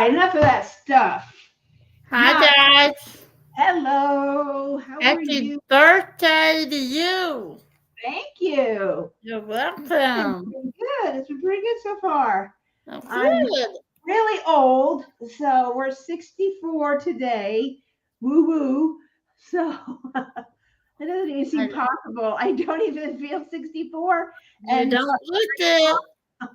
right, enough of that stuff. Hi, Now, guys. hello. How are Happy you? birthday to you. Thank you. You're It's been welcome. pretty good. It's been pretty good so far. Oh, I'm good. really old, so we're 64 today. Woo woo. So it doesn't even seem I, possible. I don't even feel 64. you And don't look it.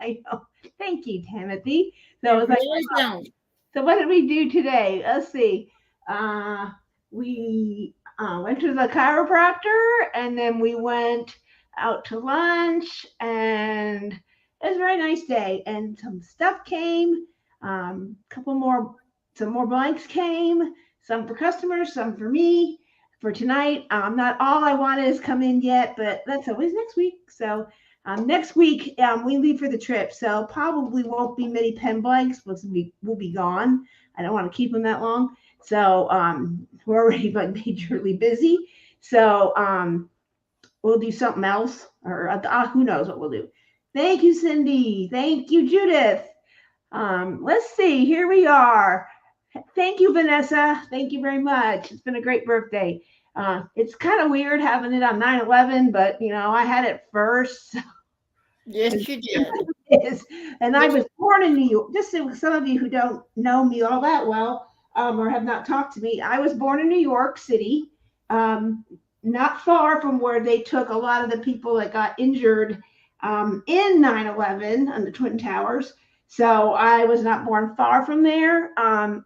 I know. Thank you, Timothy. So You it's like, really don't. so what did we do today? Let's see. Uh, we went to the chiropractor, and then we went out to lunch, and it was a very nice day. And some stuff came. Couple more, some more blanks came. Some for customers, some for me. For tonight, not all I wanted has come in yet, but that's always next week. So next week, we leave for the trip, so probably won't be many pen blanks. We'll be gone. I don't want to keep them that long. So we're already like majorly busy. So we'll do something else, or who knows what we'll do. Thank you, Cindy. Thank you, Judith. Let's see. Here we are. Thank you, Vanessa. Thank you very much. It's been a great birthday. It's kind of weird having it on 9/11, but I had it first. Yes, you did. Is. And I Yes. was born in New York. Just so some of you who don't know me all that well, or have not talked to me, I was born in New York City, not far from where they took a lot of the people that got injured in 9/11 on the Twin Towers. So I was not born far from there.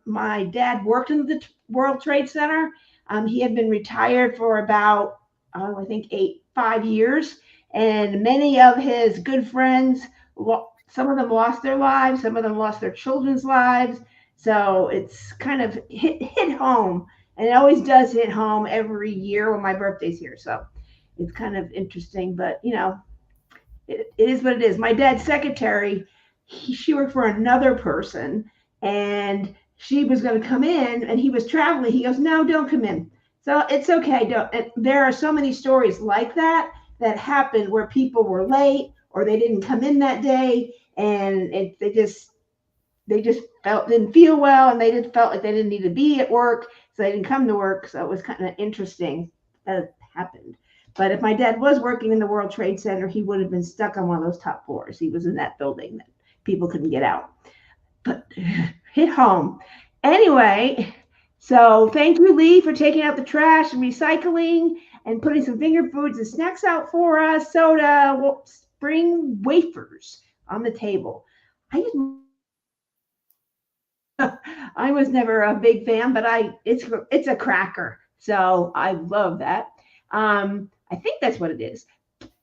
My dad worked in the World Trade Center. He had been retired for about, I think, 5 years. And many of his good friends, some of them lost their lives, some of them lost their children's lives. So it's kind of hit home, and it always does hit home every year when my birthday's here. So it's kind of interesting, but it is what it is. My dad's secretary, she worked for another person, and she was going to come in, and he was traveling. He goes, "No, don't come in." So it's okay. Don't. There are so many stories like that happened where people were late or they didn't come in that day, and they just felt didn't feel well, and they just felt like they didn't need to be at work, so they didn't come to work. So it was kind of interesting that it happened. But if my dad was working in the World Trade Center, he would have been stuck on one of those top floors. He was in that building that people couldn't get out. But hit home. Anyway, so thank you, Lee, for taking out the trash and recycling and putting some finger foods and snacks out for us. Soda, spring wafers on the table. I just I was never a big fan, but it's a cracker, so I love that. I think that's what it is.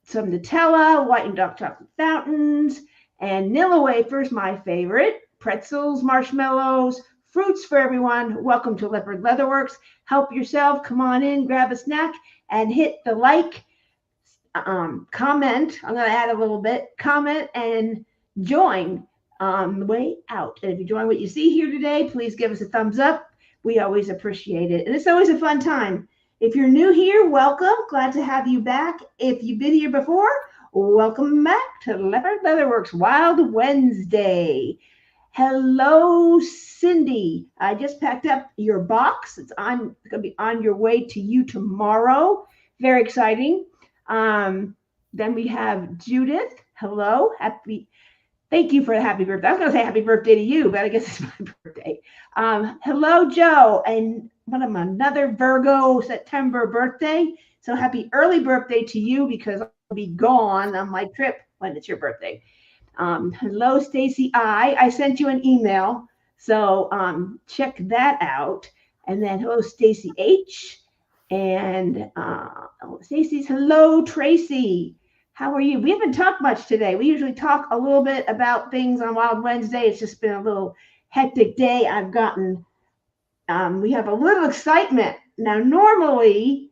Some Nutella, white and dark chocolate fountains, and Nilla wafers, my favorite. Pretzels, marshmallows, fruits for everyone. Welcome to Leopard Leatherworks. Help yourself. Come on in, grab a snack, and hit the like, comment. I'm going to add a little bit. Comment and join on the way out. And if you join what you see here today, please give us a thumbs up. We always appreciate it. And it's always a fun time. If you're new here, welcome. Glad to have you back. If you've been here before, welcome back to Leopard Leatherworks Wild Wednesday. Hello, Cindy. I just packed up your box. It's going to be on your way to you tomorrow. Very exciting. Then we have Judith. Hello. Thank you for the happy birthday. I was going to say happy birthday to you, but I guess it's my birthday. Hello, Joe. And another Virgo September birthday. So happy early birthday to you, because I'll be gone on my trip when it's your birthday. Hello, Stacy I sent you an email, so check that out. And then hello, Stacy H. And Stacy's hello, Tracy. How are you? We haven't talked much today. We usually talk a little bit about things on Wild Wednesday. It's just been a little hectic day. We have a little excitement. Now, normally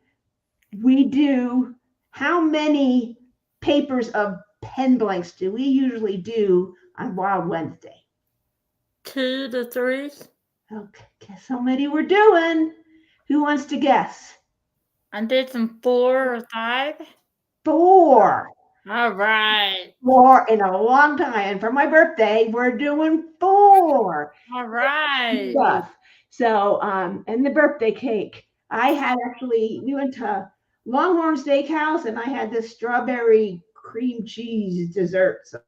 we do, how many papers of pen blanks do we usually do on Wild Wednesday? 2 to 3. Okay, guess how many we're doing? Who wants to guess? I did some 4 or 5. 4. All right. 4 in a long time. And for my birthday, we're doing 4 All right. stuff. So, and the birthday cake. I had actually, we went to Longhorn Steakhouse and I had this strawberry cream cheese dessert. So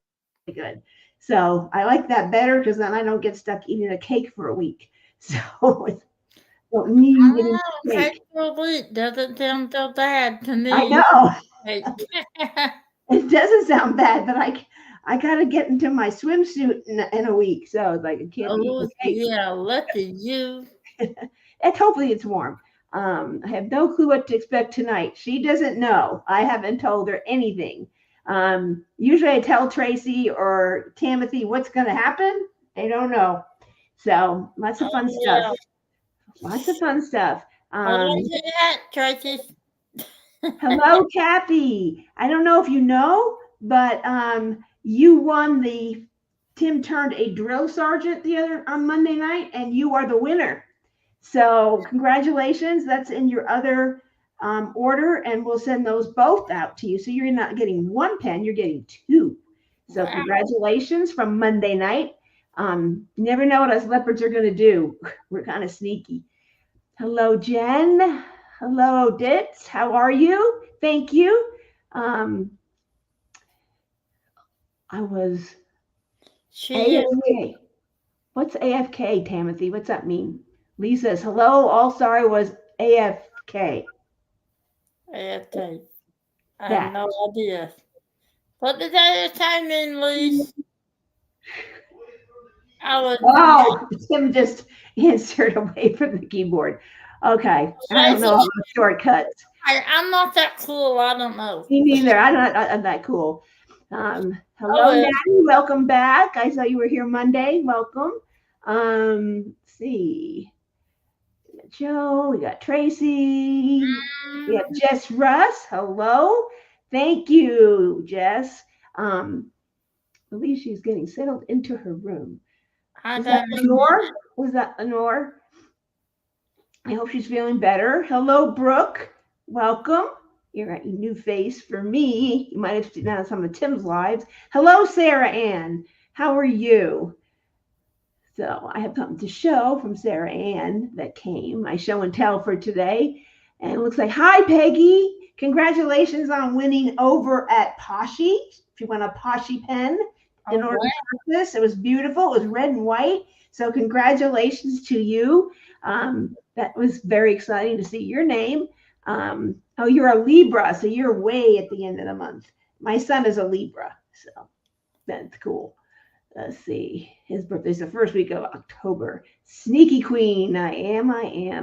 good. So I like that better because then I don't get stuck eating a cake for a week. So don't need any Oh, cake. cake for a week doesn't sound so bad to me. I know. Cake. It doesn't sound bad, but I gotta get into my swimsuit in a week. So it's like I can't eat Oh, the cake. yeah, lucky you. And hopefully it's warm. I have no clue what to expect tonight. She doesn't know. I haven't told her anything. Usually I tell Tracy or Timothy what's going to happen. They don't know. So lots of fun Oh, yeah. stuff. Lots of fun stuff. Hold on to that, Tracy. Hello, Kathy. I don't know if you know, but you won the Tim turned a drill sergeant the other on Monday night, and you are the winner. So congratulations. That's in your other order, and we'll send those both out to you. So you're not getting 1 pen, you're getting 2. So Wow. congratulations from Monday night. You never know what us leopards are going to do. We're kind of sneaky. Hello, Jen. Hello, Ditz. How are you? Thank you. I was She is AFK. What's AFK, Timothy? What's that mean? Lee says, hello, all sorry was AFK. AFK. I That. have no idea. What did that time mean, Lise? Oh, Tim just answered away from the keyboard. Okay. I don't know all the shortcuts. I'm not that cool. I don't know. Me neither. I'm that cool. Hello, Oh, Natty. Welcome back. I saw you were here Monday. Welcome. Let's see. We got Joe. We got Tracy. We have Jess Russ. Hello. Thank you, Jess. I believe she's getting settled into her room. Was that Lenore? Was that Lenore? I hope she's feeling better. Hello, Brooke. Welcome. You're a new face for me. You might have seen that on some of Tim's lives. Hello, Sarah Ann. How are you? So I have something to show from Sarah Ann that came. My show and tell for today. And it looks like, hi, Peggy. Congratulations on winning over at Poshy. If you want a Poshy pen in order to this, it was beautiful. It was red and white. So congratulations to you. That was very exciting to see your name. Oh, you're a Libra, so you're way at the end of the month. My son is a Libra, so that's cool. Let's see. His birthday's the first week of October. Sneaky Queen. I am.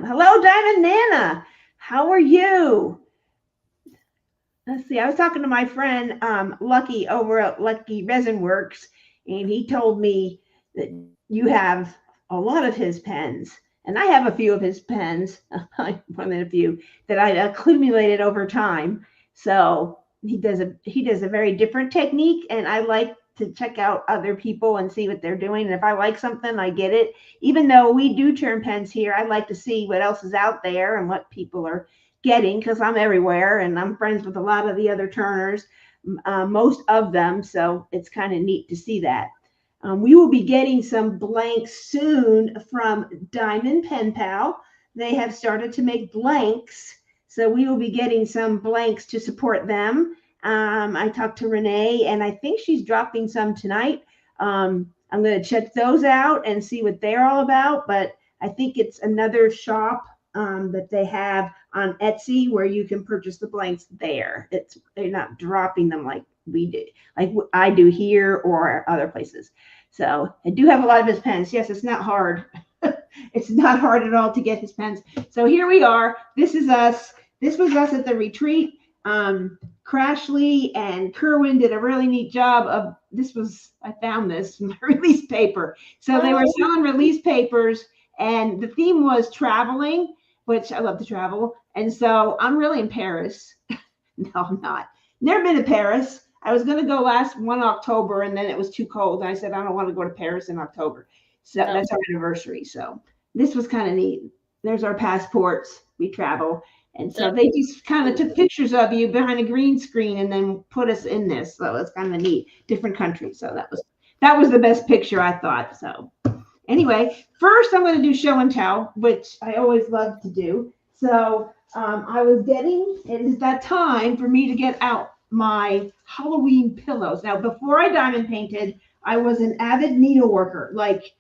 Hello, Diamond Nana. How are you? Let's see. I was talking to my friend Lucky over at Lucky Resin Works, and he told me that you have a lot of his pens. And I have a few of his pens, more than a few, that I accumulated over time. So he does a very different technique, and I like to check out other people and see what they're doing. And if I like something, I get it. Even though we do turn pens here, I like to see what else is out there and what people are getting, because I'm everywhere and I'm friends with a lot of the other turners, most of them. So it's kind of neat to see that. We will be getting some blanks soon from Diamond Pen Pal. They have started to make blanks, so we will be getting some blanks to support them. I talked to Renee, and I think she's dropping some tonight. I'm going to check those out and see what they're all about, but I think it's another shop that they have on Etsy where you can purchase the blanks there. They're not dropping them like we do, like I do here or other places. So I do have a lot of his pens. Yes, it's not hard. It's not hard at all to get his pens. So here we are. This is us. This was us at the retreat. Crashley and Kerwin did a really neat job of this. I found this release paper. So they were selling release papers, and the theme was traveling, which I love to travel. And so I'm really in Paris. No, I'm not. Never been to Paris. I was going to go last 1 October, and then it was too cold. I said, I don't want to go to Paris in October. So that's our anniversary. So this was kind of neat. There's our passports. We travel. And so they just kind of took pictures of you behind a green screen and then put us in this. So it's kind of neat, different countries. So that was the best picture, I thought. So anyway, first I'm going to do show and tell, which I always love to do. So it is that time for me to get out my Halloween pillows. Now, before I diamond painted, I was an avid needleworker. Like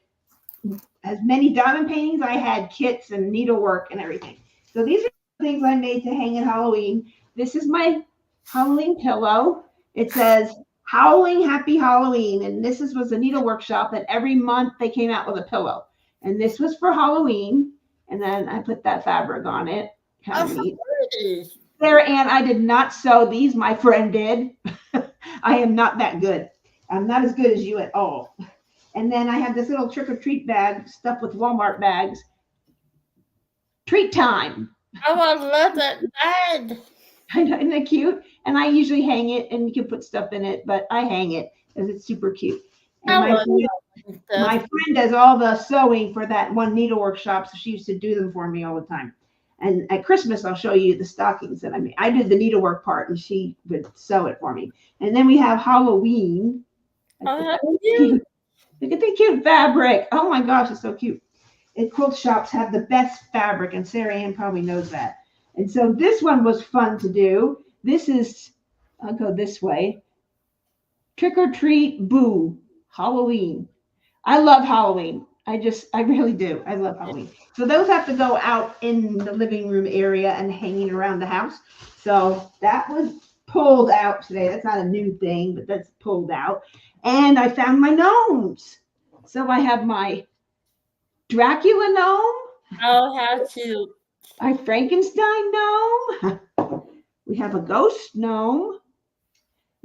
as many diamond paintings, I had kits and needlework and everything. So these are things I made to hang at Halloween. This is my Halloween pillow. It says Howling Happy Halloween. And was a needle workshop that every month they came out with a pillow. And this was for Halloween. And then I put that fabric on it. Kind of neat. Sarah Ann, I did not sew these. My friend did. I am not that good. I'm not as good as you at all. And then I have this little trick or treat bag stuffed with Walmart bags. Treat time. Oh, I love that bag. Isn't that cute? And I usually hang it, and you can put stuff in it, but I hang it because it's super cute. And my friend does all the sewing for that one needle workshop, so she used to do them for me all the time. And at Christmas, I'll show you the stockings that I made. I did the needlework part, and she would sew it for me. And then we have Halloween. Oh, look at the cute fabric. Oh my gosh, it's so cute. And quilt shops have the best fabric, and Sarah Ann probably knows that. And so this one was fun to do. This is, I'll go this way. Trick or treat, boo, Halloween. I love Halloween. I really do. I love Halloween. So those have to go out in the living room area and hanging around the house. So that was pulled out today. That's not a new thing, but that's pulled out. And I found my gnomes. So I have my Dracula gnome. Oh, how cute. Our Frankenstein gnome. We have a ghost gnome.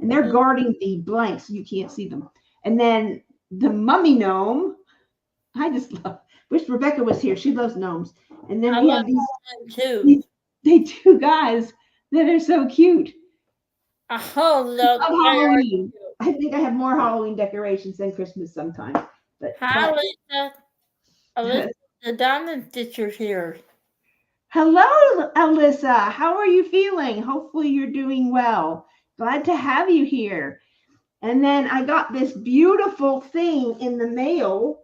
And they're guarding the blanks, so you can't see them. And then the mummy gnome. I just wish Rebecca was here. She loves gnomes. And then we have these two guys that are so cute. Oh, look. Halloween. I think I have more Halloween decorations than Christmas sometimes. But hi, Alyssa, the diamond teacher here. Hello, Alyssa. How are you feeling? Hopefully you're doing well. Glad to have you here. And then I got this beautiful thing in the mail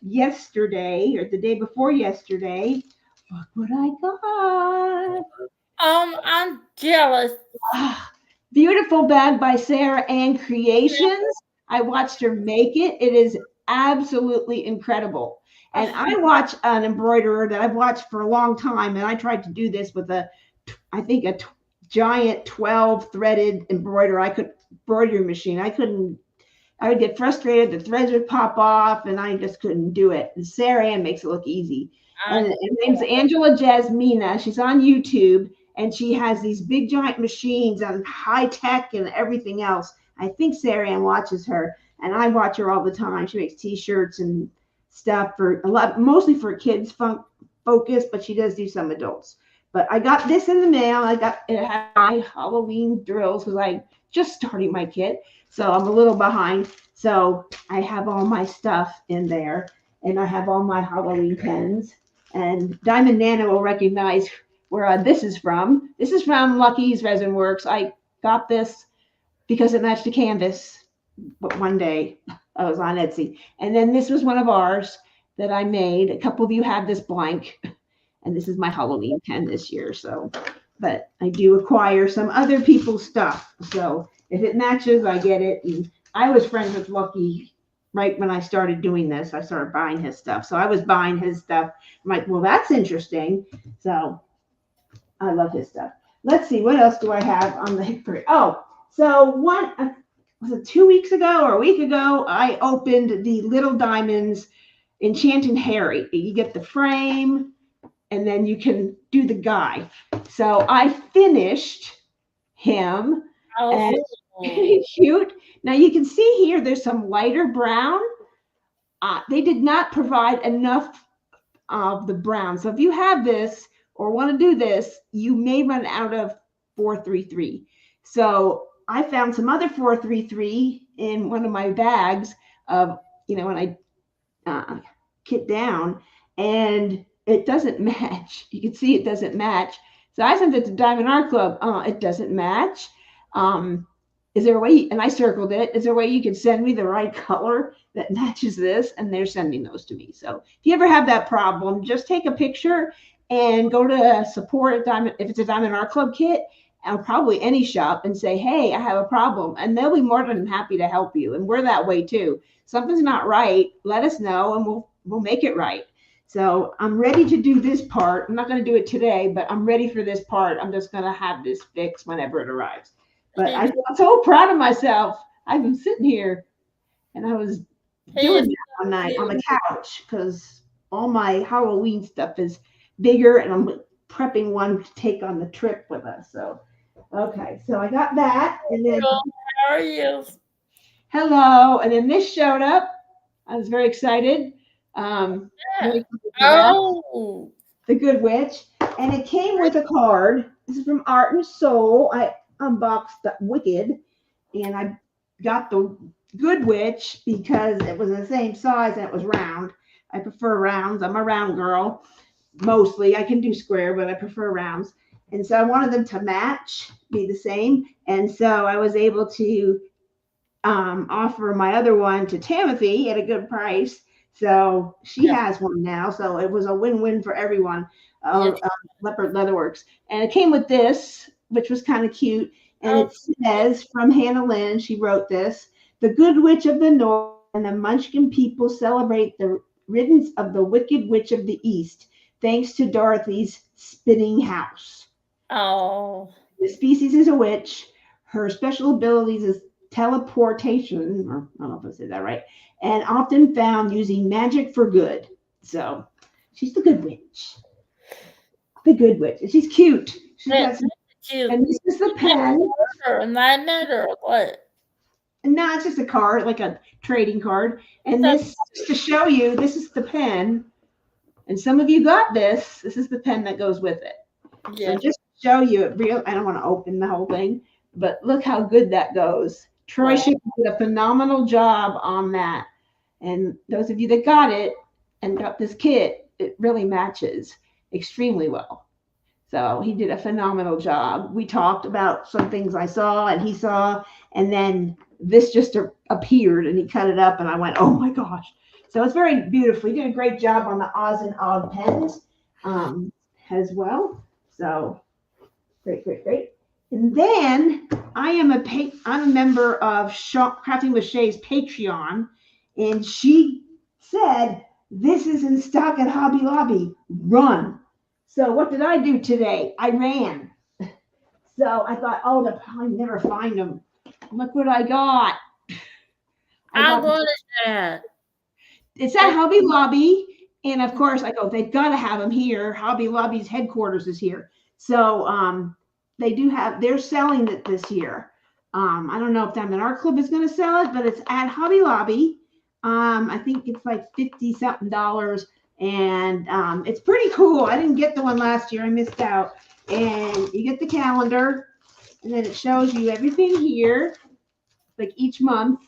yesterday or the day before yesterday. Look what I got. I'm jealous. Beautiful bag by Sarah Ann Creations. I watched her make it. It is absolutely incredible. And I watch an embroiderer that I've watched for a long time, and I tried to do this with a giant 12 threaded embroidery machine. I would get frustrated. The threads would pop off, and I just couldn't do it. And Sarah Ann makes it look easy. And her name's Angela Jasmina. She's on YouTube, and she has these big giant machines and high tech and everything else. I think Sarah Ann watches her, and I watch her all the time. She makes T-shirts and stuff mostly for kids focus, but she does do some adults. But I got this in the mail. It had my Halloween drills because I just started my kit. So I'm a little behind. So I have all my stuff in there, and I have all my Halloween pens. And Diamond Nana will recognize where this is from. This is from Lucky's Resin Works. I got this because it matched the canvas. But one day I was on Etsy. And then this was one of ours that I made. A couple of you have this blank. And this is my Halloween pen this year. So, but I do acquire some other people's stuff. So if it matches, I get it. And I was friends with Lucky right when I started doing this. I started buying his stuff. So I was buying his stuff. I'm like, well, that's interesting. So I love his stuff. Let's see, what else do I have on the hickory? Oh, so was it 2 weeks ago or a week ago? I opened the Little Diamonds Enchanting Harry. You get the frame, and then you can do the guy. So I finished him. Oh, cute. Now you can see here, there's some lighter brown. They did not provide enough of the brown. So if you have this or want to do this, you may run out of 433. So I found some other 433 in one of my bags of, when I kit down, and it doesn't match. You can see it doesn't match. So I sent it to Diamond Art Club. It doesn't match. Um, is there a way? And I circled it. Is there a way you can send me the right color that matches this? And they're sending those to me. So if you ever have that problem, just take a picture and go to support at Diamond. If it's a Diamond Art Club kit, or probably any shop, and say, "Hey, I have a problem," and they'll be more than happy to help you. And we're that way too. Something's not right, let us know, and we'll make it right. So I'm ready to do this part. I'm not going to do it today, but I'm ready for this part. I'm just going to have this fixed whenever it arrives. But I'm so proud of myself. I've been sitting here and I was doing that one night on the couch because all my Halloween stuff is bigger and I'm prepping one to take on the trip with us. So, okay. So I got that. And then, How are you? hello. And then this showed up. I was very excited. Yeah. Oh, The Good Witch, and it came with a card. This is from Art and Soul. I unboxed the Wicked, and I got the Good Witch because it was the same size and it was round. I prefer rounds. I'm a round girl, mostly. I can do square, but I prefer rounds. And so I wanted them to match, be the same. And so I was able to offer my other one to Timothy at a good price. So she has one now. So it was a win-win for everyone. Leopard Leatherworks. And it came with this, which was kind of cute. And it says from Hannah Lynn, she wrote this: "The Good Witch of the North and the Munchkin people celebrate the riddance of the Wicked Witch of the East, thanks to Dorothy's spinning house." Oh. The species is a witch. Her special abilities is teleportation, or I don't know if I said that right, and often found using magic for good. So she's the Good Witch. The Good Witch. And she's cute. She's got some, cute. and this is the pen. A magnet or what? No, it's just a card, like a trading card. And this, just to show you, this is the pen. And some of you got this. This is the pen that goes with it. Yeah. So just to show you, I don't want to open the whole thing, but look how good that goes. Troy did a phenomenal job on that. And those of you that got it and got this kit, it really matches extremely well. So he did a phenomenal job. We talked about some things I saw and he saw, and then this just appeared and he cut it up and I went, oh my gosh. So it's very beautiful. He did a great job on the Oz and Og pens as well. So great. And then I'm a member of Crafting with Shay's Patreon, and she said, "This is in stock at Hobby Lobby. Run." So what did I do today? I ran. So I thought, oh, they'll probably never find them. Look what I got. How good is that? It's at Hobby Lobby, and of course, I go, they've got to have them here. Hobby Lobby's headquarters is here. So they're selling it this year. I don't know if Diamond Art Club is going to sell it, but it's at Hobby Lobby. I think it's like $50-something, and it's pretty cool. I didn't get the one last year. I missed out. And you get the calendar, and then it shows you everything here, like each month.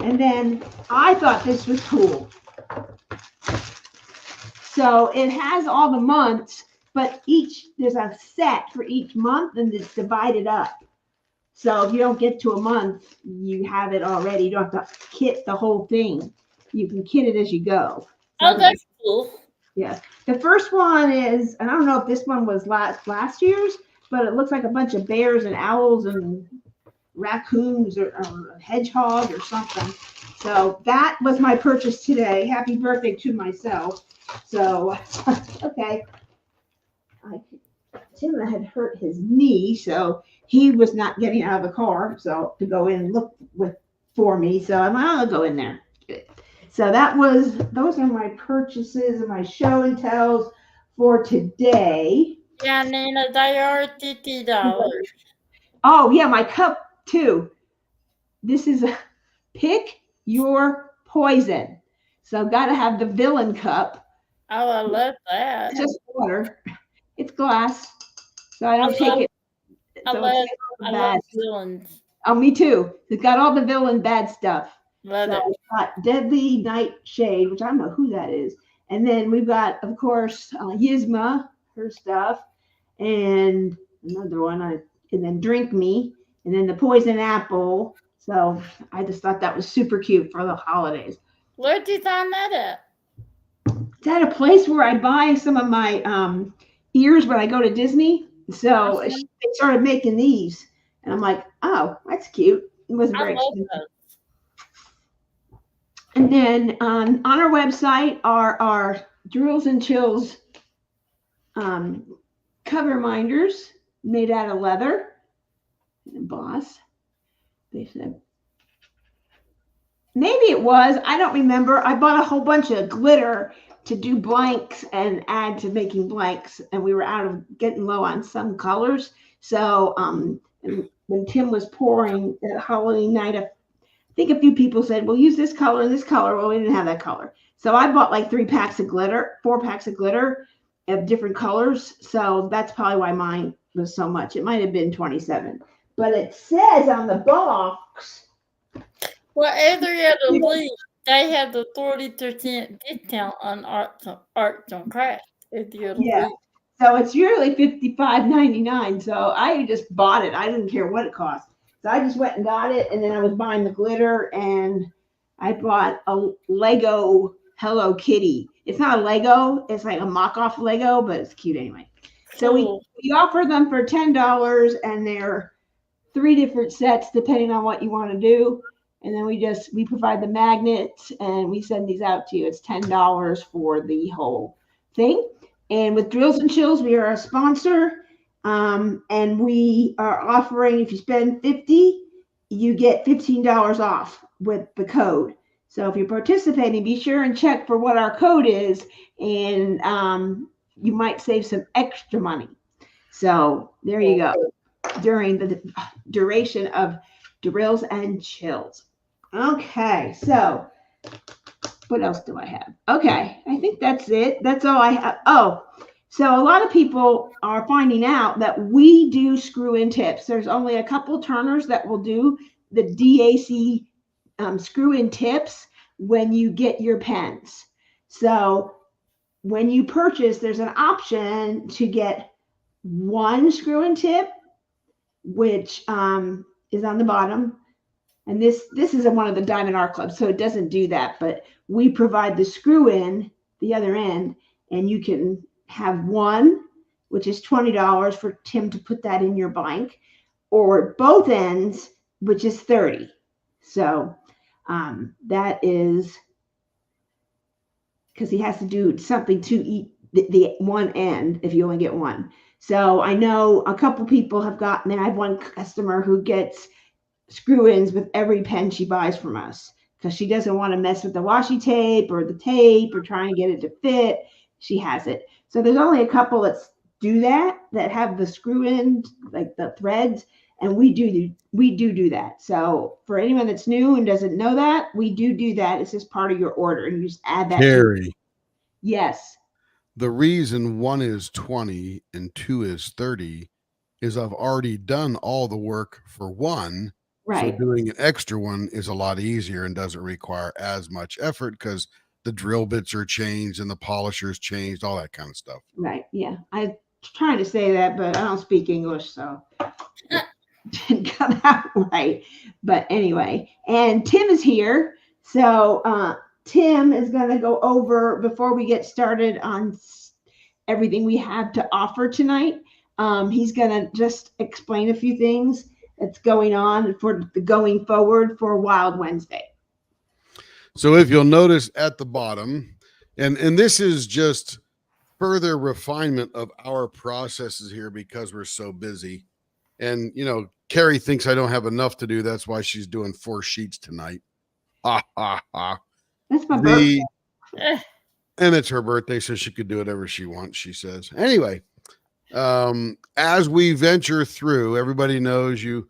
And then I thought this was cool. So it has all the months, but there's a set for each month and it's divided up. So if you don't get to a month, you have it already. You don't have to kit the whole thing. You can kit it as you go. So that's cool. Yes. The first one is, and I don't know if this one was last year's, but it looks like a bunch of bears and owls and raccoons or a hedgehog or something. So that was my purchase today. Happy birthday to myself. So, okay. Tim had hurt his knee, so he was not getting out of the car, so to go in and look for me. So I'll go in there. So those are my purchases and my show and tells for today. Yeah, Nina, they are $50. Oh yeah, my cup too. This is a pick your poison. So got to have the villain cup. Oh, I love that. It's just water. It's glass, so I don't take it. I love villains. Oh, me too. It's got all the villain bad stuff. Love it. It's got Deadly Nightshade, which I don't know who that is, And then we've got, of course, Yzma, her stuff, and another one, and then Drink Me, and then the Poison Apple. So I just thought that was super cute for the holidays. Where'd you find that at? It's at a place where I buy some of my ears when I go to Disney. So they started making these, and I'm like, oh, that's cute. It wasn't very expensive. And then on our website are our Drills and Chills cover minders made out of leather. Emboss. They said maybe it was. I don't remember. I bought a whole bunch of glitter to do blanks and add to making blanks, and we were out of getting low on some colors. So when Tim was pouring that holiday night, I think a few people said, "Well, use this color and this color." Well, we didn't have that color, so I bought like 4 packs of glitter of different colors. So that's probably why mine was so much. It might have been 27, but it says on the box. Well, Adriana Lee, they have the 30% discount on arts and crafts. Yeah. So it's usually $55.99. So I just bought it. I didn't care what it cost. So I just went and got it. And then I was buying the glitter, and I bought a Lego Hello Kitty. It's not a Lego. It's like a mock-off Lego, but it's cute anyway. So we offer them for $10, and they're 3 different sets depending on what you want to do. And then we provide the magnets, and we send these out to you. It's $10 for the whole thing. And with Drills and Chills, we are a sponsor, and we are offering, if you spend $50, you get $15 off with the code. So if you're participating, be sure and check for what our code is, and you might save some extra money. So there you go. During the duration of Drills and Chills. Okay, so what else do I have? Okay, I think that's it. That's all I have. Oh, so a lot of people are finding out that we do screw-in tips. There's only a couple turners that will do the DAC screw-in tips when you get your pens. So when you purchase, there's an option to get 1 screw-in tip, which is on the bottom. And this isn't one of the Diamond Art Club, so it doesn't do that. But we provide the screw-in, the other end, and you can have 1, which is $20 for Tim to put that in your blank, or both ends, which is $30. So that is because he has to do something to eat the one end if you only get 1. So I know a couple people have gotten it. I have one customer who gets screw-ins with every pen she buys from us because she doesn't want to mess with the washi tape or the tape or trying to get it to fit. She has it. So there's only a couple that do that have the screw-in, like the threads, and we do that. So for anyone that's new and doesn't know that, we do that. It's just part of your order, and you just add that. Carrie. Yes. The reason 1 is 20 and 2 is 30 is I've already done all the work for 1. Right. So doing an extra one is a lot easier and doesn't require as much effort because the drill bits are changed and the polishers changed, all that kind of stuff. Right. Yeah. I'm trying to say that, but I don't speak English, so it didn't come out right. But anyway, and Tim is here. So Tim is going to go over, before we get started on everything we have to offer tonight, he's going to just explain a few things that's going on for going forward for Wild Wednesday. So if you'll notice at the bottom, and this is just further refinement of our processes here because we're so busy. And, Carrie thinks I don't have enough to do. That's why she's doing 4 sheets tonight. Ha, ha, ha. That's my birthday. And it's her birthday, so she could do whatever she wants, she says. Anyway, as we venture through, everybody knows you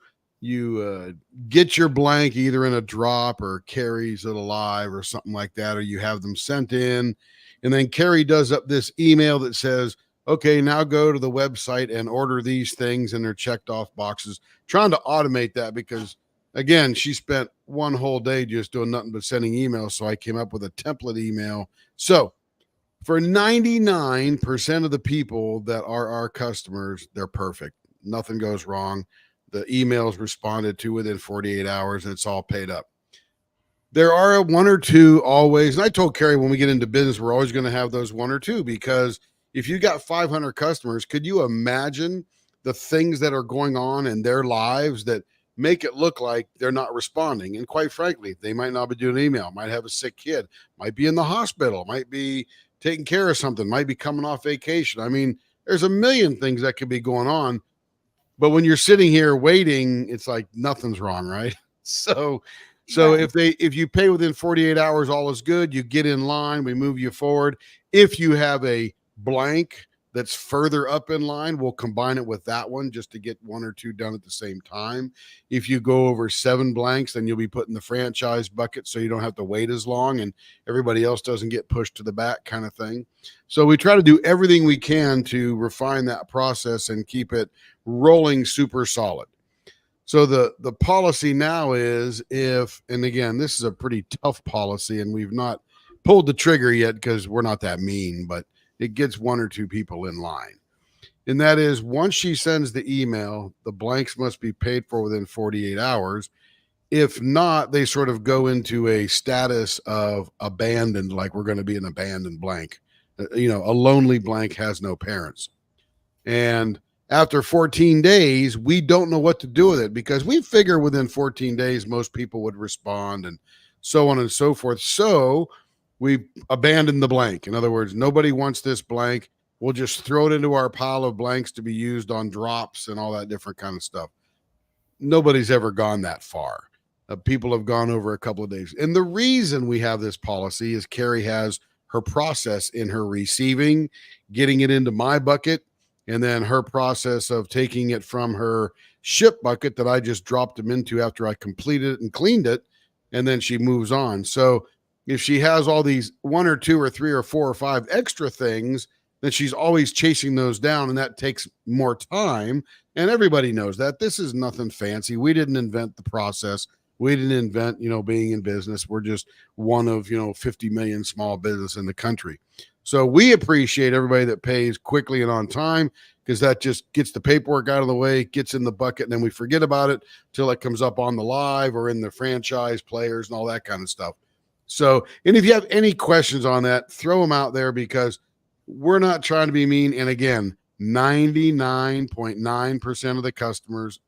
get your blank either in a drop or Carrie's it alive or something like that, or you have them sent in, and then Carrie does up this email that says, okay, now go to the website and order these things, and they're checked off boxes, trying to automate that because, again, she spent 1 whole day just doing nothing but sending emails, so I came up with a template email. So For 99% of the people that are our customers, they're perfect. Nothing goes wrong. The email's responded to within 48 hours and it's all paid up. There are one or two always, and I told Carrie when we get into business, we're always going to have those one or two, because if you got 500 customers, could you imagine the things that are going on in their lives that make it look like they're not responding? And quite frankly, they might not be doing email, might have a sick kid, might be in the hospital, might be taking care of something, might be coming off vacation. I mean, there's a million things that could be going on. But when you're sitting here waiting, it's like nothing's wrong, right? So Right. if you pay within 48 hours, all is good. You get in line, we move you forward. If you have a blank that's further up in line, we'll combine it with that one just to get one or two done at the same time. If you go over 7 blanks, then you'll be put in the franchise bucket so you don't have to wait as long and everybody else doesn't get pushed to the back, kind of thing. So we try to do everything we can to refine that process and keep it rolling super solid. So the policy now is, if, and again, this is a pretty tough policy and we've not pulled the trigger yet because we're not that mean, but it gets 1 or 2 people in line. And that is, once she sends the email, the blanks must be paid for within 48 hours. If not, they sort of go into a status of abandoned, like we're going to be an abandoned blank. A lonely blank has no parents. And after 14 days, we don't know what to do with it, because we figure within 14 days, most people would respond and so on and so forth. So we abandon the blank. In other words, nobody wants this blank. We'll just throw it into our pile of blanks to be used on drops and all that different kind of stuff. Nobody's ever gone that far. People have gone over a couple of days. And the reason we have this policy is Carrie has her process in her receiving, getting it into my bucket, and then her process of taking it from her ship bucket that I just dropped them into after I completed it and cleaned it, and then she moves on. So if she has all these 1 or 2 or 3 or 4 or 5 extra things, then she's always chasing those down, and that takes more time. And everybody knows that. This is nothing fancy. We didn't invent the process. We didn't invent, being in business. We're just one of, 50 million small business in the country. So we appreciate everybody that pays quickly and on time, because that just gets the paperwork out of the way, gets in the bucket, and then we forget about it till it comes up on the live or in the franchise players and all that kind of stuff. So, and if you have any questions on that, throw them out there, because we're not trying to be mean. And again, 99.9% of the customers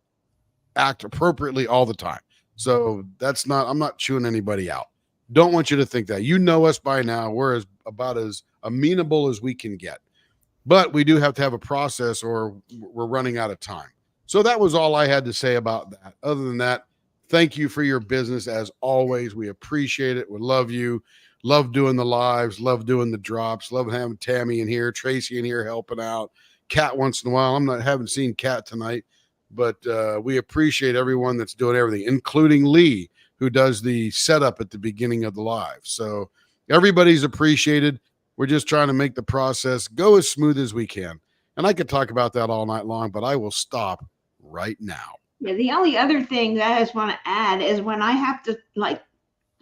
act appropriately all the time. So I'm not chewing anybody out. Don't want you to think that. You know us by now. We're about as amenable as we can get. But we do have to have a process or we're running out of time. So that was all I had to say about that. Other than that, thank you for your business as always. We appreciate it. We love you. Love doing the lives. Love doing the drops. Love having Tammy in here, Tracy in here helping out. Kat once in a while. Haven't seen Kat tonight, but we appreciate everyone that's doing everything, including Lee, who does the setup at the beginning of the live. So everybody's appreciated. We're just trying to make the process go as smooth as we can. And I could talk about that all night long, but I will stop right now. Yeah, the only other thing that I just want to add is when I have to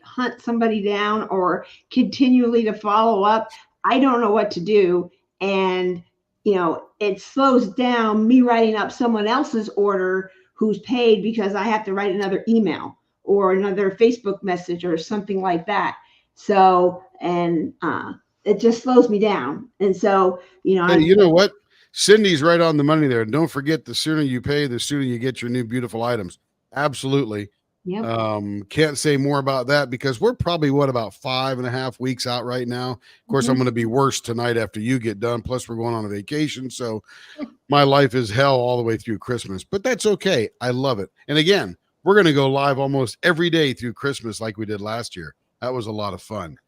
hunt somebody down or continually to follow up, I don't know what to do. And, it slows down me writing up someone else's order who's paid, because I have to write another email or another Facebook message or something like that. So, and it just slows me down. And so, hey, you know what? Cindy's right on the money there. Don't forget, the sooner you pay, the sooner you get your new beautiful items. Absolutely. Yep. Can't say more about that, because we're probably about 5.5 weeks out right now. Of course, I'm going to be worse tonight after you get done. Plus we're going on a vacation. So my life is hell all the way through Christmas, but that's okay. I love it. And again, we're going to go live almost every day through Christmas, like we did last year. That was a lot of fun.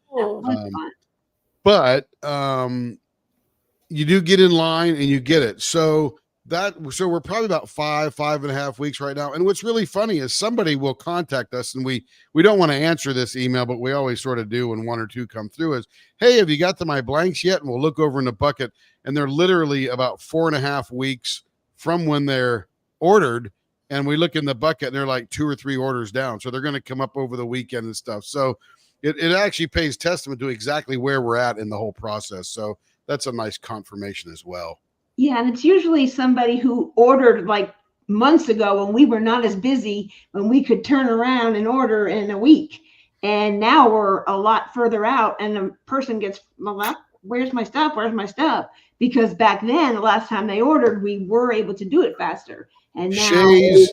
But you do get in line and you get it. So we're probably about 5.5 weeks right now. And what's really funny is somebody will contact us, and we don't want to answer this email, but we always sort of do when 1 or 2 come through, is, hey, have you got to my blanks yet? And we'll look over in the bucket, and they're literally about 4.5 weeks from when they're ordered. And we look in the bucket and they're like 2 or 3 orders down. So they're going to come up over the weekend and stuff. So it actually pays testament to exactly where we're at in the whole process. So that's a nice confirmation as well. Yeah, and it's usually somebody who ordered like months ago when we were not as busy, when we could turn around and order in a week. And now we're a lot further out, and the person gets, well, where's my stuff? Where's my stuff? Because back then, the last time they ordered, we were able to do it faster. And now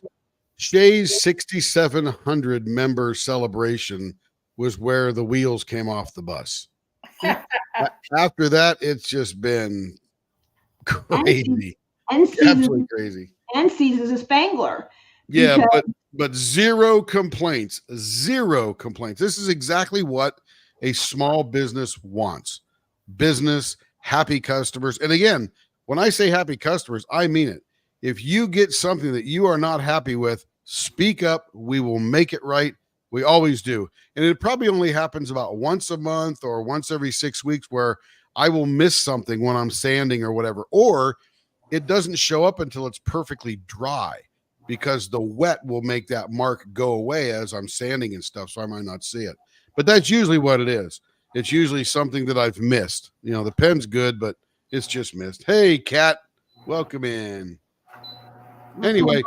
Shay's 6,700 member celebration was where the wheels came off the bus. After that, it's just been crazy. Absolutely crazy. And seasons of Spangler. Yeah, but zero complaints. Zero complaints. This is exactly what a small business wants. Business, happy customers. And again, when I say happy customers, I mean it. If you get something that you are not happy with, speak up. We will make it right. We always do. And it probably only happens about once a month or once every 6 weeks where I will miss something when I'm sanding or whatever, or it doesn't show up until it's perfectly dry, because the wet will make that mark go away as I'm sanding and stuff. So I might not see it, but that's usually what it is. It's usually something that I've missed. You know, the pen's good, but it's just missed. Hey, Kat, welcome in. Anyway,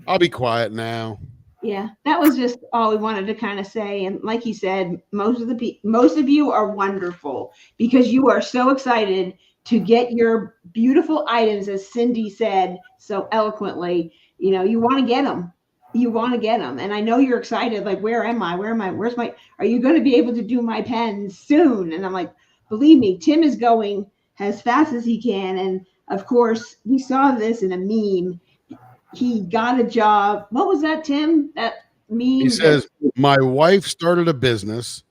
I'll be quiet now. Yeah, that was just all we wanted to kind of say. And like you said, most of you are wonderful because you are so excited to get your beautiful items, as Cindy said so eloquently. You know, you want to get them. You want to get them. And I know you're excited. Like, where am I? Are you going to be able to do my pens soon? And I'm like, believe me, Tim is going as fast as he can. And of course, we saw this in a meme. He got a job. What was that, Tim? That meme? He says, my wife started a business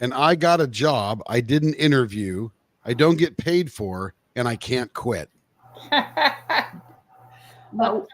and I got a job I didn't interview, I don't get paid for, and I can't quit. But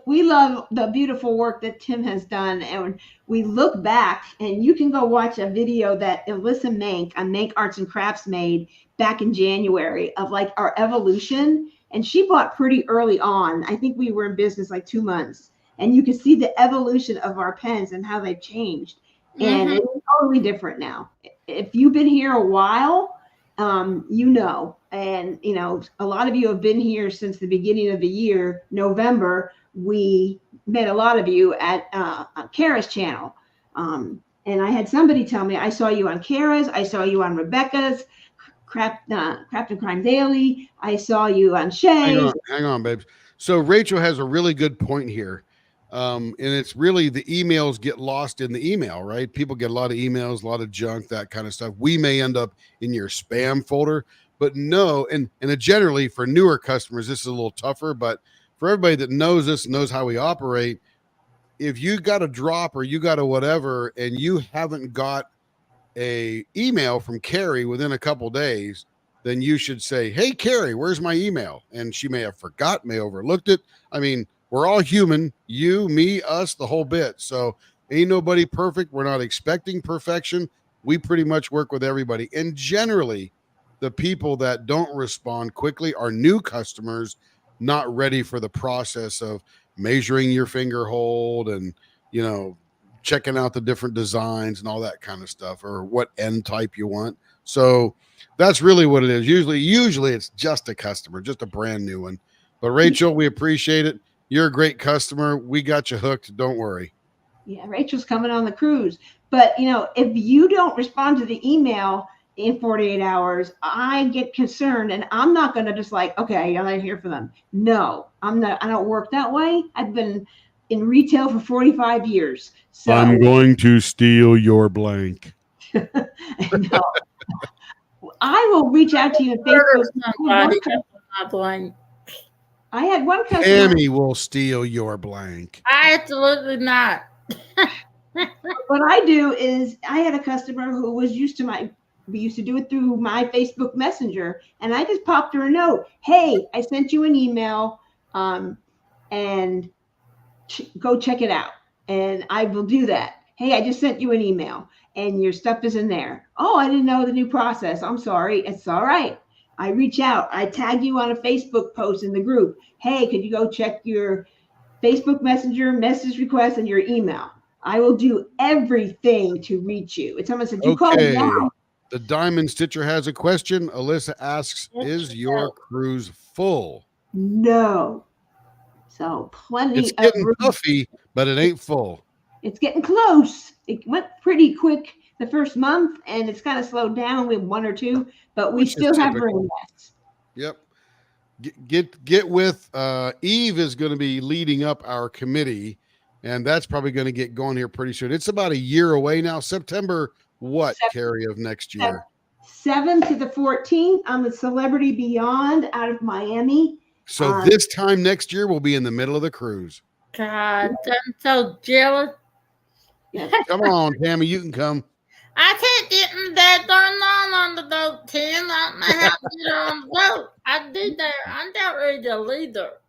we love the beautiful work that Tim has done. And we look back, and you can go watch a video that Alyssa Mank on Mank Arts and Crafts made back in January of like our evolution. And she bought pretty early on. I think we were in business like 2 months. And you can see the evolution of our pens and how they've changed. And it's totally different now. If you've been here a while, you know, and, you know, a lot of you have been here since the beginning of the year, November. We met a lot of you at Kara's channel. And I had somebody tell me, I saw you on Kara's, I saw you on Rebecca's, Craft and Crime Daily. I saw you on Shay. Hang on, babes. So Rachel has a really good point here. And it's really the emails get lost in the email, right? People get a lot of emails, a lot of junk, that kind of stuff. We may end up in your spam folder, but no. And generally for newer customers, this is a little tougher, but for everybody that knows us, knows how we operate, if you got a drop or you got a whatever, and you haven't got a email from Carrie within a couple days, then you should say, hey, Carrie, where's my email? And she may have forgot, may overlooked it. I mean, we're all human, you, me, us, the whole bit. So ain't nobody perfect. We're not expecting perfection. We pretty much work with everybody. And generally, the people that don't respond quickly are new customers, not ready for the process of measuring your finger hold and, you know, checking out the different designs and all that kind of stuff, or what end type you want. So that's really what it is. Usually it's just a customer, just a brand new one. But Rachel, we appreciate it. You're a great customer. We got you hooked. Don't worry. Yeah, Rachel's coming on the cruise. But, you know, if you don't respond to the email in 48 hours, I get concerned, and I'm not going to just like, okay, I'll hear from them. No, I'm not. I don't work that way. I've been in retail for 45 years. So I'm going to steal your blank. No. I will reach out to you on Facebook. I had one customer. Tammy will steal your blank. Absolutely not. What I do is I had a customer who was used to we used to do it through my Facebook Messenger, and I just popped her a note. Hey, I sent you an email, and go check it out. And I will do that. Hey, I just sent you an email and your stuff is in there. Oh, I didn't know the new process. I'm sorry. It's all right. I reach out. I tag you on a Facebook post in the group. Hey, could you go check your Facebook Messenger message request and your email? I will do everything to reach you. If someone said, you call Okay. now. The Diamond Stitcher has a question. Alyssa asks, Yes, is she your does. cruise full? No. So It's plenty of getting room. puffy, but it ain't full. It's getting close. It went pretty quick the first month, and it's kind of slowed down with one or two, but we Which is still have typical. room left. Yep. Get with Eve is going to be leading up our committee, and that's probably going to get going here pretty soon. It's about a year away now. September what, Carrie, of next year? 7 to the 14th on the Celebrity Beyond out of Miami. So this time next year we'll be in the middle of the cruise. God, I'm so jealous. Yes. Come on, Tammy, you can come. I can't get in that darn on the boat, Tim. I don't know how to get on the boat. I did there. I'm not ready to leave her.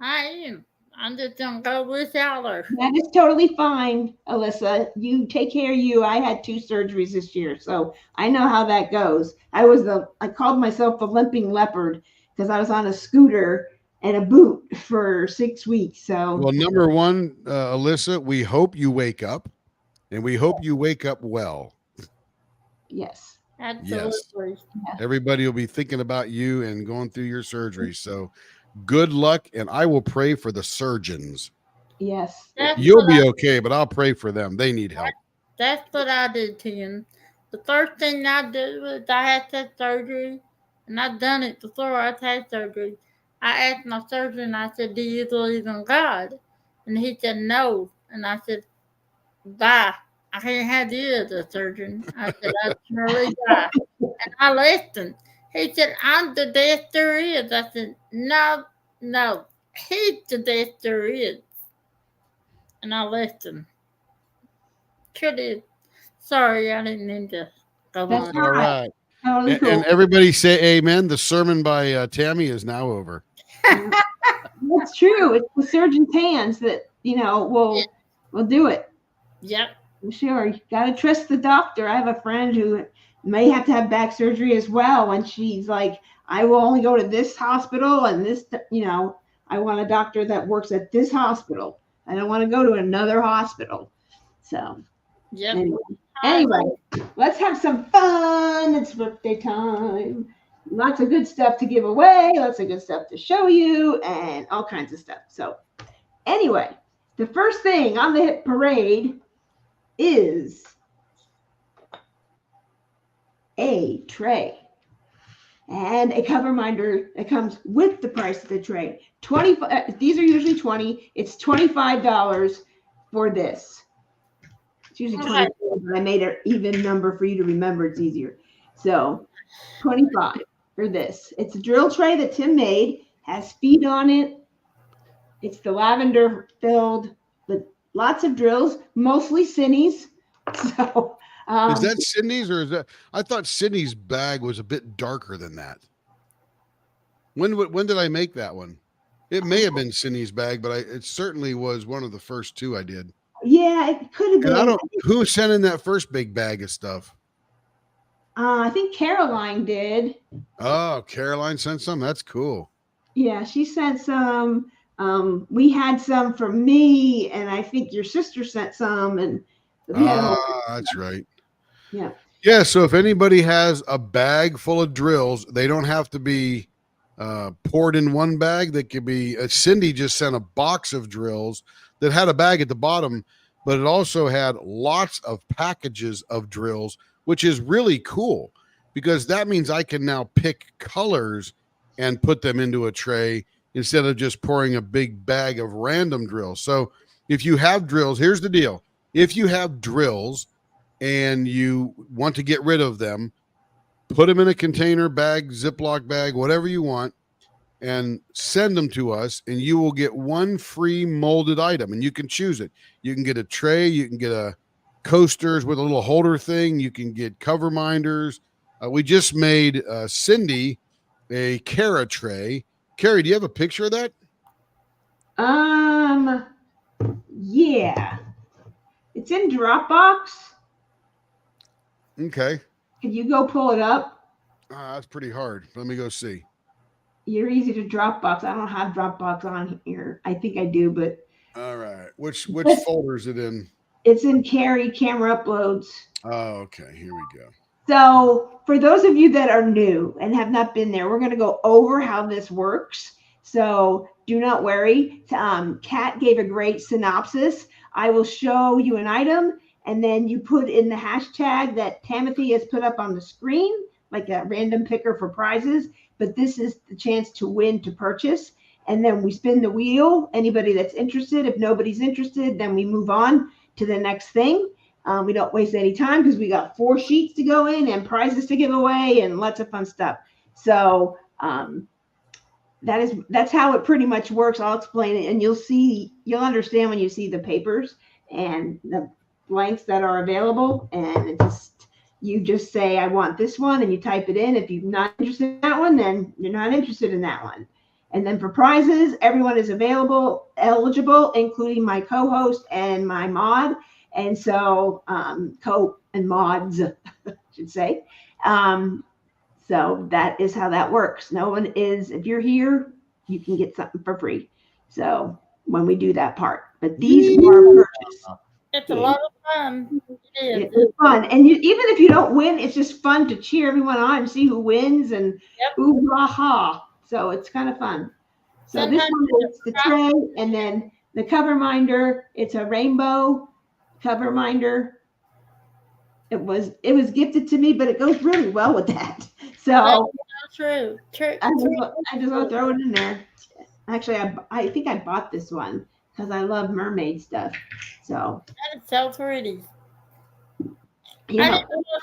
I am. I'm just gonna go without her. That is totally fine, Alyssa. You take care of you. I had 2 surgeries this year, so I know how that goes. I called myself the limping leopard because I was on a scooter and a boot for 6 weeks. So Well, number one, Alyssa, we hope you wake up, and we hope you wake up well. yes. Absolutely. Everybody will be thinking about you and going through your surgery. So good luck, and I will pray for the surgeons. Yes. You'll be okay, but I'll pray for them. They need help. That's what I did, Tim. The first thing I did was I had that surgery, and I'd done it before I had surgery. I asked my surgeon, I said, do you believe in God? And he said, no. And I said, bye. I can't have you as a surgeon. I said, I surely die. And I listened. He said, I'm the best there is. I said, no, he's the best there is. And I listened. Sorry, I didn't mean to go That's on. All right. Totally cool. And everybody say amen. The sermon by Tammy is now over. That's true. It's the surgeon's hands that, will do it. Yep. Sure. You got to trust the doctor. I have a friend who may have to have back surgery as well. And she's like, I will only go to this hospital and this, I want a doctor that works at this hospital. I don't want to go to another hospital. So, Yep. anyway, let's have some fun. It's birthday time. Lots of good stuff to give away, lots of good stuff to show you, and all kinds of stuff. So, anyway, the first thing on the hit parade is a tray and a cover minder that comes with the price of the tray. These are usually $20. It's $25 for this. It's usually $20, but I made an even number for you to remember. It's easier. So $25 for this. It's a drill tray that Tim made, has feet on it. It's the lavender filled with lots of drills, mostly Cindy's. So is that Sydney's or is that? I thought Sydney's bag was a bit darker than that. When did I make that one? It may have been Sydney's bag, but it certainly was one of the first 2 I did. Yeah, it could have been. And who sent in that first big bag of stuff? I think Caroline did. Oh, Caroline sent some. That's cool. Yeah, she sent some. We had some for me, and I think your sister sent some, and we had that's right. Yeah. Yeah. So if anybody has a bag full of drills, they don't have to be poured in one bag. They could be. Cindy just sent a box of drills that had a bag at the bottom, but it also had lots of packages of drills, which is really cool because that means I can now pick colors and put them into a tray instead of just pouring a big bag of random drills. So if you have drills, here's the deal. If you have drills and you want to get rid of them, put them in a container bag, Ziploc bag, whatever you want, and send them to us, and you will get one free molded item, and you can choose it. You can get a tray, you can get a coasters with a little holder thing, you can get cover minders. We just made Cindy a Cara tray. Carrie, do you have a picture of that? Yeah. It's in Dropbox. Okay. Can you go pull it up? That's pretty hard. Let me go see. You're easy to Dropbox. I don't have Dropbox on here. I think I do, but all right. Which Yes. folder is it in? It's in Carry Camera Uploads. Oh, okay. Here we go. So for those of you that are new and have not been there, we're going to go over how this works. So do not worry. Kat gave a great synopsis. I will show you an item, and then you put in the hashtag that Timothy has put up on the screen, like a random picker for prizes. But this is the chance to win, to purchase. And then we spin the wheel. Anybody that's interested. If nobody's interested, then we move on to the next thing. We don't waste any time because we got 4 sheets to go in and prizes to give away and lots of fun stuff. So that's how it pretty much works. I'll explain it, and you'll understand when you see the papers and the blanks that are available. And you just say, I want this one, and you type it in. If you're not interested in that one, then you're not interested in that one. And then for prizes, everyone is eligible, including my co-host and my mod. And so and mods, I should say. So that is how that works. No one is, if you're here, you can get something for free. So when we do that part, but these are purchase. It's a lot of fun. It is. It's fun. And even if you don't win, it's just fun to cheer everyone on and see who wins and ooh, la, ha. So it's kind of fun. So Sometimes this one is the tray, and then the cover minder. It's a rainbow cover minder. It was gifted to me, but it goes really well with that. So True. I just want to throw it in there. Actually, I think I bought this one because I love mermaid stuff. So It's so pretty. yeah,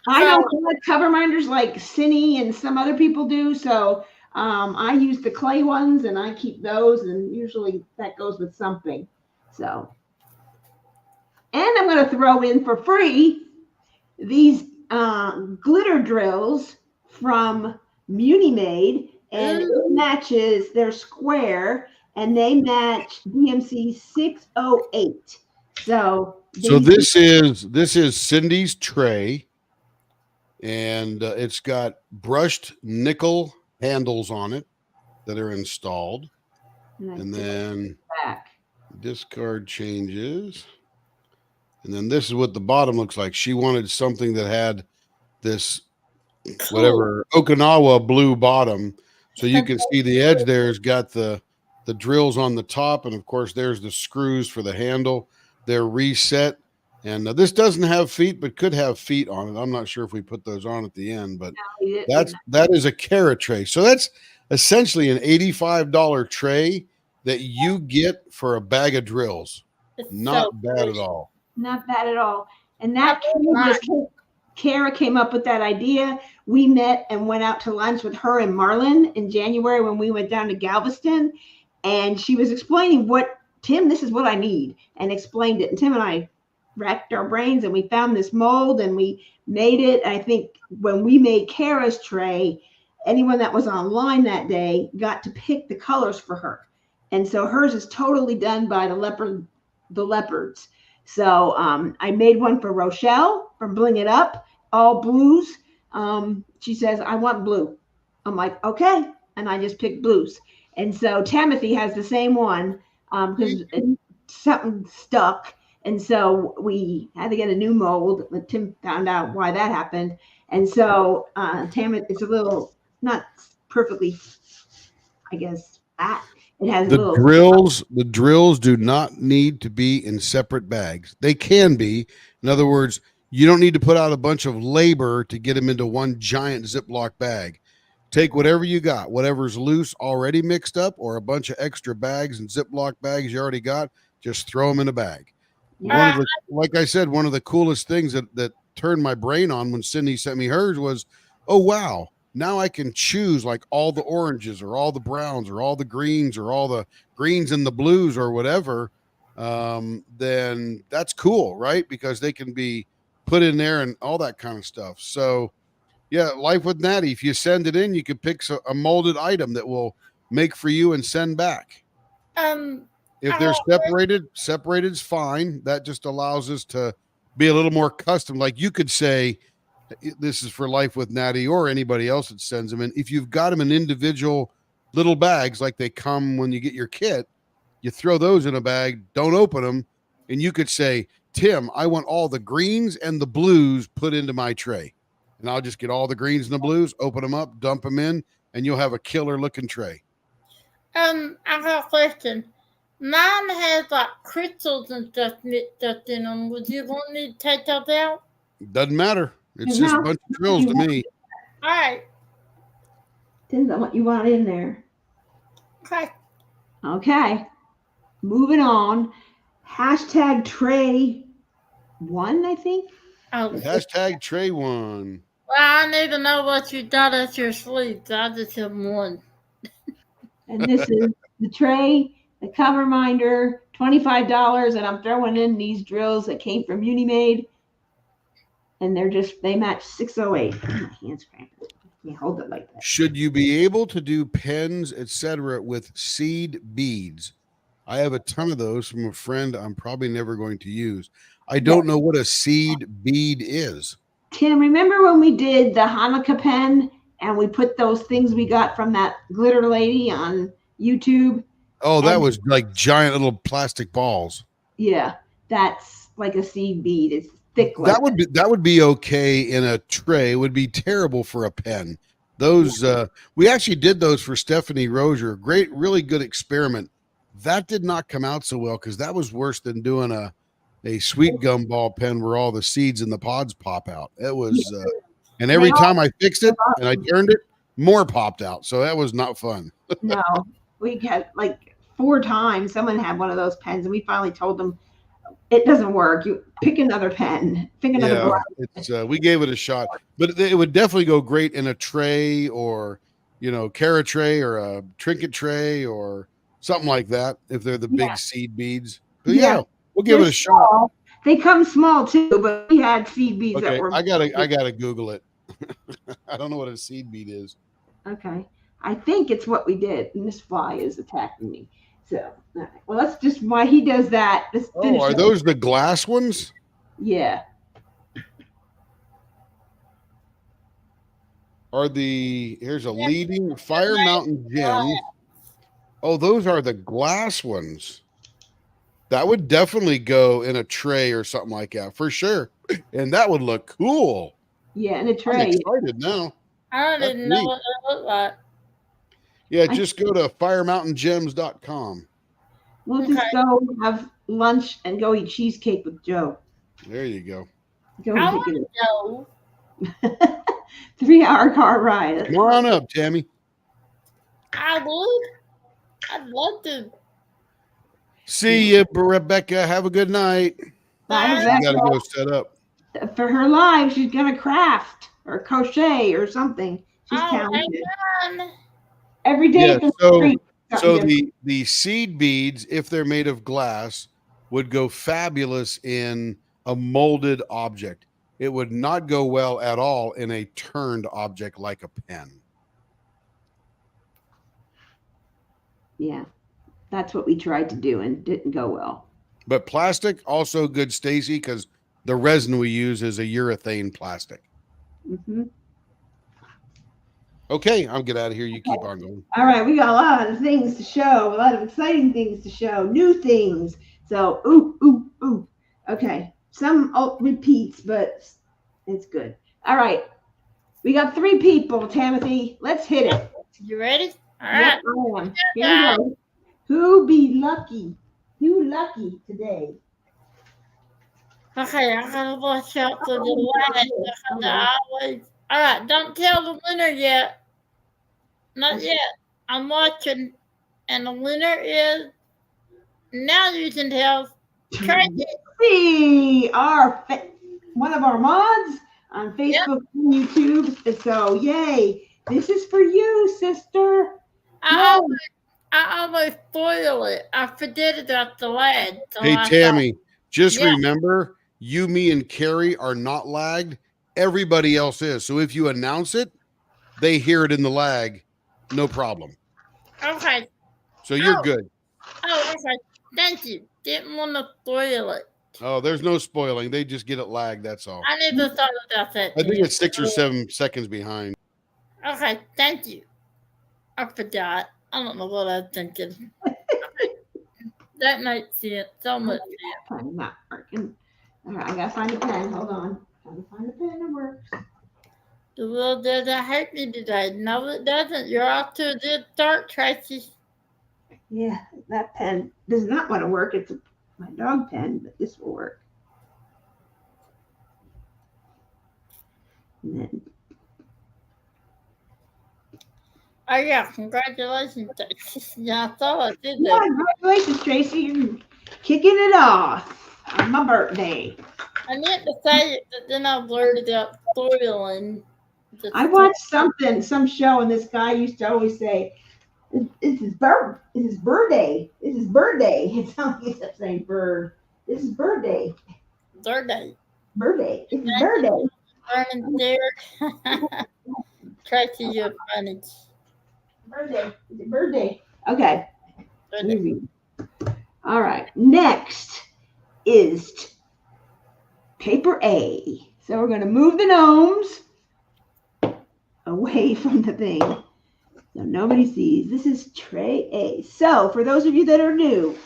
I don't collect cover minders like Cindy and some other people do. So I use the clay ones, and I keep those, and usually that goes with something. So, and I'm going to throw in for free these glitter drills from Munimade, and it matches their square, and they match DMC 608. So this is Cindy's tray, and it's got brushed nickel handles on it that are installed, and then back. Discard changes. And then this is what the bottom looks like. She wanted something that had this whatever Okinawa blue bottom. So you can see the edge there has got the drills on the top. And of course, there's the screws for the handle. They're reset. And this doesn't have feet, but could have feet on it. I'm not sure if we put those on at the end, but that is a carrot tray. So that's essentially an $85 tray that you get for a bag of drills. Not bad at all. Not bad at all. And that Kara came up with that idea. We met and went out to lunch with her and Marlon in January when we went down to Galveston. And she was explaining Tim, this is what I need, and explained it. And Tim and I racked our brains, and we found this mold, and we made it. I think when we made Kara's tray, anyone that was online that day got to pick the colors for her. And so hers is totally done by the leopards. So I made one for Rochelle from Bling It Up, all blues. She says, I want blue. I'm like, okay. And I just picked blues. And so Timothy has the same one because something stuck. And so we had to get a new mold. Tim found out why that happened. And so it's a little, not perfectly, I guess, flat. It has the drills do not need to be in separate bags. They can be. In other words, you don't need to put out a bunch of labor to get them into one giant Ziploc bag. Take whatever you got, whatever's loose already mixed up, or a bunch of extra bags and Ziploc bags you already got, just throw them in a bag. Like I said, one of the coolest things that turned my brain on when Cindy sent me hers was, oh, wow. Now I can choose like all the oranges or all the browns or all the greens or all the greens and the blues or whatever. Then that's cool, right? Because they can be put in there and all that kind of stuff. So yeah, Life with Natty, if you send it in, you can pick a molded item that will make for you and send back. If they're separated is fine. That just allows us to be a little more custom. Like you could say, this is for Life with Natty or anybody else that sends them in. If you've got them in individual little bags, like they come when you get your kit, you throw those in a bag, don't open them, and you could say, Tim, I want all the greens and the blues put into my tray. And I'll just get all the greens and the blues, open them up, dump them in, and you'll have a killer looking tray. I got a question. Mine has like crystals and stuff mixed up in them. Would you want me to take those out? Doesn't matter. It's just a bunch of drills to me. All right. Depends on what you want in there. Okay. Okay. Moving on. Hashtag tray 1, I think. Oh, Hashtag tray 1. well, I need to know what you got at your sleeve. So I just have one. And this is the tray, the cover minder, $25. And I'm throwing in these drills that came from Unimade. And they match 608. My hand's cramping. You hold it like that. Should you be able to do pens, etc., with seed beads? I have a ton of those from a friend I'm probably never going to use. I don't know what a seed bead is. Tim, remember when we did the Hanukkah pen and we put those things we got from that glitter lady on YouTube? Oh, that was like giant little plastic balls. Yeah, that's like a seed bead. It's thick. That would be okay in a tray. It would be terrible for a pen. Those we actually did those for Stephanie Rozier. Great, really good experiment. That did not come out so well because that was worse than doing a sweet gum ball pen where all the seeds and the pods pop out. It was, and every time I fixed it and I turned it, more popped out. So that was not fun. No, we had like 4 times. Someone had one of those pens, and we finally told them it doesn't work. You pick another pen, pick another. Yeah, we gave it a shot, but it would definitely go great in a tray or, carrot tray or a trinket tray or something like that. If they're the big seed beads, but we'll give it a shot. They come small too, but we had seed beads that were. I gotta Google it. I don't know what a seed bead is. Okay, I think it's what we did, and this fly is attacking me. So, all right. Well, let's just while he does that. Let's finish. Are those the glass ones? Yeah. Here's a leading Fire Mountain gem. Oh, those are the glass ones. That would definitely go in a tray or something like that for sure, and that would look cool. Yeah, in a tray. I'm excited now. I don't even know what they look like. Yeah, just go to firemountaingems.com. We'll just go have lunch and go eat cheesecake with Joe. There you go. I want to go. 3-hour car ride. Come on up, Tammy. I would. I'd love to. See you, Rebecca. Have a good night. Bye, I gotta go set up. For her life, she's gonna craft or crochet or something. She's talented. Every day. So the seed beads, if they're made of glass, would go fabulous in a molded object. It would not go well at all in a turned object like a pen. Yeah, that's what we tried to do and didn't go well. But plastic, also good, Stacy, because the resin we use is a urethane plastic. Mm-hmm. Okay, I'll get out of here. You keep on going. All right, we got a lot of things to show, a lot of exciting things to show, new things. So, ooh. Okay, some repeats, but it's good. All right, we got 3 people, Timothy. Let's hit it. You ready? All right. Yep, here we go. Who be lucky? Who lucky today? Okay, I gotta watch out for the light. All right, don't tell the winner yet. Not yet. I'm watching, and the winner is now. You can tell. Tracy. See, one of our mods on Facebook and YouTube. So, yay! This is for you, sister. I almost spoil it. I forget about the lad. So hey, Tammy, just remember, you, me, and Carrie are not lagged. Everybody else is. So if you announce it, they hear it in the lag. No problem. Okay. So you're good. Oh, okay. Thank you. Didn't want to spoil it. Oh, there's no spoiling. They just get it lagged. That's all. I never thought about that. I think it's 6 or 7 seconds behind. Okay. Thank you. I forgot. I don't know what I was thinking. That makes sense. So much sense. Pen not working. All right, I gotta find a pen. Hold on. Trying to find a pen that works. The world doesn't hate me today. No, it doesn't. You're off to a good start, Tracy. Yeah, that pen does not want to work. It's my dog pen, but this will work. And then, Oh, yeah. Congratulations, Tracy. Yeah, I saw it, did yeah, they? congratulations, Tracy. You're kicking it off on my birthday. I meant to say it, but then I blurted out spoiling. I watched some show, and this guy used to always say, "It's his bird. It's his birthday. It's his birthday." It's not he kept saying bird. This is birthday. Birthday. Birthday. It's his birthday. Burning there. Tracy, you're funny. Birthday. It's a birthday. Okay. Birthday. Moving. All right. Next is paper A. So we're going to move the gnomes away from the thing so nobody sees. This is tray A. So for those of you that are new,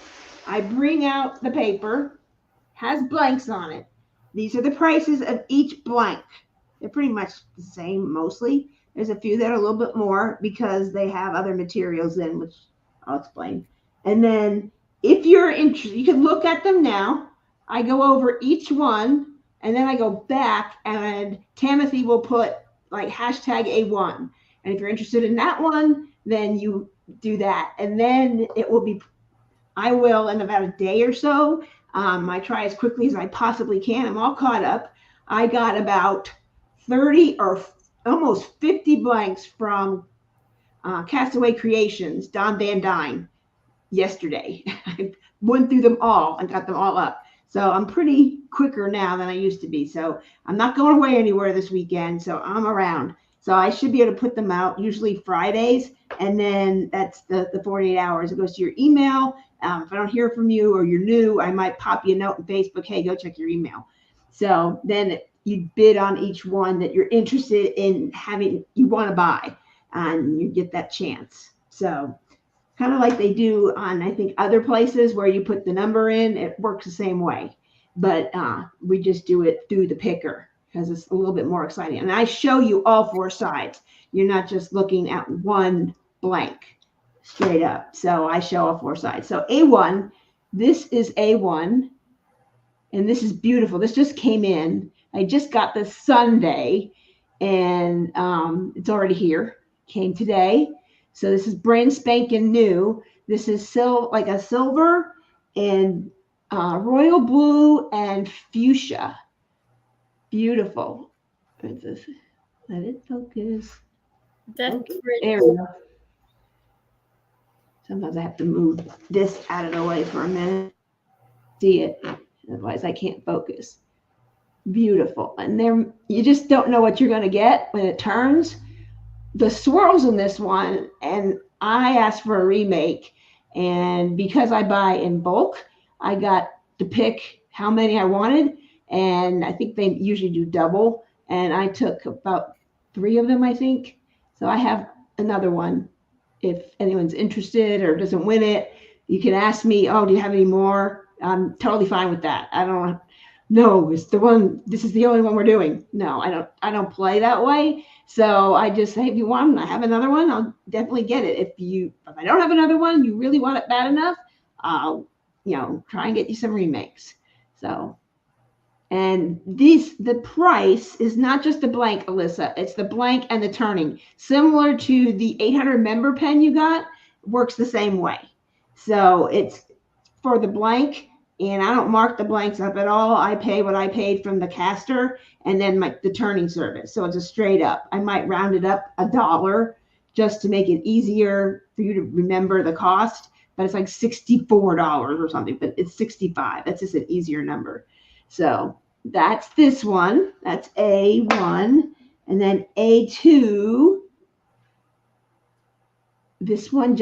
I bring out the paper, has blanks on it. These are the prices of each blank. They're pretty much the same mostly. There's a few that are a little bit more because they have other materials in, which I'll explain. And then if you're interested, you can look at them now. I go over each one and then I go back and Timothy will put like hashtag A1. And if you're interested in that one, then you do that. And then it will be, I will in about a day or so. I try as quickly as I possibly can. I'm all caught up. I got about 30 or almost 50 blanks from Castaway Creations, Don Van Dyne, yesterday. I went through them all and got them all up. So I'm pretty quicker now than I used to be. So I'm not going away anywhere this weekend. So I'm around. So I should be able to put them out usually Fridays. And then that's the 48 hours. It goes to your email. If I don't hear from you or you're new, I might pop you a note on Facebook. Hey, go check your email. So then you bid on each one that you're interested in having, you want to buy, and you get that chance. So kind of like they do on, I think, other places where you put the number in, it works the same way. But we just do it through the picker because it's a little bit more exciting. And I show you all four sides. You're not just looking at one blank straight up. So I show all four sides. So A1, this is A1. And this is beautiful. This just came in. I just got this Sunday, and it's already here. Came today. So this is brand spanking new. This is like a silver and royal blue and fuchsia. Beautiful. Let it focus. That's Okay, pretty. there we go. Sometimes I have to move this out of the way for a minute. See it. Otherwise I can't focus. Beautiful. And there, you just don't know what you're going to get when it turns. The swirls in this one, and I asked for a remake, and because I buy in bulk, I got to pick how many I wanted, and I think they usually do double, and I took about 3 of them, I think. So I have another one. If anyone's interested or doesn't win it, you can ask me, oh, do you have any more? I'm totally fine with that. I don't know. It's the one, this is the only one we're doing. No, I don't play that way. So I just say, if you want, I have another one, I'll definitely get it. If I don't have another one, you really want it bad enough, I'll, try and get you some remakes. So, and the price is not just the blank, Alyssa, it's the blank and the turning. Similar to the 800 member pen you got, works the same way. So it's for the blank, and I don't mark the blanks up at all. I pay what I paid from the caster and then the turning service. So it's a straight up. I might round it up $1 just to make it easier for you to remember the cost, but it's like $64 or something, but it's 65. That's just an easier number. So that's this one. That's A1. And then A2. This one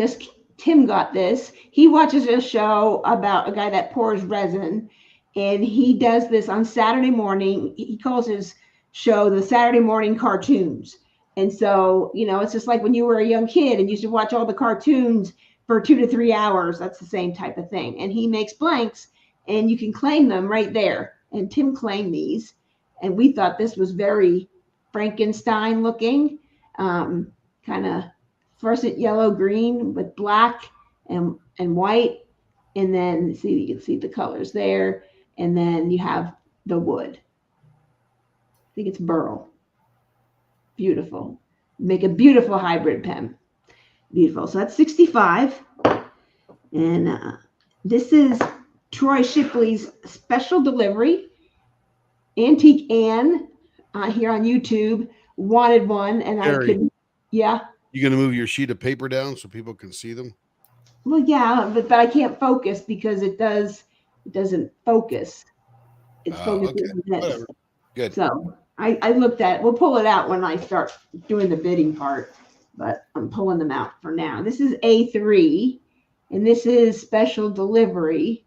Tim got this. He watches a show about a guy that pours resin, and he does this on Saturday morning. He calls his show the Saturday morning cartoons. And so, it's just like when you were a young kid and used to watch all the cartoons for 2 to 3 hours. That's the same type of thing. And he makes blanks, and you can claim them right there. And Tim claimed these, and we thought this was very Frankenstein looking, kind of fluorescent yellow green with black and white. And then see, you can see the colors there. And then you have the wood. I think it's burl. Beautiful. Make a beautiful hybrid pen. Beautiful. So that's 65. And this is Troy Shipley's special delivery. Antique Anne here on YouTube wanted one, and Gary, I could, yeah. You going to move your sheet of paper down so people can see them? Well, yeah, but I can't focus because it doesn't focus. It's focusing on this. Whatever. Good. So I looked at it. We'll pull it out when I start doing the bidding part, but I'm pulling them out for now. This is A3, and this is special delivery.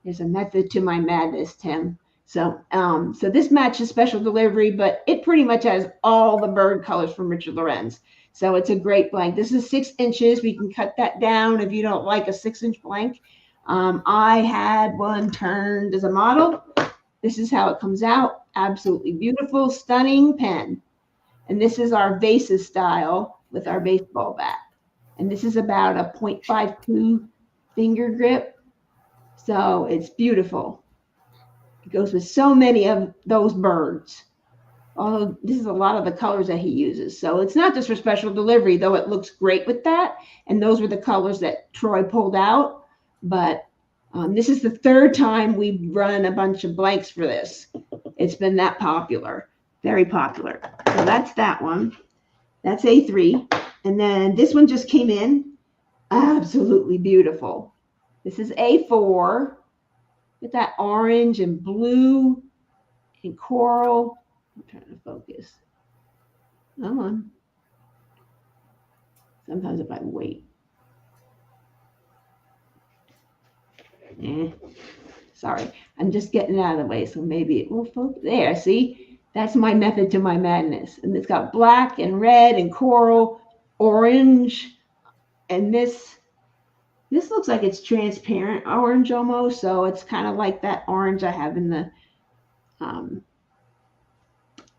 There's a method to my madness, Tim. So this matches special delivery, but it pretty much has all the bird colors from Richard Lorenz. So it's a great blank. This is 6 inches. We can cut that down if you don't like a 6-inch blank. I had one turned as a model. This is how it comes out. Absolutely beautiful, stunning pen. And this is our Vases style with our baseball bat. And this is about a 0.52 finger grip. So it's beautiful. It goes with so many of those birds. Although this is a lot of the colors that he uses. So it's not just for special delivery, though it looks great with that. And those were the colors that Troy pulled out. But this is the 3rd time we've run a bunch of blanks for this. It's been that popular, very popular. So that's that one. That's A3. And then this one just came in. Absolutely beautiful. This is A4 with that orange and blue and coral. I'm trying to focus. Come on. Sometimes if I wait. Sorry. I'm just getting it out of the way, so maybe it will focus. There, see? That's my method to my madness. And it's got black and red and coral, orange. And this looks like it's transparent orange almost. So it's kind of like that orange I have in the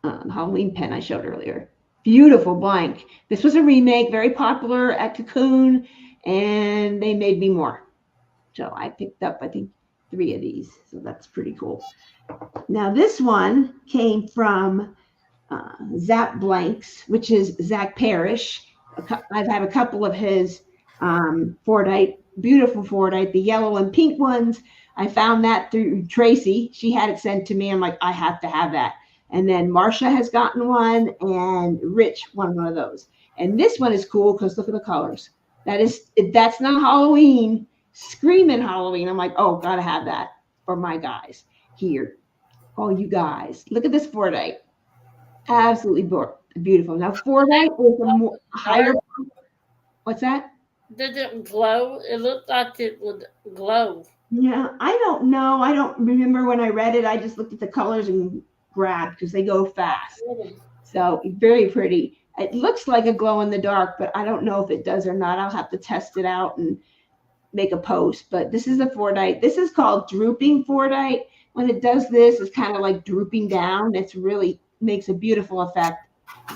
Halloween pen I showed earlier. Beautiful blank. This was a remake, very popular at Cocoon, and they made me more. So I picked up, I think, 3 of these. So that's pretty cool. Now this one came from Zap Blanks, which is Zach Parrish. I've had a couple of his Fordite, beautiful Fordite, the yellow and pink ones. I found that through Tracy. She had it sent to me. I'm like, I have to have that. And then Marcia has gotten one, and Rich won one of those. And this one is cool because look at the colors. That's not Halloween, screaming Halloween. I'm like, oh, gotta have that for my guys here. Oh, you guys, look at this Fordite. Absolutely beautiful. Now Fordite is a more higher. What's that? Did it glow? It looked like it would glow. Yeah, I don't know. I don't remember when I read it. I just looked at the colors and grabbed because they go fast. So very pretty. It looks like a glow in the dark, but I don't know if it does or not. I'll have to test it out and make a post. But this is a Fordite. This is called drooping Fordite. When it does this, it's kind of like drooping down. It's really makes a beautiful effect.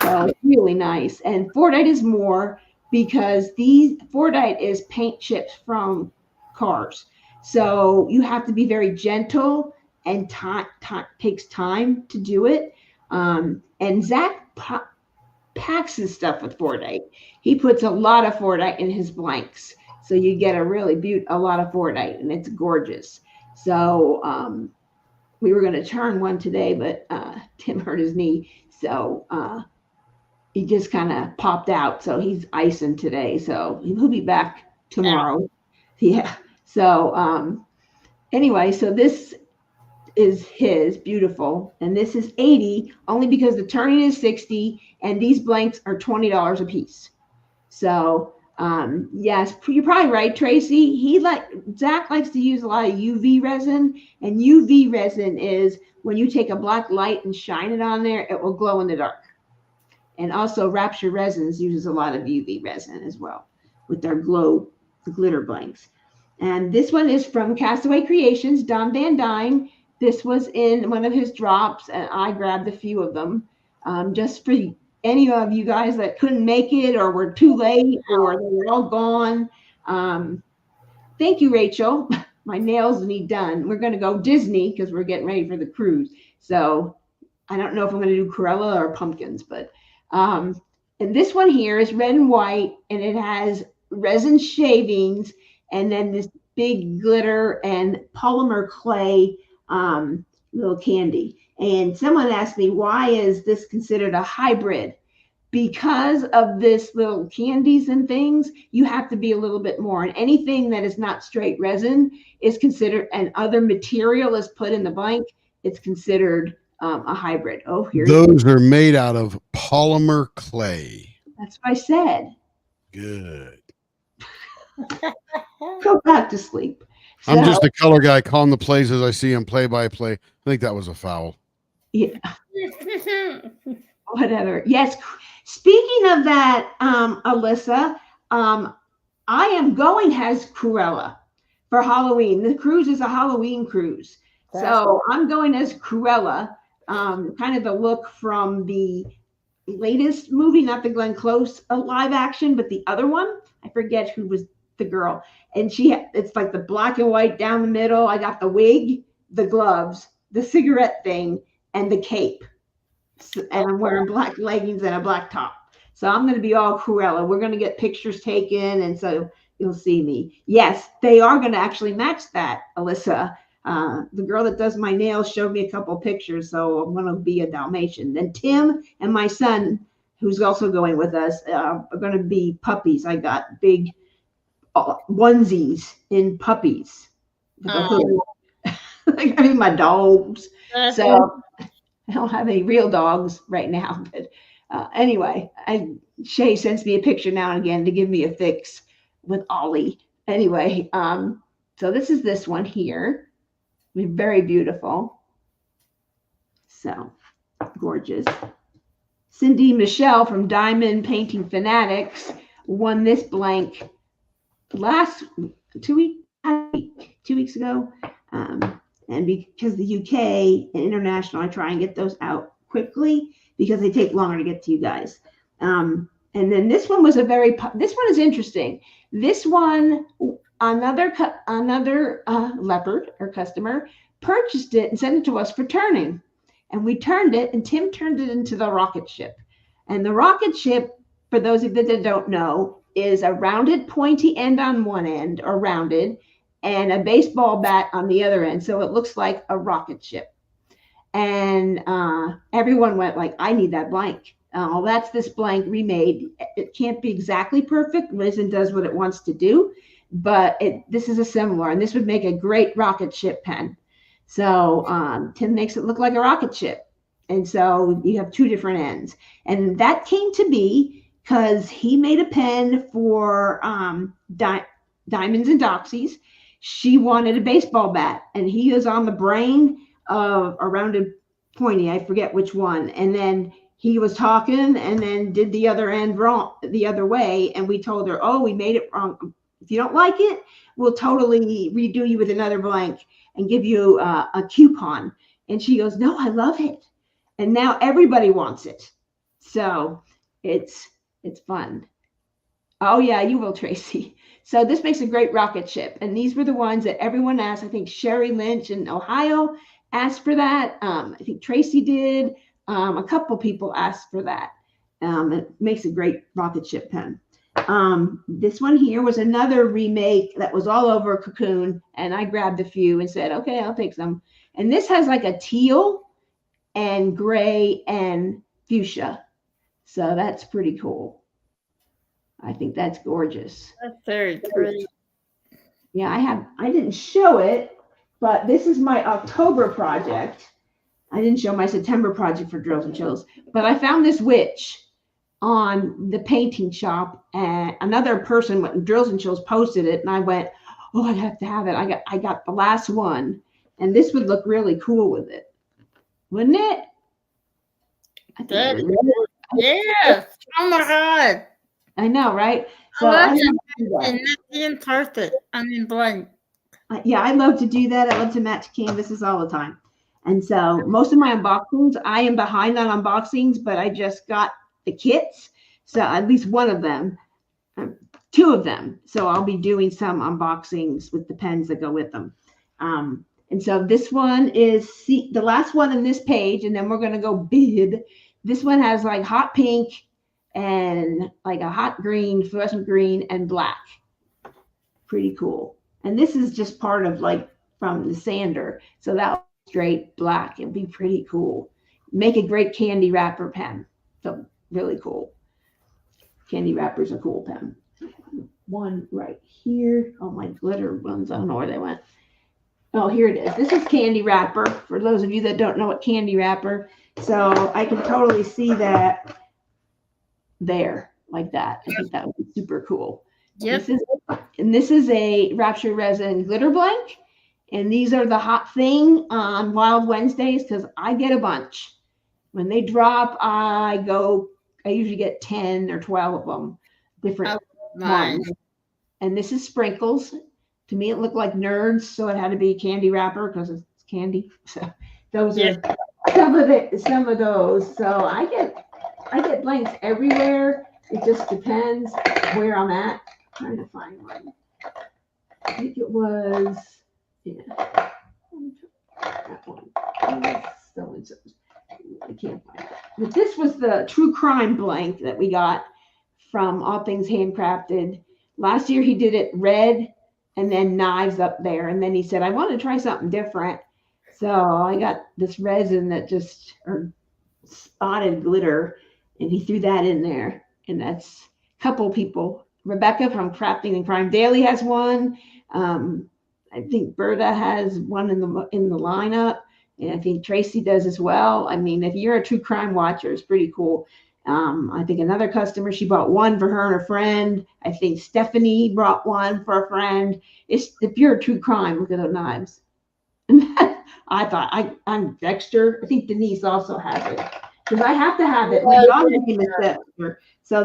So it's really nice. And Fordite is more because Fordite is paint chips from cars. So you have to be very gentle, and takes time to do it. And Zach packs his stuff with Fordite. He puts a lot of Fordite in his blanks. So you get a lot of Fordite, and it's gorgeous. So we were going to turn one today, but Tim hurt his knee. So he just kind of popped out. So he's icing today. So he'll be back tomorrow. Yeah. So anyway, so this is his beautiful, and this is 80 only because the turning is 60, and these blanks are $20 a piece. So yes, you're probably right, Tracy. Zach likes to use a lot of UV resin, and UV resin is when you take a black light and shine it on there, it will glow in the dark. And also Rapture Resins uses a lot of UV resin as well with their glow glitter blanks. And this one is from Castaway Creations, Don Van Dyne. This was in one of his drops, and I grabbed a few of them just for any of you guys that couldn't make it or were too late or they were all gone. Thank you, Rachel. My nails need done. We're going to go Disney because we're getting ready for the cruise. So I don't know if I'm going to do Corella or pumpkins, but and this one here is red and white, and it has resin shavings and then this big glitter and polymer clay little candy. And someone asked me, why is this considered a hybrid? Because of this little candies and things, you have to be a little bit more. And anything that is not straight resin is considered, and other material is put in the blank, it's considered a hybrid. Oh, here those are made out of polymer clay. That's what I said. Good. Go back to sleep. I'm just a color guy calling the plays as I see them play by play. I think that was a foul. Yeah. Whatever. Yes. Speaking of that, Alyssa, I am going as Cruella for Halloween. The cruise is a Halloween cruise. So I'm going as Cruella, kind of the look from the latest movie, not the Glenn Close live action, but the other one. I forget who was the girl. And it's like the black and white down the middle. I got the wig, the gloves, the cigarette thing, and the cape. And I'm wearing black leggings and a black top. So I'm going to be all Cruella. We're going to get pictures taken, and so you'll see me. Yes, they are going to actually match that, Alyssa. The girl that does my nails showed me a couple pictures, so I'm going to be a Dalmatian. Then Tim and my son, who's also going with us, are going to be puppies. I got big onesies in puppies. I mean, my dogs. So I don't have any real dogs right now, but anyway, Shay sends me a picture now and again to give me a fix with Ollie. Anyway, so this one here. Very beautiful. So gorgeous. Cindy Michelle from Diamond Painting Fanatics won this blank two weeks ago. And because the UK and international, I try and get those out quickly because they take longer to get to you guys. And then this one was this one is interesting. This one, another leopard or customer purchased it and sent it to us for turning. And we turned it, and Tim turned it into the rocket ship. And the rocket ship, for those of you that don't know, is a rounded pointy end on one end, or rounded, and a baseball bat on the other end. So it looks like a rocket ship. And everyone went like, I need that blank. That's this blank remade. It can't be exactly perfect. Resin does what it wants to do, but this is a similar, and this would make a great rocket ship pen. So Tim makes it look like a rocket ship. And so you have two different ends. And that came to be because he made a pen for Diamonds and Doxies. She wanted a baseball bat, and he was on the brain of a rounded pointy. I forget which one. And then he was talking and then did the other end wrong, the other way. And we told her, oh, we made it wrong. If you don't like it, we'll totally redo you with another blank and give you a coupon. And she goes, no, I love it. And now everybody wants it. So it's fun. Oh yeah, you will, Tracy. So this makes a great rocket ship. And these were the ones that everyone asked. I think Sherry Lynch in Ohio asked for that. I think Tracy did. A couple people asked for that. It makes a great rocket ship pen. This one here was another remake that was all over Cocoon, and I grabbed a few and said, okay, I'll take some. And this has like a teal and gray and fuchsia. So that's pretty cool. I think that's gorgeous. That's very pretty. Yeah, I didn't show it, but this is my October project. I didn't show my September project for Drills and Chills, but I found this witch on the painting shop, and another person went, Drills and Chills posted it, and I went, oh, I have to have it. I got the last one, and this would look really cool with it, wouldn't it? Yes. Oh my God. I know, right? So I I love love to to do that. and not being perfect. I mean blank. Yeah, I love to do that. I love to match canvases all the time. And so most of my unboxings, I am behind on unboxings, but I just got the kits. So at least one of them, two of them. So I'll be doing some unboxings with the pens that go with them. And so this one is the last one in this page, and then we're going to go bid. This one has like hot pink and like a hot green, fluorescent green, and black. Pretty cool. And this is just part of like from the sander. So that straight black. It'd be pretty cool. Make a great candy wrapper pen. So really cool. Candy wrapper's a cool pen. One right here. Oh, my glitter ones. I don't know where they went. Oh, here it is. This is candy wrapper for those of you that don't know what candy wrapper. So I can totally see that there like that. I think that would be super cool. Yep. This is a Rapture Resin glitter blank. And these are the hot thing on Wild Wednesdays because I get a bunch. When they drop, I usually get 10 or 12 of them, different ones. And this is sprinkles. To me, it looked like nerds, so it had to be candy wrapper because it's candy. So those are some of those. So I get blanks everywhere. It just depends where I'm at. I'm trying to find one. I think it was that one. So I can't find it. But this was the true crime blank that we got from All Things Handcrafted. Last year he did it red and then knives up there. And then he said, I want to try something different. So I got this resin that or spotted glitter, and he threw that in there. And that's a couple people. Rebecca from Crafting and Crime Daily has one. I think Berta has one in the lineup, and I think Tracy does as well. I mean, if you're a true crime watcher, it's pretty cool. I think another customer, she bought one for her and her friend. I think Stephanie brought one for a friend. If you're a true crime, look at those knives. I thought I'm Dexter. I think Denise also has it because I have to have it. My dog's name is Dexter. So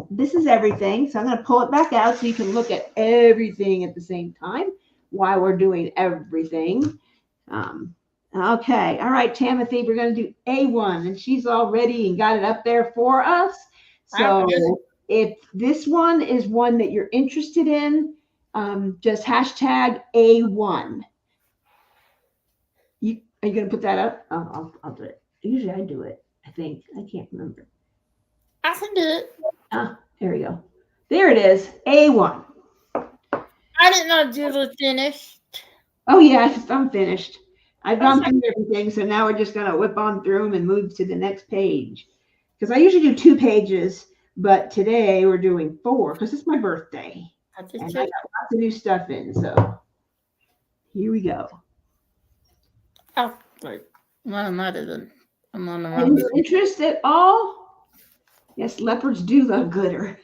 this is everything. So I'm going to pull it back out so you can look at everything at the same time while we're doing everything. Okay. All right, Timothy, we're going to do A1, and she's all ready and got it up there for us. So if this one is one that you're interested in, just hashtag A1. Are you going to put that up? Oh, I'll do it. Usually I do it, I think. I can't remember. I can do it. There we go. There it is. A1. I didn't know you were finished. Oh, yeah, I'm finished. I've gone through everything, so now we're just going to whip on through them and move to the next page. Because I usually do 2 pages, but today we're doing 4 because it's my birthday. And I got lots of new stuff in, so here we go. Oh, wait. No, I'm not even. I'm on the wrong. Any interest at all? Yes, leopards do love glitter.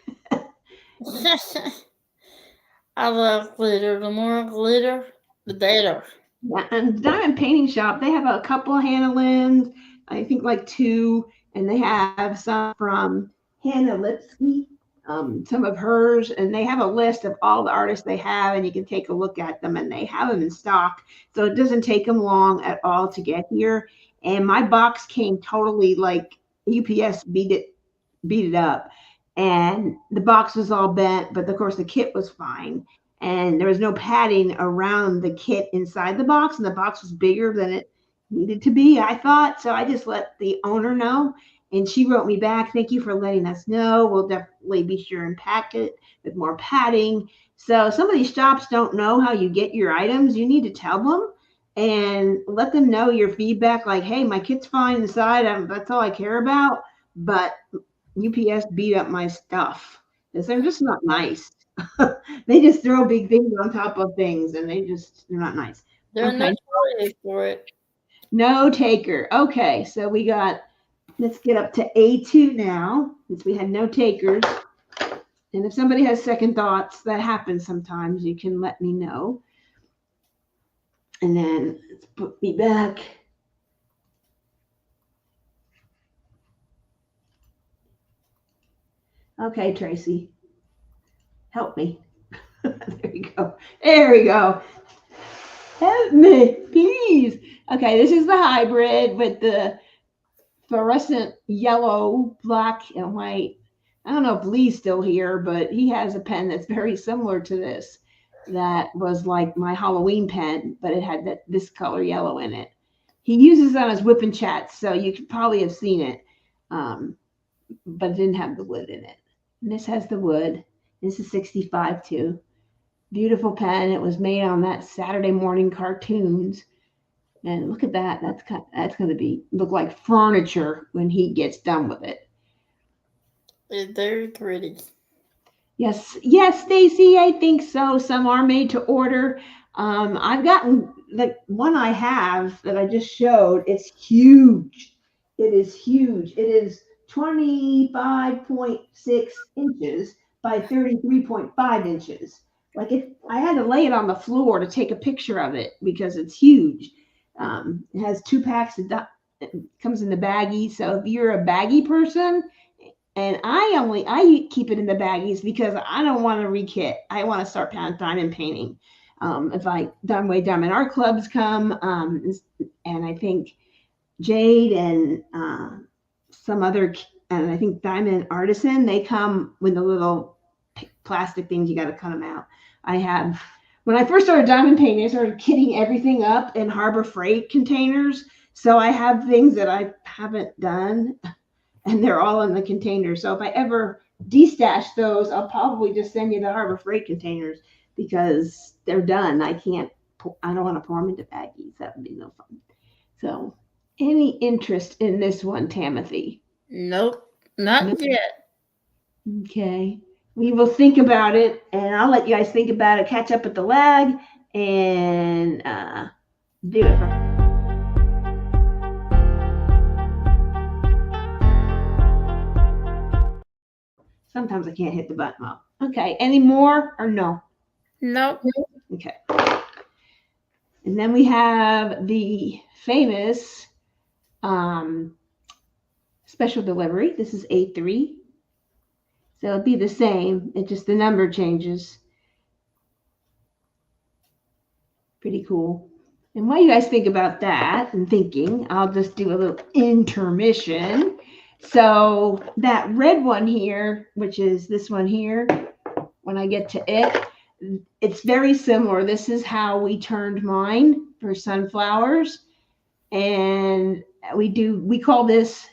I love glitter. The more glitter, the better. Yeah, and Diamond Painting Shop, they have a couple of Hannah Lynn's, I think like 2, and they have some from Hannah Lipsky, some of hers, and they have a list of all the artists they have, and you can take a look at them, and they have them in stock, so it doesn't take them long at all to get here. And my box came totally like UPS beat it up, and the box was all bent, but of course the kit was fine. And there was no padding around the kit inside the box, and the box was bigger than it needed to be, I thought. So I just let the owner know, and she wrote me back, thank you for letting us know. We'll definitely be sure and pack it with more padding. So some of these shops don't know how you get your items. You need to tell them and let them know your feedback, like, hey, my kit's fine inside. That's all I care about. But UPS beat up my stuff because they're just not nice. They just throw big things on top of things, and they're not nice. There's no toilet for it. No taker. Okay, so let's get up to A2 now, since we had no takers. And if somebody has second thoughts, that happens sometimes, you can let me know. And then let's put me back. Okay, Tracy. Help me. There you go. There we go. Help me, please. Okay, this is the hybrid with the fluorescent yellow, black, and white. I don't know if Lee's still here, but he has a pen that's very similar to this. That was like my Halloween pen, but it had this color yellow in it. He uses it on his whip and chats, so you could probably have seen it, but it didn't have the wood in it. And this has the wood. This is 65 too. Beautiful pen. It was made on that Saturday morning cartoons. And look at that. That's going to look like furniture when he gets done with it. It's very pretty. Yes, Stacy, I think so. Some are made to order. I've gotten the one I have that I just showed. It's huge. It is huge. It is 25.6 inches by 33.5 inches. I had to lay it on the floor to take a picture of it because it's huge. It has 2 packs it comes in the baggie. So if you're a baggie person, and I keep it in the baggies because I don't want to rekit. I want to start diamond painting. If Diamond Art Clubs come, and I think Jade and some other, and I think Diamond Artisan, they come with the little plastic things. You got to cut them out. When I first started diamond painting, I started kitting everything up in Harbor Freight containers. So I have things that I haven't done, and they're all in the container. So if I ever destash those, I'll probably just send you the Harbor Freight containers because they're done. I don't want to pour them into baggies. That would be no fun. So any interest in this one, Timothy? Nope, not yet. Okay. We will think about it, and I'll let you guys think about it, catch up with the lag, and do it. Sometimes I can't hit the button up. Okay. Any more or no? Nope. Okay. And then we have the famous special delivery. This is A3. So it'll be the same. It just the number changes. Pretty cool. And while you guys think about that and thinking, I'll just do a little intermission. So that red one here, which is this one here, when I get to it, it's very similar. This is how we turned mine for sunflowers. And we call this,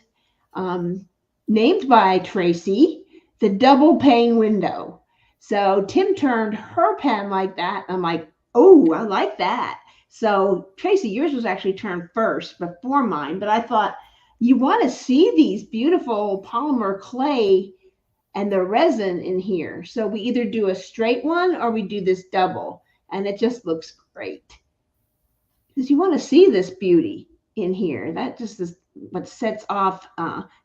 named by Tracy, the double pane window. So Tim turned her pen like that. I'm like, oh, I like that. So Tracy, yours was actually turned first before mine, but I thought you want to see these beautiful polymer clay and the resin in here. So we either do a straight one or we do this double, and it just looks great. Because you want to see this beauty in here. That just is what sets off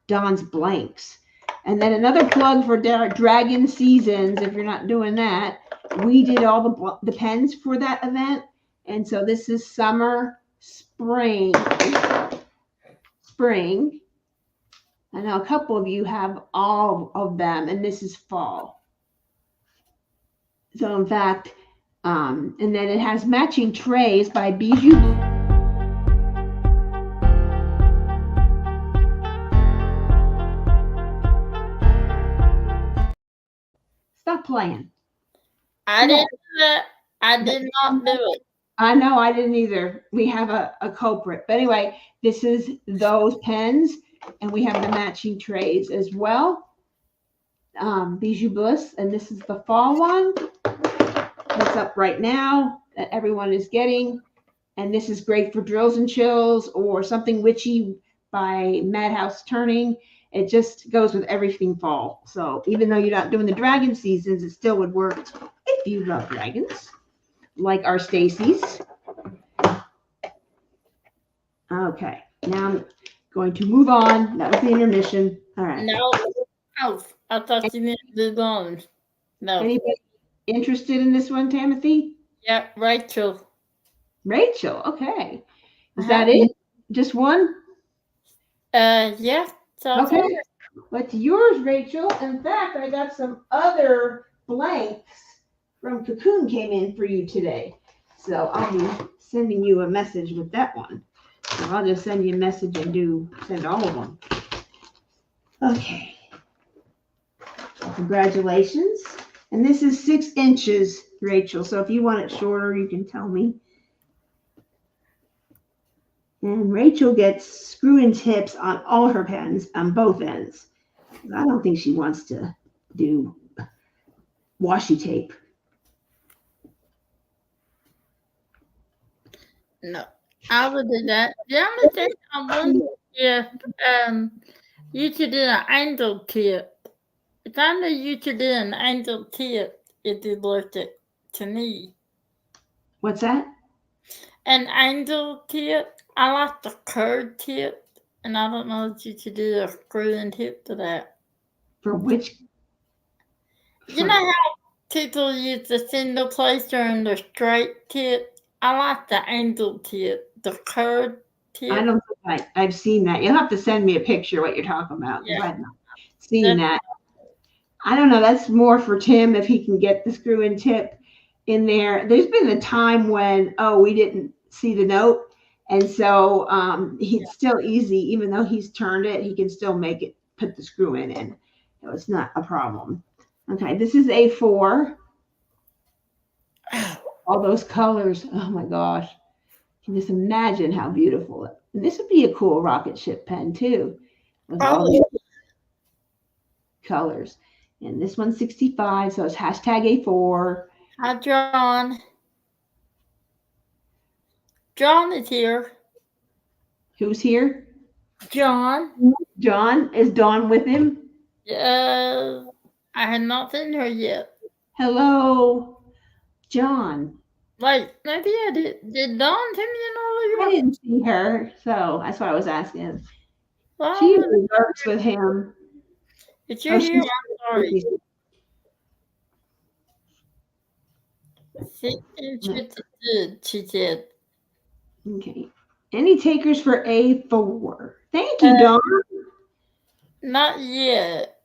Dawn's blanks. And then another plug for Dragon Seasons, if you're not doing that. We did all the pens for that event. And so this is summer, spring. I know a couple of you have all of them, and this is fall. So in fact, and then it has matching trays by Bijou. Stop playing. I didn't do that. I did not do it. I know I didn't either. We have a culprit. But anyway, this is those pens, and we have the matching trays as well. Bijou Bliss, and this is the fall one. That's up right now that everyone is getting. And this is great for Drills and Chills or Something Witchy by Madhouse Turning. It just goes with everything fall. So even though you're not doing the dragon seasons, it still would work if you love dragons, like our Stacy's. Okay, now I'm going to move on. That was the intermission. All right. No, I thought you meant to do on. No. Anybody interested in this one, Timothy? Yeah, Rachel. Rachel, okay. Is that it? Just one? Yeah. Okay. What's yours, Rachel? In fact, I got some other blanks from Cocoon came in for you today. So I'll be sending you a message with that one. So I'll just send you a message and send all of them. Okay. Congratulations. And this is 6 inches, Rachel. So if you want it shorter, you can tell me. And Rachel gets screw-in tips on all her pens on both ends. I don't think she wants to do washi tape. No, I would do that. The only thing I wonder if you could do an angel tip. If I knew you could do an angel tip, if you looked it to me. What's that? An angel tip. I like the curved tip, and I don't know if you could do a screw-in tip to that. For which? You know how people use the single placer and the straight tip? I like the angel tip, the curved tip. I don't think I've seen that. You'll have to send me a picture of what you're talking about. Yeah. I've not seen that. I don't know. That's more for Tim if he can get the screw-in tip in there. There's been a time when, we didn't see the note. And so it's still easy. Even though he's turned it, he can still make it, put the screw in. So it's not a problem. Okay, this is A4. All those colors. Oh my gosh. You can just imagine how beautiful it. And this would be a cool rocket ship pen too. With all these colors. And this one's 65, so it's hashtag A4. Hi, John. John is here. Who's here? John. John? Is Dawn with him? I had not seen her yet. Hello, John. Wait, maybe I did. Did Dawn send me an I earlier? didn't see her, so that's what I was asking. Well, She usually works with him. if you're here, I'm sorry. She said. Okay. Any takers for A4? Thank you, Dawn. Not yet.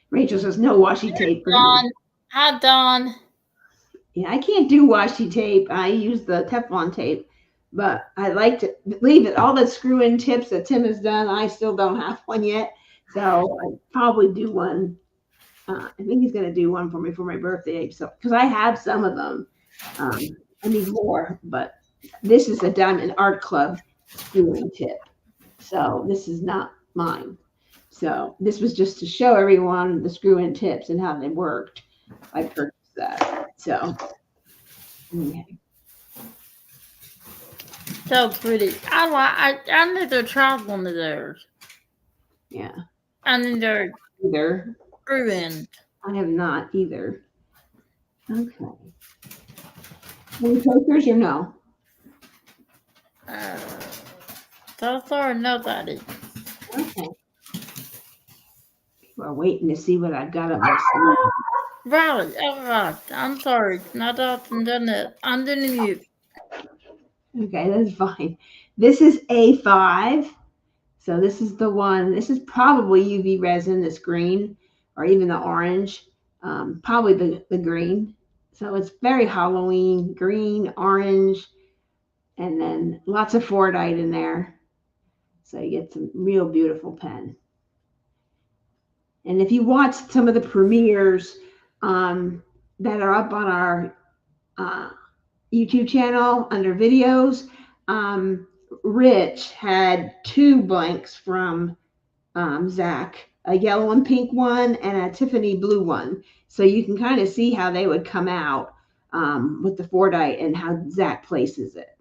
Rachel says no washi tape. Dawn. Hi, Dawn. Yeah, I can't do washi tape. I use the Teflon tape, but I like to leave it. All the screw-in tips that Tim has done, I still don't have one yet. So I'll probably do one. I think he's going to do one for me for my birthday. So, because I have some of them. I need more, but this is a Diamond Art Club screw-in tip. So this is not mine. So this was just to show everyone the screw-in tips and how they worked. I purchased that. So, okay. So pretty. I need to try one of theirs. Yeah. I need their Either. screw-in. I have not either. Okay. Any takers or no? So far, nobody. Okay. We're waiting to see what I've got up my sleeve. Right. Oh, God. I'm sorry. Not often done it. I'm doing mute. Okay, that's fine. This is A5. So this is the one. This is probably UV resin, this green, or even the orange. Probably the green. So it's very Halloween, green, orange, and then lots of Fordite in there. So you get some real beautiful pen. And if you watch some of the premieres that are up on our YouTube channel under videos, Rich had 2 blanks from Zach, a yellow and pink one and a Tiffany blue one. So you can kind of see how they would come out with the Fordite and how Zach places it.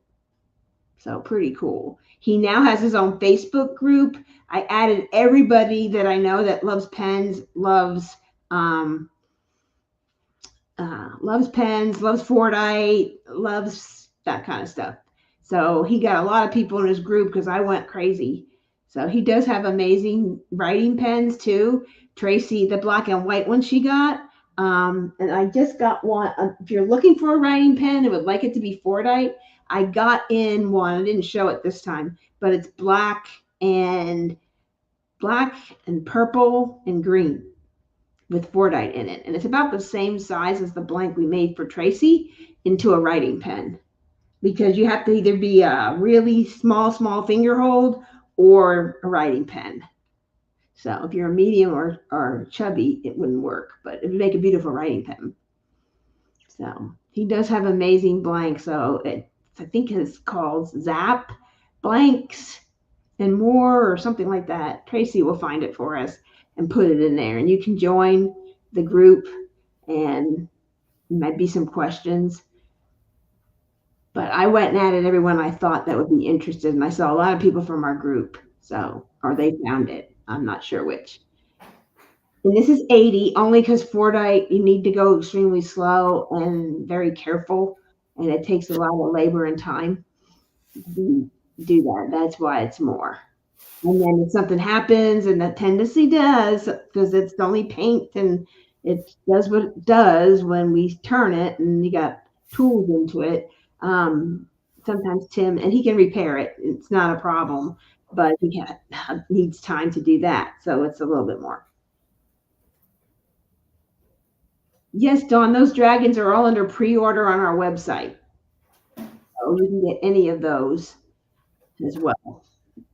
So pretty cool. He now has his own Facebook group. I added everybody that I know that loves pens, loves pens, loves Fordite, loves that kind of stuff. So he got a lot of people in his group because I went crazy. So he does have amazing writing pens too. Tracy, the black and white one she got. And I just got one. If you're looking for a writing pen and would like it to be Fordite, I got in one. I didn't show it this time, but it's black and purple and green. with Fordite in it. And it's about the same size as the blank we made for Tracy into a writing pen, because you have to either be a really small finger hold or a writing pen. So if you're a medium or chubby, it wouldn't work, but it would make a beautiful writing pen. So he does have amazing blanks. So I think it's called Zap Blanks and More or something like that. Tracy will find it for us and put it in there. And you can join the group, and might be some questions. But I went and added everyone I thought that would be interested. And I saw a lot of people from our group. So, or they found it. I'm not sure which. And this is 80, only because Fordite, you need to go extremely slow and very careful. And it takes a lot of labor and time to do that. That's why it's more. And then if something happens, and the tendency does, because it's only paint and it does what it does when we turn it and you got tools into it. Sometimes Tim, and he can repair it. It's not a problem, but he needs time to do that. So it's a little bit more. Yes, Dawn, those dragons are all under pre-order on our website. So you can get any of those as well.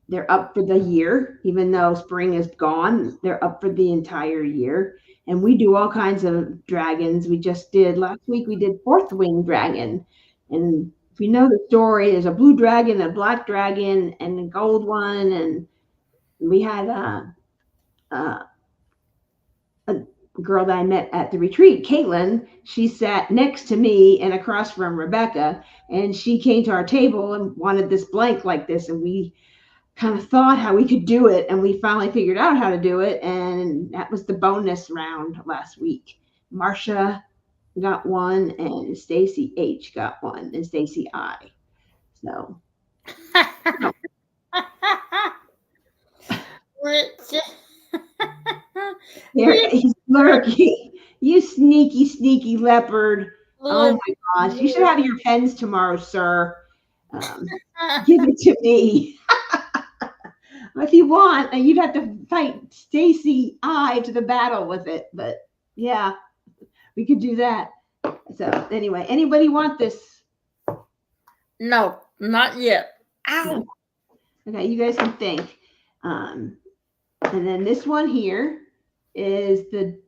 They're up for the year, even though spring is gone. They're up for the entire year. And we do all kinds of dragons. We just did, last week, we did Fourth Wing Dragon. And if you know the story, there's a blue dragon, a black dragon, and a gold one. And we had a girl that I met at the retreat, Caitlin. She sat next to me and across from Rebecca. And she came to our table and wanted this blank like this. And we kind of thought how we could do it, and we finally figured out how to do it, and that was the bonus round last week. Marcia got one, and Stacy H got one, and Stacy I. So there he's lurking. You sneaky leopard. Oh my gosh, you should have your pens tomorrow, sir. Give it to me. If you want, you'd have to fight Stacy I to the battle with it. But yeah, we could do that. So anyway, anybody want this? No, not yet. Ow. Okay, you guys can think. And then this one here is the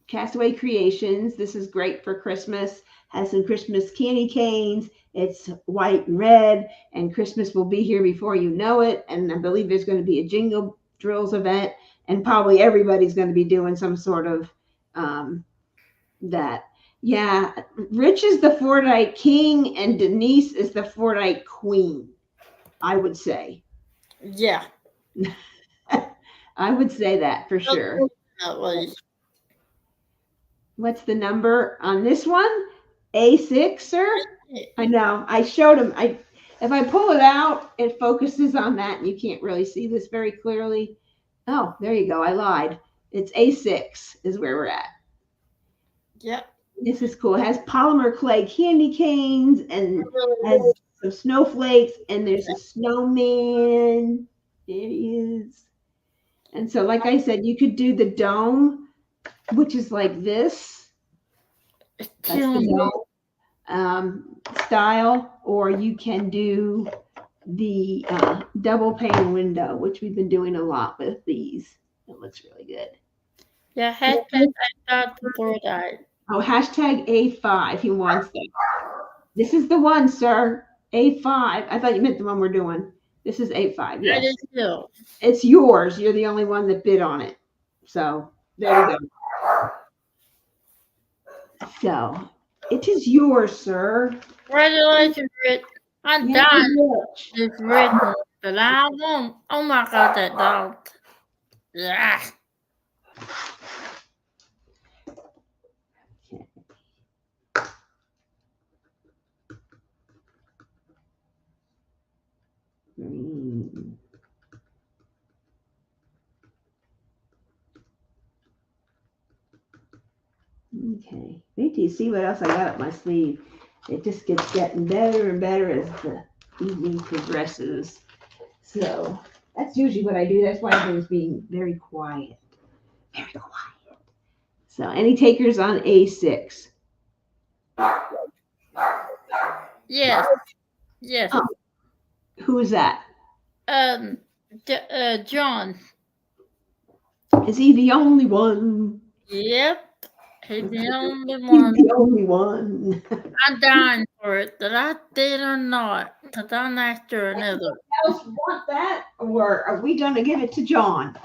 Castaway Creations. This is great for Christmas. Has some Christmas candy canes. It's white and red, and Christmas will be here before you know it. And I believe there's going to be a Jingle Drills event, and probably everybody's going to be doing some sort of that. Yeah, Rich is the Fordite King, and Denise is the Fordite Queen, I would say. Yeah. I would say that for sure. What's the number on this one? A6, sir? I know. I showed him. If I pull it out, it focuses on that, and you can't really see this very clearly. Oh, there you go. I lied. It's A6 is where we're at. Yep. This is cool. It has polymer clay candy canes and has some snowflakes, and there's a snowman. There he is. And so, like I said, you could do the dome, which is like this. That's the dome style, or you can do the double pane window, which we've been doing a lot with these. It looks really good. Yeah, hashtag Fordite. Oh, hashtag A5. He wants that. This is the one, sir. A5. I thought you meant the one we're doing. This is A5. Yes. That is yours. It's yours. You're the only one that bid on it. So there you go. So it is yours, sir. Congratulations, Rich. I'm done. It's written, but I won't. Oh my God, that dog. Yeah. Okay. Wait till you see what else I got up my sleeve. It just gets getting better and better as the evening progresses. So that's usually what I do. That's why everything's being very quiet. Very quiet. So any takers on A6? Yes. Yes. Oh. Who is that? John. Is he the only one? Yep. He's the only He's one. the only one. I'm dying for it, that I did or not, because I'm after another. Else want that, or are we going to give it to John?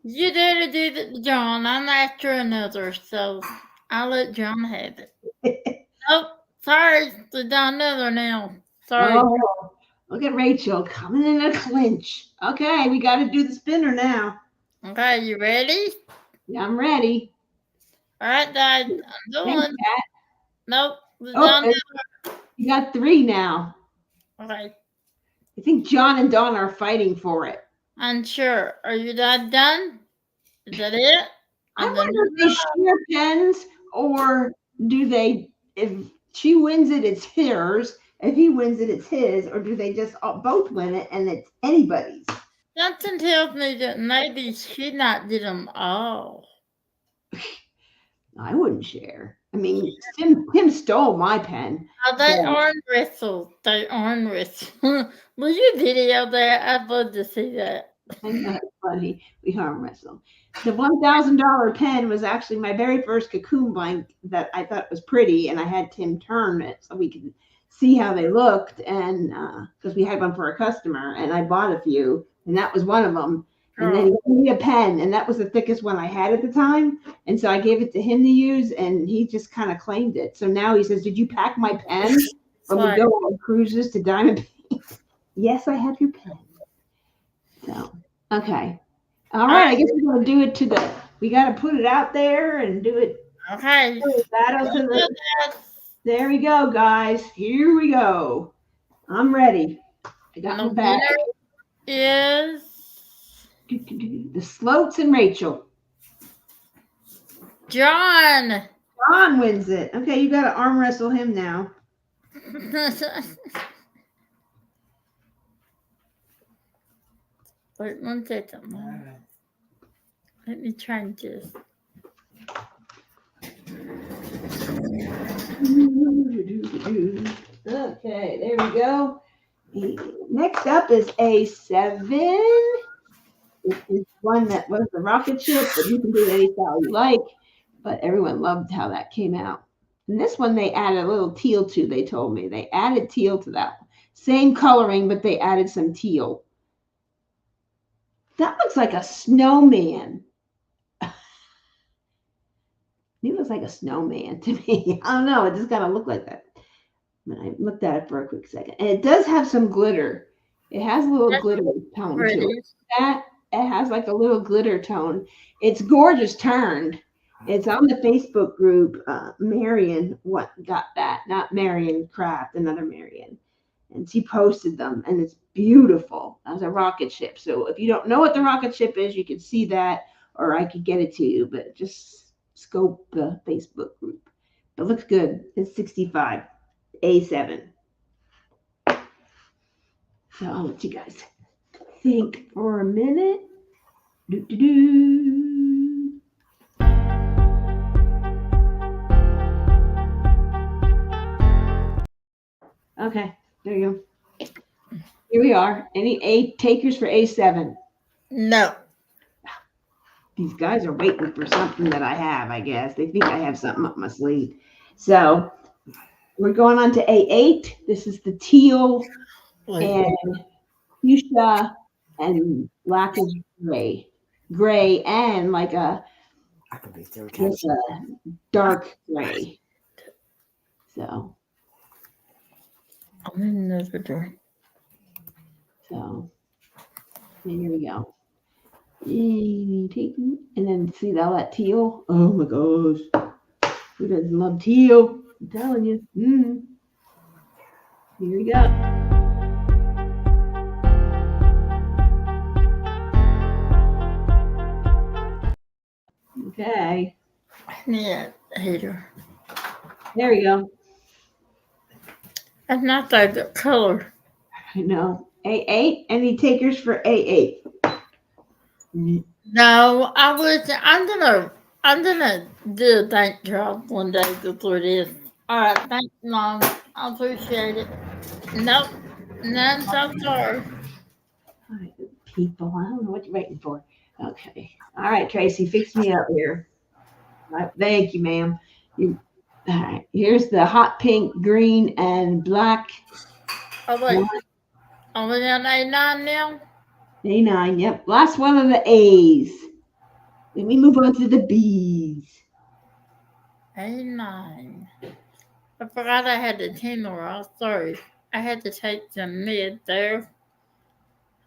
You did do it to John. I'm after another, so I'll let John have it. Oh, sorry. There's another now. Sorry. Oh, look at Rachel coming in a clinch. Okay, we got to do the spinner now. Okay, you ready? Yeah, I'm ready. All right, Dad. I'm doing. Thanks, Pat. Nope. There's Okay. You got 3 now. Okay. I think John and Dawn are fighting for it. Unsure. Are you not done? Is that it? I wonder if they share pens, or do they, if she wins it, it's hers. If he wins it, it's his. Or do they just both win it and it's anybody's? Something tells me that maybe she not did them all. I wouldn't share. I mean, Tim stole my pen. Oh, they arm wrestle. They arm wrestle. Will you video that? I'd love to see that. I know, it's funny. We arm wrestle. The $1,000 pen was actually my very first cocoon blank that I thought was pretty, and I had Tim turn it so we could see how they looked, and because we had one for a customer, and I bought a few, and that was one of them. And then he gave me a pen, and that was the thickest one I had at the time, and so I gave it to him to use, and he just kind of claimed it. So now he says, "Did you pack my pen when we go on cruises to Diamond Bay?" Yes, I have your pen. So okay. All right, I guess we're gonna do it to the. We got to put it out there and do it. Okay. There we go, guys. Here we go. I'm ready. I got my bag. Is the Sloats and Rachel. John. John wins it. Okay, you got to arm wrestle him now. Wait 1 second. Let me try and just. Okay, there we go. Next up is A7. This is one that was the rocket ship, but you can do it any style you like. But everyone loved how that came out. And this one they added a little teal to, they told me. They added teal to that one. Same coloring, but they added some teal. That looks like a snowman. He looks like a snowman to me. I don't know. It just kind of looked like that. But I looked at it for a quick second. And it does have some glitter. It has a little glitter tone to it. That it has like a little glitter tone. It's gorgeous turned. It's on the Facebook group. Marion got that, not Marion Craft, another Marion. And she posted them, and it's beautiful as a rocket ship. So if you don't know what the rocket ship is, you can see that, or I could get it to you, but just scope the Facebook group. It looks good. It's 65, A7. So I'll let you guys think for a minute. Okay, there you go. Here we are. Any A takers for A7? No. These guys are waiting for something that I have, I guess. They think I have something up my sleeve. So we're going on to A8. This is the teal and fuchsia and black is gray. Gray and like a dark gray. So I'm in another door. So here we go. And then see all that teal. Oh my gosh. Who doesn't love teal? I'm telling you. Here we go. Okay. Yeah, hater. There we go. That's not the color. I know. A8. Any takers for A8? No, I'm gonna I'm gonna do a thank job one day before this. All right, thanks, Mom. I appreciate it. Nope, none so far. All right, people, I don't know what you're waiting for. Okay. All right, Tracy, fix me up here. Thank you, ma'am. You, all right. Here's the hot pink, green, and black. Oh wait, are we on A9 now? A9. Yep. Last one of the A's. Then we move on to the B's. A9. I forgot I had the teamer off. Sorry, I had to take some mid there.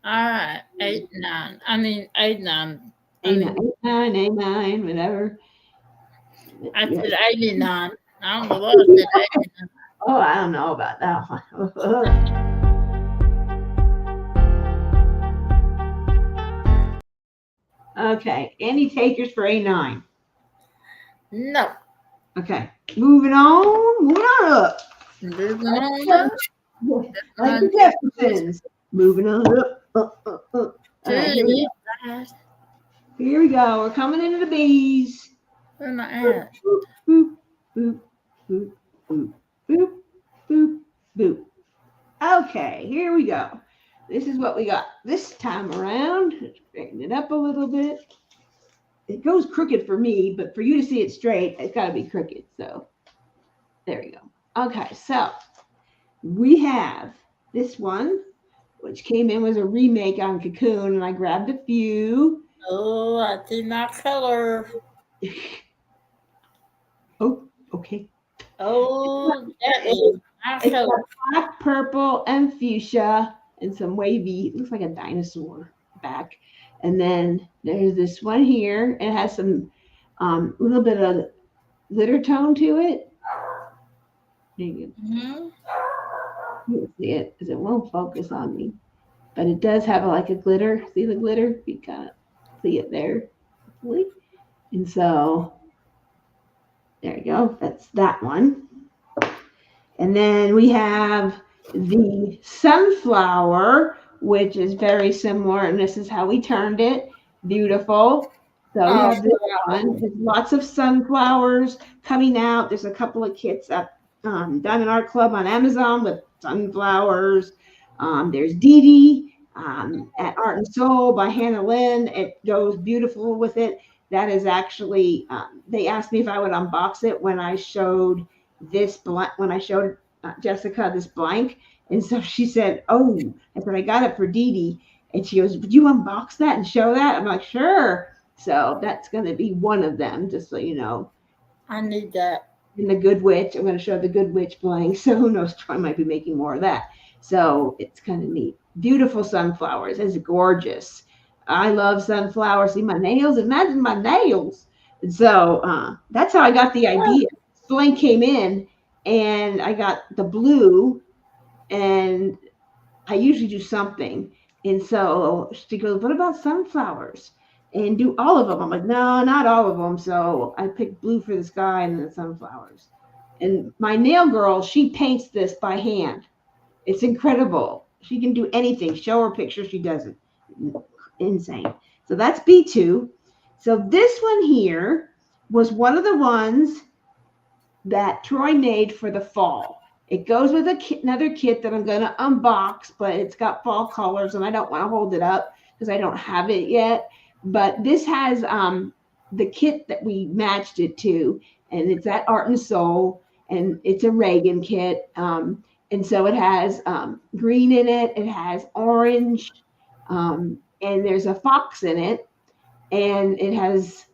All right, 8-9. I mean 8-9. A9, A9, A9, whatever. I said 89. I don't know what I said. 89. Oh, I don't know about that one. Okay. Any takers for A9? No. Okay. Moving on. Moving on up. Moving on up. Like the Jeffersons. Moving on up. All right, here we go. We're coming into the B's. Where am I at? Boop, boop, boop, boop, boop, boop, boop. Okay, here we go. This is what we got this time around. Straighten it up a little bit. It goes crooked for me, but for you to see it straight, it's got to be crooked. So there we go. Okay, so we have this one, which came in was a remake on Cocoon, and I grabbed a few. Oh, I see my color. Oh, okay. Oh, that is my It's got color. black, purple, and fuchsia, and some wavy. It looks like a dinosaur back. And then there's this one here. It has some little bit of glitter tone to it. You Mm-hmm. can see it because it won't focus on me, but it does have like a glitter. See the glitter? You kind of see it there, hopefully. And so there you go. That's that one. And then we have the sunflower, which is very similar, and this is how we turned it. Beautiful. So we have this one. There's lots of sunflowers coming out. There's a couple of kits at Diamond Art Club on Amazon with sunflowers. There's Dee Dee at Art and Soul by Hannah Lynn. It goes beautiful with it. That is actually, they asked me if I would unbox it when I showed this when I showed Jessica this blank. And so she said, oh, I said, I got it for Dee Dee. And she goes, would you unbox that and show that? I'm like, sure. So that's going to be one of them, just so you know. I need that. In the Good Witch, I'm going to show the Good Witch blank. So who knows, Troy might be making more of that. So it's kind of neat. Beautiful sunflowers. It's gorgeous. I love sunflowers. See my nails? Imagine my nails. And so that's how I got the idea. Blank came in and I got the blue, and I usually do something. And so she goes, what about sunflowers? And do all of them? I'm like, no, not all of them. So I picked blue for the sky and the sunflowers. And my nail girl, she paints this by hand. It's incredible. She can do anything. Show her pictures. She does it. Insane. So that's B2. So this one here was one of the ones that Troy made for the fall. It goes with another kit that I'm going to unbox, but it's got fall colors, and I don't want to hold it up because I don't have it yet. But this has the kit that we matched it to, and it's at Art and Soul, and it's a Reagan kit. And so it has green in it. It has orange, and there's a fox in it, and it has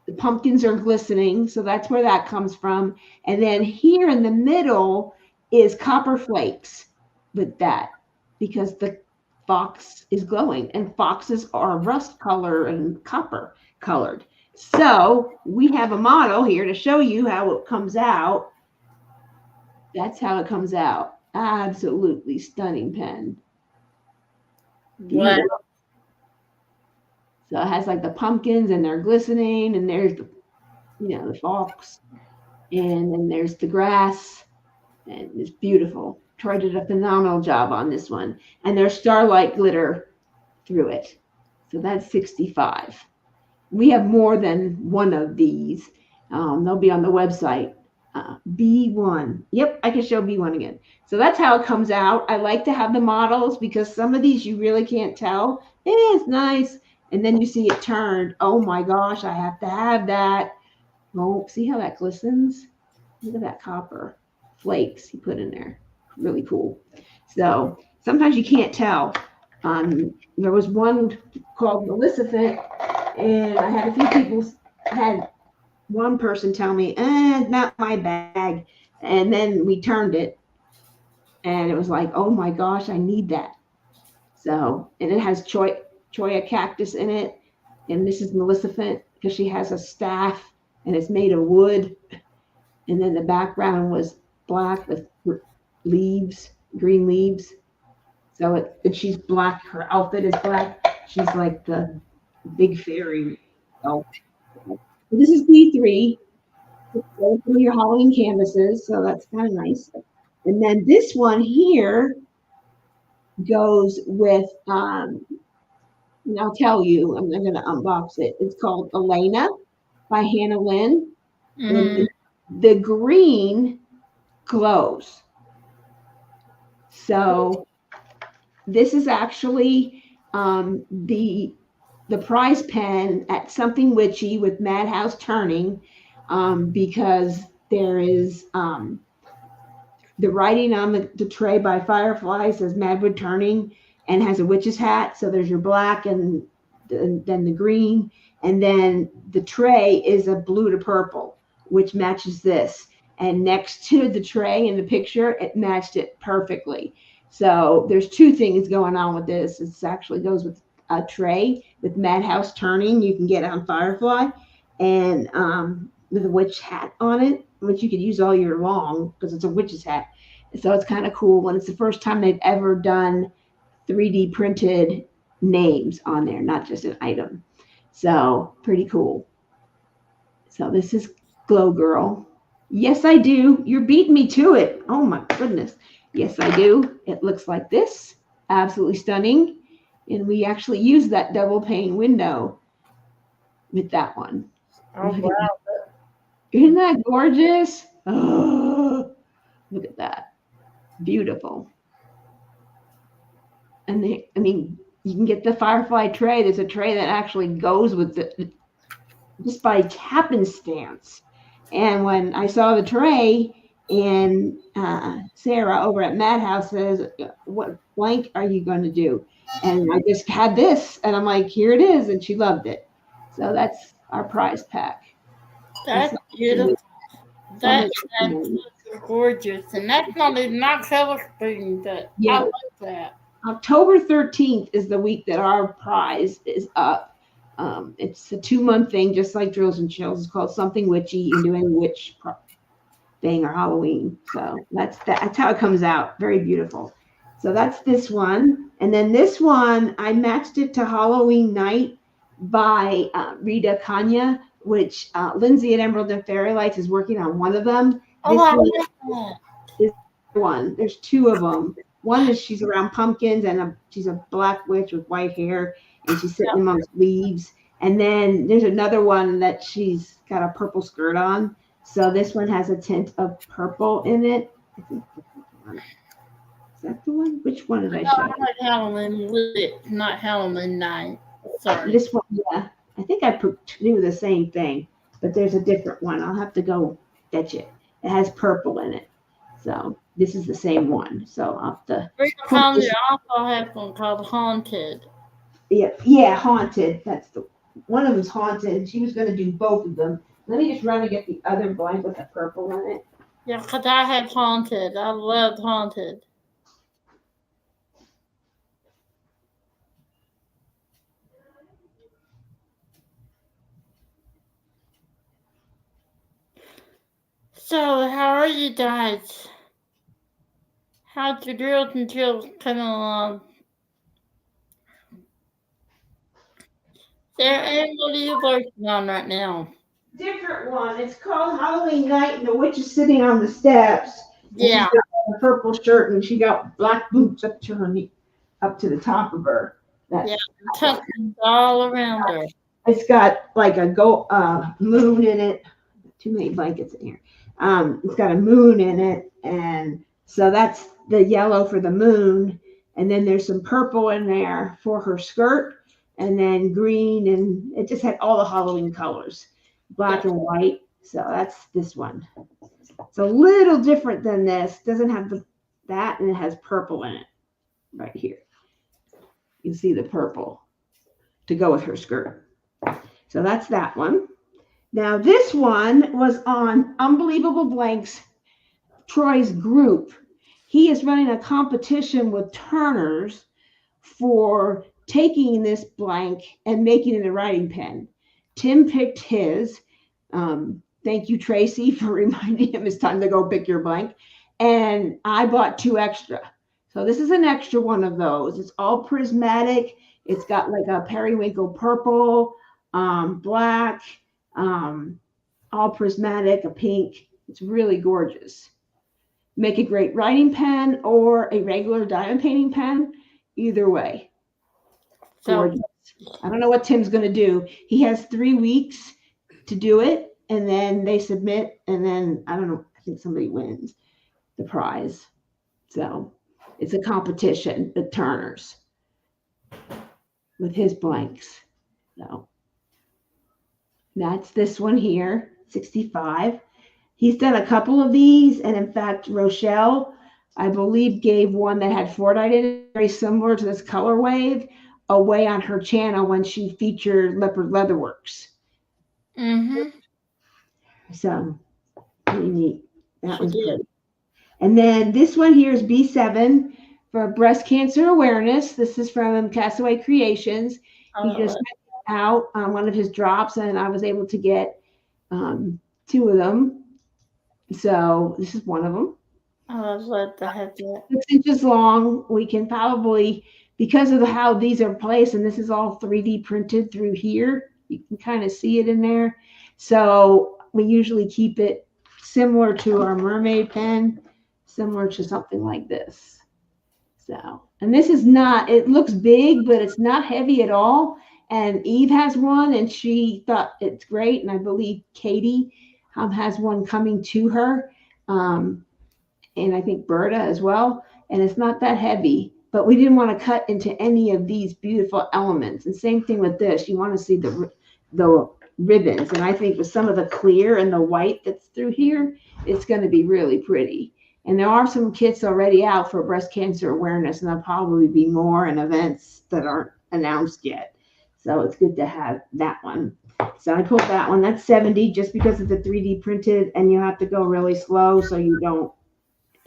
the pumpkins are glistening. So that's where that comes from. And then here in the middle is copper flakes with that, because the fox is glowing, and foxes are rust color and copper colored. So we have a model here to show you how it comes out. That's how it comes out. Absolutely stunning pen. Wow. So it has like the pumpkins, and they're glistening, and there's the, the fox, and then there's the grass, and it's beautiful. Troy did a phenomenal job on this one, and there's starlight glitter through it. So that's 65. we have more than one of these. They'll be on the website. B1. Yep, I can show B1 again. So that's how it comes out. I like to have the models because some of these you really can't tell. It is nice. And then you see it turned. Oh my gosh, I have to have that. Oh, see how that glistens? Look at that copper flakes he put in there. Really cool. So sometimes you can't tell. There was one called Maleficent, and I had a few people had one person tell me, not my bag. And then we turned it and it was like, oh my gosh, I need that. So, and it has choya cactus in it. And this is Maleficent because she has a staff and it's made of wood. And then the background was black with leaves, green leaves. So she's black. Her outfit is black. She's like the big fairy. Oh, this is B3. Go through your Halloween canvases, so that's kind of nice. And then this one here goes with, and I'll tell you, I'm going to unbox it. It's called Elena by Hannah Lynn. Mm-hmm. And the green glows. So this is actually the prize pen at Something Witchy with Madhouse Turning, because there is the writing on the tray by Firefly says Madwood Turning and has a witch's hat. So there's your black and then the green. And then the tray is a blue to purple, which matches this. And next to the tray in the picture, it matched it perfectly. So there's two things going on with this. It actually goes with a tray with Madhouse Turning. You can get it on Firefly, and with a witch hat on it, which you could use all year long because it's a witch's hat. So it's kind of cool. And it's the first time they've ever done 3D printed names on there, not just an item. So pretty cool. So this is Glow Girl. Yes, I do. You're beating me to it. Oh my goodness. Yes, I do. It looks like this. Absolutely stunning. And we actually use that double pane window with that one. Oh, wow. Isn't that gorgeous? Oh, look at that. Beautiful. And you can get the Firefly tray. There's a tray that actually goes with it just by happenstance. And when I saw the tray, and Sarah over at Madhouse says, what blank are you going to do? And I just had this, and I'm like, here it is. And she loved it. So that's our prize pack. That's beautiful. That's gorgeous. And that's not even my color scheme, but yeah. I like that. October 13th is the week that our prize is up. It's a 2-month thing, just like Drills and Chills. It's called Something Witchy. You can do any witch thing or Halloween. So that's how it comes out. Very beautiful. So that's this one. And then this one, I matched it to Halloween Night by Rita Kanya, which Lindsay at Emerald and Fairy Lights is working on one of them. This one. There's two of them. One is she's around pumpkins, and she's a black witch with white hair, and she's sitting amongst leaves. And then there's another one that she's got a purple skirt on. So this one has a tint of purple in it. I think is that the one? Which one did I show? Like Halloween Lit, not Halloween Night. Sorry. This one, yeah. I think I do the same thing, but there's a different one. I'll have to go fetch it. It has purple in it. So this is the same one. So I'll have to. You also have one called Haunted. Yeah, Haunted. That's the one of them's Haunted. She was going to do both of them. Let me just run and get the other blank with the purple in it. Yeah, because I have Haunted. I loved Haunted. So, how are you guys? How's your Drills and Chills coming along? Sarah, and what are you working on right now? Different one. It's called Halloween Night, and the witch is sitting on the steps. Yeah. She's got a purple shirt, and she got black boots up to her knee, up to the top of her. That's tucked all around her. It's got like a moon in it. Too many blankets in here. It's got a moon in it, and so that's the yellow for the moon. And then there's some purple in there for her skirt, and then green, and it just had all the Halloween colors, black and white. So that's this one. It's a little different than this. Doesn't have that, and it has purple in it right here. You can see the purple to go with her skirt. So that's that one. Now this one was on Unbelievable Blanks, Troy's group. He is running a competition with Turner's for taking this blank and making it a writing pen. Tim picked his. Thank you, Tracy, for reminding him it's time to go pick your blank. And I bought 2 extra. So this is an extra one of those. It's all prismatic. It's got like a periwinkle purple, black, all prismatic, a pink. It's really gorgeous. Make a great writing pen or a regular diamond painting pen. Either way. Gorgeous. I don't know what Tim's going to do. He has 3 weeks to do it, and then they submit, and then I don't know. I think somebody wins the prize. So it's a competition at Turner's with his blanks. So that's this one here, 65. He's done a couple of these, and in fact, Rochelle, I believe, gave one that had Fordite in it, very similar to this color wave, away on her channel when she featured Leopard Leatherworks. Mm-hmm. So pretty neat. That was good. And then this one here is B7 for breast cancer awareness. This is from Castaway Creations. He just sent out one of his drops, and I was able to get 2 of them. So this is one of them. I love to have that. 6 inches long. We can probably, because of how these are placed, and this is all 3D printed through here, you can kind of see it in there. So we usually keep it similar to our mermaid pen, similar to something like this. So, and this is not, it looks big, but it's not heavy at all. And Eve has one, and she thought it's great. And I believe Katie has one coming to her. And I think Berta as well. And it's not that heavy, but we didn't want to cut into any of these beautiful elements. And same thing with this. You want to see the ribbons. And I think with some of the clear and the white that's through here, it's going to be really pretty. And there are some kits already out for breast cancer awareness, and there'll probably be more in events that aren't announced yet. So it's good to have that one. So I pulled that one. That's 70 just because it's a 3D printed, and you have to go really slow so you don't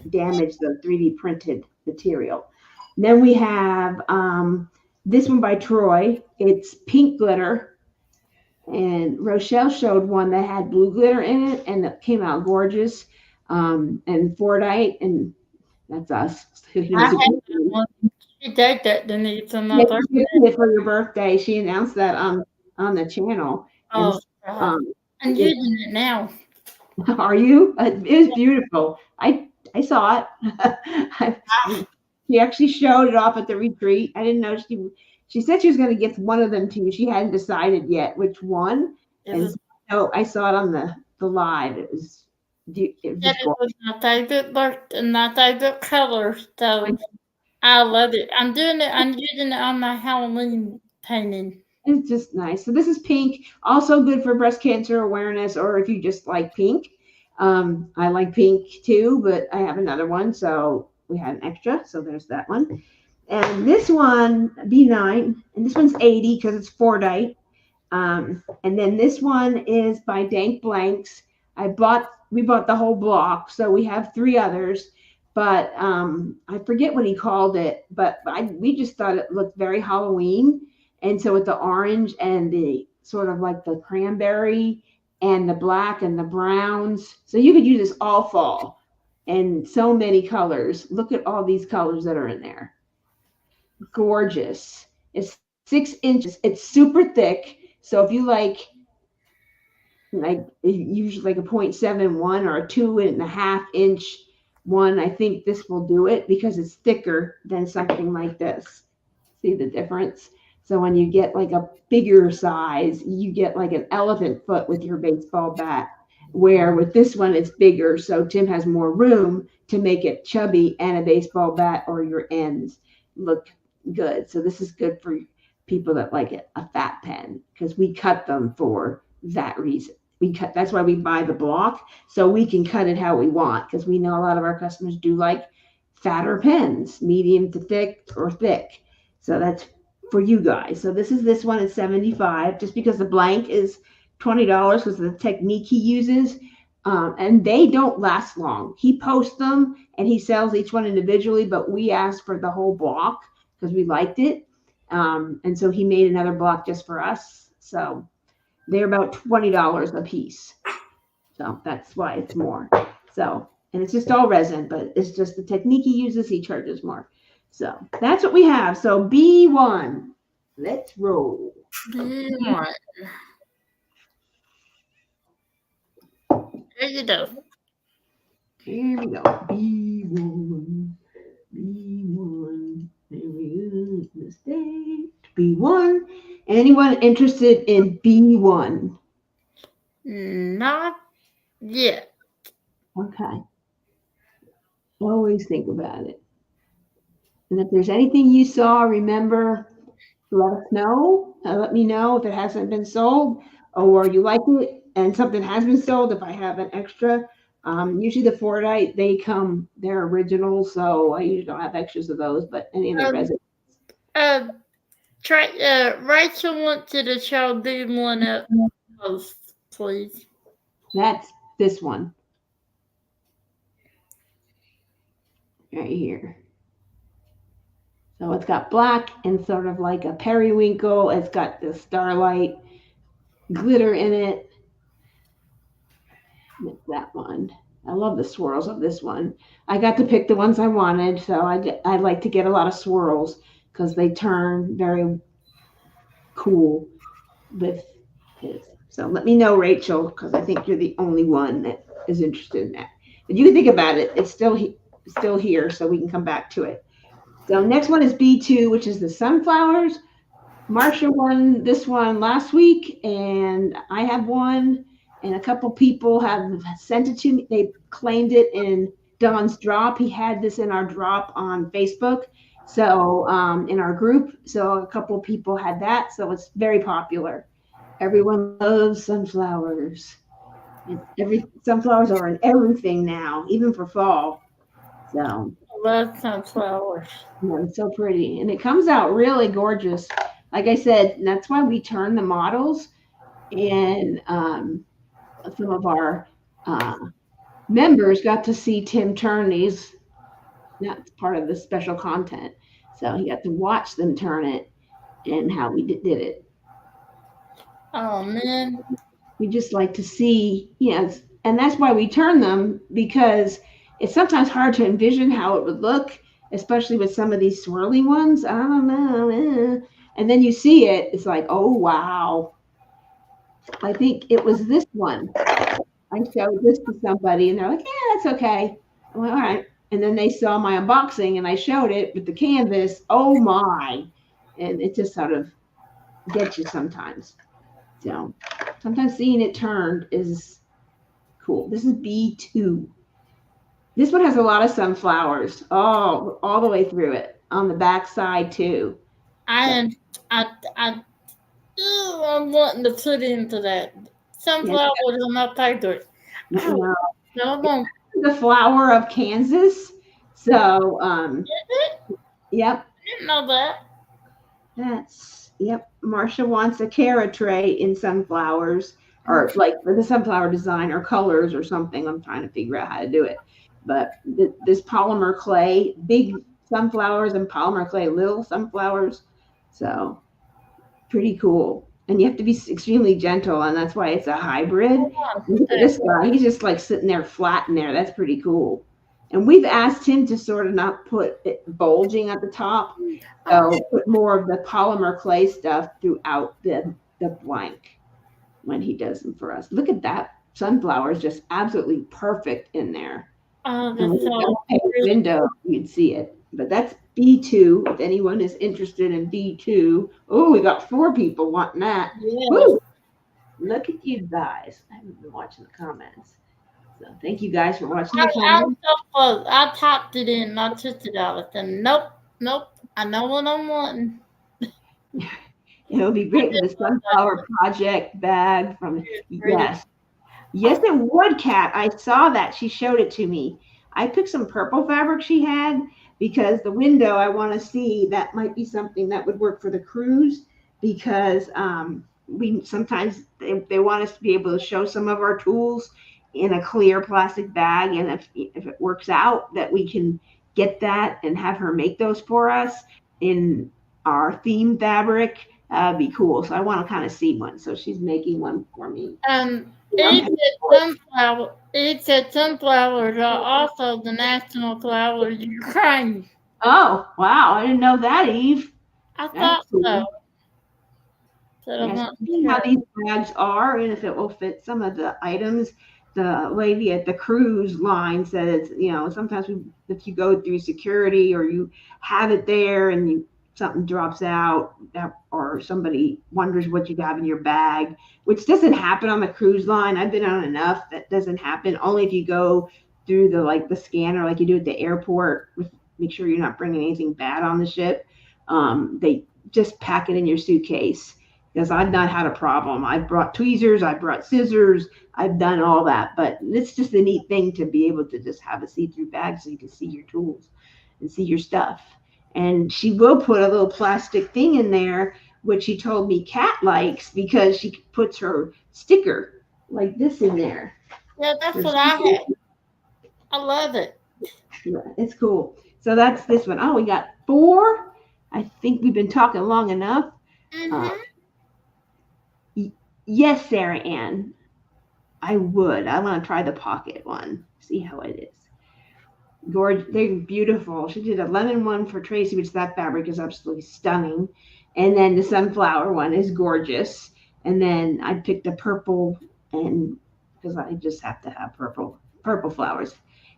damage the 3D printed material. And then we have this one by Troy. It's pink glitter. And Rochelle showed one that had blue glitter in it, and it came out gorgeous. And Fordite, and that's us. I had that one. She did that, didn't it? For your birthday. She announced that on the channel. Oh, I'm using it now. Are you? It was beautiful. I saw it. She actually showed it off at the retreat. I didn't know she said she was going to give one of them to you. She hadn't decided yet which one. And so I saw it on the live. It was my favorite color. So I love it. I'm using it on my Halloween painting. It's just nice. So this is pink, also good for breast cancer awareness, or if you just like pink. I like pink too, but I have another one, so we had an extra. So there's that one. And this one, B9, and this one's 80 because it's Fordite. And then this one is by Dank Blanks. We bought the whole block, so we have 3 others. But I forget what he called it, but we just thought it looked very Halloween. And so with the orange and the sort of like the cranberry and the black and the browns. So you could use this all fall, and so many colors. Look at all these colors that are in there. Gorgeous. It's 6 inches. It's super thick. So if you like usually like a 0.71 or a 2.5 inch one, I think this will do it because it's thicker than something like this. See the difference? So when you get like a bigger size, you get like an elephant foot with your baseball bat. Where with this one, it's bigger. So Tim has more room to make it chubby and a baseball bat or your ends look good. So this is good for people that like it, a fat pen, because we cut them for that reason. That's why we buy the block, so we can cut it how we want, because we know a lot of our customers do like fatter pens, medium to thick or thick. So that's for you guys. So this one is 75, just because the blank is $20 because of the technique he uses. And they don't last long. He posts them and he sells each one individually, but we asked for the whole block because we liked it. And so he made another block just for us. So they're about $20 a piece. So that's why it's more. So, and it's just all resin, but it's just the technique he uses, he charges more. So that's what we have. So B1, let's roll. B1. There you go. Here we go. B1. B1. There we go. Mistake. B1. Anyone interested in B1? Not yet. Okay. Always think about it. And if there's anything you saw, remember, let us know. Let me know if it hasn't been sold or you like it and something has been sold. If I have an extra, usually the Fordite, they're original, so I usually don't have extras of those, but any of the resin. Rachel wants you to show B1 up close, please. That's this one. Right here. So it's got black and sort of like a periwinkle. It's got the starlight glitter in it. It's that one. I love the swirls of this one. I got to pick the ones I wanted, so I like to get a lot of swirls because they turn very cool with this. So let me know, Rachel, because I think you're the only one that is interested in that. But you can think about it. It's still here, so we can come back to it. So next one is B2, which is the sunflowers. Marsha won this one last week, and I have one, and a couple people have sent it to me. They claimed it in Don's drop. He had this in our drop on Facebook, so in our group. So a couple people had that, so it's very popular. Everyone loves sunflowers. Sunflowers are in everything now, even for fall. So I love sunflowers. It's so pretty, and it comes out really gorgeous. Like I said, that's why we turn the models, and some of our members got to see Tim turn these. That's part of the special content. So he got to watch them turn it and how we did it. Oh man. We just like to see, and that's why we turn them, because it's sometimes hard to envision how it would look, especially with some of these swirly ones. I don't know. And then you see it, it's like, oh, wow. I think it was this one. I showed this to somebody, and they're like, yeah, that's okay. I went, all right. And then they saw my unboxing, and I showed it with the canvas. Oh, my. And it just sort of gets you sometimes. So sometimes seeing it turned is cool. This is B2. This one has a lot of sunflowers all the way through it, on the back side too. I'm wanting to put into that. Sunflowers are my favorite. No. The flower of Kansas. So yep. I didn't know that. Yep. Marsha wants a Cara tray in sunflowers, or like for the sunflower design or colors or something. I'm trying to figure out how to do it. But this polymer clay, big sunflowers, and polymer clay, little sunflowers. So pretty cool. And you have to be extremely gentle, and that's why it's a hybrid. Look at this guy. He's just like sitting there flat in there. That's pretty cool. And we've asked him to sort of not put it bulging at the top. So put more of the polymer clay stuff throughout the blank when he does them for us. Look at that. Sunflower is just absolutely perfect in there. Oh, that's so window, you'd see it. But that's B2. If anyone is interested in B2. Oh, we got 4 people wanting that. Yes. Woo! Look at you guys. I haven't been watching the comments. So thank you guys for watching the I was comments. so close. I typed it in, I took it out. I said, nope, nope. I know what I'm wanting. It'll be great with the sunflower project bag from It's pretty. yes. Yes, it would, Kat. I saw that. She showed it to me. I picked some purple fabric she had because the window I want to see that might be something that would work for the cruise because we sometimes they want us to be able to show some of our tools in a clear plastic bag, and if it works out that we can get that and have her make those for us in our theme fabric, be cool. So I want to kind of see one. So she's making one for me. Yeah, I'm paying for it. It said sunflowers are also the national flower of Ukraine. Oh, wow. I didn't know that, Eve. I That's thought so. cool. But I'm Yes, not see how sure. these bags are and if it will fit some of the items. The lady at the cruise line says, sometimes if you go through security or you have it there and something drops out or somebody wonders what you have in your bag, which doesn't happen on the cruise line. I've been on enough that doesn't happen. Only if you go through the scanner like you do at the airport, make sure you're not bringing anything bad on the ship. They just pack it in your suitcase because I've not had a problem. I've brought tweezers, I've brought scissors, I've done all that. But it's just a neat thing to be able to just have a see-through bag so you can see your tools and see your stuff. And she will put a little plastic thing in there, which she told me Kat likes because she puts her sticker like this in there. Yeah, that's Her what I sticker. had. I love it. Yeah, it's cool. So that's this one. Oh, we got 4. I think we've been talking long enough. Uh, Mm-hmm. yes, Sarah Ann, I would. I want to try the pocket one. See how it is. Gorgeous. They're beautiful. She did a lemon one for Tracy, which that fabric is absolutely stunning. And then the sunflower one is gorgeous. And then I picked a purple and because I just have to have purple flowers.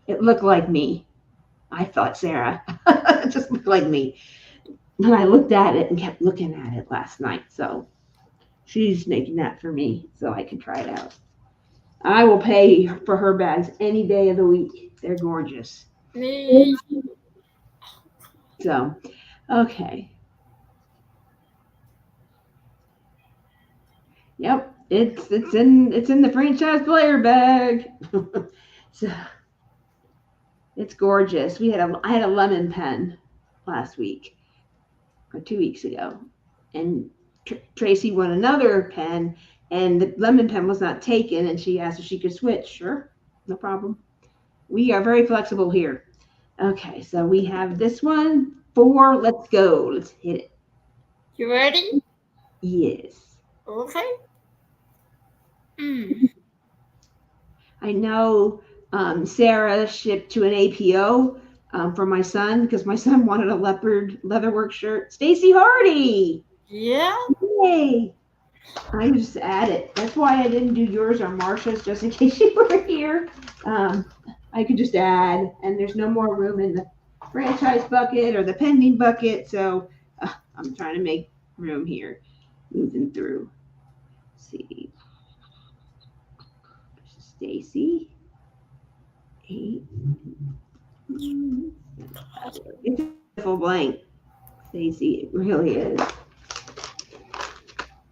It looked like me. I thought Sarah. It just looked like me. And I looked at it and kept looking at it last night. So she's making that for me so I can try it out. I will pay for her bags any day of the week. They're gorgeous. Me. So, okay. Yep. It's in the franchise player bag. So it's gorgeous. I had a lemon pen last week or 2 weeks ago, and Tracy won another pen, and the lemon pen was not taken, and she asked if she could switch. Sure, no problem. We are very flexible here. Okay, so we have this one. 4. Let's go. Let's hit it. You ready? Yes. Okay. Mm. I know Sarah shipped to an APO for my son because my son wanted a leopard leatherwork shirt. Stacy Hardy. Yeah. Yay. I just added. That's why I didn't do yours or Marsha's just in case you were here. I could just add, and there's no more room in the franchise bucket or the pending bucket. So I'm trying to make room here, moving through. Let's see. Stacy. 8. It's a beautiful blank, Stacy. It really is.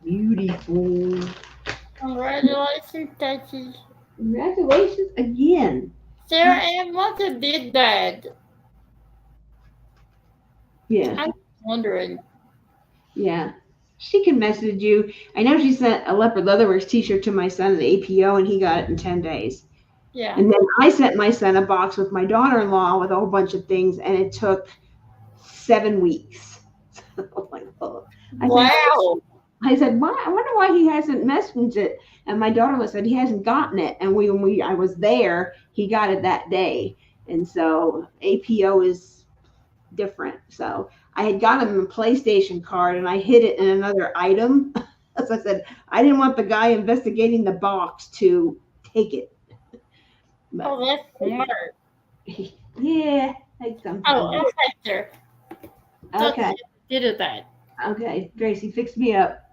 Beautiful. Congratulations, Stacy. Congratulations again. Sarah Ann, what's a big bag? Yeah, I'm wondering. yeah. She can message you. I know she sent a Leopard Leatherworks t-shirt to my son at the APO and he got it in 10 days. Yeah. And then I sent my son a box with my daughter-in-law with a whole bunch of things and it took 7 weeks. Oh my God. Wow. I said, why? I wonder why he hasn't messaged it. And my daughter said he hasn't gotten it. And when I was there, he got it that day. And so APO is different. So I had got him a PlayStation card and I hid it in another item. As I said, I didn't want the guy investigating the box to take it. But, Oh, that's smart. yeah. Take some Oh, time. I'll take care. Okay. Get it back. Okay. Gracie, fix me up.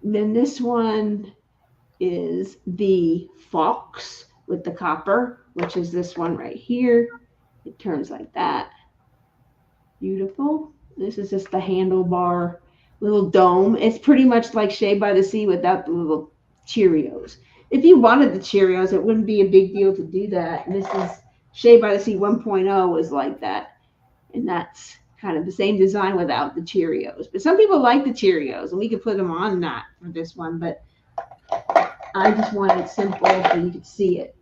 Then this one is the fox with the copper, which is this one right here. It turns like that. Beautiful. This is just the handlebar little dome. It's pretty much like Shea by the Sea without the little Cheerios. If you wanted the Cheerios, it wouldn't be a big deal to do that. And this is Shea by the Sea 1.0 was like that. And that's kind of the same design without the Cheerios. But some people like the Cheerios, and we could put them on that for this one. But I just wanted it simple so you could see it.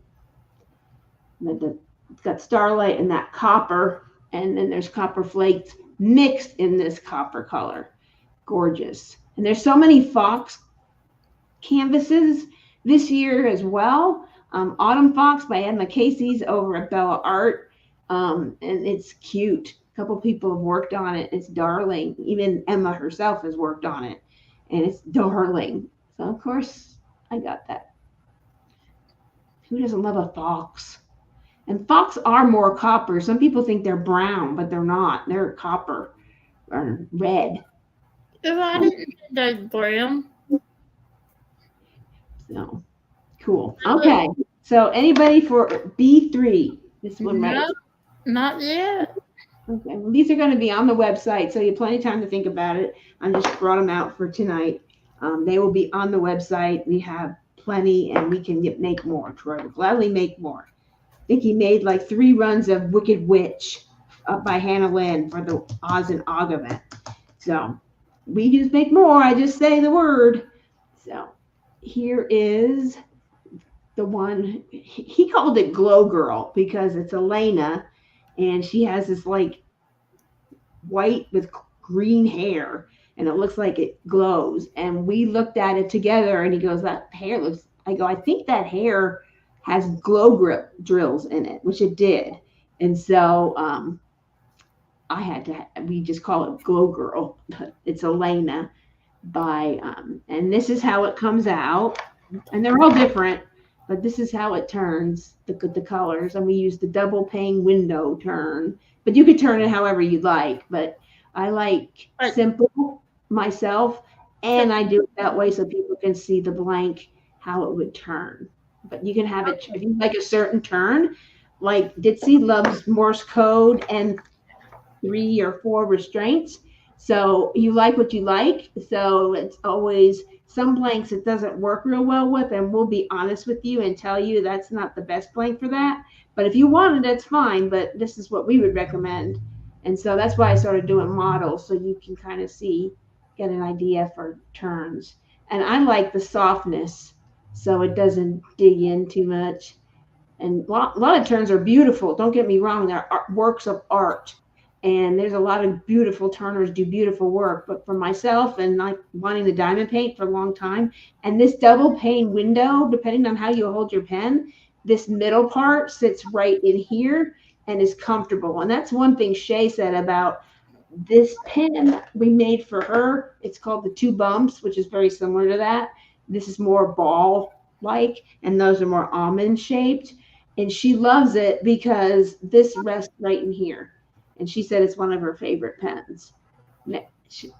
It's got starlight and that copper, and then there's copper flakes mixed in this copper color. Gorgeous. And there's so many fox canvases this year as well. Autumn Fox by Emma Casey's over at Bella Art. And it's cute. A couple people have worked on it. It's darling. Even Emma herself has worked on it. And it's darling. So, of course, I got that. Who doesn't love a fox? And fox are more copper. Some people think they're brown, but they're not. They're copper or red. If I didn't think that's brown. So, cool. Okay. So, anybody for B3? This one, right? No, not yet. Okay, well, these are going to be on the website, so you have plenty of time to think about it. I just brought them out for tonight. They will be on the website. We have plenty, and we can make more. Troy will gladly make more. I think he made like 3 runs of Wicked Witch by Hannah Lynn for the Oz and Og event. So we just make more. I just say the word. So here is the one. He called it Glow Girl because it's Elena. And she has this like white with green hair, and it looks like it glows. And we looked at it together, and he goes, "That hair looks." I go, "I think that hair has glow grip drills in it," which it did. And so I had to. We just call it Glow Girl. It's Elena by, and this is how it comes out. And they're all different. But this is how it turns, the colors. And we use the double pane window turn. But you could turn it however you'd like. But I like simple myself. And I do it that way so people can see the blank, how it would turn. But you can have it, if you like a certain turn, like Ditzy loves Morse code and 3 or 4 restraints. So you like what you like. So it's always some blanks it doesn't work real well with, and we'll be honest with you and tell you that's not the best blank for that. But if you want it, that's fine. But this is what we would recommend. And so that's why I started doing models, so you can kind of get an idea for turns. And I like the softness, so it doesn't dig in too much. And a lot of turns are beautiful. Don't get me wrong. They're works of art. And there's a lot of beautiful turners do beautiful work. But for myself and like wanting the diamond paint for a long time, and this double pane window, depending on how you hold your pen, this middle part sits right in here and is comfortable. And that's one thing Shea said about this pen we made for her. It's called the 2 bumps, which is very similar to that. This is more ball-like, and those are more almond-shaped. And she loves it because this rests right in here. And she said it's one of her favorite pens. That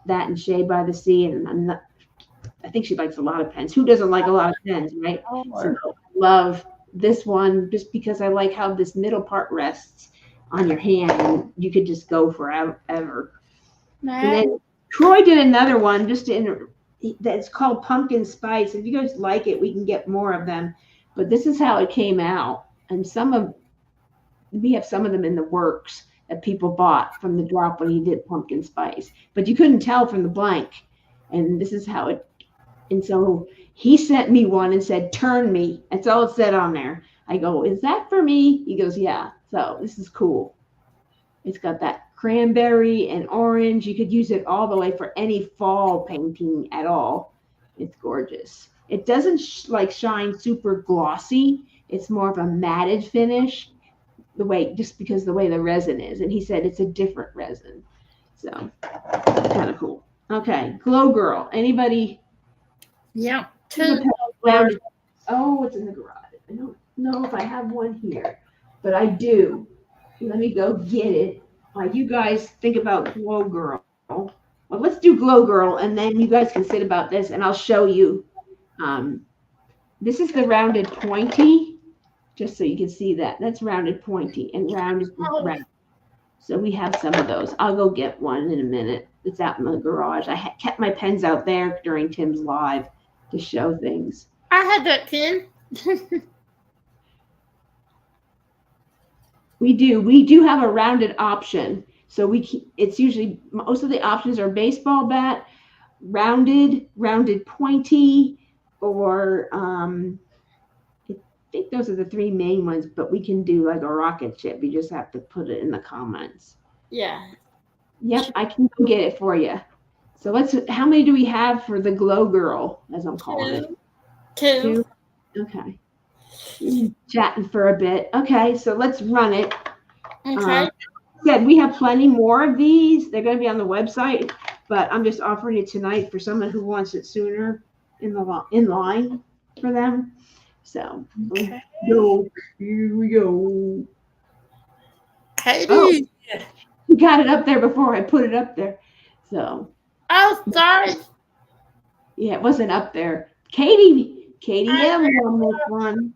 and Shea by the Sea. And I think she likes a lot of pens. Who doesn't like a lot of pens, right? So I love this one just because I like how this middle part rests on your hand. And you could just go forever. And then Troy did another one that's called Pumpkin Spice. If you guys like it, we can get more of them. But this is how it came out. And we have some of them in the works that people bought from the drop when he did Pumpkin Spice, but you couldn't tell from the blank. And this is how it, and so he sent me one and said, "Turn me." That's all it said on there. I go, "Is that for me?" He goes, "Yeah." So this is cool. It's got that cranberry and orange. You could use it all the way for any fall painting at all. It's gorgeous. It doesn't shine super glossy. It's more of a matted finish. Just because the way the resin is. And he said it's a different resin. So kind of cool. Okay. Glow Girl. Anybody? Yeah. Oh, it's in the garage. I don't know if I have one here. but I do. Let me go get it. Like you guys think about Glow Girl. Well, let's do Glow Girl, and then you guys can sit about this, and I'll show you. This is the rounded pointy, just so you can see that. That's rounded pointy, and round is round. So we have some of those. I'll go get one in a minute. It's out in the garage. I kept my pens out there during Tim's live to show things. I had that pen. We do have a rounded option. So it's usually, most of the options are baseball bat, rounded pointy, or I think those are the three main ones, but we can do like a rocket ship. You just have to put it in the comments. Yeah. Yep, I can go get it for you. So how many do we have for the Glow Girl, as I'm calling it? Two. Okay. Chatting for a bit. Okay, so let's run it. Okay. We have plenty more of these. They're going to be on the website, but I'm just offering it tonight for someone who wants it sooner in line for them. So Okay. here we go. Katie. Oh, you got it up there before I put it up there. So. Oh, sorry. Yeah, it wasn't up there. Katie M won this one.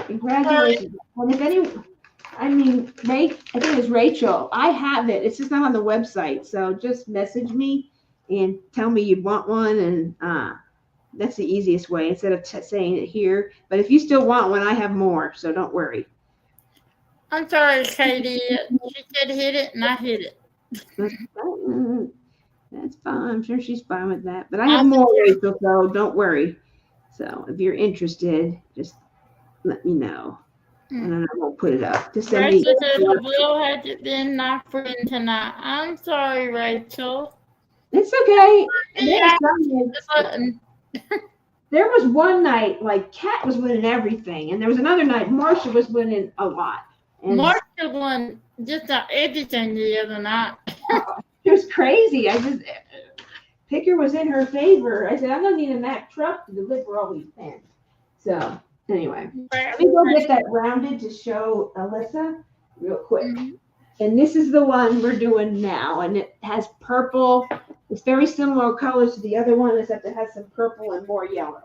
Congratulations. Well, if anyone, I think it's Rachel. I have it. It's just not on the website. So just message me and tell me you want one, and that's the easiest way instead of saying it here. But if you still want one, I have more. So don't worry. I'm sorry, Katie. She said hit it, and I hit it. That's fine. I'm sure she's fine with that. But I have more, Rachel, so don't worry. So if you're interested, just let me know. And then I won't put it up. Just send me. Rachel said the bill had been not friend tonight. I'm sorry, Rachel. It's okay. There was one night, like, Kat was winning everything. And there was another night, Marsha was winning a lot. And Marsha won just about everything the other night. It was crazy. Picker was in her favor. I said, I'm going to need a Mack truck to deliver all these pens. So, anyway, let me go get that rounded to show Alyssa real quick. Mm-hmm. And this is the one we're doing now. And it has purple. It's very similar colors to the other one, except it has some purple and more yellow.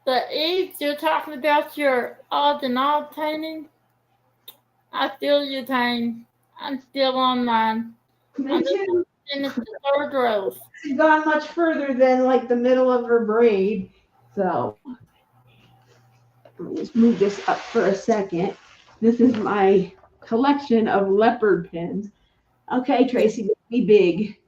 The Eve, you're talking about your odd and odd painting. I feel you, Tane. I'm still on mine. I'm just finished the third row. She's gone much further than like the middle of her braid. So let me just move this up for a second. This is my collection of leopard pens. Okay, Tracy, be big.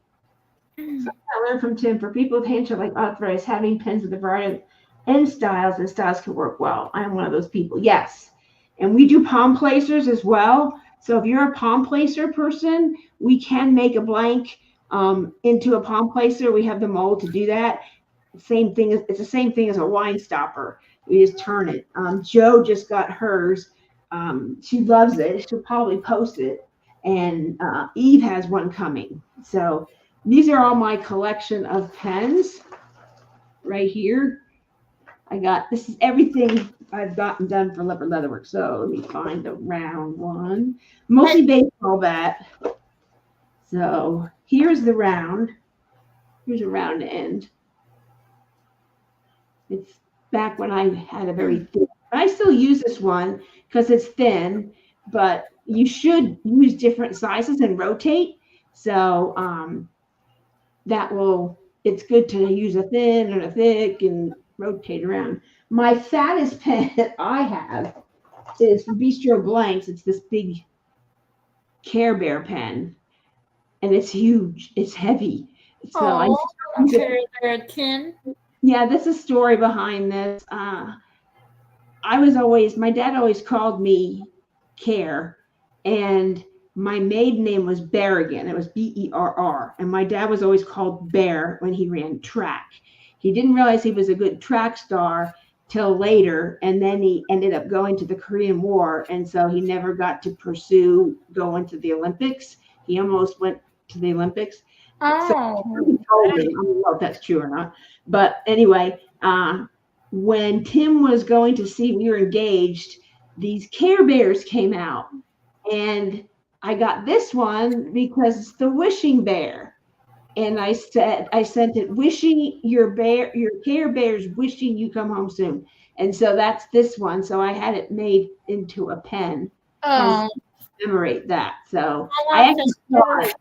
So I learned from Tim, for people with hands like arthritis, having pens with a variety of end styles and styles can work well. I am one of those people. Yes. And we do palm placers as well. So if you're a palm placer person, we can make a blank into a palm placer. We have the mold to do that. Same thing. It's the same thing as a wine stopper. We just turn it. Joe just got hers. She loves it. She'll probably post it. And Eve has one coming. So these are all my collection of pens right here. This is everything I've gotten done for Leopard Leatherworks. So let me find the round one. Mostly baseball bat. So here's the round. Here's a round end. It's back when I had a very thin. I still use this one because it's thin, but you should use different sizes and rotate. So it's good to use a thin and a thick and rotate around. My fattest pen that I have is from Bistro Blanks. It's this big Care Bear pen, and it's huge. It's heavy. So Care Bear 10. Yeah, there's a story behind this. My dad always called me Care, and my maiden name was Berrigan. It was Berr, and my dad was always called Bear when he ran track. He didn't realize he was a good track star till later, and then he ended up going to the Korean War, and so he never got to pursue going to the Olympics. He almost went to the Olympics. So he told me, I don't know if that's true or not. But anyway, when Tim was going to see, we were engaged, these Care Bears came out. And I got this one because it's the wishing bear. And I sent it wishing your Care Bears wishing you come home soon. And so that's this one. So I had it made into a pen to commemorate that. So I actually saw it.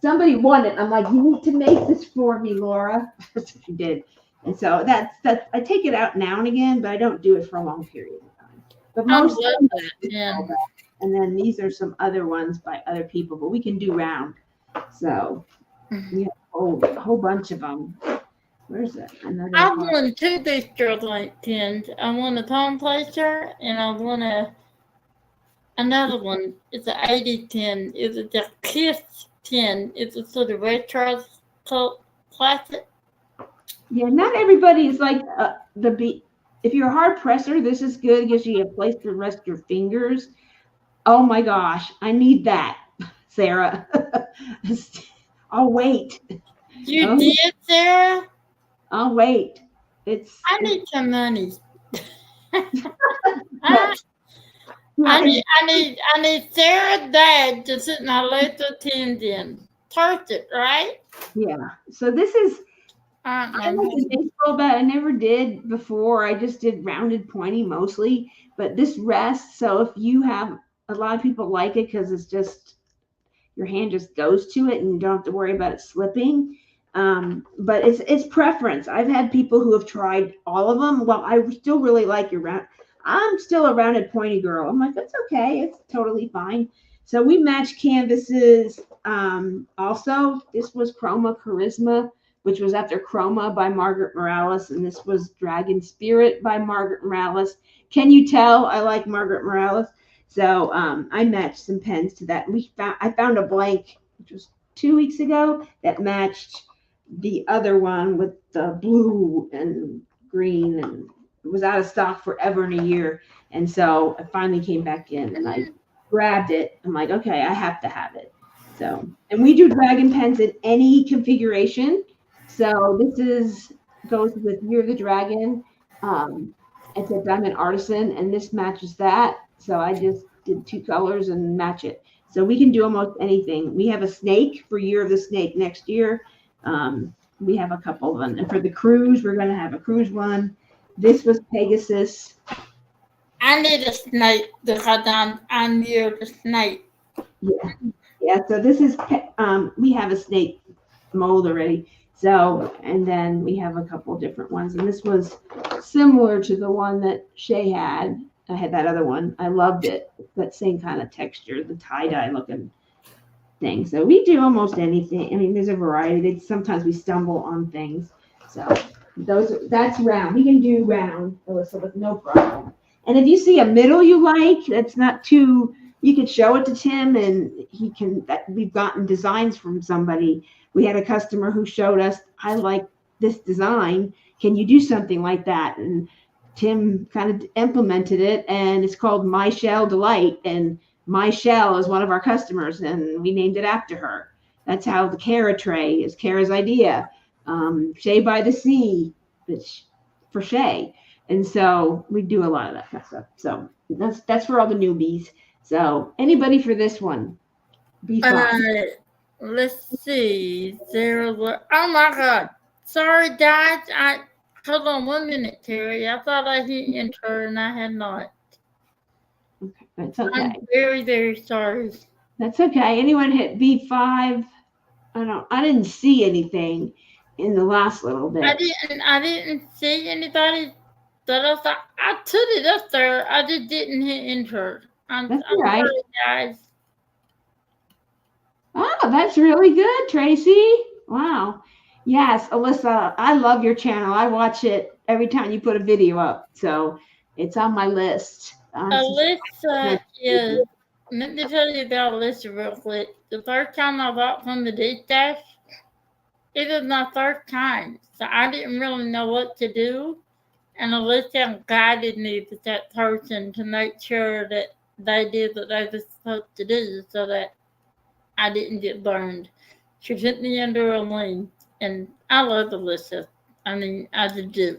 Somebody won it. I'm like, you need to make this for me, Laura. She did. And so that's I take it out now and again, but I don't do it for a long period of time. But most of them, and then these are some other ones by other people, but we can do round. So we have a whole bunch of them. Where's that? I've won 2 Bistro Link pins. I won a Tom Placer, and I won another one. It's an 80 pin. It's a Kiss pin. It's a sort of retro classic. Yeah, not everybody is like if you're a hard presser, this is good. It gives you a place to rest your fingers. Oh my gosh, I need that, Sarah. I'll wait. You did, Sarah? I'll wait. I need some money. I need Sarah's dad to sit my laser tins in. Perfect, right? Yeah. So this is I like the baseball bat. I never did before. I just did rounded pointy mostly, but this rests. So if you have a lot of people like it because it's just your hand just goes to it and you don't have to worry about it slipping. But it's preference. I've had people who have tried all of them. Well, I still really like your round. I'm still a rounded pointy girl. I'm like, that's okay. It's totally fine. So we match canvases. Also, this was Chroma Charisma, which was after Chroma by Margaret Morales, and this was Dragon Spirit by Margaret Morales. Can you tell I like Margaret Morales? So I matched some pens to that. I found a blank, which was 2 weeks ago, that matched the other one with the blue and green, and it was out of stock forever and a year. And so I finally came back in and I grabbed it. I'm like, okay, I have to have it. So, and we do dragon pens in any configuration. So this goes with Year the Dragon. It's a Diamond Artisan, and this matches that. So I just did 2 colors and match it. So we can do almost anything. We have a snake for Year of the Snake next year. We have a couple of them. And for the cruise, we're going to have a cruise one. This was Pegasus. I need a snake because I'm Year of the Snake. Yeah. So this is, we have a snake mold already. So, and then we have a couple different ones. And this was similar to the one that Shay had. I had that other one. I loved it. That same kind of texture, the tie-dye looking thing. So we do almost anything. I mean, there's a variety. Sometimes we stumble on things. So that's round. We can do round, Alyssa, with no problem. And if you see a middle you like, that's not too, you can show it to Tim and he can, we've gotten designs from somebody. We had a customer who showed us, I like this design. Can you do something like that? And Tim kind of implemented it, and it's called My Shell Delight. And My Shell is one of our customers, and we named it after her. That's how the Kara tray is Kara's idea. Shay by the Sea, it's for Shay. And so we do a lot of that kind of stuff. So that's for all the newbies. So anybody for this one? Be fine. Let's see. Oh my God. Sorry, guys. Hold on 1 minute, Terry. I thought I hit enter and I had not. Okay, that's okay. I'm very, very sorry. That's okay. Anyone hit B5? I didn't see anything in the last little bit. I didn't see anybody, but I thought I put it up there. I just didn't hit enter. I'm right. sorry, guys. Oh, that's really good, Tracy. Wow. Yes, Alyssa, I love your channel. I watch it every time you put a video up. So it's on my list. Alyssa is, let me tell you about Alyssa real quick. The first time I bought from the D-Stash, it was my first time. So I didn't really know what to do. and Alyssa guided me with that person to make sure that they did what they were supposed to do so that I didn't get burned. She put me under a wing, and I love Alyssa. I mean, I just do.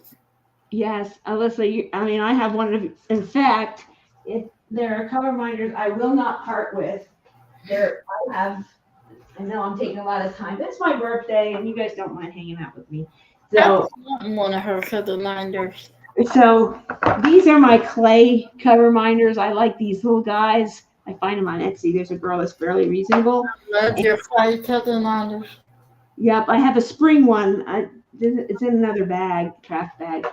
Yes, Alyssa, I have one of, in fact, if there are color minders I will not part with. I know I'm taking a lot of time. It's my birthday, and you guys don't mind hanging out with me. So, I want one of her color minders. so these are my clay cover minders. I like these little guys. I find them on Etsy. There's a girl that's fairly reasonable. Love your clay color minders. Yep, I have a spring one. It's in another bag, trash bag.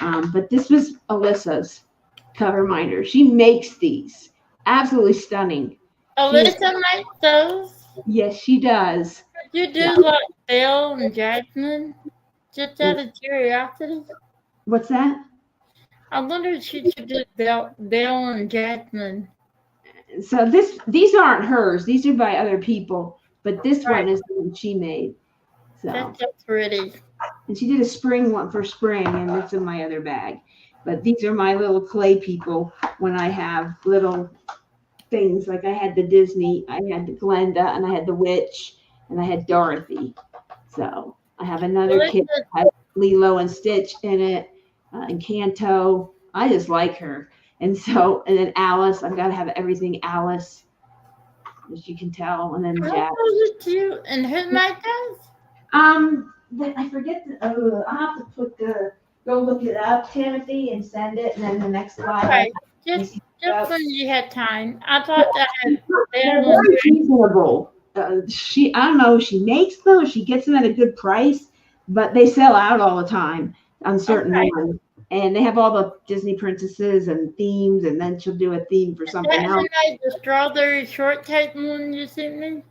But this was Alyssa's cover minder. She makes these. Absolutely stunning. Alyssa makes those? Yes, she does. You do like Belle and Jasmine? Just out of curiosity. What's that? I wonder if she could do Belle and Jasmine. So these aren't hers. These are by other people. But this one is the one she made. So That's so pretty. And she did a spring one for spring, and it's in my other bag. But these are my little clay people when I have little things. Like I had the Disney, I had the Glenda, and I had the Witch, and I had Dorothy. So I have another kit that has Lilo and Stitch in it, and Encanto. I just like her. And then Alice, I've got to have everything Alice, as you can tell. And then Jack. Oh, cute. And who made those? I forget. I'll have to go look it up, Timothy, and send it. And then the next slide. Okay. Just when you had time. I thought that had They're very reasonable. I don't know if she makes them or she gets them at a good price, but they sell out all the time on certain ones. And they have all the Disney princesses and themes, and then she'll do a theme for something else. Like the strawberry shortcake one you sent me?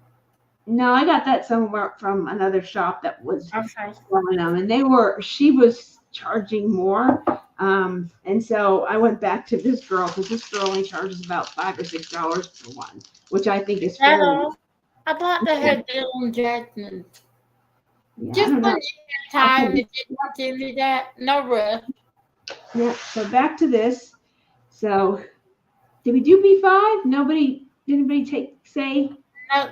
No, I got that somewhere from another shop that was selling them, and she was charging more. And so I went back to this girl because this girl only charges about $5 or $6 for one, which I think is fair. I thought they had Bill and Jasmine. Yeah, just when you had time, you didn't give me that. No rush. Yeah, so back to this. So did we do B5? Did anybody say?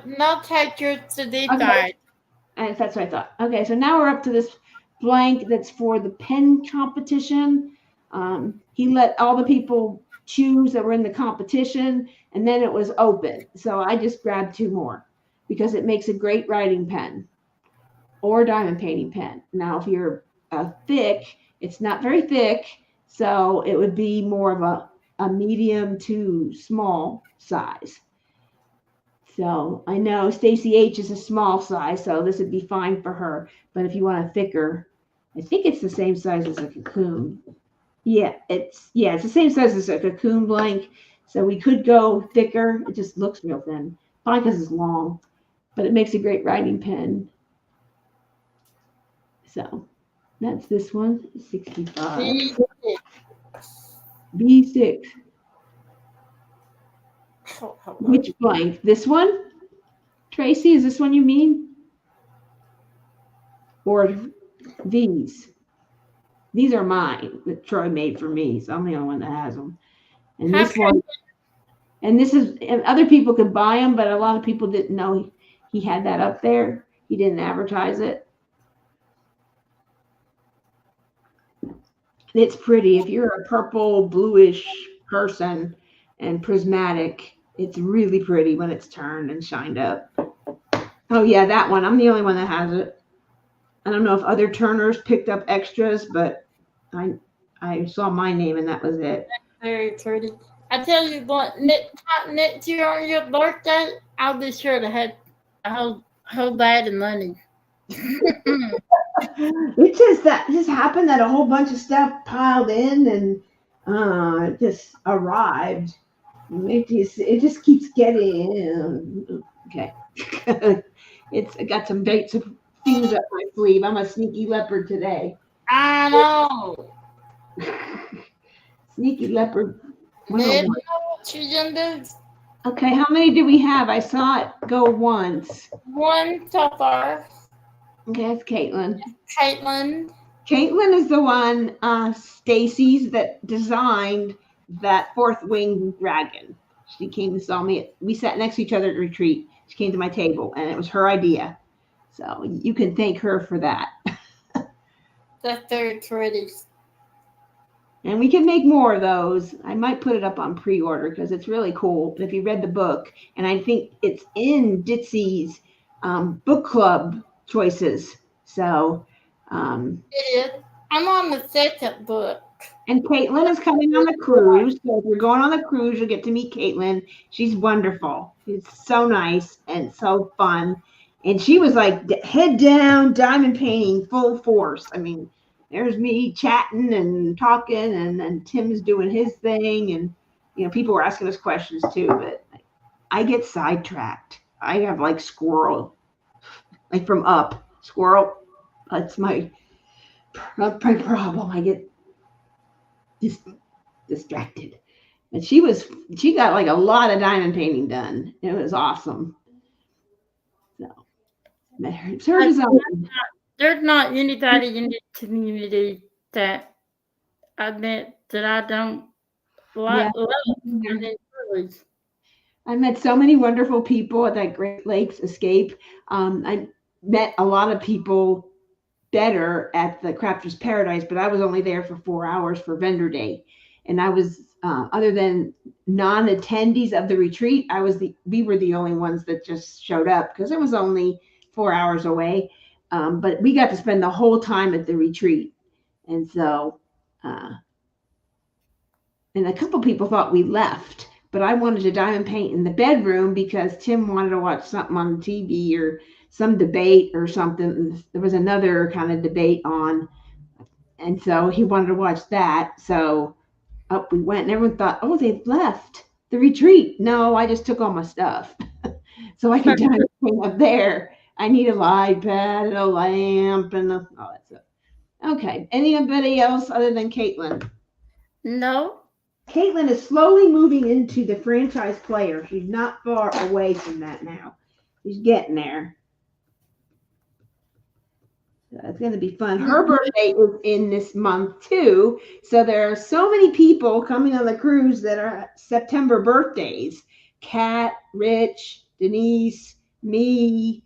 No takers to D5. Okay. That's what I thought. Okay, so now we're up to this blank that's for the pen competition. He let all the people choose that were in the competition, and then it was open. So I just grabbed 2 more because it makes a great writing pen or diamond painting pen. Now, if you're thick, it's not very thick, so it would be more of a medium to small size. So I know Stacy H is a small size, so this would be fine for her. But if you want a thicker, I think it's the same size as a cocoon. Yeah, it's the same size as a cocoon blank. So we could go thicker. It just looks real thin. Fine because it's long, but it makes a great writing pen. So that's this one, 65. B6. Which blank? This one? Tracy, is this one you mean? Or these? These are mine that Troy made for me, so I'm the only one that has them. And this one, and this is, and other people could buy them, but a lot of people didn't know he had that up there. He didn't advertise it. It's pretty. If you're a purple, bluish person and prismatic, it's really pretty when it's turned and shined up. Oh yeah, that one. I'm the only one that has it. I don't know if other turners picked up extras, but I saw my name and that was it. Very pretty. I tell you what, next year on your birthday, I'll be sure to have a whole bag of money. It just happened that a whole bunch of stuff piled in and it just arrived. It just keeps getting okay. I got some dates of things up my sleeve. I'm a sneaky leopard today. I know. Sneaky leopard. Never know what you're gonna do. Okay, how many do we have? I saw it go once. One so far. Okay, that's Caitlin. Caitlin. Caitlin is the one, Stacy's that designed that fourth winged dragon. She came and saw me. We sat next to each other at retreat. She came to my table, and it was her idea. So you can thank her for that. That's very pretty. And we can make more of those. I might put it up on pre-order because it's really cool. If you read the book, and I think it's in Ditsy's book club choices. So, It is. I'm on the second book. and Caitlin is coming on the cruise. So if you're going on the cruise, you'll get to meet Caitlin. She's wonderful. She's so nice and so fun. And she was like head down, diamond painting full force. I mean, there's me chatting and talking, and then Tim's doing his thing. And, people were asking us questions too, but I get sidetracked. I have like squirrel, like from Up, squirrel. That's my problem. I get distracted. And she got like a lot of diamond painting done. It was awesome. So it's her design. There's not anybody in the community that I met that I don't love. I met so many wonderful people at that Great Lakes Escape. I met a lot of people better at the Crafters Paradise, but I was only there for 4 hours for vendor day. And I was, other than non-attendees of the retreat, we were the only ones that just showed up because it was only 4 hours away. But we got to spend the whole time at the retreat. And so, and a couple people thought we left, but I wanted to diamond paint in the bedroom because Tim wanted to watch something on TV or some debate or something. There was another kind of debate on, and so he wanted to watch that. So up we went, and everyone thought, oh, they've left the retreat. No, I just took all my stuff so I could diamond paint up there. I need a light pad and a lamp and all that stuff. Okay, anybody else other than Caitlin? No. Caitlin is slowly moving into the franchise player. She's not far away from that now. She's getting there. So it's going to be fun. Her birthday is in this month too. So there are so many people coming on the cruise that are September birthdays. Kat, Rich, Denise, me,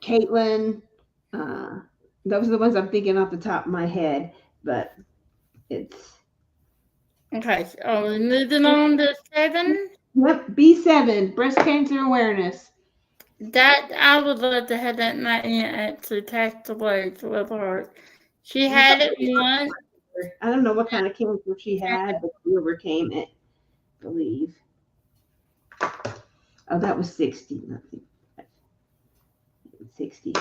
Caitlin. Those are the ones I'm thinking off the top of my head. But it's... Okay, so we're moving on to 7. Yep, B7, breast cancer awareness. That I would love to have that. My aunt actually passed away with her. She had it once. I don't know what kind of cancer she had, but she overcame it, I believe. Oh, that was 60. Nothing. 60.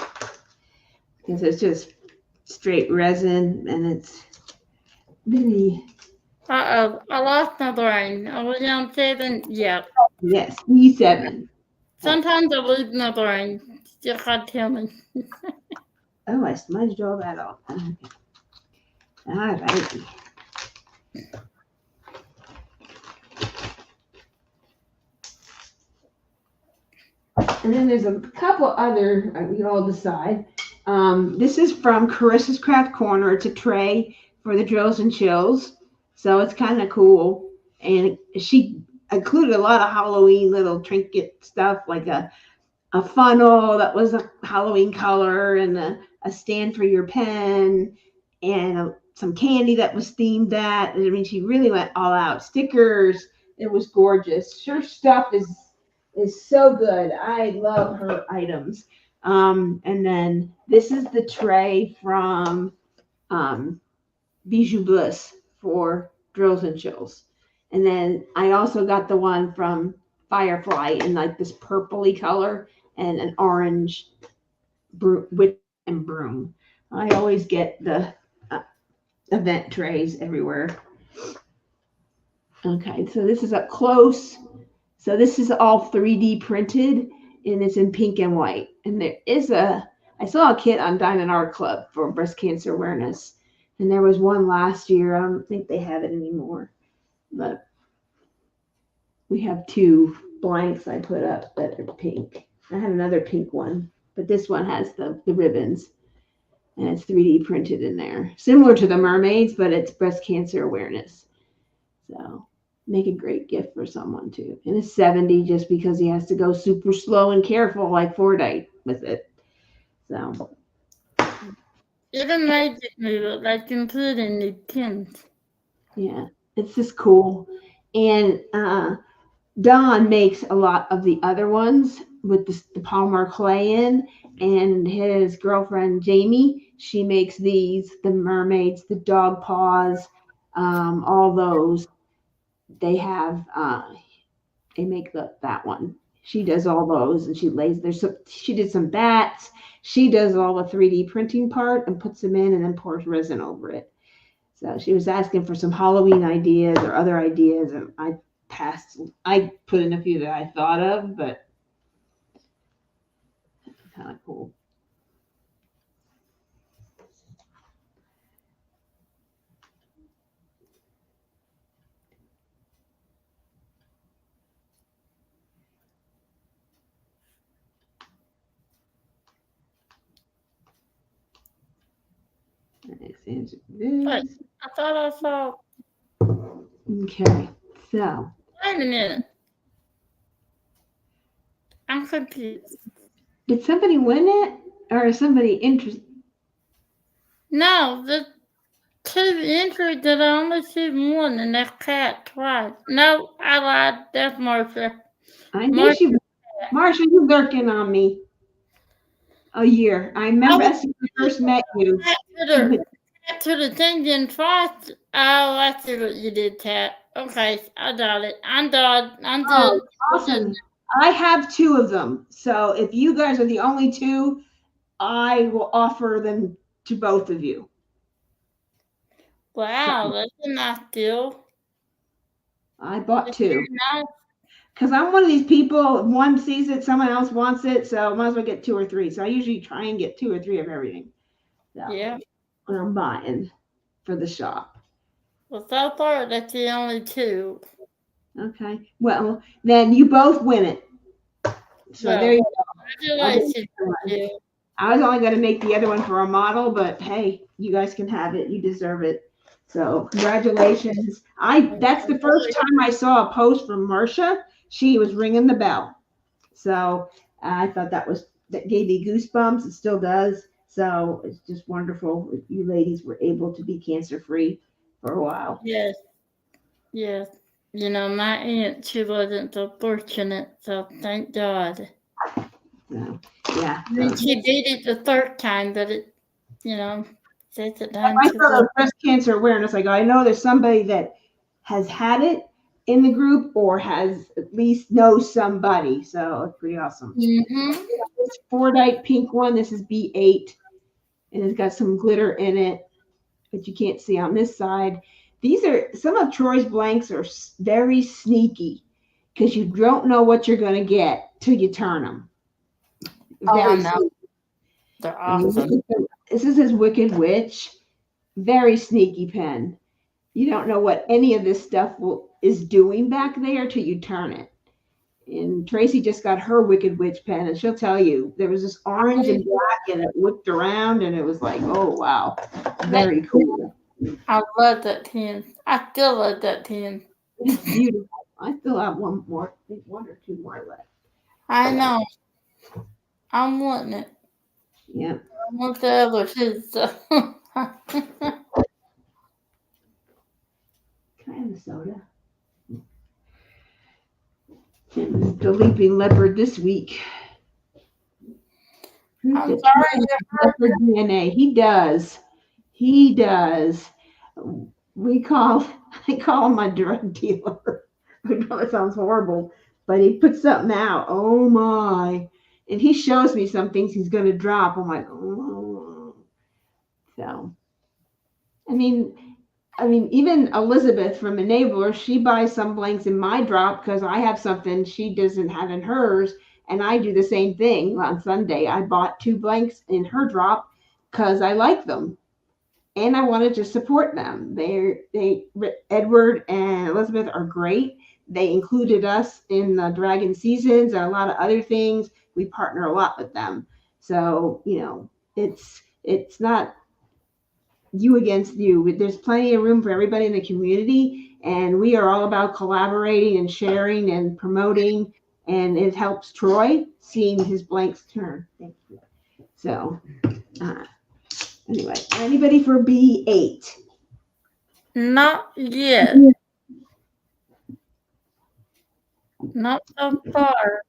Because it's just straight resin, and it's really... Uh-oh, I lost my brain. Are we on 7? Yeah. Yes, B7. Sometimes I lose my brain. You can't tell me. Oh, I smudged all that off. Okay. All right. And then there's a couple other, we all decide. This is from Carissa's Craft Corner. It's a tray for the drills and chills. So it's kind of cool. And she included a lot of Halloween little trinket stuff, like a funnel that was a Halloween color, and a stand for your pen, and some candy that was themed that. I mean, she really went all out. Stickers. It was gorgeous. Her stuff is so good. I love her items. And then this is the tray from Bijou Bliss for drills and chills. And then I also got the one from Firefly in like this purpley color and an orange witch and broom. I always get the event trays everywhere. Okay, so this is up close. So this is all 3D printed, and it's in pink and white. And there is I saw a kit on Diamond Art Club for breast cancer awareness. And there was one last year. I don't think they have it anymore. But we have 2 blanks I put up that are pink. I have another pink one, but this one has the ribbons. and it's 3D printed in there, similar to the mermaids, but it's breast cancer awareness. So make a great gift for someone too. And it's 70 just because he has to go super slow and careful like Fordite with it. So Even magic noodle, like including the tins. yeah, it's just cool. And Don makes a lot of the other ones with the polymer clay in, and his girlfriend Jamie, she makes these, the mermaids, the dog paws, all those. They have they make that one. She does all those, and she did some bats. She does all the 3D printing part and puts them in, and then pours resin over it. So she was asking for some Halloween ideas or other ideas, and I passed. I put in a few that I thought of, but kind of cool. But I thought I saw. Okay, so Wait a minute. I'm confused. did somebody win it, or is somebody interested? No, the two entries that I only see one, and that's cat twice. No, I lied. That's Marcia. I knew she was. Marsha, you lurking on me a year. I remember as we first met you. To the thing in twice. Oh, I see what you did, Tat. Okay, I got it. I'm done. Oh, awesome. I have two of them. So if you guys are the only two, I will offer them to both of you. Wow, that's a nice deal. I bought two. Because I'm one of these people, one sees it, someone else wants it, so I might as well get two or three. So I usually try and get 2 or 3 of everything. So Yeah. when I'm buying for the shop. Well, so far, that's the only two. Okay. Well, then you both win it. So there you go. I was only going to make the other one for a model, but hey, you guys can have it. You deserve it. So congratulations. That's the first time I saw a post from Marcia. She was ringing the bell. So I thought that gave me goosebumps. It still does. So it's just wonderful. You ladies were able to be cancer free for a while. Yes. Yes. You know, my aunt, she wasn't so fortunate. So thank God. So, yeah. She did it the third time, but it, you know, takes it down. I saw the breast cancer awareness. I know there's somebody that has had it in the group or has at least knows somebody. So it's pretty awesome. Mm-hmm. This Fordite pink one, this is B8, and it's got some glitter in it, but you can't see on this side. These are some of Troy's blanks are very sneaky because you don't know what you're going to get till you turn them. I know. They're awesome. This is his Wicked Witch. Very sneaky pen. You don't know what any of this stuff is doing back there till you turn it. And Tracy just got her Wicked Witch pen, and she'll tell you there was this orange and black, and it whipped around, and it was like, oh wow, very cool. I love that pen. I still love that pen. It's beautiful. I still have one or two more left. I know. I'm wanting it. Yeah. I want the other two. So. Can I have a soda? And the Leaping Leopard this week. I'm sorry. Leopard DNA. He does. He does. I call him my drug dealer. I know it sounds horrible, but he puts something out. Oh my. And he shows me some things he's going to drop. I'm like, oh. So, I mean, even Elizabeth from Enabler, she buys some blanks in my drop because I have something she doesn't have in hers. And I do the same thing on Sunday. I bought 2 blanks in her drop because I like them. And I wanted to support them. Edward and Elizabeth are great. They included us in the Dragon Seasons and a lot of other things. We partner a lot with them. So, it's It's not you against you. There's plenty of room for everybody in the community, and we are all about collaborating and sharing and promoting, and it helps Troy seeing his blanks turn. Thank you. So anyway, anybody for B8? Not yet. Not so far.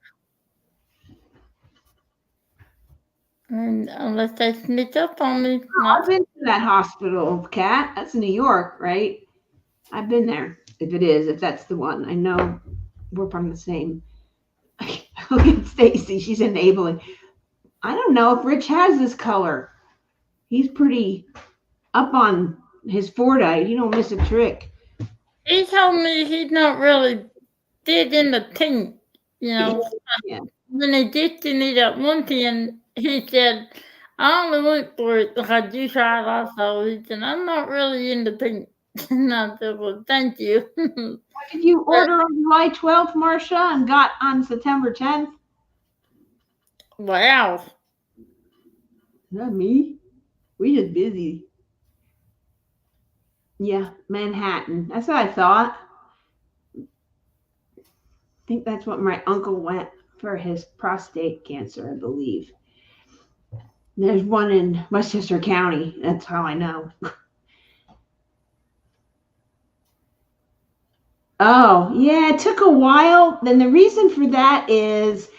And unless they sneak up on me. I've been to that hospital, Kat. That's New York, right? I've been there. If that's the one. I know we're from the same. Look at Stacy. She's enabling. I don't know if Rich has this color. He's pretty up on his Fordite. He don't miss a trick. He told me he's not really big in the pink, Yeah. When he did to me that one thing, he said, I only went for it because you tried also. He said, I'm not really into pink. And I said, well, thank you. What did you order on July 12th, Marcia, and got on September 10th? Wow. Not me. We just busy. Yeah, Manhattan. That's what I thought. I think that's what my uncle went for his prostate cancer, I believe. There's one in Westchester County. That's how I know. Oh, yeah, it took a while. Then the reason for that is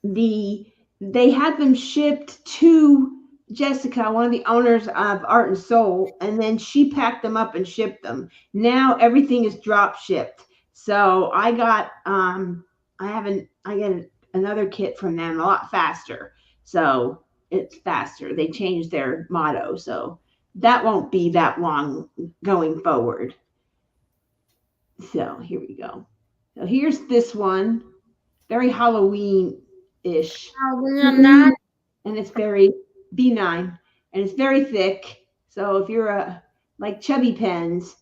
they had them shipped to Jessica, one of the owners of Art and Soul, and then she packed them up and shipped them. Now everything is drop shipped. So I got I get another kit from them a lot faster. So it's faster. They changed their motto. So that won't be that long going forward. So here we go. So here's this one. Very Halloween-ish. Halloween. And it's very B9, and it's very thick. So if you're like chubby pens,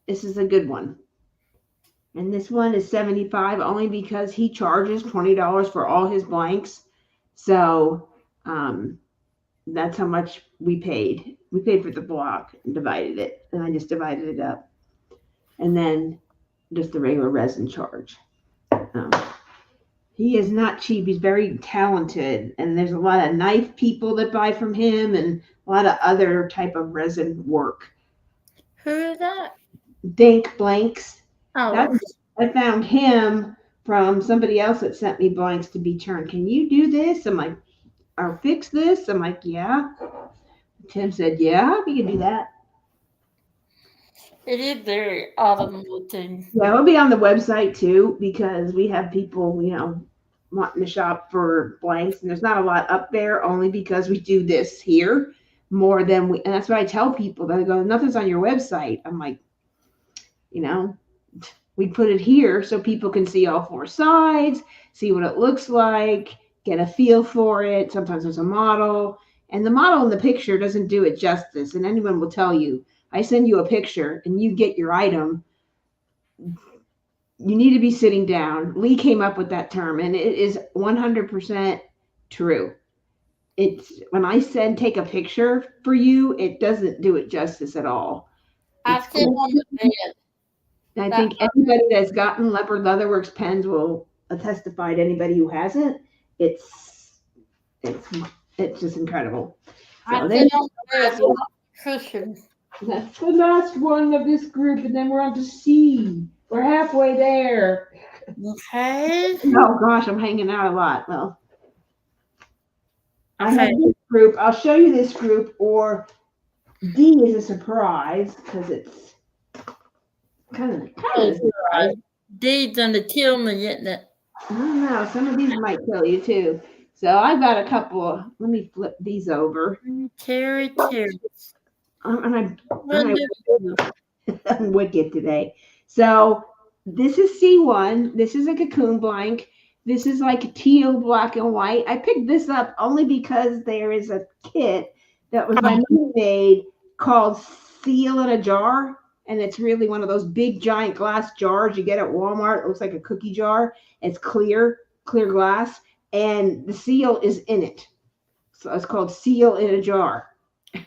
this is a good one. And this one is $75 only because he charges $20 for all his blanks. So that's how much we paid. We paid for the block and divided it, and I just divided it up. And then just the regular resin charge. He is not cheap. He's very talented, and there's a lot of knife people that buy from him and a lot of other type of resin work. Who is that? Dink Blanks. Oh. I found him from somebody else that sent me blanks to be turned. Can you do this? I'm like, or fix this? I'm like, yeah. Tim said, yeah, we can do that. It is very autumn looking. Yeah, it'll be on the website too because we have people, wanting to shop for blanks, and there's not a lot up there only because we do this here more than and that's what I tell people. They go, nothing's on your website. I'm like, we put it here so people can see all four sides, see what it looks like, get a feel for it. Sometimes there's a model, and the model in the picture doesn't do it justice, and anyone will tell you. I send you a picture and you get your item. You need to be sitting down. Lee came up with that term, and it is 100% true. It's when I said take a picture for you, it doesn't do it justice at all. I sit on the bed. I think anybody that's gotten Leopard Leatherworks pens will testify to anybody who hasn't. It's just incredible. I sit on the bed with a cushion. That's the last one of this group, and then we're on to C. We're halfway there. Okay. Oh gosh, I'm hanging out a lot. Well, I have this group. I'll show you this group, or D is a surprise because it's kind of surprise. D's gonna kill me, isn't it? I don't know. Some of these might kill you too. So I've got a couple. Let me flip these over. Terry. I'm wicked today. So this is C1. This is a cocoon blank. This is like teal, black, and white. I picked this up only because there is a kit that was my mom made called Seal in a Jar. And it's really one of those big, giant glass jars you get at Walmart. It looks like a cookie jar. It's clear glass. And the seal is in it. So it's called Seal in a Jar.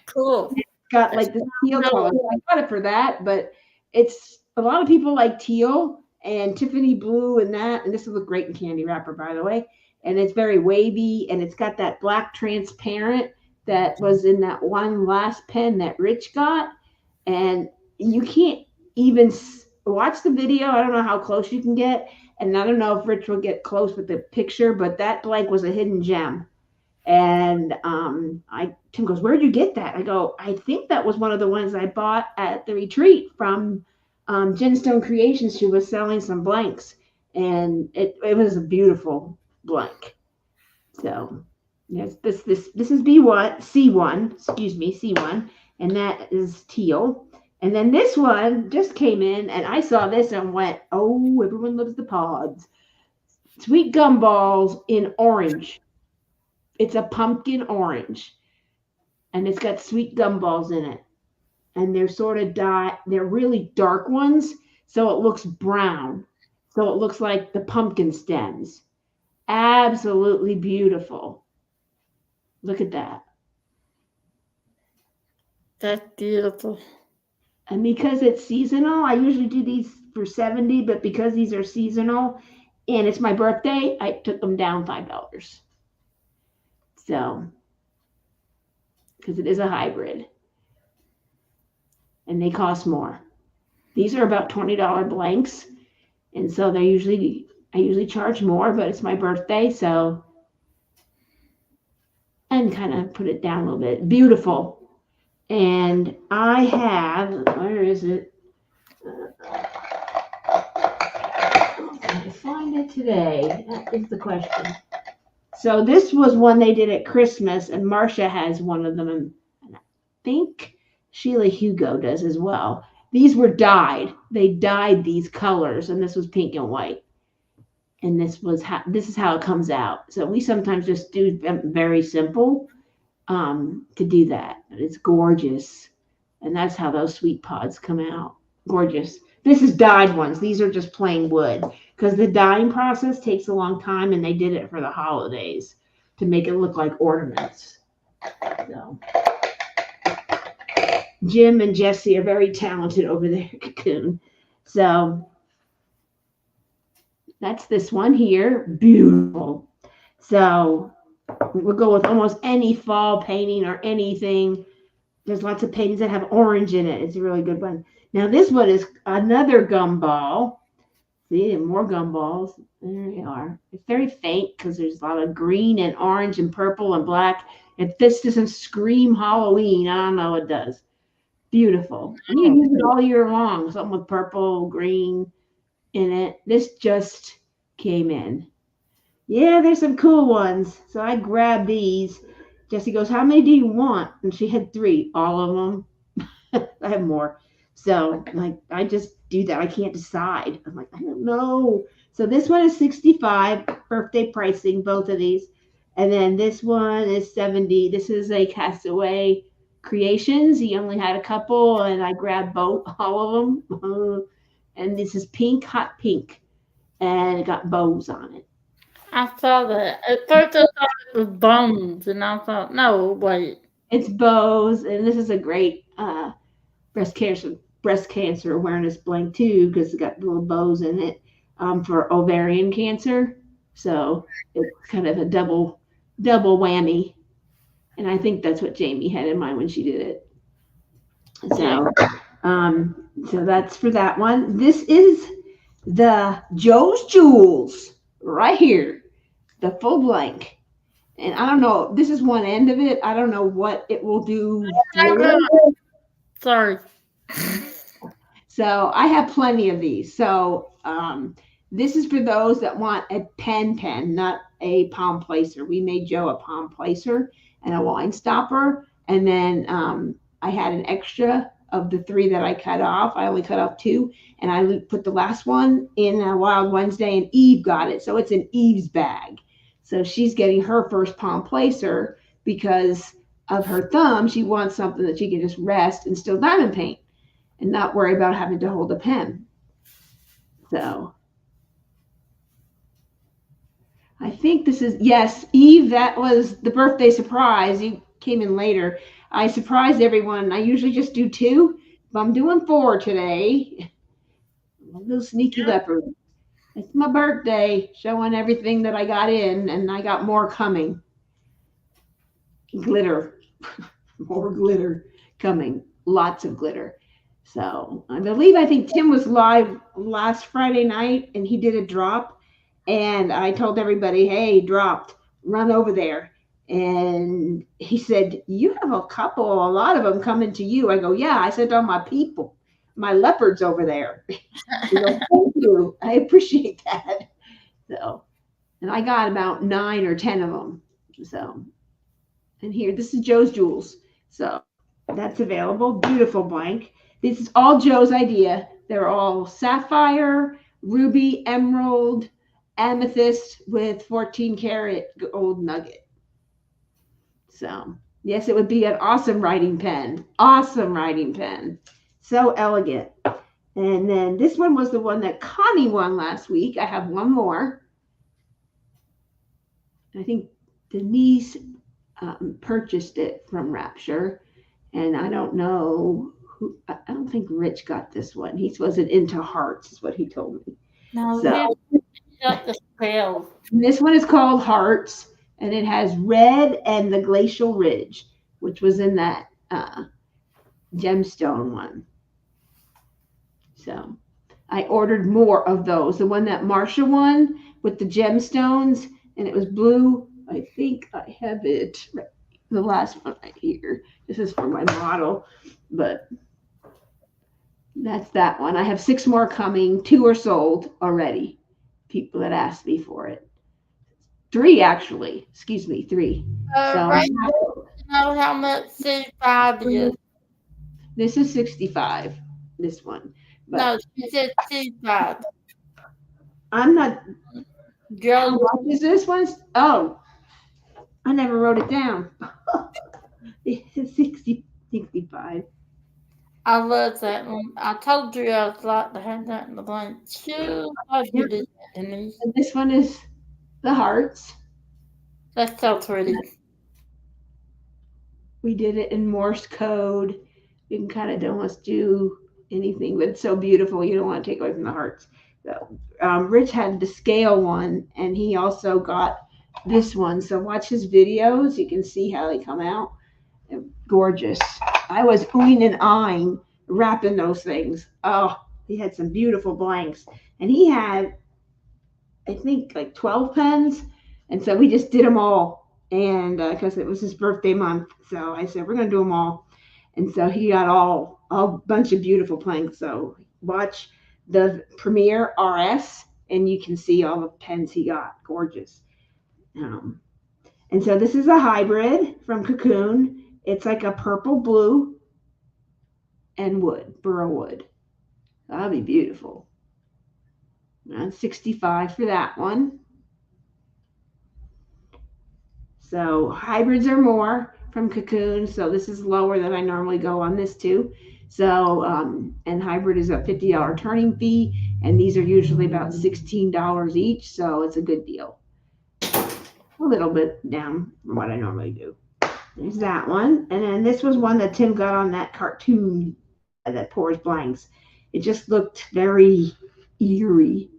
Cool. Got like the teal color. I got it for that, but it's a lot of people like teal and Tiffany blue and that. And this will look great in candy wrapper, by the way. And it's very wavy and it's got that black transparent that was in that one last pen that Rich got. And you can't even watch the video. I don't know how close you can get. And I don't know if Rich will get close with the picture, but that blank was a hidden gem. And Tim goes, "Where'd you get that?" I go, "I think that was one of the ones I bought at the retreat from Gemstone Creations. She was selling some blanks, and it was a beautiful blank." So yes, this is B1 C1, excuse me, C1, and that is teal. And then this one just came in, and I saw this and went, "Oh, everyone loves the pods." Sweet gumballs in orange. It's a pumpkin orange, and it's got sweet gumballs in it. And they're sort of they're really dark ones, so it looks brown. So it looks like the pumpkin stems. Absolutely beautiful. Look at that. That's beautiful. And because it's seasonal, I usually do these for $70, but because these are seasonal and it's my birthday, I took them down $5. So, because it is a hybrid and they cost more. These are about $20 blanks. And so I usually charge more, but it's my birthday. So, and kind of put it down a little bit. Beautiful. And I have, where is it? Can I find it today? That is the question. So this was one they did at Christmas, and Marcia has one of them, and I think Sheila Hugo does as well. These were dyed. They dyed these colors, and this was pink and white. And this is how it comes out. So we sometimes just do very simple to do that. But it's gorgeous, and that's how those sweet pods come out. Gorgeous. This is dyed ones. These are just plain wood because the dyeing process takes a long time, and they did it for the holidays to make it look like ornaments. So Jim and Jesse are very talented over there, Cocoon. So that's this one here. Beautiful. So we'll go with almost any fall painting or anything. There's lots of paintings that have orange in it. It's a really good one. Now this one is another gumball. See, more gumballs. There they are. It's very faint because there's a lot of green and orange and purple and black. If this doesn't scream Halloween, I don't know what does. Beautiful. And you can use it all year long. Something with purple, green in it. This just came in. Yeah, there's some cool ones. So I grabbed these. Jessie goes, "How many do you want?" And she had 3. All of them. I have more. So like I just do that. I can't decide. I'm like, I don't know. So this one is $65 birthday pricing, both of these. And then this one is $70. This is a Castaway Creations. He only had a couple, and I grabbed both, all of them. And this is pink, hot pink, and it got bows on it. I saw that. At first I thought it was bones, and I thought, no, wait. It's bows, and this is a great breast cancer awareness blank too, because it's got little bows in it for ovarian cancer. So it's kind of a double whammy. And I think that's what Jamie had in mind when she did it. So, so that's for that one. This is the Joe's Jewels right here, the full blank. And I don't know, this is one end of it. I don't know what it will do. Sorry. So I have plenty of these. So this is for those that want a pen, not a palm placer. We made Joe a palm placer and a wine stopper. And then I had an extra of the 3 that I cut off. I only cut off 2. And I put the last one in Wild Wednesday, and Eve got it. So it's in Eve's bag. So she's getting her first palm placer because of her thumb. She wants something that she can just rest and still diamond paint and not worry about having to hold a pen. So I I think this is, yes, Eve, that was the birthday surprise. You came in later. I surprised everyone. I usually just do 2, but I'm doing 4 today. A little sneaky leopard. It's my birthday, showing everything that I got in, and I got more coming. Glitter. More glitter coming. Lots of glitter. So I think Tim was live last Friday night and he did a drop. And I told everybody, hey, dropped, run over there. And he said, you have a lot of them coming to you. I go, yeah, I sent all my people, my leopards over there. He goes, thank you. I appreciate that. So, and I got about 9 or 10 of them. So, and here, this is Joe's Jewels. So that's available. Beautiful blank. This is all Joe's idea. They're all sapphire, ruby, emerald, amethyst with 14 karat gold nugget. So, yes, it would be an awesome writing pen. Awesome writing pen. So elegant. And then this one was the one that Connie won last week. I have one more. I think Denise purchased it from Rapture. And I don't know who, I don't think Rich got this one. He wasn't into hearts, is what he told me. No, So he got the spell. this one is called Hearts, and it has red and the Glacial Ridge, which was in that gemstone one. So I ordered more of those. The one that Marsha won with the gemstones, and it was blue. I think I have it, the last one right here. This is for my model, but that's that one. I have 6 more coming. 2 are sold already. People that asked me for it. 3 actually. Excuse me, 3. So Right, you know how much C5 is? this is 65. This one. But No, she said C5. I'm not. How Joe, much is this one? Oh, I never wrote it down. It's 65. I love that one. I told you I would like to have that in the blank. Sure, I you did that, Denise. And this one is the hearts. That's so pretty. We did it in Morse code. You can kind of don't want to do anything, but it's so beautiful. You don't want to take away from the hearts. So Rich had the scale one, and he also got this one. So watch his videos. You can see how they come out. They're gorgeous. I was oohing and eyeing wrapping those things. Oh, he had some beautiful blanks, and he had, I think, like 12 pens, and so we just did them all. And because it was his birthday month, so I said we're gonna do them all. And so he got a bunch of beautiful blanks. So watch the Premiere RS, and you can see all the pens he got. Gorgeous. And so this is a hybrid from Cocoon. It's like a purple blue and wood, burl wood. That'll be beautiful. And 65 for that one. So hybrids are more from Cocoon. So this is lower than I normally go on this too. So, and hybrid is a $50 turning fee. And these are usually about $16 each. So it's a good deal. A little bit down from what I normally do. There's that one. And then this was one that Tim got on that cartoon that pours blanks. It just looked very eerie,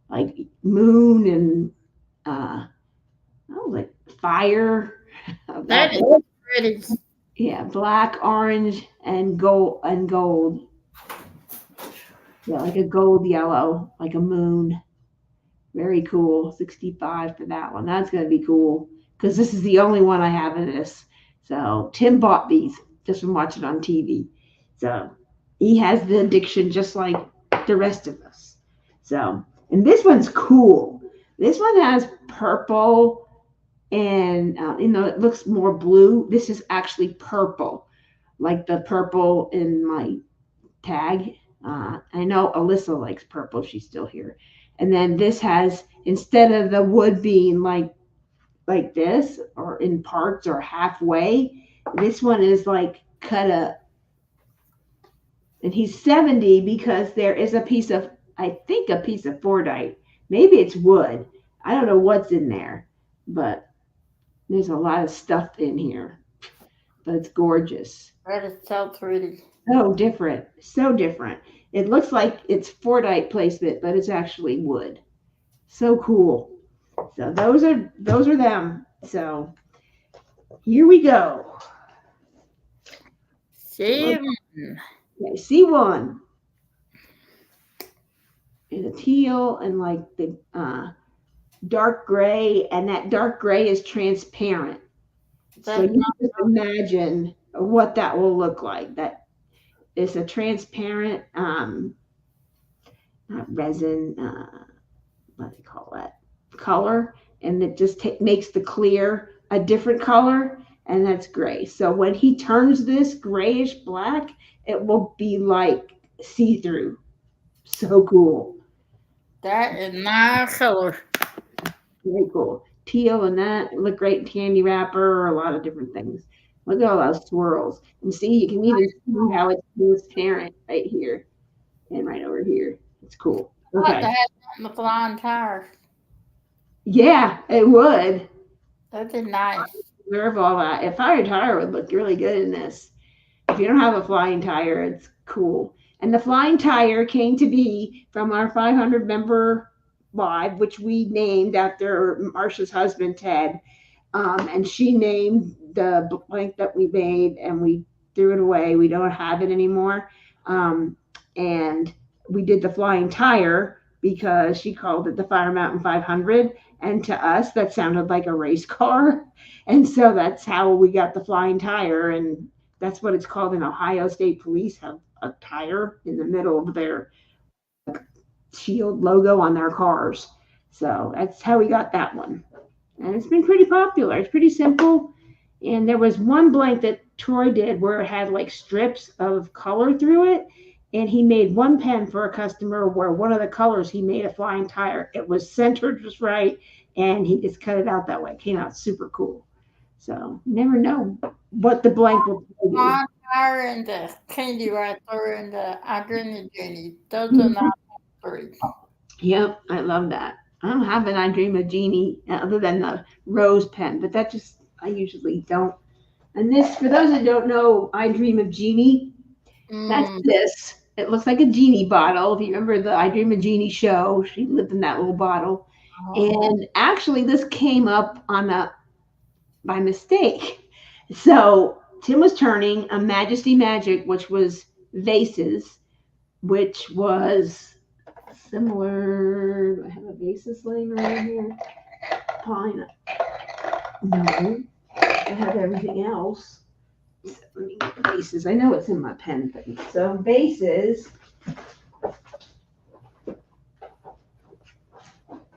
like moon and like fire. That is pretty. Yeah, black, orange, and gold. Yeah, like a gold yellow, like a moon. Very cool. 65 for that one. That's going to be cool because this is the only one I have in this. So Tim bought these just from watching on TV. So he has the addiction just like the rest of us. So, and this one's cool. This one has purple and, it looks more blue. This is actually purple, like the purple in my tag. I know Alyssa likes purple. She's still here. And then this has, instead of the wood being like this or in parts or halfway, this one is like cut up. And he's 70 because there is a piece of, I think a piece of Fordite. Maybe it's wood. I don't know what's in there, but there's a lot of stuff in here. But it's gorgeous. That is so pretty. So different. So different. It looks like it's Fordite placement, but it's actually wood. So cool. So those are them. So here we go. See, Okay, C1 and a teal and like the dark gray, and that dark gray is transparent. So that's you can just imagine what that will look like. That is a transparent not resin, what do you call that? Color, and it just makes the clear a different color, and that's gray. So when he turns this grayish black, it will be like see-through. So cool. that is my color. Very cool. Teal and that look great in candy wrapper, a lot of different things. Look at all those swirls. And see, you can even see how it's transparent right here and right over here. It's cool. I like to Okay. have that in the flying tires. Yeah, it would. That is nice. Observe all that. A fire tire would look really good in this. If you don't have a flying tire, it's cool. And the flying tire came to be from our 500 member live, which we named after Marsha's husband, Ted. And she named the blank that we made, and we threw it away. We don't have it anymore. And we did the flying tire because she called it the Fire Mountain 500. And to us, that sounded like a race car. And so that's how we got the flying tire. And that's what it's called in Ohio State Police, have a tire in the middle of their shield logo on their cars. So that's how we got that one. And it's been pretty popular. It's pretty simple. And there was one blank that Troy did where it had like strips of color through it. And he made one pen for a customer where one of the colors he made a flying tire. It was centered just right, and he just cut it out that way. It came out super cool. So never know what the blank will do. Flying tire and the candy wrapper and the identity genie. Those are not three. Yep, I love that. I don't have an I Dream of Jeannie other than the rose pen, but that just, I usually don't. And this, for those that don't know, I Dream of Jeannie, that's this. It looks like a genie bottle. If you remember the I Dream of Jeannie show, she lived in that little bottle. And actually, this came up on by mistake. So Tim was turning a Majesty Magic, which was vases, which was similar. Do I have a vases laying around here? Probably not. No, I have everything else. So let me get vases. I know it's in my pen thing. So vases. For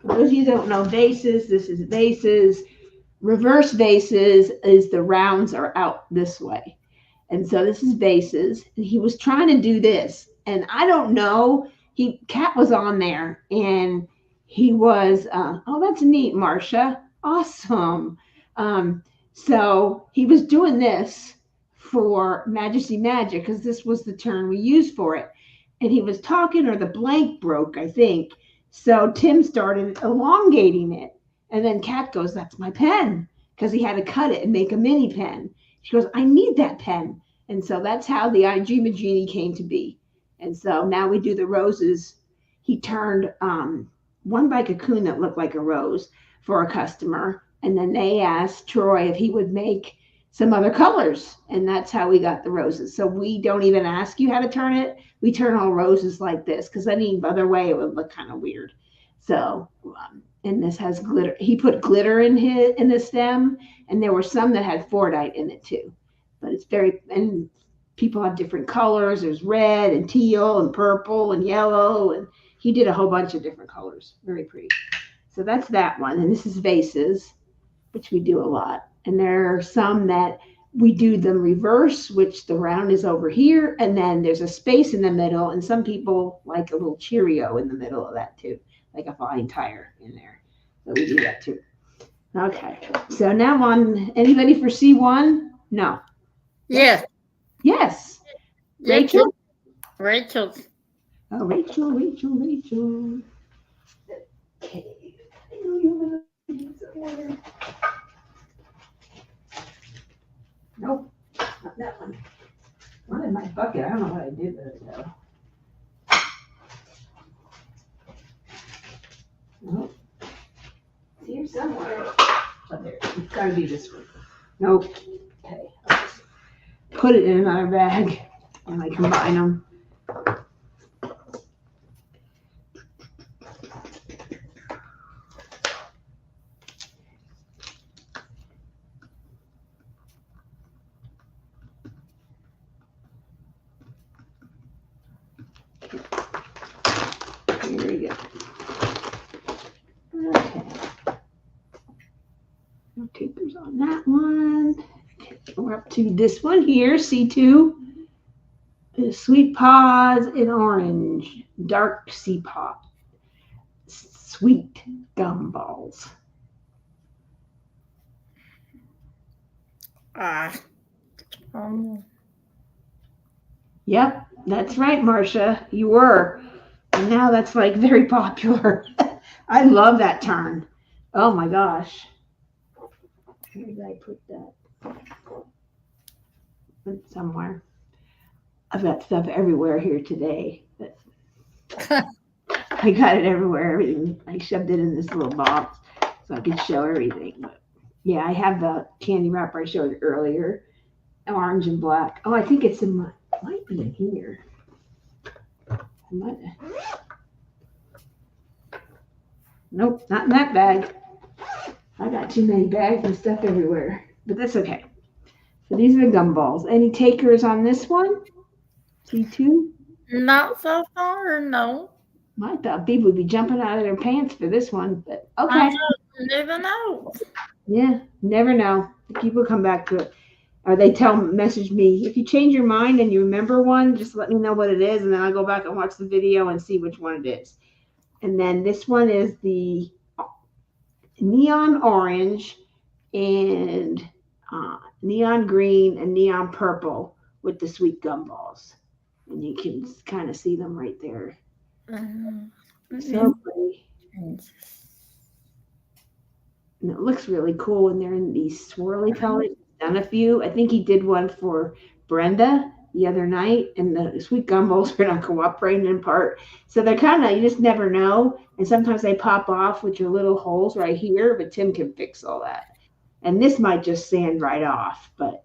those of you who don't know vases, this is vases. Reverse vases is the rounds are out this way. And so this is vases. And he was trying to do this. And I don't know. Cat was on there and he was, oh, that's neat, Marcia. Awesome. So he was doing this for Majesty Magic because this was the turn we used for it. And he was talking, or the blank broke, I think. So Tim started elongating it. And then Kat goes, that's my pen, because he had to cut it and make a mini pen. She goes, I need that pen. And so that's how the I Dream of Jeannie came to be. And so now we do the roses. He turned one by cocoon that looked like a rose for a customer. And then they asked Troy if he would make some other colors. And that's how we got the roses. So we don't even ask you how to turn it. We turn all roses like this, because any other way it would look kind of weird. So, and this has glitter. He put glitter in the stem, and there were some that had Fordite in it too. But it's and people have different colors. There's red and teal and purple and yellow, and he did a whole bunch of different colors. Very pretty. So that's that one. And this is vases, which we do a lot. And there are some that we do them reverse, which the round is over here, and then there's a space in the middle, and some people like a little Cheerio in the middle of that too, like a flying tire in there. So we do that too. Okay, so now on, anybody for C1? No. Yes. Yes. Rachel? Oh, Rachel. Okay. Nope, not that one. One in my bucket. I don't know what I did with it though. Nope. It's here somewhere. Oh, there. It's gotta be this one. Nope. Okay. I'll just put it in another bag and I combine them. Here we go. Okay. No takers on that one. Okay, we're up to this one here, C2. Sweet pods in orange, dark sea pot, sweet gumballs. Yep, that's right, Marcia. You were. And now that's like very popular. I love that turn. Oh my gosh. Where did I put that? Put it somewhere. I've got stuff everywhere here today. But I got it everywhere. Everything. I shoved it in this little box so I could show everything. But yeah, I have the candy wrapper I showed earlier. Orange and black. Oh, I think it's in my, might be in here. Nope, not in that bag. I got too many bags and stuff everywhere, but that's okay. So these are the gumballs. Any takers on this one? C2? Not so far, no. I thought people would be jumping out of their pants for this one, but okay. I never know. Yeah, never know. People come back to it. Or they message me, if you change your mind and you remember one, just let me know what it is, and then I'll go back and watch the video and see which one it is. And then this one is the neon orange and neon green and neon purple with the sweet gumballs. And you can kind of see them right there. So pretty. And it looks really cool when they're in these swirly colors. Done a few. I think he did one for Brenda the other night, and the sweet gumballs are not cooperating in part. So they're kind of, you just never know. And sometimes they pop off with your little holes right here, but Tim can fix all that. And this might just sand right off, but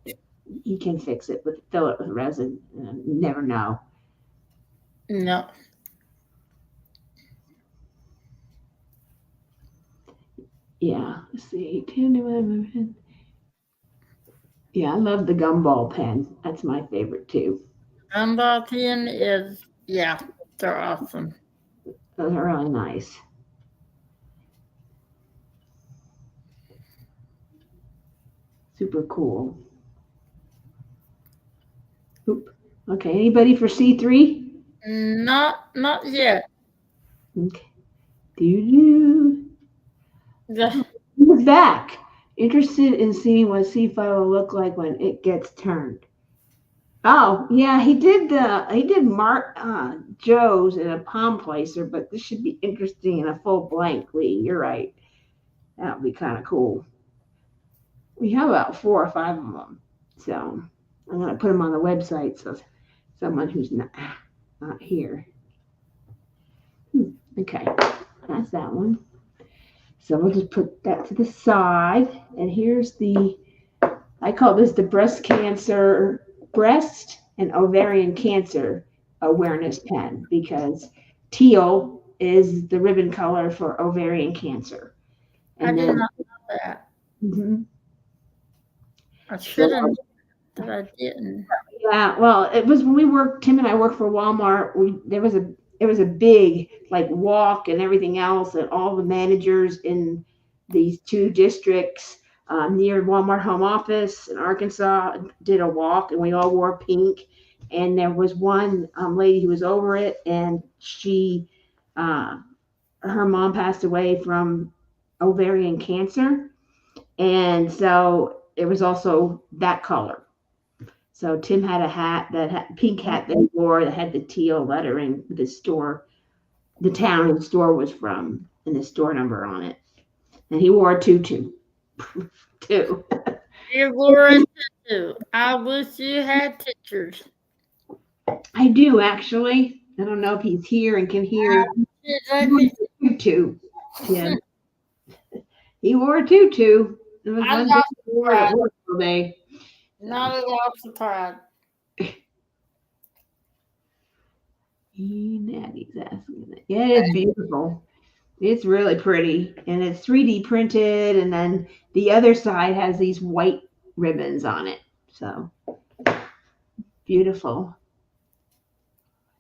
he can fix it fill it with resin. And you never know. No. Yeah. Let's see. Yeah, I love the gumball pen. That's my favorite too. Gumball pen is, yeah, they're awesome. Those are really nice. Super cool. Oop. Okay, anybody for C3? Not yet. Okay. He's back. Interested in seeing what C5 will look like when it gets turned. Oh, yeah, he did Mark Joe's in a palm placer, but this should be interesting in a full blank, Lee. You're right. That would be kind of cool. We have about 4 or 5 of them. So I'm going to put them on the website so someone who's not here. Okay, that's that one. So we'll just put that to the side. And here's I call this the breast and ovarian cancer awareness pen, because teal is the ribbon color for ovarian cancer. And I did not know that. Mm-hmm. I shouldn't, but I didn't. Yeah, well, it was when Tim and I worked for Walmart. There was a big like walk and everything else, and all the managers in these 2 districts near Walmart home office in Arkansas did a walk, and we all wore pink. And there was one lady who was over it, and she, her mom passed away from ovarian cancer, and so it was also that color. So Tim had a hat, pink hat that he wore that had the teal lettering, the town the store was from, and the store number on it. And he wore a tutu too. You wore a tutu. I wish you had pictures. I do actually. I don't know if he's here and can hear. He Let wore me. a tutu. Yeah, he wore a tutu. It was I'm one not thing he wore at work all day. not at all surprised. Natty's asking it. Yeah, it's beautiful. It's really pretty, and it's 3D printed, and then the other side has these white ribbons on it. So beautiful.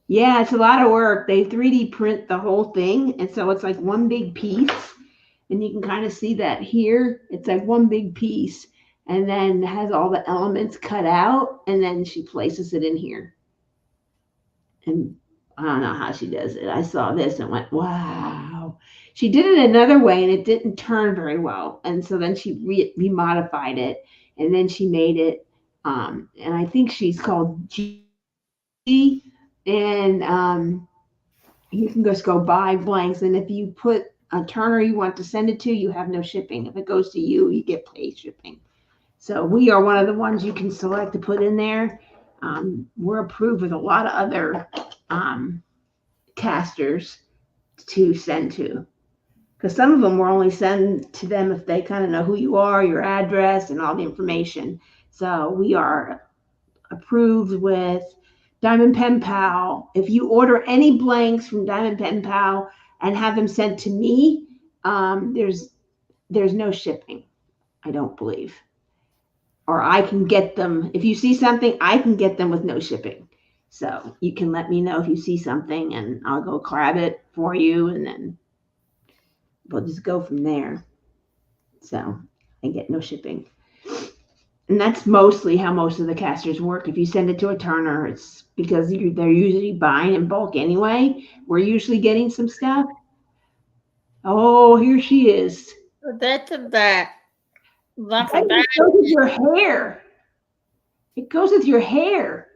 Yeah, it's a lot of work. They 3D print the whole thing, and so it's like one big piece, and you can kind of see that here. It's like one big piece, and then has all the elements cut out, and then she places it in here. And I don't know how she does it. I saw this and went, wow. She did it another way and it didn't turn very well. And so then she remodified it and then she made it. And I think she's called G. And you can just go buy blanks. And if you put a turner you want to send it to, you have no shipping. If it goes to you, you get paid shipping. So we are one of the ones you can select to put in there. We're approved with a lot of other casters to send to, because some of them will only send to them if they kind of know who you are, your address, and all the information. So we are approved with Diamond Pen Pal. If you order any blanks from Diamond Pen Pal and have them sent to me, there's no shipping, I don't believe. Or I can get them. If you see something, I can get them with no shipping. So you can let me know if you see something and I'll go grab it for you and then we'll just go from there. So I get no shipping. And that's mostly how most of the casters work. If you send it to a turner, it's because they're usually buying in bulk anyway. We're usually getting some stuff. Oh, here she is. That's a bat. That's a It bat. goes with your hair. It goes with your hair.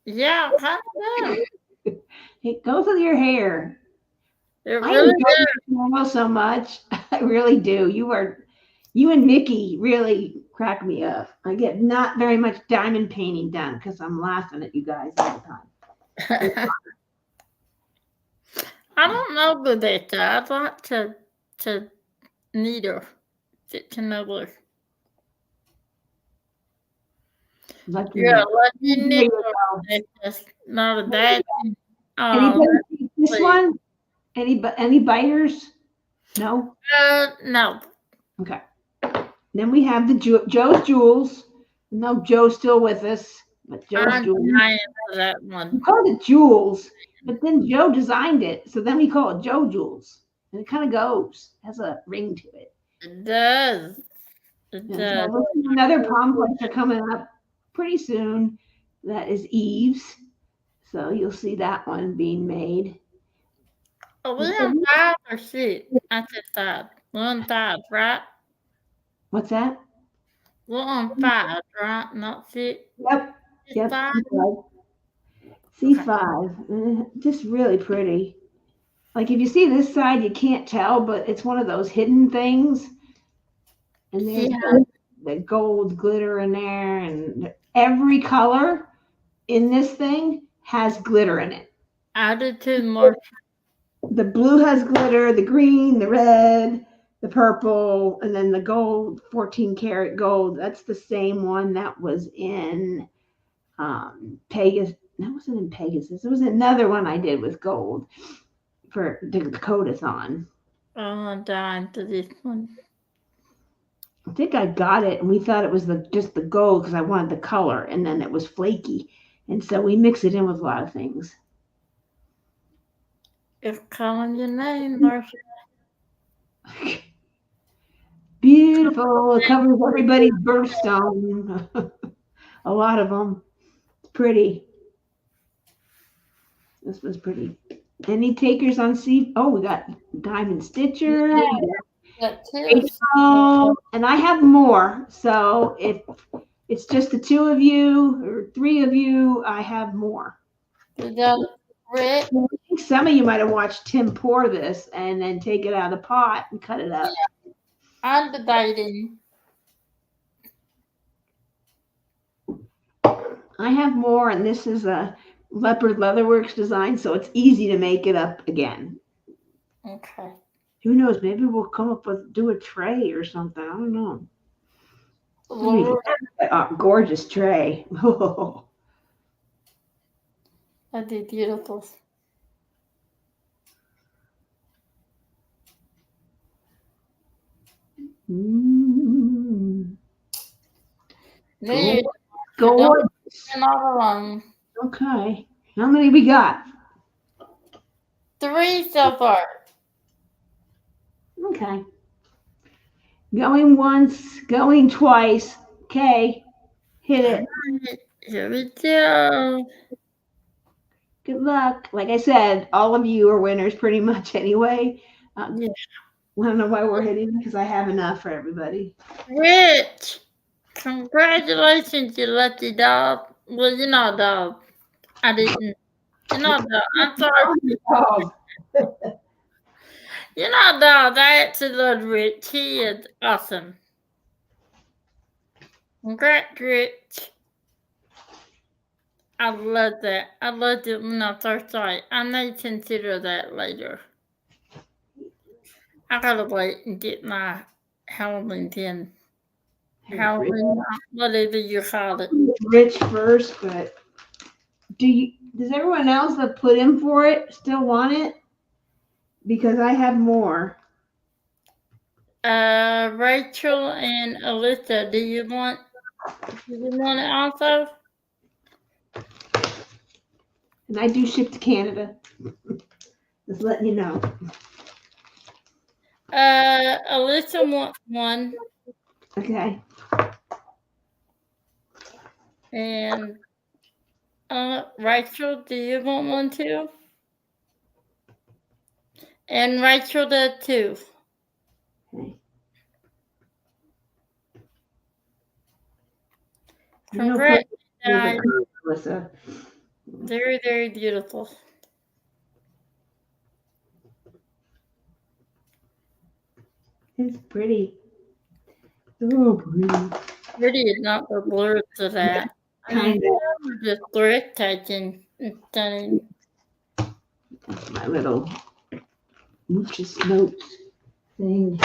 Yeah, I know. It goes with your hair. It I really enjoy does. this channel so much. I really do. You and Nikki really crack me up. I get not very much diamond painting done because I'm laughing at you guys all the time. I don't know the data. I'd like to needle, get to know her. Like Yeah, let me There you needle. go. That's not a bad thing. Anybody see this please. one? Any biters? No? No. Okay. Then we have the Joe's Jewels. No, Joe's still with us, but Joe's I'm Jewels. dying for that We one. called it Jewels, but then Joe designed it, so then we call it Joe Jewels. And it kind of goes, has a ring to it. It does. It Yeah, does. so another prom are coming up pretty soon. That is Eve's. So you'll see that one being made. Are we on 5 or 6? I said 5. We're on 5, right? What's that? We're on 5, right? Not 6. Yep. It's Yep. 5. C5. Just really pretty. Like if you see this side, you can't tell, but it's one of those hidden things. And there's the gold glitter in there, and every color in this thing has glitter in it. I did too, Marcia. The blue has glitter, the green, the red, the purple, and then the gold, 14 karat gold. That's the same one that was in Pegasus. That wasn't in Pegasus. It was another one I did with gold for the Dakotathon. Oh, I'm dying for this one. I think I got it, and we thought it was just the gold because I wanted the color, and then it was flaky, and so we mix it in with a lot of things. It's calling your name, Marcia. Beautiful. It covers everybody's birthstone. A lot of them. It's pretty. This was pretty. Any takers on C? Oh, we got Diamond Stitcher. And I have more. So if it's just the two of you or three of you, I have more. We got red. I think some of you might have watched Tim pour this and then take it out of the pot and cut it up. I'm debating. I have more, and this is a Leopard Leatherworks design, so it's easy to make it up again. Okay. Who knows? Maybe we'll come up with do a tray or something. I don't know. Lord, Gorgeous tray. that'd be beautiful. Mm. Me, Gorgeous. not alone. Okay. How many we got? 3 so far. Okay. Going once, going twice. Okay. Hit it. Here we go. Good luck. Like I said, all of you are winners pretty much anyway. Yeah. I don't know why we're hitting because I have enough for everybody. Rich, congratulations, you lucky dog. Well, you're not a dog. I didn't. You're not a dog. I'm sorry. Oh, You're not a dog. I actually love Rich. He is awesome. Congrats, Rich. I love that. I loved it when I first saw it. I may consider that later. I gotta wait and get my Halloween pin. Halloween, whatever you call it. Rich first, but does everyone else that put in for it still want it? Because I have more. Rachel and Alyssa, do you want it also? And I do ship to Canada. Just letting you know. Alyssa wants one. Okay. And Rachel, do you want one too? And Rachel does too. Okay. Congrats, guys. Alyssa. Very, very beautiful. It's pretty. Oh, pretty. Pretty is not the word to that. Kind of. Just breathtaking and stunning. That's my little muchos notes thing.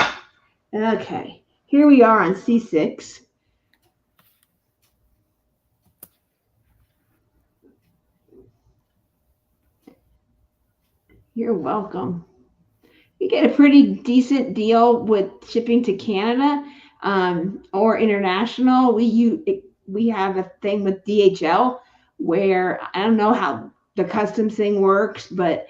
Okay. Here we are on C6. You're welcome. You get a pretty decent deal with shipping to Canada or international. We have a thing with DHL where I don't know how the customs thing works, but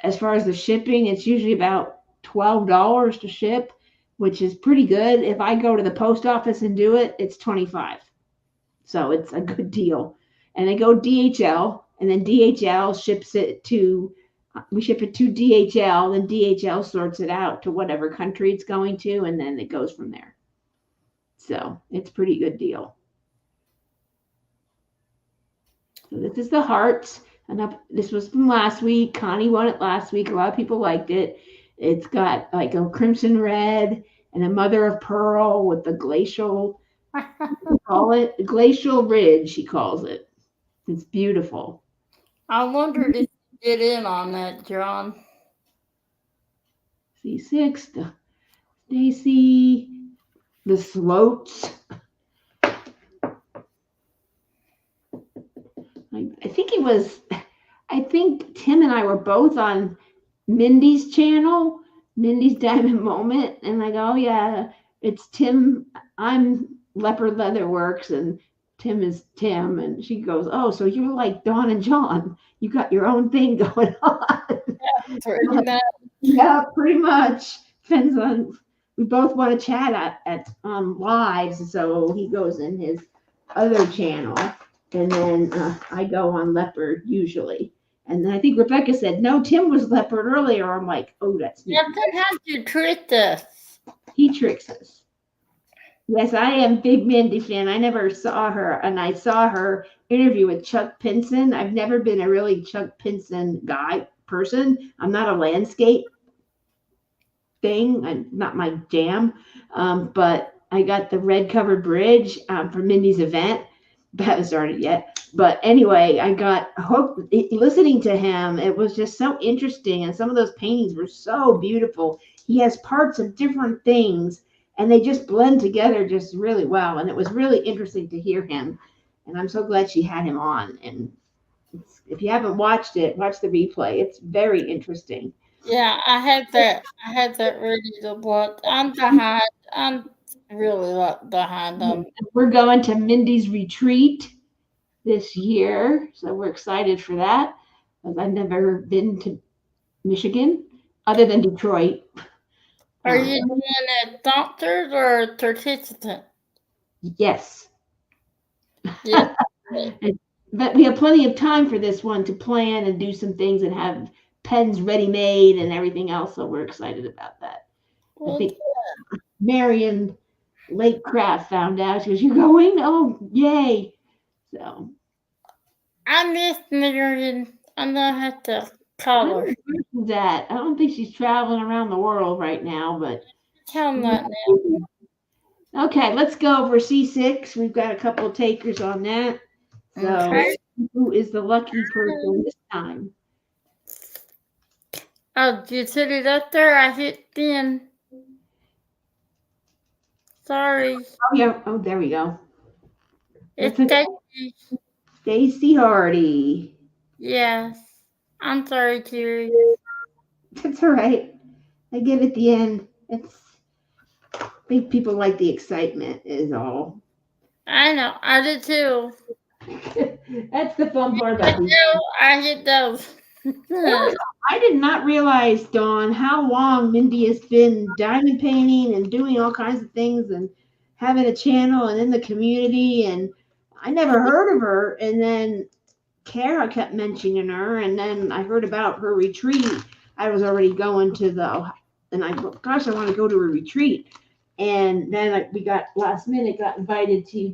as far as the shipping, it's usually about $12 to ship, which is pretty good. If I go to the post office and do it, it's $25. So it's a good deal. And they go DHL, and then DHL ships it to we ship it to DHL, then DHL sorts it out to whatever country it's going to, and then it goes from there. So it's a pretty good deal. So this is the hearts. And this was from last week. Connie won it last week. A lot of people liked it. It's got like a crimson red and a mother of pearl with the glacial, call it glacial ridge, she calls it. It's beautiful. I wondered if you get in on that, John. C6, the Stacy, the slopes. I think Tim and I were both on Mindy's channel, Mindy's Diamond Moment. And I go, oh, yeah, it's Tim. I'm Leopard Leatherworks and Tim is Tim. And she goes, oh, so you're like Dawn and John. You got your own thing going on. Yeah, pretty much. Yeah, pretty much. Depends on, we both want to chat at lives. So he goes in his other channel. And then I go on Leopard usually. And then I think Rebecca said, no, Tim was Leopard earlier. I'm like, oh, that's Yeah, then how you trick us? He tricks us. Yes, I am big Mindy fan. I never saw her, and I saw her interview with Chuck Pinson. I've never been a really Chuck Pinson person. I'm not a landscape thing, not my jam. But I got the red covered bridge for Mindy's event. But haven't started yet. But anyway, I got hooked listening to him. It was just so interesting, and some of those paintings were so beautiful. He has parts of different things, and they just blend together just really well. And it was really interesting to hear him. And I'm so glad she had him on. And if you haven't watched it, watch the replay. It's very interesting. Yeah, I had that. I had that ready to watch. I'm behind. I'm really behind them. We're going to Mindy's retreat this year, so we're excited for that. Because I've never been to Michigan other than Detroit. Are you doing a doctor or a participant? Yes. Yeah. But we have plenty of time for this one to plan and do some things and have pens ready made and everything else. So we're excited about that. I think Marion Lakecraft found out. She goes, "You're going? Oh, yay." So I miss Marion. I'm gonna have to call her. I don't think she's traveling around the world right now, but Tell them that now. okay, let's go for C6. We've got a couple of takers on that. So Okay. who is the lucky person this time? Oh, did you put it up there? I hit then. Sorry. Oh yeah. Oh, there we go. It's That's Stacy. Stacy Hardy. Yes. I'm sorry, Terry. That's all right. I get at the end. I think people like the excitement is all. I know. I did too. That's the fun part about these. I hit those. I did not realize, Dawn, how long Mindy has been diamond painting and doing all kinds of things and having a channel and in the community. And I never heard of her. And then Kara kept mentioning her. And then I heard about her retreat. I was already going to and I thought, gosh, I want to go to a retreat. And then we got last minute, got invited to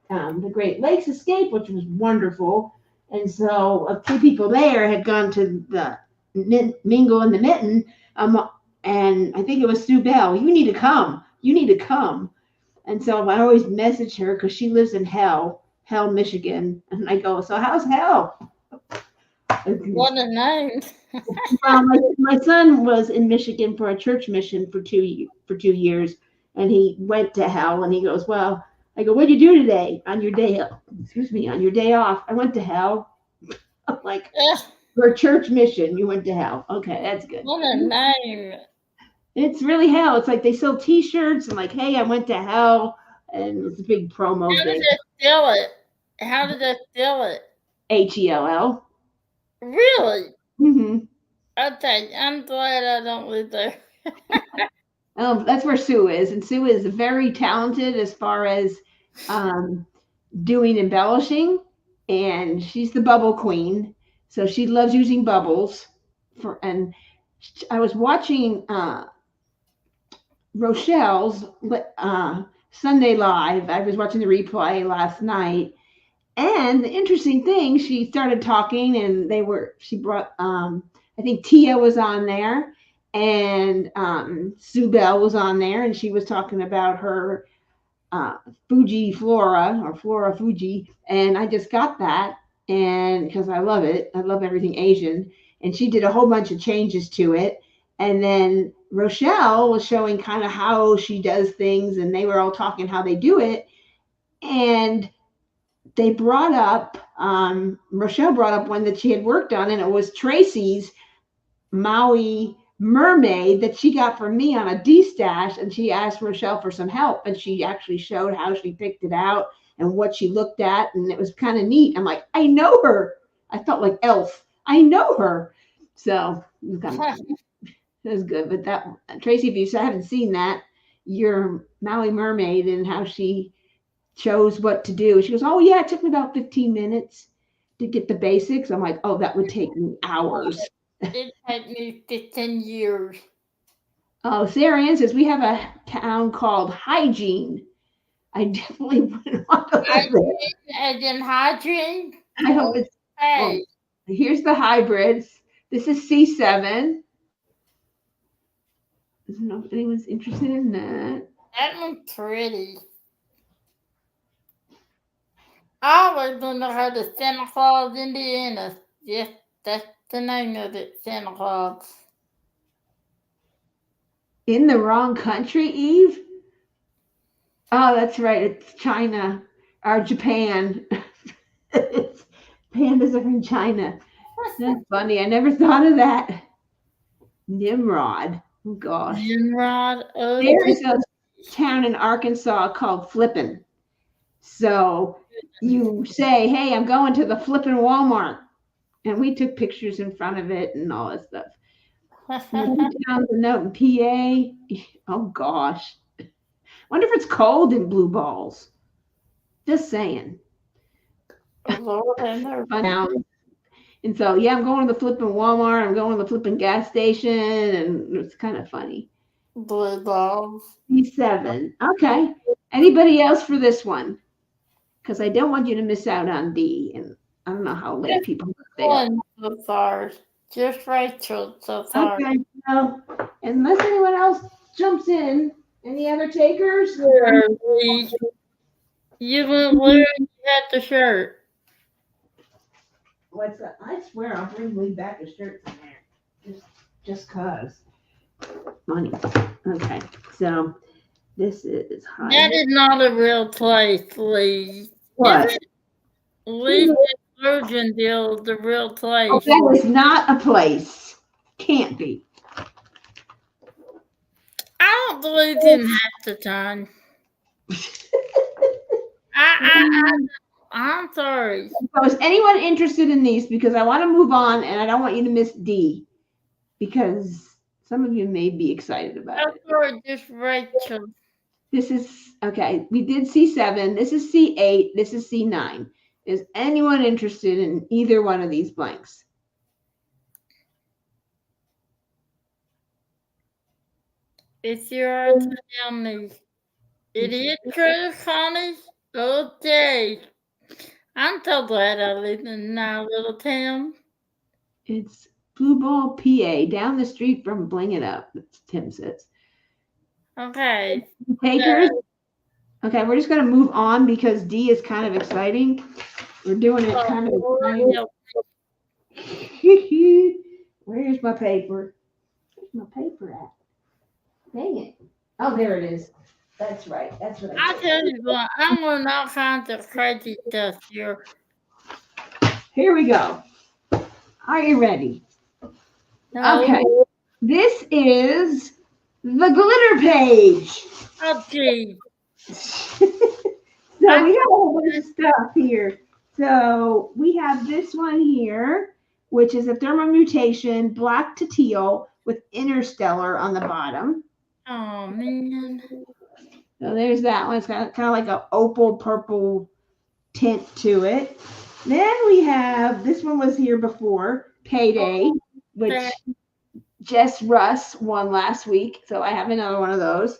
the Great Lakes Escape, which was wonderful. And so a few people there had gone to the Mingle in the Mitten. And I think it was Sue Bell. You need to come. You need to come. And so I always message her because she lives in Hell, Michigan. And I go, so how's Hell? What a name. My son was in Michigan for a church mission for 2 years. And he went to Hell and he goes, well, I go, what'd you do today on your day off? I went to Hell. I'm like, for a church mission, you went to Hell. Okay, that's good. What a name. It's really Hell. It's like they sell t-shirts and like, hey, I went to Hell. And it's a big promo How thing. did they steal it? How did they steal it? HELL. Really? Mm-hmm. Okay, I'm glad I don't live there. That's where Sue is. And Sue is very talented as far as doing embellishing. And she's the bubble queen. So she loves using bubbles. And I was watching Rochelle's Sunday Live. I was watching the replay last night. And the interesting thing, she started talking and she brought, I think Tia was on there and Sue Bell was on there and she was talking about her Fuji Flora or Flora Fuji. And I just got that and because I love it. I love everything Asian. And she did a whole bunch of changes to it. And then Rochelle was showing kind of how she does things and they were all talking how they do it. And they brought up, Rochelle brought up one that she had worked on, and it was Tracy's Maui mermaid that she got from me on a D-stash, and she asked Rochelle for some help, and she actually showed how she picked it out and what she looked at, and it was kind of neat. I'm like, I know her. I felt like Elf. I know her. So it was good. But that, Tracy, if you haven't seen that, your Maui mermaid and how she chose what to do. She goes, oh yeah, it took me about 15 minutes to get the basics. I'm like, oh, that would take me hours. It took me 15 years. Oh, Sarah Ann says we have a town called Hygiene. I definitely wouldn't want to live there. As in hygiene? I hope it's, Hey. Here's the hybrids. This is C7. I don't know if anyone's interested in that. That one's pretty. I always wonder how the Santa Claus Indiana. Yes, that's the name of it, Santa Claus. In the wrong country, Eve? Oh, that's right. It's China or Japan. Pandas are in China. That's funny. I never thought of that. Nimrod. Oh, gosh. Nimrod. Oh, There is a town in Arkansas called Flippin'. So you say, hey, I'm going to the Flippin' Walmart. And we took pictures in front of it and all that stuff. Towns a note in PA. Oh, gosh. Wonder if it's cold in Blue Balls. Just saying. Lord, And so, yeah, I'm going to the flipping Walmart. I'm going to the flipping gas station, and it's kind of funny. Blue Balls. D7. Okay. Anybody else for this one? Because I don't want you to miss out on D, and I don't know how late people stay up. One so far. Just Rachel so far. Okay. Well, unless anyone else jumps in, any other takers? You went where you had the shirt. What's that? I swear I'll bring Lee back a shirt from there. Just cause. Money. Okay. So this is high. That is not a real place, Lee. What? Lee's Virgin deal is a real place. Oh, that was not a place. Can't be. I don't believe him half the time. I'm sorry. So is anyone interested in these? Because I want to move on and I don't want you to miss D. Because some of you may be excited about it. Just Rachel. This is, okay, we did C7. This is C8. This is C9. Is anyone interested in either one of these blanks? It's your turn to tell me. It is true, Connie? Okay. I'm so glad I live in our little town. It's Blue Ball, PA, down the street from Bling It Up, Tim says. Okay. Takers? Okay, we're just going to move on because D is kind of exciting. We're doing it kind of exciting. Where's my paper? Where's my paper at? Dang it. Oh, there it is. That's right. That's what I tell you what, I'm on all kinds of crazy stuff here. Here we go. Are you ready? No. Okay. This is the glitter page. Okay. So we got a whole bunch of stuff here. So we have this one here, which is a thermomutation, black to teal with interstellar on the bottom. Oh, man. So there's that one. It's got kind of like an opal purple tint to it. Then we have, this one was here before, Payday, which Jess Russ won last week. So I have another one of those.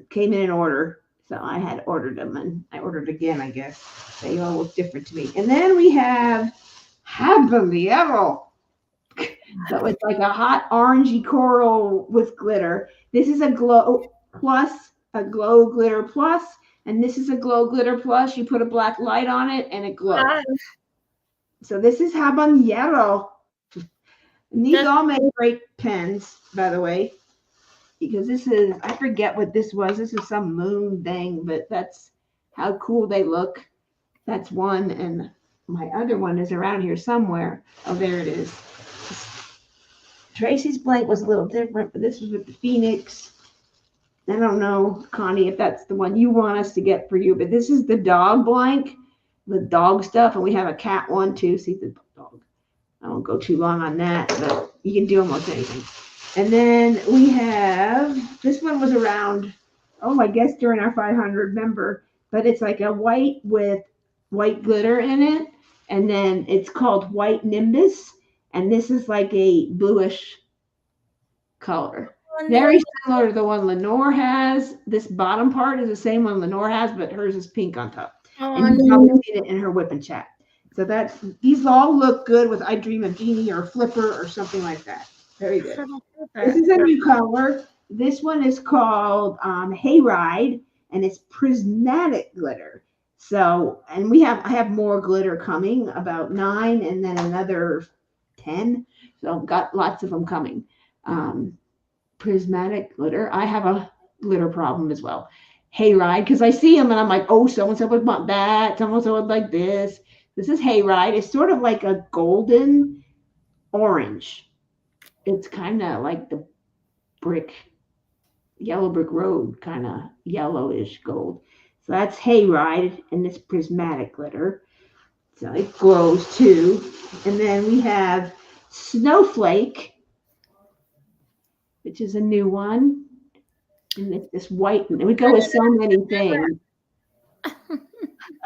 Came in order. So I had ordered them and I ordered again, I guess. They all look different to me. And then we have Habanero. So it's like a hot orangey coral with glitter. This is a glow plus, a glow glitter plus, and this is a glow glitter plus. You put a black light on it and it glows. So this is Habanero. And these all make great pens, by the way, because this is, I forget what this was. This is some moon thing, but that's how cool they look. That's one, and my other one is around here somewhere. Oh, there it is. Tracy's blank was a little different, but this was with the Phoenix. I don't know, Connie, if that's the one you want us to get for you, but this is the dog blank, the dog stuff, and we have a cat one too. See the dog. I won't go too long on that, but you can do almost anything. And then we have, this one was around, I guess during our 500 member, but it's like a white with white glitter in it. And then it's called White Nimbus. And this is like a bluish color. Very similar to the one Lenore has. This bottom part is the same one Lenore has, but hers is pink on top. And you probably seen it in her whip and chat. So these all look good with I Dream of Jeannie or Flipper or something like that. Very good. Should I put This that? is a new color. This one is called Hayride, and it's prismatic glitter. So, and I have more glitter coming, about 9, and then another 10. So I've got lots of them coming. Um, Prismatic glitter. I have a glitter problem as well. Hayride, because I see them and I'm like, oh, so and so would want that. So and so would like this. This is Hayride. It's sort of like a golden orange. It's kind of like the brick, yellow brick road, kind of yellowish gold. So that's Hayride, and it's prismatic glitter. So it glows too. And then we have Snowflake, which is a new one. And it's this white, and we go with so many things.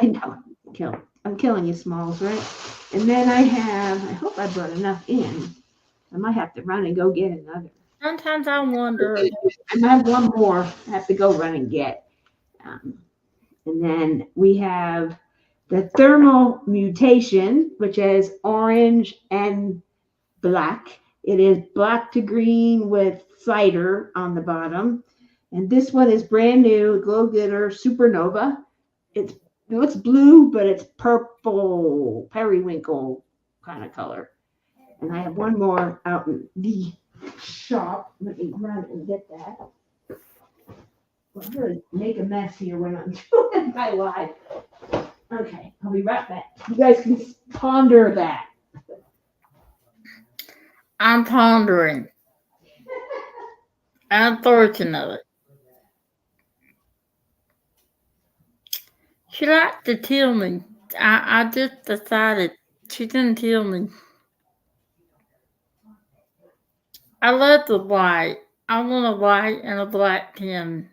I know. I'm killing you, Smalls, right? And then I hope I brought enough in. I might have to run and go get another. Sometimes I wonder. I might have one more I have to go run and get. Um, and then we have the thermal mutation, which is orange and black. It is black to green with cider on the bottom. And this one is brand new, glow glitter supernova. It looks blue, but it's purple, periwinkle kind of color. And I have one more out in the shop. Let me run and get that. Well, I'm going to make a mess here when I'm doing my live. Okay, I'll be right back. You guys can ponder that. I'm pondering. Unfortunately. She liked to tell me. I just decided she didn't tell me. I love the white. I want a white and a black tin.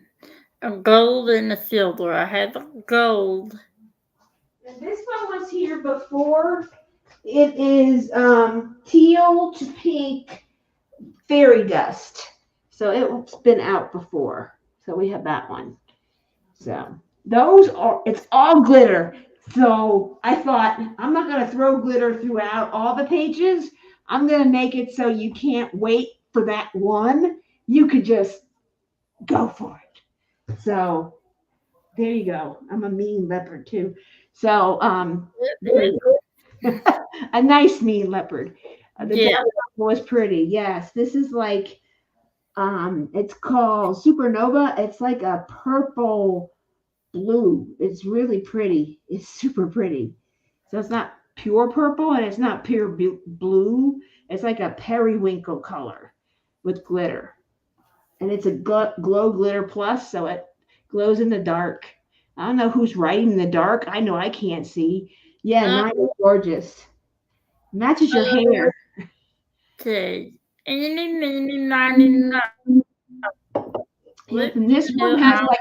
A gold and a silver. I had the gold. And this one was here before. It is teal to pink fairy dust. So it's been out before. So we have that one. So it's all glitter. So I thought I'm not going to throw glitter throughout all the pages. I'm going to make it so you can't wait for that one. You could just go for it. So there you go. I'm a mean leopard too. So there you go. A nice mean leopard. The Yeah. dark one was pretty. Yes, this is like it's called Supernova. It's like a purple blue. It's really pretty. It's super pretty. So it's not pure purple and it's not pure blue. It's like a periwinkle color with glitter. And it's a glow glitter plus, so it glows in the dark. I don't know who's writing in the dark. I know I can't see. Yeah, nice, gorgeous. Matches your hair. Okay. Eeny, meeny, miny, mo. Yes, and this one has like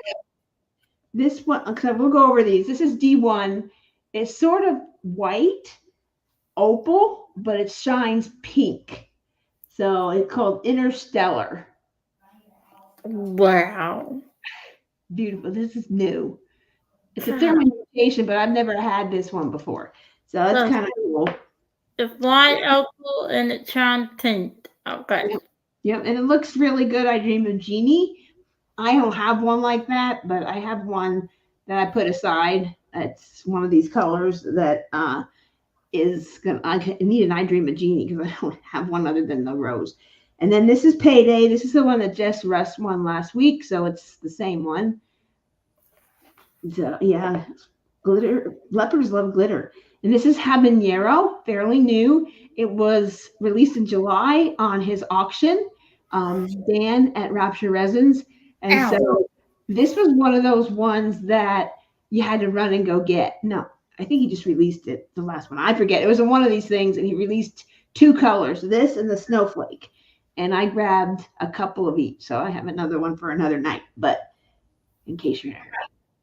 this one. So we'll go over these. This is D1. It's sort of white, opal, but it shines pink. So it's called Interstellar. Wow. Beautiful. This is new. It's a thermomutation, but I've never had this one before. So that's kind of cool. It's white, opal, and it shines pink. Okay. Yep, and it looks really good. I Dream of Genie. I don't have one like that, but I have one that I put aside. It's one of these colors that is gonna. I need an I Dream of Genie because I don't have one other than the rose. And then this is Payday. This is the one that Jess Russ won last week, so it's the same one. So yeah, glitter. Leopards love glitter. And this is Habanero, fairly new. It was released in July on his auction, Dan at Rapture Resins. And so this was one of those ones that you had to run and go get. No, I think he just released it, the last one. I forget. It was one of these things, and he released 2 colors, this and the Snowflake. And I grabbed a couple of each. So I have another one for another night. But in case you're not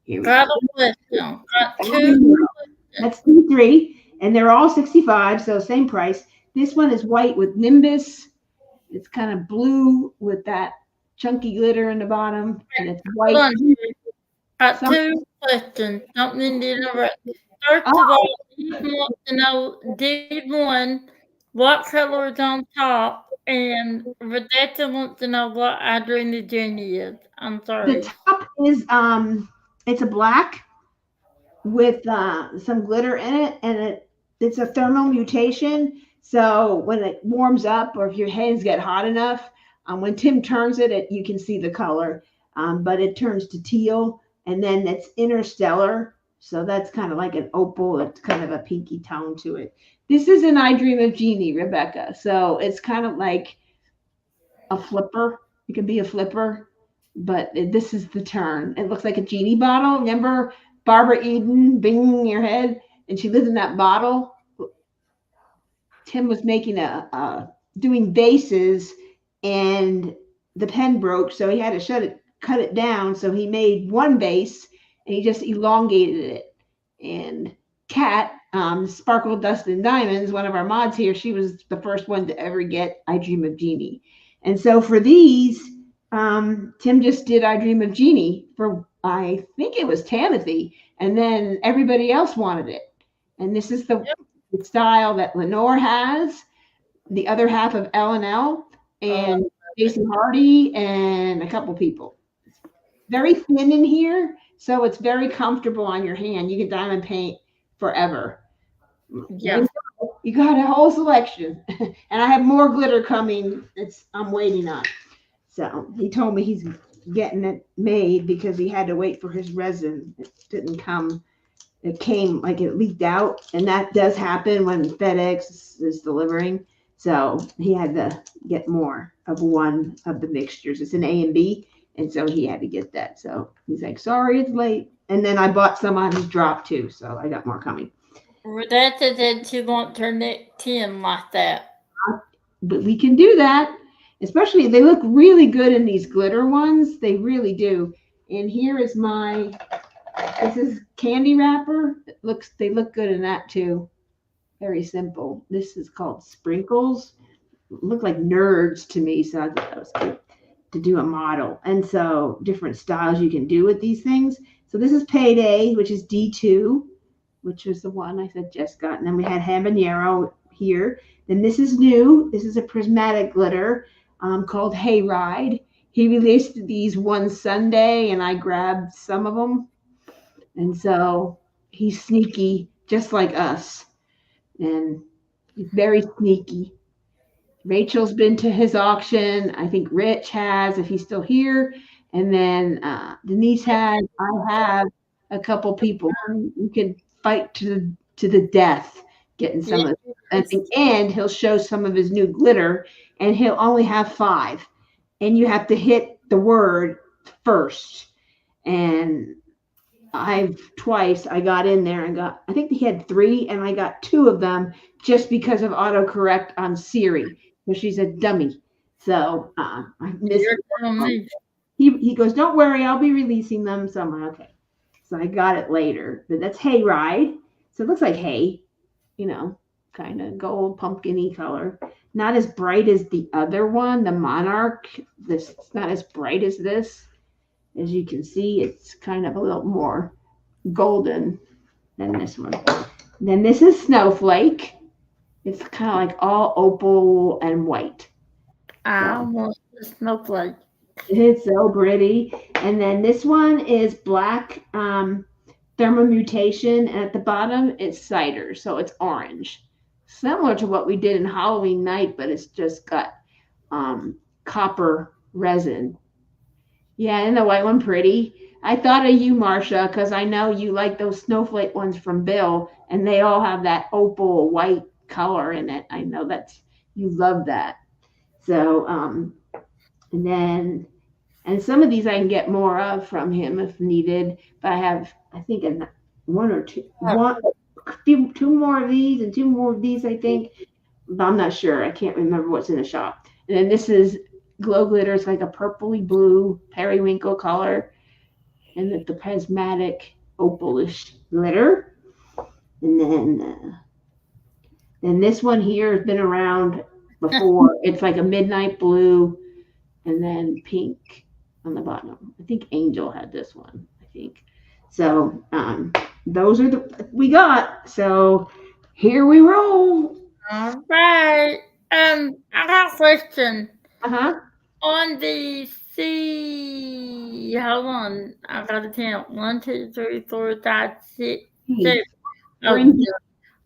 here we Got go. a question. Got 2. That's 3, and they're all 65, so same price. This one is white with Nimbus. It's kind of blue with that chunky glitter in the bottom, and it's white. Got 2 questions. Something to interrupt. First of all, you want to know D1, what color is on top, And Rebecca wants to know what Adrena Jenny is. I'm The sorry. top is it's a black with some glitter in it, and it's a thermal mutation. So when it warms up, or if your hands get hot enough, when Tim turns it, you can see the color, but it turns to teal, and then it's interstellar. So that's kind of like an opal. It's kind of a pinky tone to it. This is an I Dream of Jeannie, Rebecca. So it's kind of like a flipper. It can be a flipper, but this is the turn. It looks like a genie bottle. Remember Barbara Eden binging your head, and she lived in that bottle. Tim was making doing bases, and the pen broke, so he had to cut it down. So he made one base, and he just elongated it. And Kat, Sparkle Dust and Diamonds, one of our mods here, she was the first one to ever get I Dream of Jeannie. And so for these, Tim just did I Dream of Jeannie for, I think it was Timothy, and then everybody else wanted it. And this is the style that Lenore has, the other half of L and Jason Hardy, and a couple people. Very thin in here, so it's very comfortable on your hand. You can diamond paint forever. Yeah. You got a whole selection, and I have more glitter coming. I'm waiting on. So he told me he's getting it made because he had to wait for his resin. It didn't come. It came like it leaked out, and that does happen when FedEx is delivering. So he had to get more of one of the mixtures. It's an A and B, and so he had to get that. So he's like, "Sorry, it's late." And then I bought some on his drop too, so I got more coming. Rebecca said she wants her neck 10 like that. But we can do that. Especially, they look really good in these glitter ones. They really do. And here is this is candy wrapper. They look good in that too. Very simple. This is called sprinkles. Look like nerds to me, so I thought that was good to do a model. And so different styles you can do with these things. So this is Payday, which is D2, which was the one I said just got. And then we had Habanero here. Then this is new. This is a prismatic glitter called Hayride. He released these one Sunday, and I grabbed some of them. And so he's sneaky, just like us. And he's very sneaky. Rachel's been to his auction. I think Rich has, if he's still here. And then Denise has. I have a couple people who can fight to the death getting some of it. At the end, he'll show some of his new glitter, and he'll only have 5. And you have to hit the word first. And I got in there and I think he had 3, and I got 2 of them just because of autocorrect on Siri, because she's a dummy. So I missed it. He goes, "Don't worry, I'll be releasing them." So I'm like, okay. So I got it later. But that's Hayride. So it looks like hay, kind of gold pumpkin-y color. Not as bright as the other one, the Monarch. It's not as bright as this. As you can see, it's kind of a little more golden than this one. Then this is Snowflake. It's kind of like all opal and white. I want the Snowflake. It's so pretty. And then this one is black thermomutation, and at the bottom it's cider, so it's orange. Similar to what we did in Halloween Night, but it's just got copper resin. Yeah, and the white one pretty. I thought of you, Marcia, because I know you like those snowflake ones from Bill, and they all have that opal white color in it. I know you love that. So, and some of these I can get more of from him if needed. But I have, I think, two more of these and 2 more of these, I think. But I'm not sure. I can't remember what's in the shop. And then this is glow glitter. It's like a purpley blue periwinkle color, and the prismatic opalish glitter. And then this one here has been around before. It's like a midnight blue, and then pink on the bottom. I think Angel had this one. I think so. Those are we got. So here we roll. All right. I got a question. Uh-huh. On the C, hold on, I gotta count. 1, 2, 3, 4, 5, 6, 7. We're Oh, in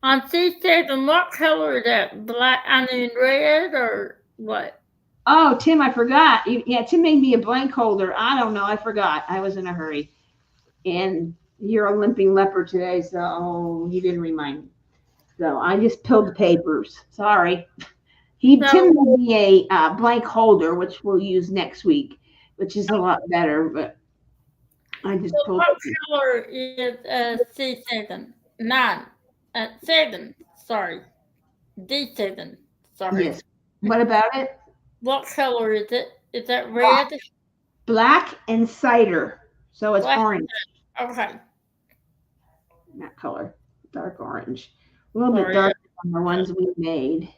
on C7, what color is that? Black, I mean red or what? Oh, Tim, I forgot. Yeah, Tim made me a blank holder. I don't know. I forgot. I was in a hurry. And you're a limping leopard today, so you didn't remind me. So I just pilled the papers. Sorry. Tim So, made me a blank holder, which we'll use next week, which is a lot better. But I just so pulled. what color is C7? 9. 7, sorry. D7, sorry. Yes. What about it? What color is it? Is that red? Black and cider. So it's Black. orange. Okay. Not color. Dark orange. A little bit Sorry. darker than the ones we made.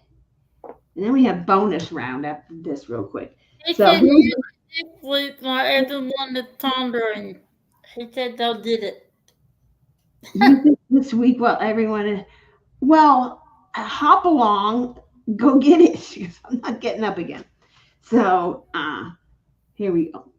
And then we have bonus round after this real quick. He So said you sleep while everyone is pondering. He said they'll did it. this week, well, everyone, well, hop along, go get it because I'm not getting up again. So here we go.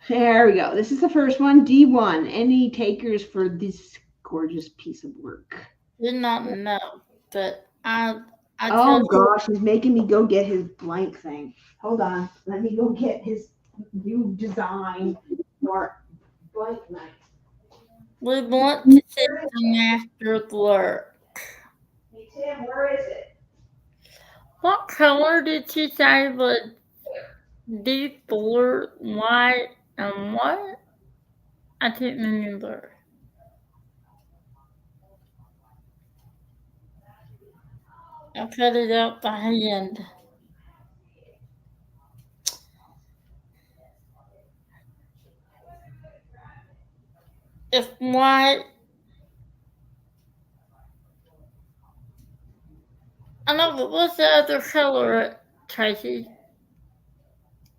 There we go. This is the first one. D1. Any takers for this gorgeous piece of work? Did not know, but I Oh gosh, he's making me go get his blank thing. Hold on. Let me go get his new design for blank night. we want to sit them after the work. Hey Tim, where is it? What color did she say was D4, white, and what? I can't remember. I cut it out by hand. It's white. I know, but what's the other color, Tracy?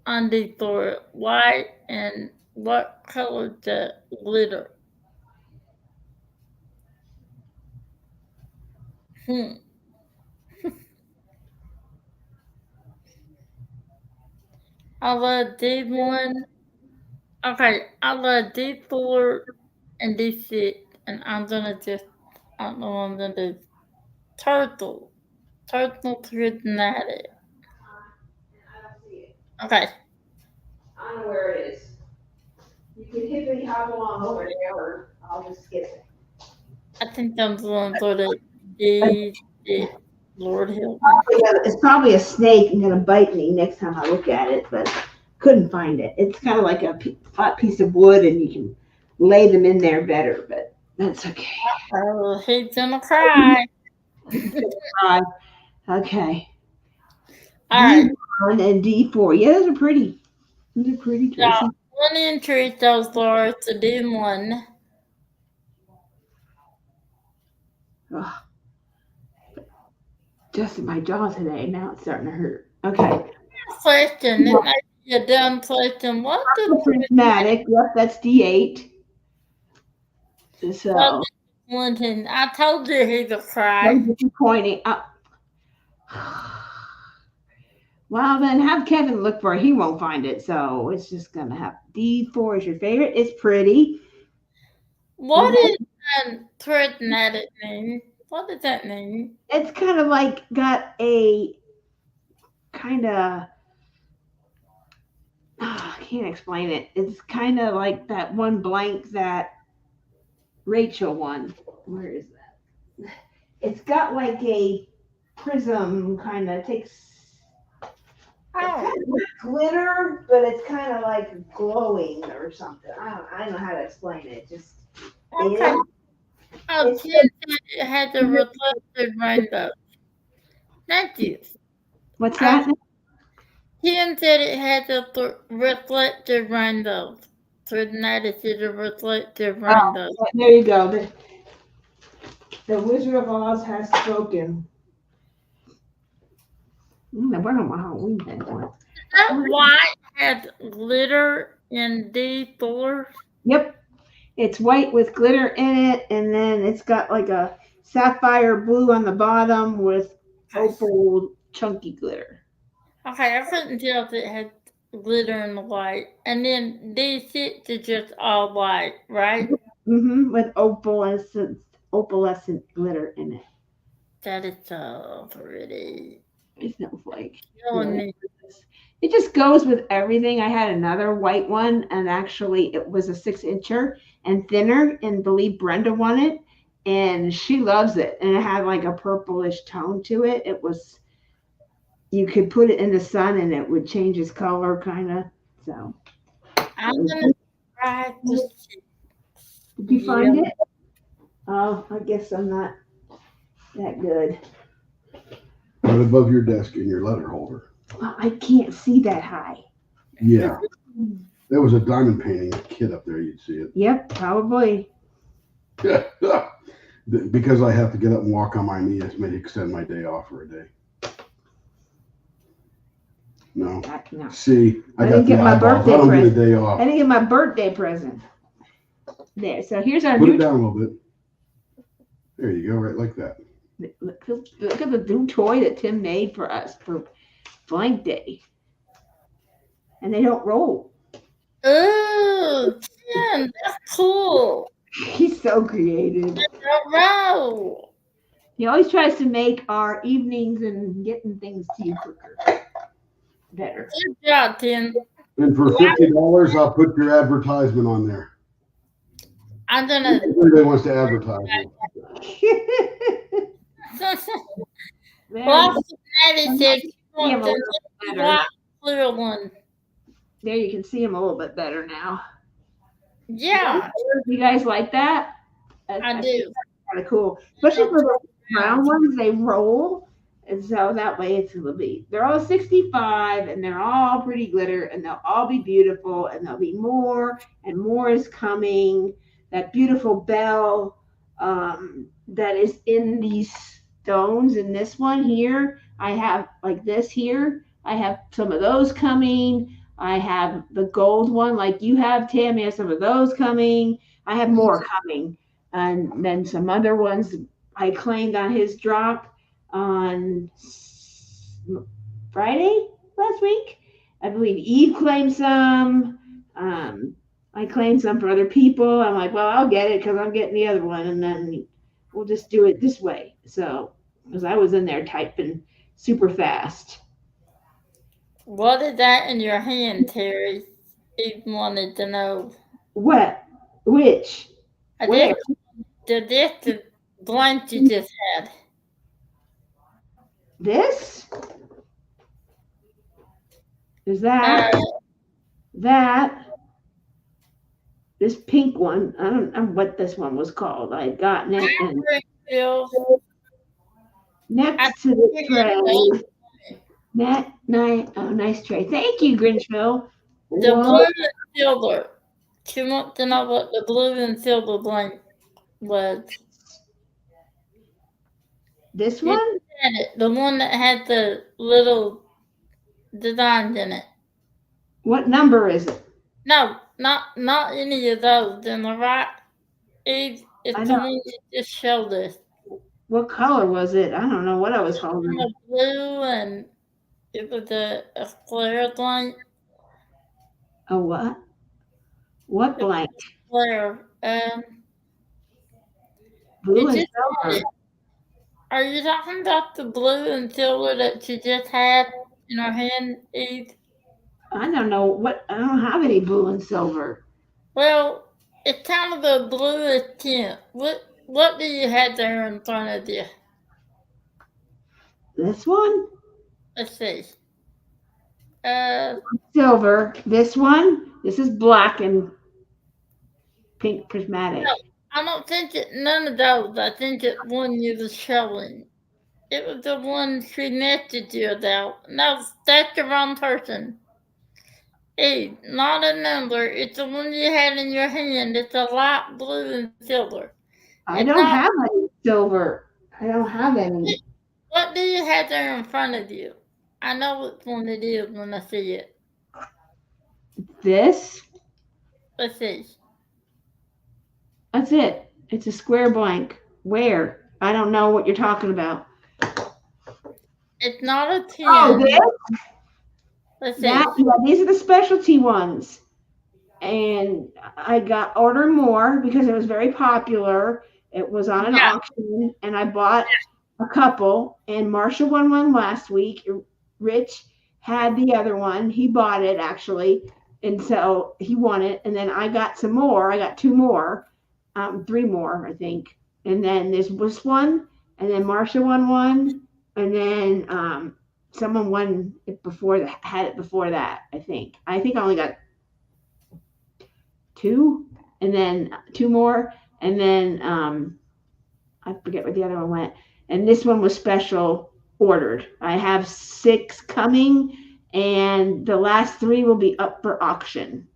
On D4, white, and what color the glitter? I love D1. Okay, I love D4 and D6, and I'm gonna just, I don't know what I'm gonna do. Turtle. Turtle Trinity. I don't see it. Okay. I don't know where it is. You can hit me hop along over there, or I'll just get it. I think I'm going for the D6. Lord help me. It's probably a snake and gonna bite me next time I look at it, but couldn't find it. It's kind of like a flat piece of wood, and you can lay them in there better, but that's okay. Oh, he's gonna cry. Okay. All right. D1 and D4. Yeah, those are pretty. Those are pretty, Tracy. Yeah, 1 entry those Laura to D1. Oh. Just in my jaw today. Now it's starting to hurt. Okay. Question. It might be a dumb question. What the prismatic? Yep, that's D8. So. Clinton, I told you he's a cry. Disappointing. Well, then have Kevin look for it. He won't find it, so it's just gonna have D4 is your favorite. It's pretty. What is prismatic mean? What does that mean? It's kind of like got a kind of. I can't explain it. It's kind of like that one blank that Rachel won. Where is that? It's got like a prism kind of takes. Kind of glitter, but it's kind of like glowing or something. I don't know how to explain it. Just okay. Oh, it had a reflected rainbow. Thank you. What's that? Tim said it had a reflected rainbow. Tonight is a reflected rainbow. Oh, there you go. The Wizard of Oz has spoken. That white has glitter in D4? Yep. It's white with glitter in it, and then it's got like a sapphire blue on the bottom with opal chunky glitter. Okay, I couldn't tell if it had glitter in the white. And then these six are just all white, right? With opalescent glitter in it. That is so pretty. Snowflake. Oh, Yeah. neat. It just goes with everything. I had another white one, and actually it was a 6-incher and thinner, and believe Brenda won it, and she loves it. And it had like a purplish tone to it. It was, you could put it in the sun and it would change its color kind of. So I'm gonna try to see. did you find it? Oh, I guess I'm not that good. Right above your desk in your letter holder. Well, I can't see that high. Yeah. There was a diamond painting kit up there. You'd see it. Yep, probably. Because I have to get up and walk on my knee, it's made extend my day off for a day. No. No. See, I didn't got get the my eyeballs. birthday I don't get a present. day I off. didn't get my birthday present. There. So here's our Put new. it down a little bit. There you go, right like that. Look at the new toy that Tim made for us for blank day. And they don't roll. Ooh, Tim, that's cool. He's so creative. They don't roll. He always tries to make our evenings and getting things to you quicker. Better. Good job, Tim. And for $50, I'll put your advertisement on there. I'm gonna. Everybody wants to advertise it. Well, Maddie said she Yeah, wants well, a white clear one. there you can see him a little bit better now. Yeah, You guys like that? I do. Kind of cool, especially for the brown ones. They roll, and so that way it's gonna be. They're all 65, and they're all pretty glitter, and they'll all be beautiful, and there'll be more, and more is coming. That beautiful bell that is in these stones. In this one here, I have like this here. I have some of those coming. I have the gold one like you have, Tam. I have some of those coming. I have more coming. And then some other ones I claimed on his drop on Friday last week. I believe Eve claimed some. I claimed some for other people. I'm like, well, I'll get it because I'm getting the other one. And then we'll just do it this way. So, because I was in there typing super fast. What is that in your hand, Terry? Eve wanted to know. What? Which? I Where? did the blank you just had. This? Is that? That? This pink one, I don't know what this one was called. I had gotten it and next to the tray. Nice tray. Thank you, Grinchville. The blue and silver. She wants to know what the blue and silver blank was. This one? Had it, the one that had the little designs in it. What number is it? No, not any of those. In the right, it's the one you just showed us. What color was it? I don't know what I was holding. The blue, and it was a flare blank. A what? What blank? Flare. Blue and silver. Are you talking about the blue and silver that she just had in her hand, Eve? I don't know what. I don't have any blue and silver. Well, it's kind of a bluish tint. What do you have there in front of you? This one? Let's see. Silver. This one? This is black and pink prismatic. No, I don't think none of those. I think it's one you were showing. It was the one she messaged you about. No, that's the wrong person. Eve, not a number. It's the one you had in your hand. It's a light blue and silver. I don't have any silver. I don't have any. What do you have there in front of you? I know which one it is when I see it. This? Let's see. That's it. It's a square blank. Where? I don't know what you're talking about. It's not a 10. Oh, this? Let's see. Yeah, these are the specialty ones. And I got order more because it was very popular. It was on an Yeah. auction, and I bought a couple. And Marsha won one last week. Rich had the other one. He bought it actually, and so he won it. And then I got some more. I got two more, three more, I think. And then there's this one, and then Marsha won one, and then someone won it before that. Had it before that, I think. I think I only got two, and then two more, and then I forget where the other one went. And this one was special ordered. I have 6 coming, and the last 3 will be up for auction.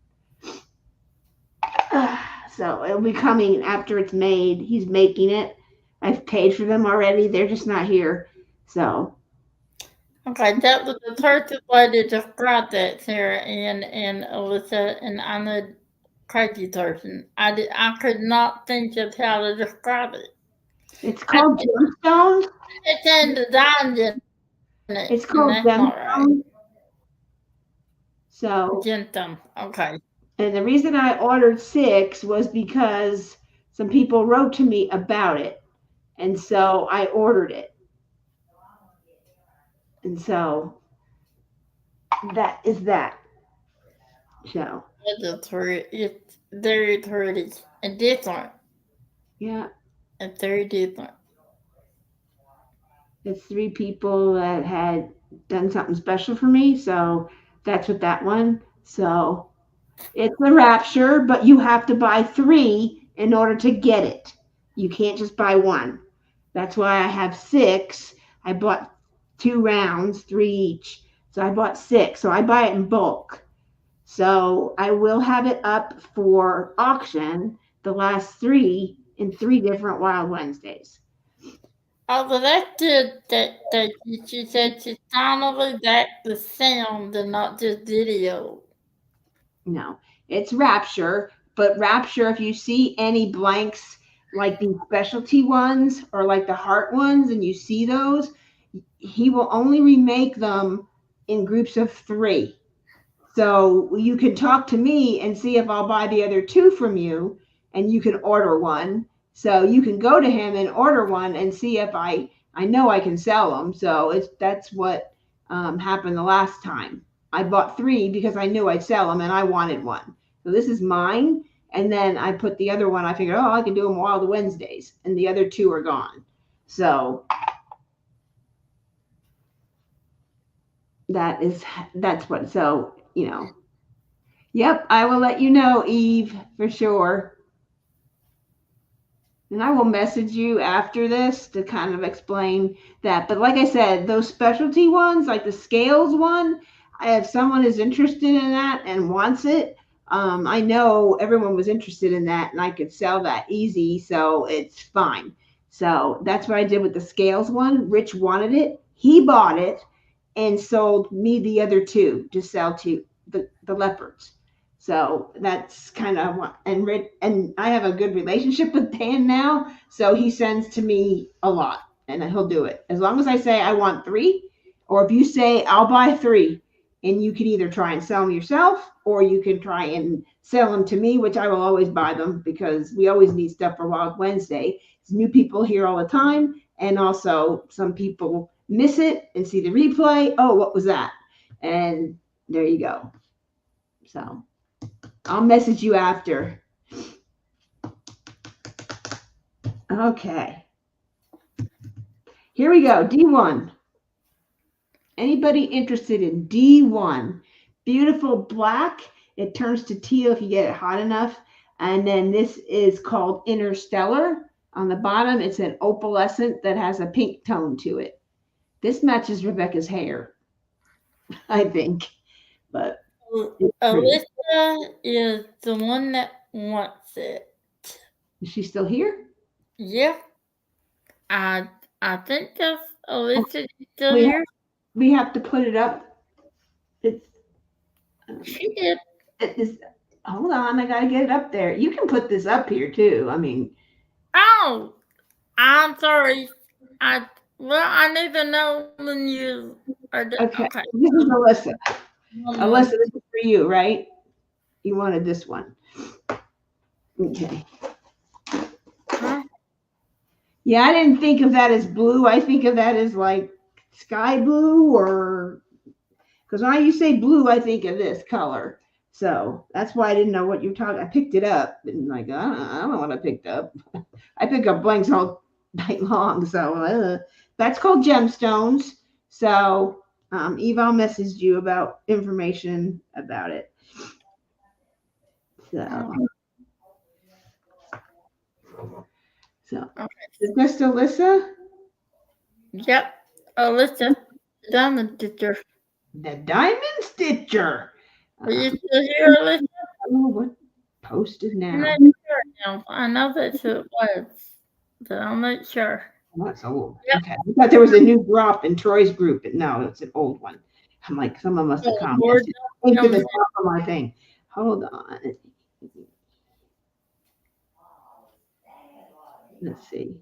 So it'll be coming after it's made. He's making it. I've paid for them already. They're just not here. So Okay, that was the perfect way to describe that, Sarah and Alyssa, and I'm a crazy person. I could not think of how to describe it. it's called gemstones. It's in the diamond in it. It's called and that's not gemstones. right. So Gemstone. Okay. And the reason I ordered 6 was because some people wrote to me about it. And so I ordered it. And so that is that. So It's very pretty and different. yeah, It's very different. it's 3 people that had done something special for me. So that's what that one. So it's a rapture, but you have to buy 3 in order to get it. You can't just buy 1. That's why I have 6. I bought 2 rounds, 3 each. So I bought 6. So I buy it in bulk. So I will have it up for auction, the last 3 in 3 different Wild Wednesdays. Although that's good that she said she finally got the sound and not just video. No, it's Rapture, but Rapture, if you see any blanks like the specialty ones or like the heart ones and you see those, he will only remake them in groups of 3. So you can talk to me and see if I'll buy the other 2 from you, and you can order one. So you can go to him and order one and see if I know I can sell them. So that's what happened the last time. I bought 3 because I knew I'd sell them and I wanted one. So this is mine. And then I put the other one. I figured, I can do them Wild Wednesdays, and the other 2 are gone. So that's what. So yep, I will let you know, Eve, for sure. And I will message you after this to kind of explain that. But like I said, those specialty ones, like the scales one, if someone is interested in that and wants it, I know everyone was interested in that and I could sell that easy. So it's fine. So that's what I did with the scales one. Rich wanted it. He bought it and sold me the other 2 to sell to the leopards. So that's kind of what, and I have a good relationship with Dan now. So he sends to me a lot and he'll do it. As long as I say I want 3, or if you say I'll buy 3, and you can either try and sell them yourself or you can try and sell them to me, which I will always buy them because we always need stuff for Wild Wednesday. There's new people here all the time. And also some people miss it and see the replay. Oh, what was that? And there you go. So I'll message you after. Okay. Here we go. D1. Anybody interested in D1? Beautiful black. It turns to teal if you get it hot enough. And then this is called Interstellar. On the bottom, it's an opalescent that has a pink tone to it. This matches Rebecca's hair, I think. But Alyssa is the one that wants it. Is she still here? Yeah. I think that's Alyssa still here. We have to put it up. She did. Hold on, I gotta get it up there. You can put this up here too. I mean. Oh, I'm sorry. Well, I need to know when you are Okay. okay. This is Alyssa. One Alyssa, this is for you, right? You wanted this one. Okay. Huh? Yeah, I didn't think of that as blue. I think of that as like sky blue, or because when you say blue, I think of this color. So that's why I didn't know what you're talking. I picked it up and like I don't know what I picked up. I pick up blanks all night long. So that's called gemstones. So Eve, I'll message you about information about it. So, Okay. is this Alyssa? Yep. Alyssa, diamond teacher. The diamond stitcher. Are you still here, Alyssa? Oh, what posted I'm now? not sure now. I know that's who it was, but I'm not sure. That's old. Yep. Okay. I thought there was a new drop in Troy's group, but no, it's an old one. I'm like, someone must have Oh, Lord, commented. Into the don't top of my thing. Hold on. Let's see.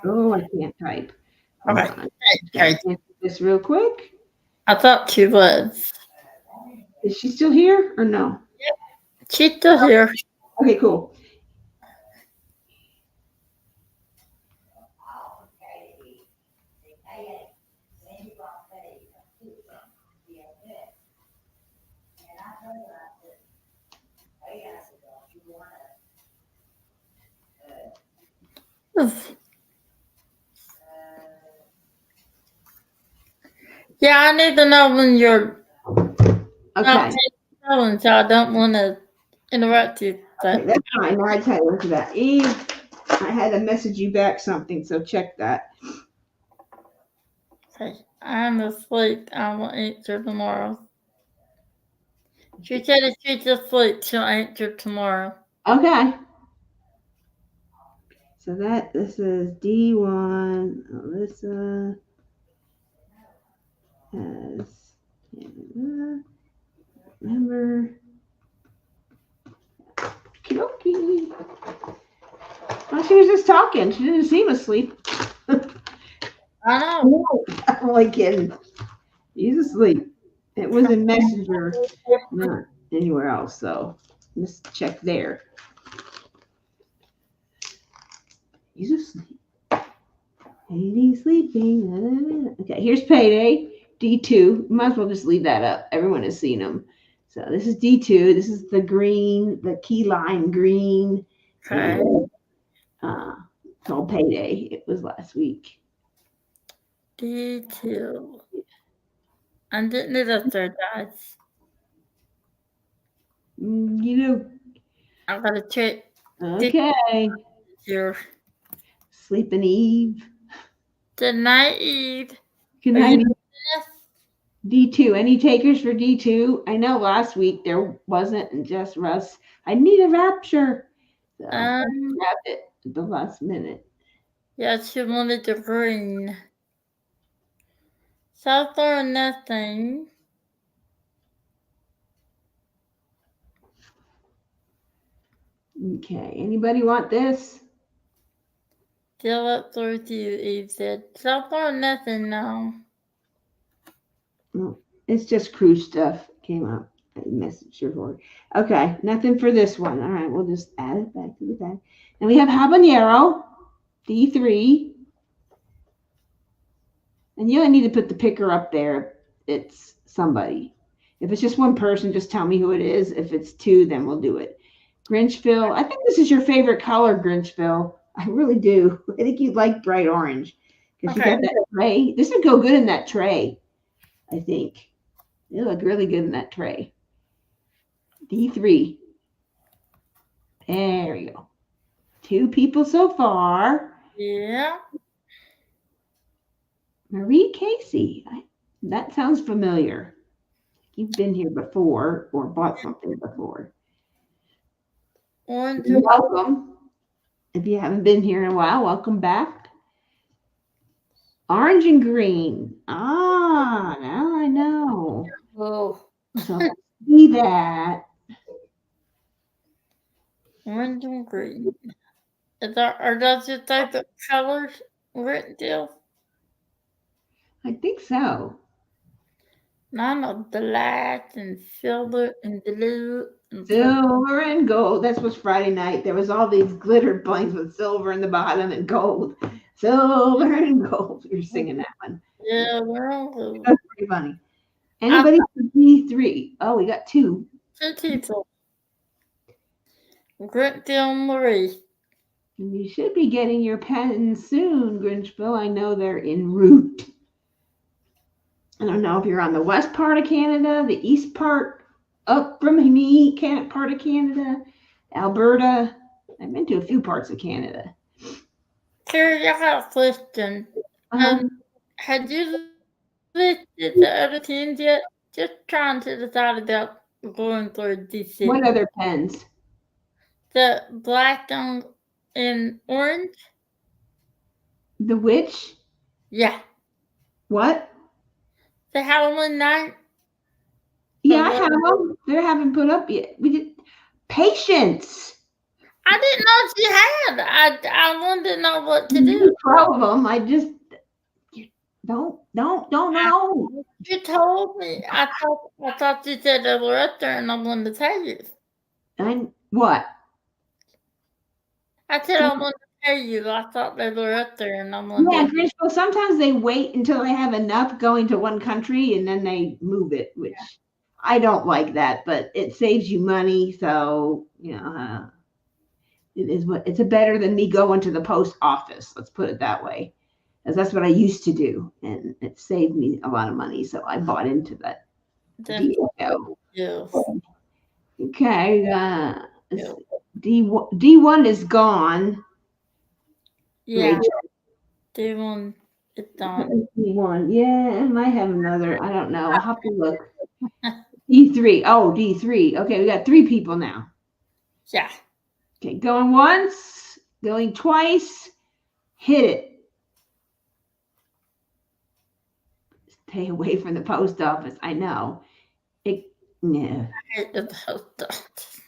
Oh, I can't type. Hold Okay. on. Okay. Answer this real quick. I thought she was. Is she still here or no? She's still here. Okay, cool. Yeah, I need to know when you're Okay. going, so I don't want to interrupt you. Okay, But that's fine. Now I tell you, look at that. Eve, I had to message you back something, so check that. okay, I'm asleep. I will answer tomorrow. She said if she's asleep, she'll answer tomorrow. Okay. So this is D1. Alyssa has remember. Okie well, she was just talking. She didn't seem asleep. I know. I'm only kidding. He's asleep. It was in Messenger, not anywhere else. So just check there. He's asleep. He's sleeping. Okay, here's payday. D2. Might as well just leave that up. Everyone has seen them. So this is D2. This is the green, the key line green. Okay. Called payday. It was last week. D2. I didn't need a third dice. You know. I gotta check. Okay. Here. Sleeping Eve. Good night, Eve. Good night. D2. Any takers for D2? I know last week there wasn't, and just Russ. I need a rapture. So I grabbed it at the last minute. Yeah, she wanted the green. So far, nothing. Okay. Anybody want this? Still up through to you, Eve said. So far, nothing, no. No, it's just crew stuff. Came up. I messaged her for it. Okay. Nothing for this one. All right. We'll just add it back to the bag. And we have habanero, D3. And you only need to put the picker up there. It's somebody. If it's just one person, just tell me who it is. If it's two, then we'll do it. Grinchville. I think this is your favorite color, Grinchville. I really do. I think you'd like bright orange because you got that tray. This would go good in that tray, I think. It look really good in that tray. D3. There we go. 2 people so far. Yeah. Marie Casey. That sounds familiar. You've been here before or bought something before. Orange. Welcome. If you haven't been here in a while, welcome back. Orange and green. Ah, now I know. Oh, So let's see that. orange and green. Are those your favorite colors, Rentdale? I think so. Mine are black and silver and blue and purple. Silver and gold. That's what's Friday night. There was all these glitter blanks with silver in the bottom and gold. Silver and gold. You're singing that one. Yeah, we're all blue. That's pretty funny. I Anybody for D3? Oh, we got two. two people. Rentdale and Marie. And you should be getting your pens soon, Grinchville. I know they're en route. I don't know if you're on the west part of Canada, the east part, up from me, part of Canada, Alberta. I've been to a few parts of Canada. Carrie, I got a question. Uh-huh. Had you listed the other teams yet? Just trying to decide about going for DC. What other pens? The black and orange? The which? Yeah. What? The Halloween night? Yeah, I have them. They haven't put up yet. We did patience. I didn't know she had. I wanted to know what to do. 12 of them. I just don't know. You told me. I thought you said they were up there, and I wanted to tell you. What? I said I wanted to tell you. I thought they were up there, and I wanted. Yeah, Grinchville, sometimes they wait until they have enough going to one country and then they move it, which I don't like that, but it saves you money. So, it is it's better than me going to the post office. Let's put it that way. Because that's what I used to do. And it saved me a lot of money. So I bought into that deal. Yeah. Okay. D1 is gone. Yeah. D1 is gone. D1. Yeah, I might have another. I don't know. I'll have to look. D3. Oh, D3. Okay, we got 3 people now. Yeah. Okay, going once, going twice. Hit it. Stay away from the post office. I know. Yeah. I hate the post office.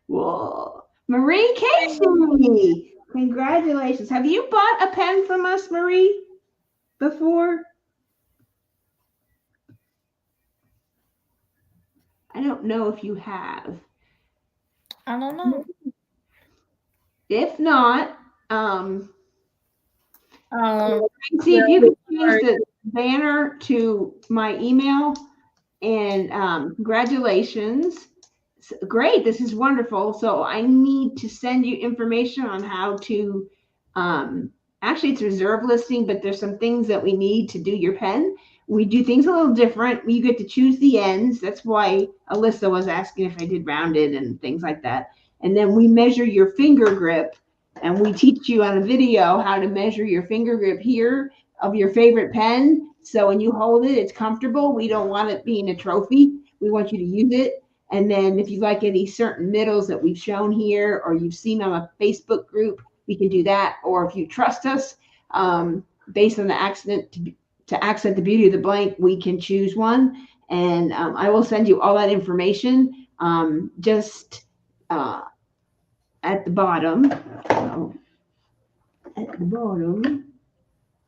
Whoa. Marie Casey. Congratulations. Have you bought a pen from us, Marie, before? I don't know if you have. I don't know. If not, see if you can change the banner to my email. And congratulations. Great. This is wonderful. So I need to send you information on how to, actually it's reserve listing, but there's some things that we need to do your pen. We do things a little different. You get to choose the ends. That's why Alyssa was asking if I did rounded and things like that. And then we measure your finger grip, and we teach you on a video how to measure your finger grip here of your favorite pen. So when you hold it, it's comfortable. We don't want it being a trophy. We want you to use it. And then if you like any certain middles that we've shown here, or you've seen on a Facebook group, we can do that. Or if you trust us, based on the accident to accent the beauty of the blank, we can choose one. And I will send you all that information just at the bottom. At the bottom.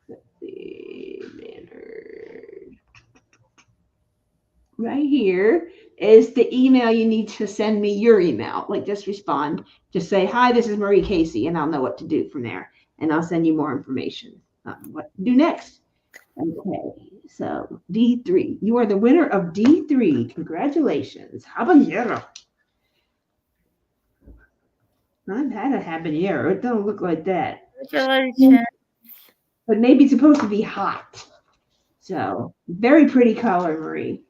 Let's see, banner. Right here is the email you need to send me your email. Like, just respond. Just say, hi, this is Marie Casey, and I'll know what to do from there. And I'll send you more information on what to do next. Okay, so D3. You are the winner of D3. Congratulations. Habanero. I've had a habanero. It don't look like that. Congratulations. But maybe it's supposed to be hot. So, very pretty color, Marie.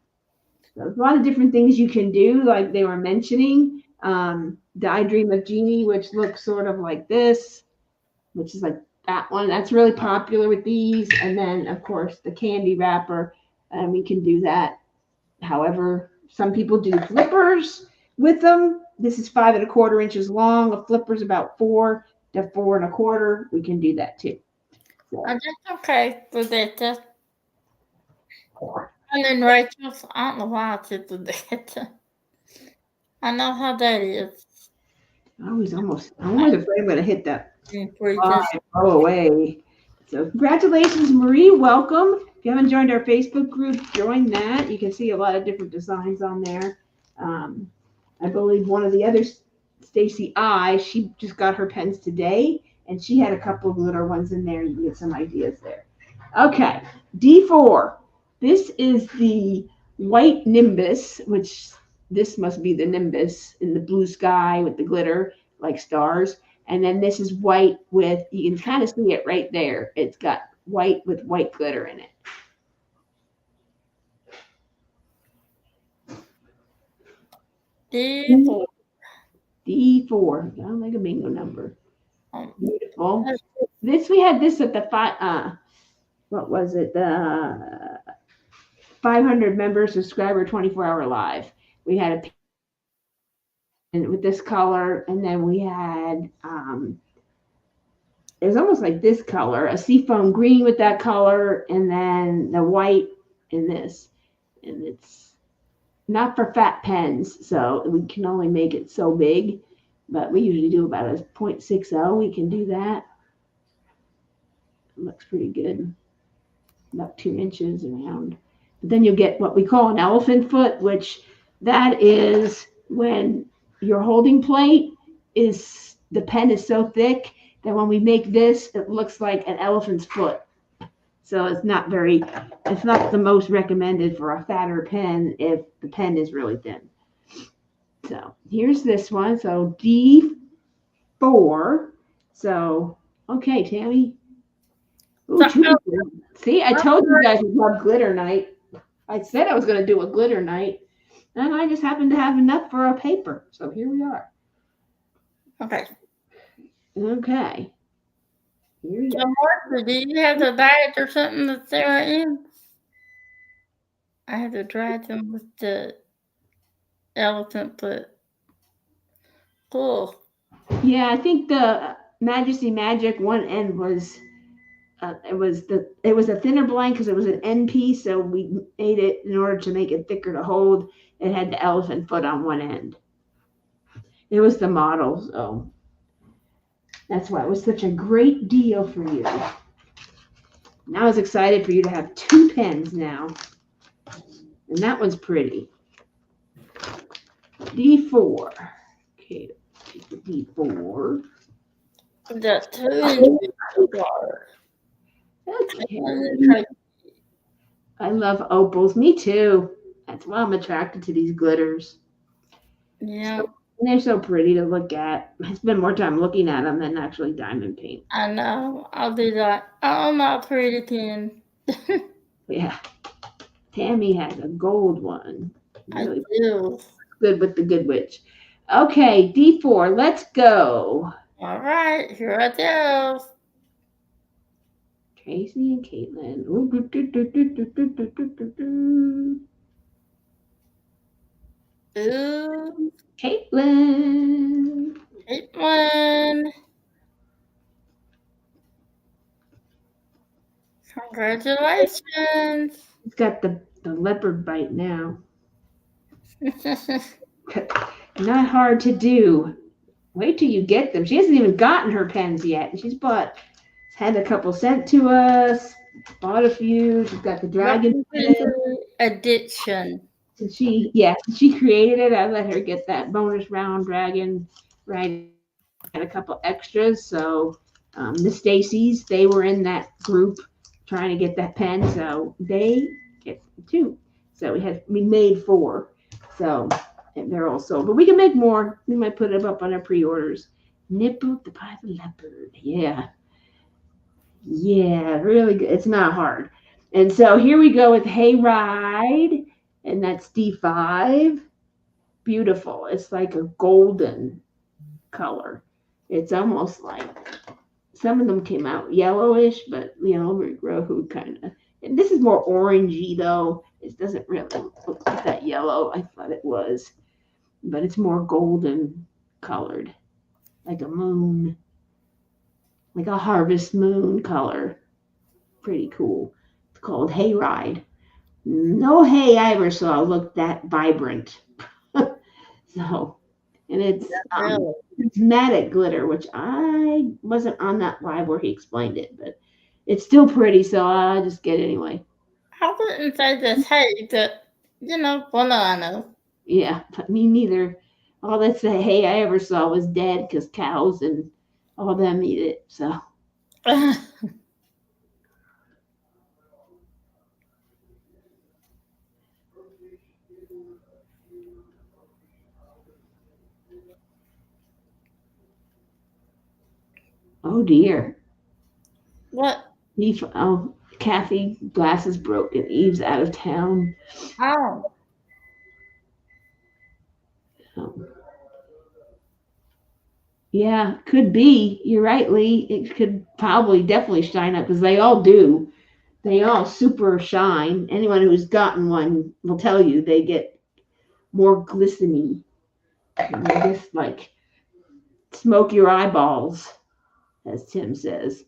So, there's a lot of different things you can do, like they were mentioning. The I Dream of Jeannie, which looks sort of like this, which is like that one. That's really popular with these. And then, of course, the candy wrapper. And we can do that. However, some people do flippers with them. This is 5 1/4 inches long. A flipper's about 4 to 4 1/4. We can do that too. So. That's okay for that. And then Rachel's, I don't know why I said that. I know how that is. I'm almost afraid I'm going to hit that Pretty live. good. Go away. So congratulations, Marie. Welcome. If you haven't joined our Facebook group, join that. You can see a lot of different designs on there. I believe one of the others, Stacy she just got her pens today, and she had a couple of glitter ones in there. You can get some ideas there. Okay, D4. This is the white Nimbus, which this must be the Nimbus in the blue sky with the glitter like stars. And then this is white with, you can kind of see it right there. It's got white with white glitter in it. D4. D4. Sounds like a bingo number. Um, Beautiful. We had this at the what was it? The 500 member subscriber 24-hour live. We had a and with this color, and then we had it was almost like this color, a seafoam green with that color, and then the white in this. And it's not for fat pens, so we can only make it so big, but we usually do about a 0.60. We can do that. It looks pretty good. About 2 inches around. But then you'll get what we call an elephant foot, which that is when your holding plate is, the pen is so thick that when we make this, it looks like an elephant's foot. So it's not the most recommended for a fatter pen if the pen is really thin. So here's this one. So D4. So, okay, Tammy. Ooh, see, I told you guys would love glitter night. I said I was going to do a glitter night, and I just happened to have enough for a paper. So here we are. Okay. Okay. Here we go. So, Martha, do you have the badge or something that they're in? I had to drag them with the elephant foot. Cool. Yeah, I think the Majesty Magic one end was it was a thinner blank because it was an end piece, so we made it in order to make it thicker to hold. It had the elephant foot on one end. It was the model, so that's why it was such a great deal for you. And I was excited for you to have 2 pens now. And that one's pretty. D4. Okay, take the D4. Got 2 inches. Okay. I love opals. Me too. That's why I'm attracted to these glitters. Yeah. They're so pretty to look at. I spend more time looking at them than actually diamond paint. I know. I'll do that. Oh, my pretty pen. Yeah. Tammy has a gold one. Really I do. good with the Good Witch. Okay, D4. Let's go. All right. Here I go. Tracy and Caitlin. Ooh. Caitlin. Caitlin. Congratulations. He's got the leopard bite now. Not hard to do. Wait till you get them. She hasn't even gotten her pens yet. And she's had a couple sent to us, bought a few. She's got the dragon addiction. Since she created it, I let her get that bonus round dragon, right? And a couple extras. So the Stacys, they were in that group trying to get that pen. So they get 2. So we made 4. So and they're all sold. But we can make more. We might put them up on our pre-orders. Nipple by the leopard. Yeah. Yeah, really good. It's not hard. And so here we go with Hayride, and that's D5. Beautiful. It's like a golden color. It's almost like some of them came out yellowish, but Rohu kind of. And this is more orangey though. It doesn't really look like that yellow. I thought it was, but it's more golden colored, like a moon. Like a harvest moon color. Pretty cool. It's called Hayride. no hay I ever saw looked that vibrant. So, and Really. it's matte glitter, which I wasn't on that live where he explained it, but it's still pretty, so I just get it anyway. I wouldn't say that's hate, but well, no, I know. Yeah, but me neither. All that's the hay I ever saw was dead because cows and all them eat it. So, oh dear. What? Oh, Kathy, glasses broken. Eve's out of town. Oh, Um, yeah, could be. You're right, Lee. It could probably definitely shine up because they all do. They all super shine. Anyone who's gotten one will tell you they get more glistening. And they just like smoke your eyeballs, as Tim says.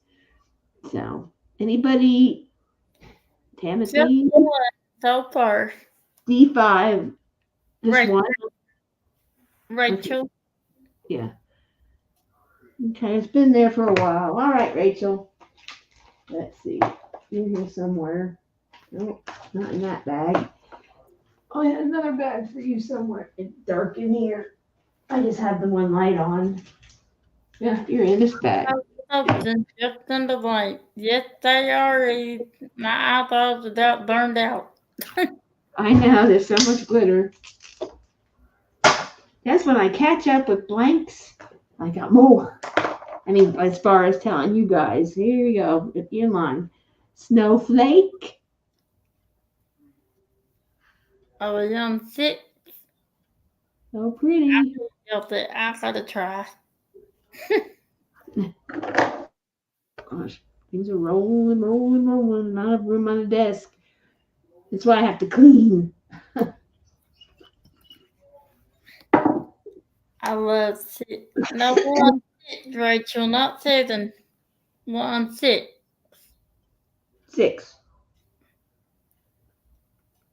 So, anybody, just Timothy, one so far. D5, just Rachel. one? Rachel. Yeah. Okay, it's been there for a while. All right, Rachel. Let's see. In here somewhere. Nope, not in that bag. Oh, I had another bag for you somewhere. It's dark in here. I just have the one light on. Yeah, you're in this bag. Something just in the blank. Yes, they are. My eyeballs are about burned out. I know, there's so much glitter. That's when I catch up with blanks. I got more. I mean, as far as telling you guys, here you go. If you're in line. Snowflake. I was on 6. So pretty. I gotta try. Gosh, things are rolling, rolling, rolling. Not enough room on the desk. That's why I have to clean. I love 6. No, 1-6, Rachel, not 7. 1-6. 6.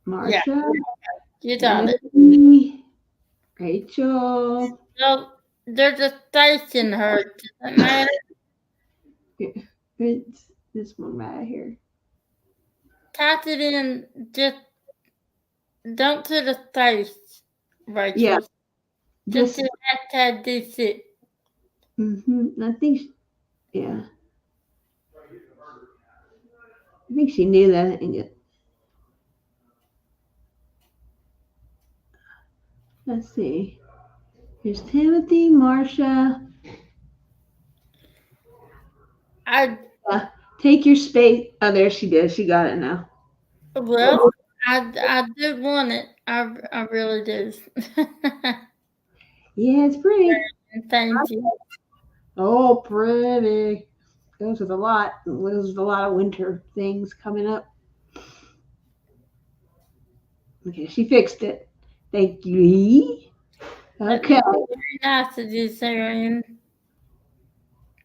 Marsha. Yeah, you got it. Rachel. So there's a space in her. Does that matter? It's this one right here. Type it in. Just don't put a space, Rachel. Yeah. Just do hashtag D6. I think, yeah. I think she knew that. Let's see. Here's Timothy, Marsha. Take your space. Oh, there she did. She got it now. Well, I do want it. I really do. Yeah, it's pretty. Thank you. Oh, pretty. Goes with a lot. Goes with a lot of winter things coming up. Okay, she fixed it. Thank you. Okay. Very nice of you, Sarah.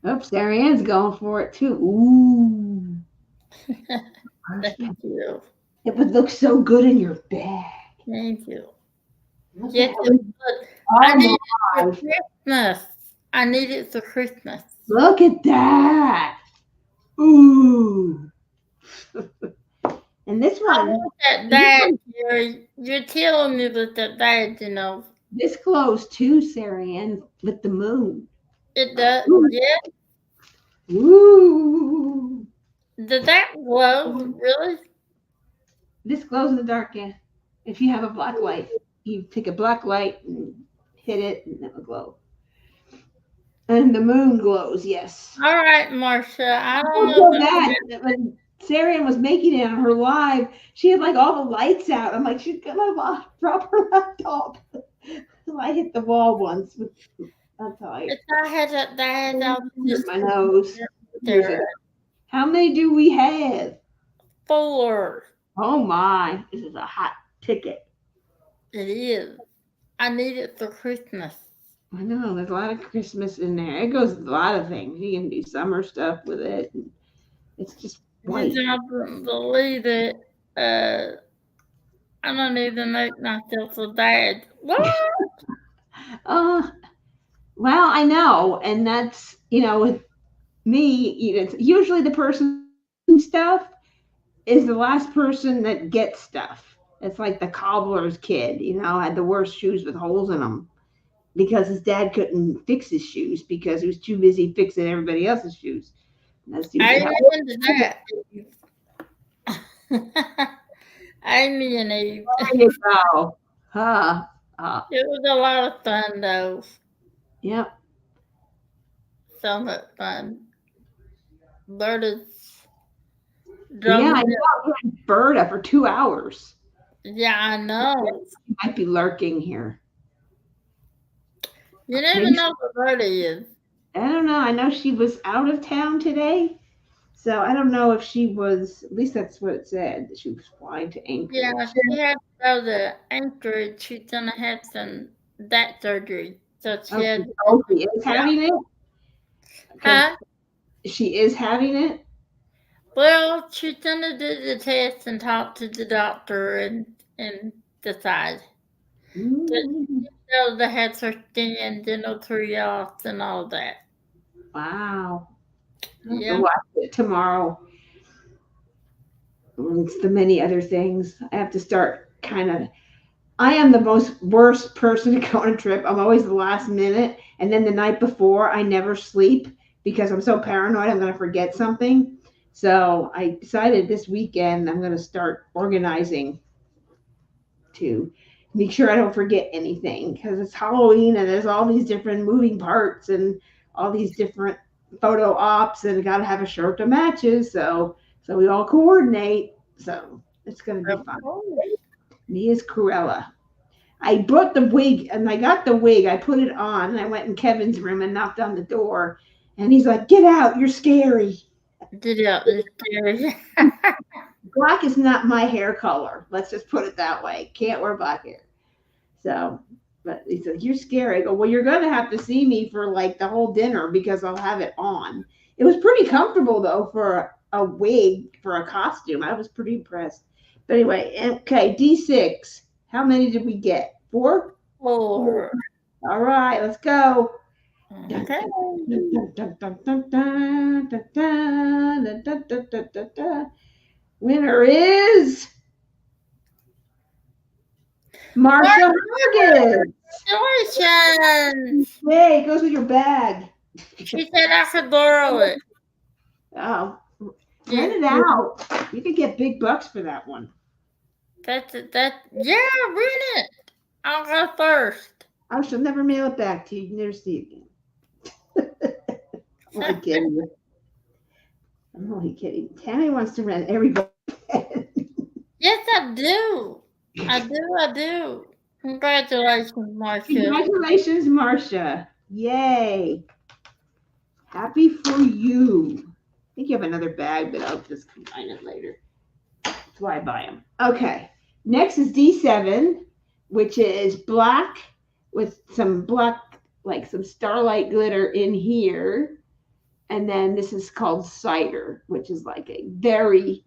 Oops, Ariane's going for it too. Ooh. Thank you. It would look so good in your bag. Thank you. Look Yes, at it would. I need it for gosh. Christmas. I need it for Christmas. Look at that. Ooh. And this I one, want that badge, Jerry. You're telling me with that badge, this glows too, Sarianne, with the moon. It does, yeah. Ooh. Does that glow, really? This glows in the dark, yeah. If you have a black light, you take a black light and hit it, and it will glow. And the moon glows, yes. All right, Marcia. I don't know. That when Sarianne was making it on her live, she had like all the lights out. I'm like, she's gonna drop her laptop. So I hit the wall once. That's how If I had that out just my nose. there. How many do we have? 4. Oh my, this is a hot ticket. It is. I need it for Christmas. I know, there's a lot of Christmas in there. It goes with a lot of things. You can do summer stuff with it. It's just white. I wouldn't believe it. I don't even make myself so bad. What? Uh, well, I know, and that's with me. It's usually the person stuff is the last person that gets stuff. It's like the cobbler's kid, had the worst shoes with holes in them because his dad couldn't fix his shoes because he was too busy fixing everybody else's shoes. And that's I usually how. remember that. Amy and Eve. There you go. Huh. It was a lot of fun, though. Yep. So much fun. Berta's Yeah, I drumming. know. Berta for 2 hours. Yeah, I know. She might be lurking here. You never Maybe know what Berta is. I don't know. I know she was out of town today. So I don't know if she was, at least that's what it said, that she was flying to Anchorage. Yeah, she had to go to Anchorage. She's going to have that surgery. So she had. Oh, she is having it? Huh? She is having it? Well, she's going to do the test and talk to the doctor and decide. So they had her skin, dental triage, and all that. Wow. Yeah. I'll watch it tomorrow. Amongst the many other things. I have to start I am the worst person to go on a trip. I'm always the last minute. And then the night before, I never sleep because I'm so paranoid I'm going to forget something. So I decided this weekend I'm going to start organizing to make sure I don't forget anything because it's Halloween and there's all these different moving parts and all these different photo ops and got to have a shirt that matches. So we all coordinate. So it's going to be fun. Me is Cruella. I brought the wig and I got the wig. I put it on and I went in Kevin's room and knocked on the door. And he's like, "Get out. You're scary." You're scary. Black is not my hair color. Let's just put it that way. Can't wear black hair. So, but he said, "You're scary." I go, "Well, you're going to have to see me for like the whole dinner because I'll have it on." It was pretty comfortable though for a wig, for a costume. I was pretty impressed. But anyway, okay, D6. How many did we get? 4? 4. All right, let's go. Okay. Winner is Marsha Huggins. Congratulations. Hey, it goes with your bag. She said I could borrow it. Oh, rent it out. You could get big bucks for that one. Yeah, rent it. I'll go first. I shall never mail it back to you. You never see it again. I'm only kidding. I'm only kidding. Tammy wants to rent everybody. Yes, I do. I do. Congratulations, Marcia. Congratulations, Marcia. Yay. Happy for you. I think you have another bag, but I'll just combine it later. That's why I buy them. Okay. Next is D7, which is black with some black, like some starlight glitter in here. And then this is called cider, which is like a very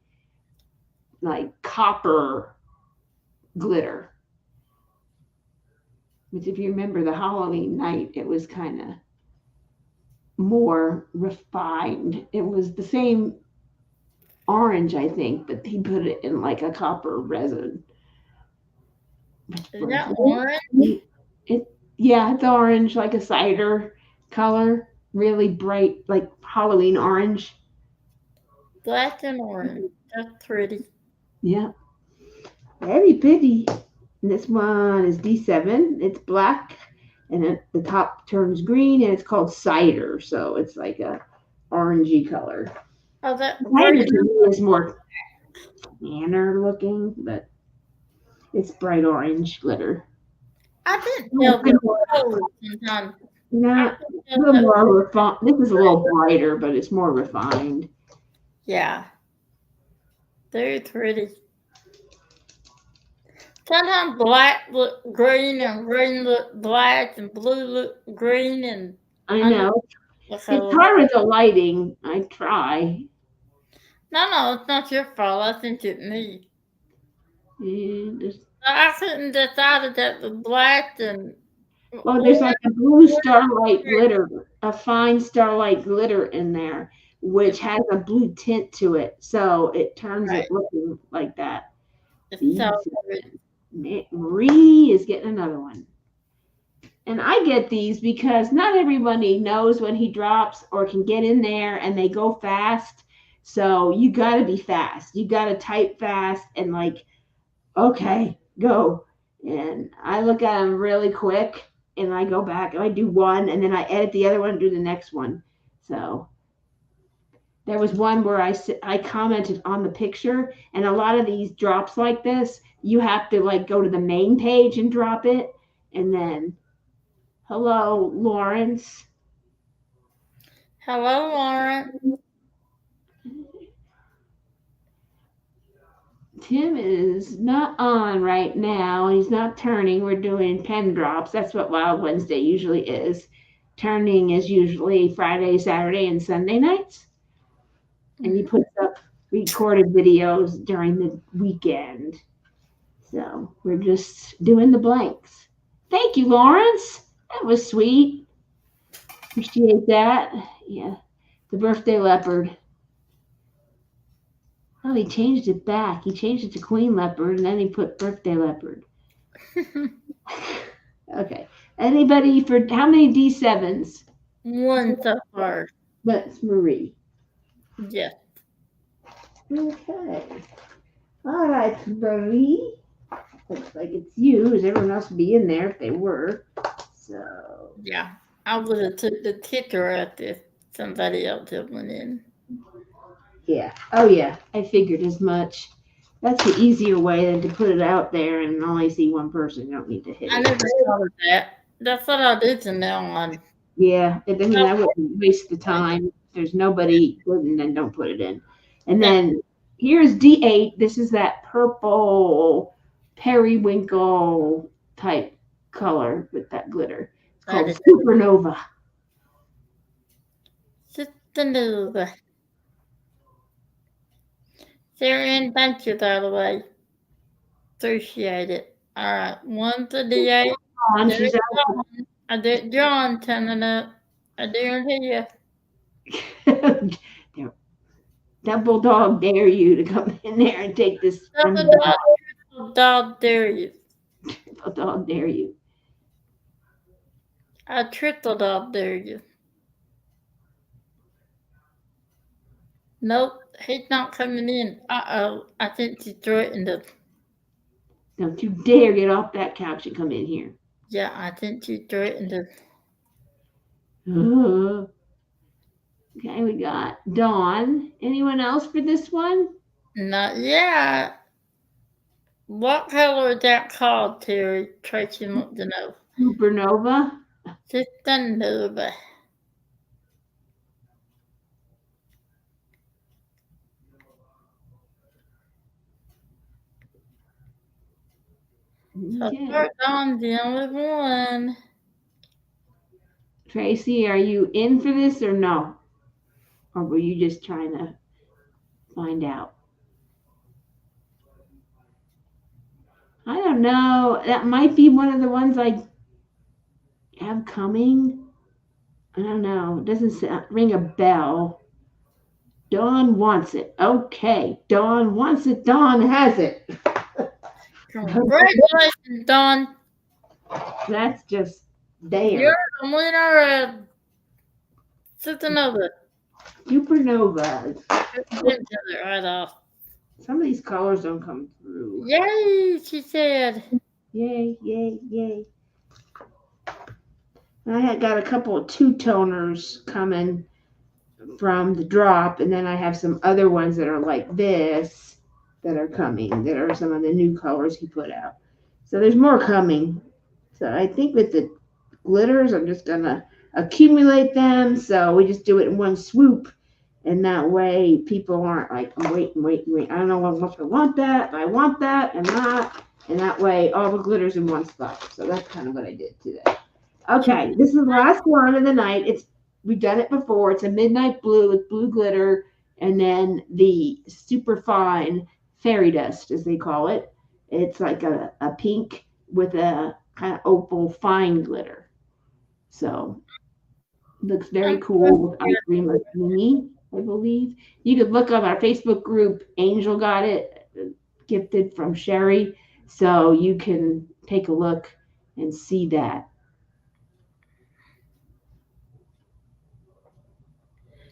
like copper glitter. Which if you remember the Halloween night, it was kind of more refined. It was the same orange, I think, but he put it in like a copper resin. Is that orange? Yeah, it's orange, like a cider color, really bright, like Halloween orange. Black and orange. That's pretty. Yeah, very pretty. And this one is D7. It's black, and at the top turns green, and it's called cider. So it's like a orangey color. Oh, that Cider to me is more tanner looking, but it's bright orange glitter. I didn't know that sometimes. Not a little more refined. This is a little brighter, but it's more refined. Yeah. Very pretty. Sometimes black look green and green look black and blue look green and I know. It's hard with the lighting. I try. No, it's not your fault. I think it's me. And I couldn't decide if that was black and well, there's like a blue starlight orange. glitter, a fine starlight glitter in there, which has a blue tint to it. So it turns Right. it looking like that. It's so These, pretty. Marie is getting another one. And I get these because not everybody knows when he drops or can get in there and they go fast. So you got to be fast. You got to type fast and like, okay, go. And I look at them really quick and I go back and I do one and then I edit the other one and do the next one. So there was one where I commented on the picture, and a lot of these drops like this, you have to like go to the main page and drop it. And then, hello, Lawrence. Hello, Lauren. Tim is not on right now. He's not turning. We're doing pen drops. That's what Wild Wednesday usually is. Turning is usually Friday, Saturday, and Sunday nights. And he puts up recorded videos during the weekend. So we're just doing the blanks. Thank you, Lawrence. That was sweet. Appreciate that. Yeah. The birthday leopard. Oh, he changed it back. He changed it to Queen Leopard and then he put birthday leopard. Okay. Anybody for how many D7s? One so far. That's Marie. Yes. Okay. All right, Marie. Looks like it's you. As everyone else would be in there if they were. So Yeah. I would have took the ticker out if somebody else had went in. yeah. Oh yeah. I figured as much. That's the easier way than to put it out there and only see one person. You don't need to hit I it. never thought of that. That's what I did from now on. Yeah. I mean, I wouldn't waste the time. If there's nobody, then don't put it in. And then here's D8. This is that purple periwinkle type color with that glitter. It's called Supernova. Supernova. Sharon, thank you, by the way. Appreciate it. All right. 1 to D8. She's out. I did John turning up. I guarantee you. Double dog dare you to come in there and take this. Double dog dare you. Double dog dare you. I triple dog dare you. Nope, he's not coming in. Uh-oh, I think she threatened him. Don't you dare get off that couch and come in here. Yeah, I think she threatened him. Okay, we got Dawn. Anyone else for this one? Not yet. What color is that called, Terry? Tracy wants to know. Supernova. Supernova. Okay. So Dawn's the only one. Tracy, are you in for this or no? Or were you just trying to find out? I don't know. That might be one of the ones I have coming. I don't know. It doesn't ring a bell. Dawn wants it. Okay. Dawn wants it. Dawn has it. Congratulations, Dawn. That's just there. You're the winner of Supernova. Supernova. Right off. Some of these colors don't come through. Yay, she said. Yay, yay, yay. I had got a couple of two-toners coming from the drop, and then I have some other ones that are like this that are coming, that are some of the new colors he put out. So there's more coming. So I think with the glitters, I'm just going to accumulate them. So we just do it in one swoop. And that way people aren't like, I'm waiting. I don't know if I want that, but I want that and that. And that way all the glitter's in one spot. So that's kind of what I did today. Okay, this is the last one of the night. We've done it before. It's a midnight blue with blue glitter and then the super fine fairy dust, as they call it. It's like a pink with a kind of opal fine glitter. So looks very cool with ice cream martini, I believe. You could look up our Facebook group. Angel got it gifted from Sherry. So you can take a look and see that.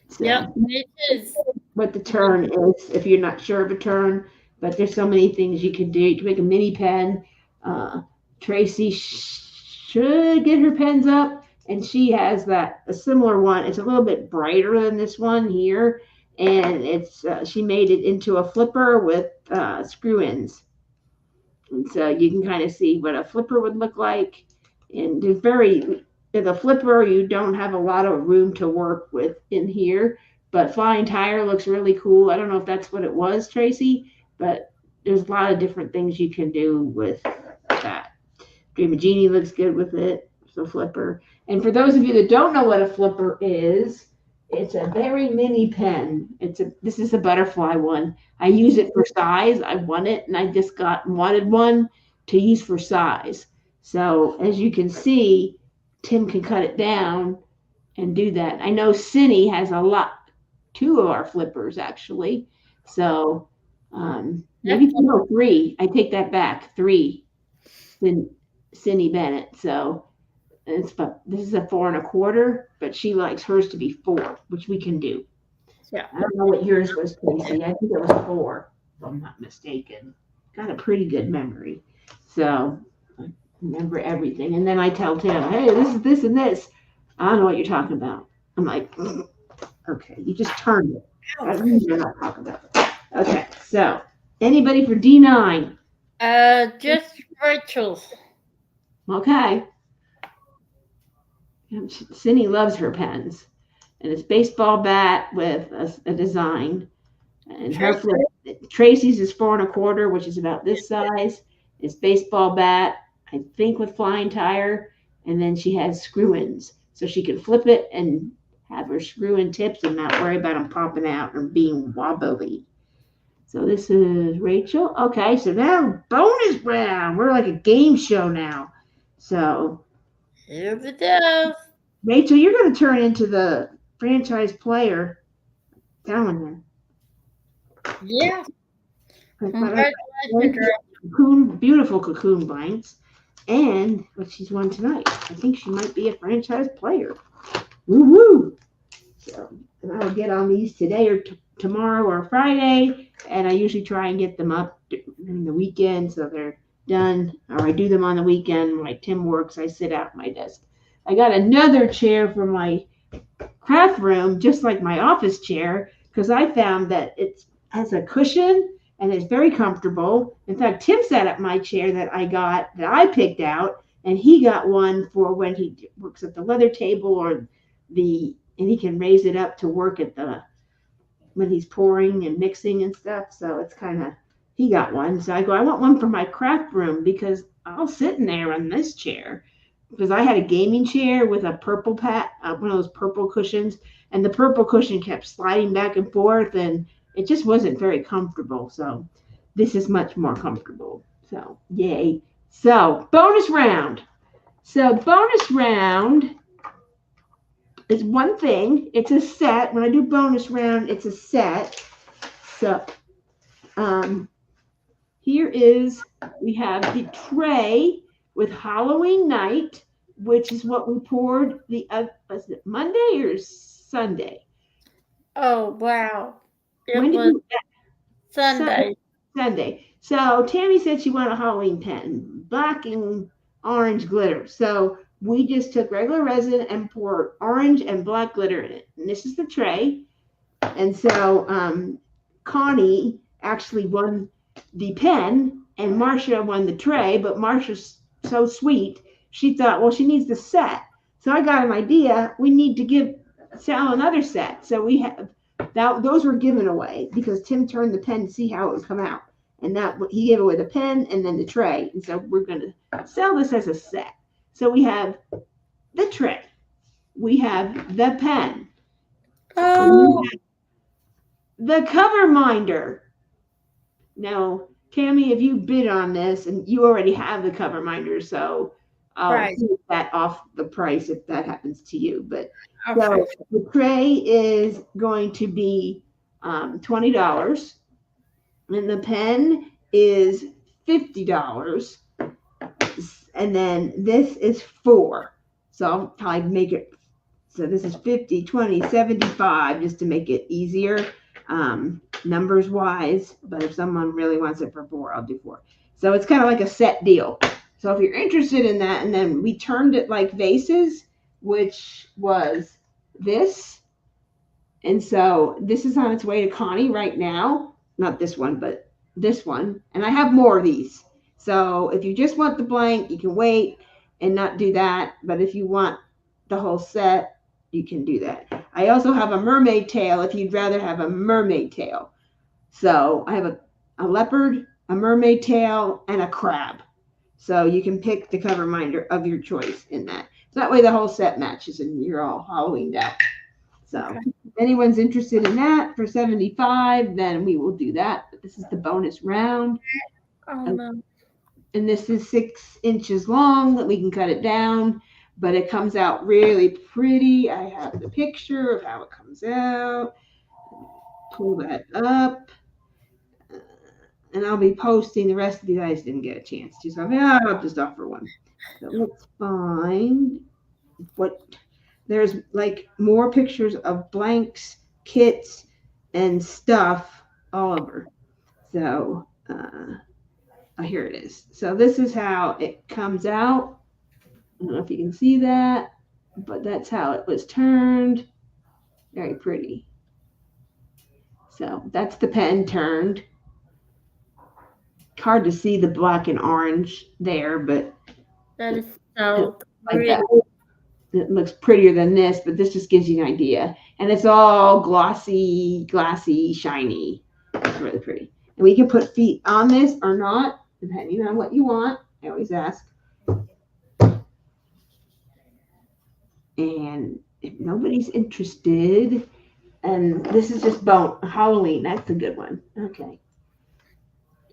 So Yep, it is. what the turn is, if you're not sure of a turn, but there's so many things you can do. You can make a mini pen. Tracy should get her pens up, and she has a similar one. It's a little bit brighter than this one here, and it's she made it into a flipper with screw ins, and so you can kind of see what a flipper would look like. And there's the flipper, you don't have a lot of room to work with in here, but flying tire looks really cool. I don't know if that's what it was, Tracy, but there's a lot of different things you can do with that. Dream of Genie looks good with it. It's a flipper. And for those of you that don't know what a flipper is, it's a very mini pen. This is a butterfly one. I use it for size. I want it, and I just wanted one to use for size. So as you can see, Tim can cut it down and do that. I know Cindy has two of our flippers actually. So maybe three. I take that back. Three. Cindy Bennett. So this is a 4 1/4, but she likes hers to be 4, which we can do. Yeah. I don't know what yours was, Tracy. I think it was 4, if I'm not mistaken. Got a pretty good memory. So I remember everything. And then I tell Tim, hey, this is this and this. I don't know what you're talking about. I'm like, okay, you just turned it. That means you're not talking about it. Okay, so anybody for D9? Just Rachel. Okay. Cindy loves her pens, and it's baseball bat with a design. And her Tracy's is 4 1/4, which is about this size. It's baseball bat, I think, with flying tire, and then she has screw-ins, so she can flip it and have her screw-in tips and not worry about them popping out and being wobbly. So this is Rachel. Okay, so now bonus round. We're like a game show now. So here we go. Rachel, you're going to turn into the franchise player. Telling you. Yeah. Beautiful cocoon blanks. And what she's won tonight. I think she might be a franchise player. Woo-woo! So I'll get on these today or tomorrow or Friday. And I usually try and get them up during the weekend so they're done. Or I do them on the weekend. Like Tim works, I sit out at my desk. I got another chair for my craft room, just like my office chair, because I found that it has a cushion and it's very comfortable. In fact, Tim sat at my chair that I picked out, and he got one for when he works at the leather table and he can raise it up to work at when he's pouring and mixing and stuff. So it's he got one. So I go, I want one for my craft room because I'll sit in there on this chair. Because I had a gaming chair with a purple one of those purple cushions, and the purple cushion kept sliding back and forth, and it just wasn't very comfortable. So this is much more comfortable. So yay. So bonus round. So bonus round is one thing. It's a set. When I do bonus round, it's a set. So we have the tray with Halloween night, which is what we poured was it Monday or Sunday? Oh, wow. When did you Sunday. Sunday. So Tammy said she wanted a Halloween pen, black and orange glitter. So we just took regular resin and poured orange and black glitter in it. And this is the tray. And so Connie actually won the pen and Marcia won the tray, but Marcia's so sweet. She thought, well, she needs the set. So I got an idea. We need to give Sal another set. So we have those were given away because Tim turned the pen to see how it would come out. And he gave away the pen and then the tray. And so we're going to sell this as a set. So we have the tray. We have the pen. Oh. The cover minder. Now, Tammy, if you bid on this and you already have the cover minder, so I'll Right. take that off the price if that happens to you. But Okay. so the tray is going to be $20, and the pen is $50, and then this is 4. So I'll probably make it. So this is 50, 20, 75, just to make it easier, numbers wise. But if someone really wants it for 4, I'll do 4. So it's kind of like a set deal. So if you're interested in that, and then we turned it like vases, which was this. And so this is on its way to Connie right now. Not this one, but this one. And I have more of these. So if you just want the blank, you can wait and not do that. But if you want the whole set, you can do that. I also have a mermaid tail if you'd rather have a mermaid tail. So I have a leopard, a mermaid tail, and a crab. So you can pick the cover minder of your choice in that. So that way the whole set matches and you're all Halloweened out. So if anyone's interested in that for 75, then we will do that. But this is the bonus round. Oh no. And this is 6 inches long that we can cut it down, but it comes out really pretty. I have the picture of how it comes out. Pull that up. And I'll be posting. The rest of you guys didn't get a chance to. So I'll just offer one. So let's find what. There's like more pictures of blanks, kits, and stuff all over. So here it is. So this is how it comes out. I don't know if you can see that, but that's how it was turned. Very pretty. So that's the pen turned. Hard to see the black and orange there, but That is so like pretty. that. It looks prettier than this, but this just gives you an idea. And it's all glossy, shiny. It's really pretty. And we can put feet on this or not, depending on what you want. I always ask. And if nobody's interested, and this is just Halloween, that's a good one. Okay.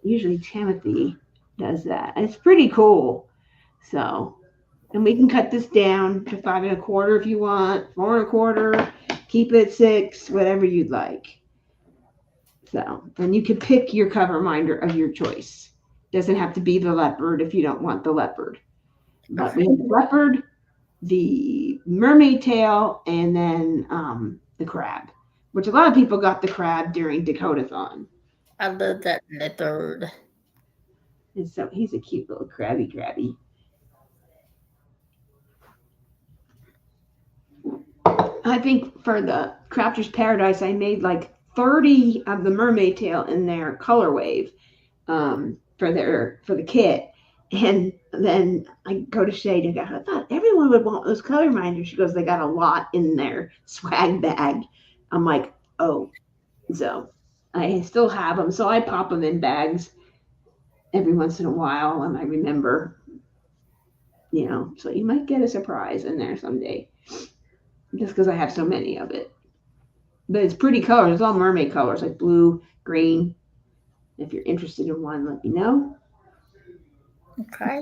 Usually Timothy does that. It's pretty cool. So, and we can cut this down to 5 1/4 if you want, 4 1/4, keep it 6, whatever you'd like. So, and you can pick your cover minder of your choice. Doesn't have to be the leopard if you don't want the leopard. But we have the leopard, the mermaid tail, and then the crab, which a lot of people got the crab during Dakotathon. I love that leopard. And so he's a cute little crabby. I think for the Crafter's Paradise, I made like 30 of the mermaid tail in their color wave for the kit. And then I go to Shay and go, I thought everyone would want those color minders. She goes, they got a lot in their swag bag. I'm like, oh. So I still have them. So I pop them in bags every once in a while. And I remember, so you might get a surprise in there someday. Just because I have so many of it. But it's pretty colors. It's all mermaid colors, like blue, green. If you're interested in one, let me know. Okay.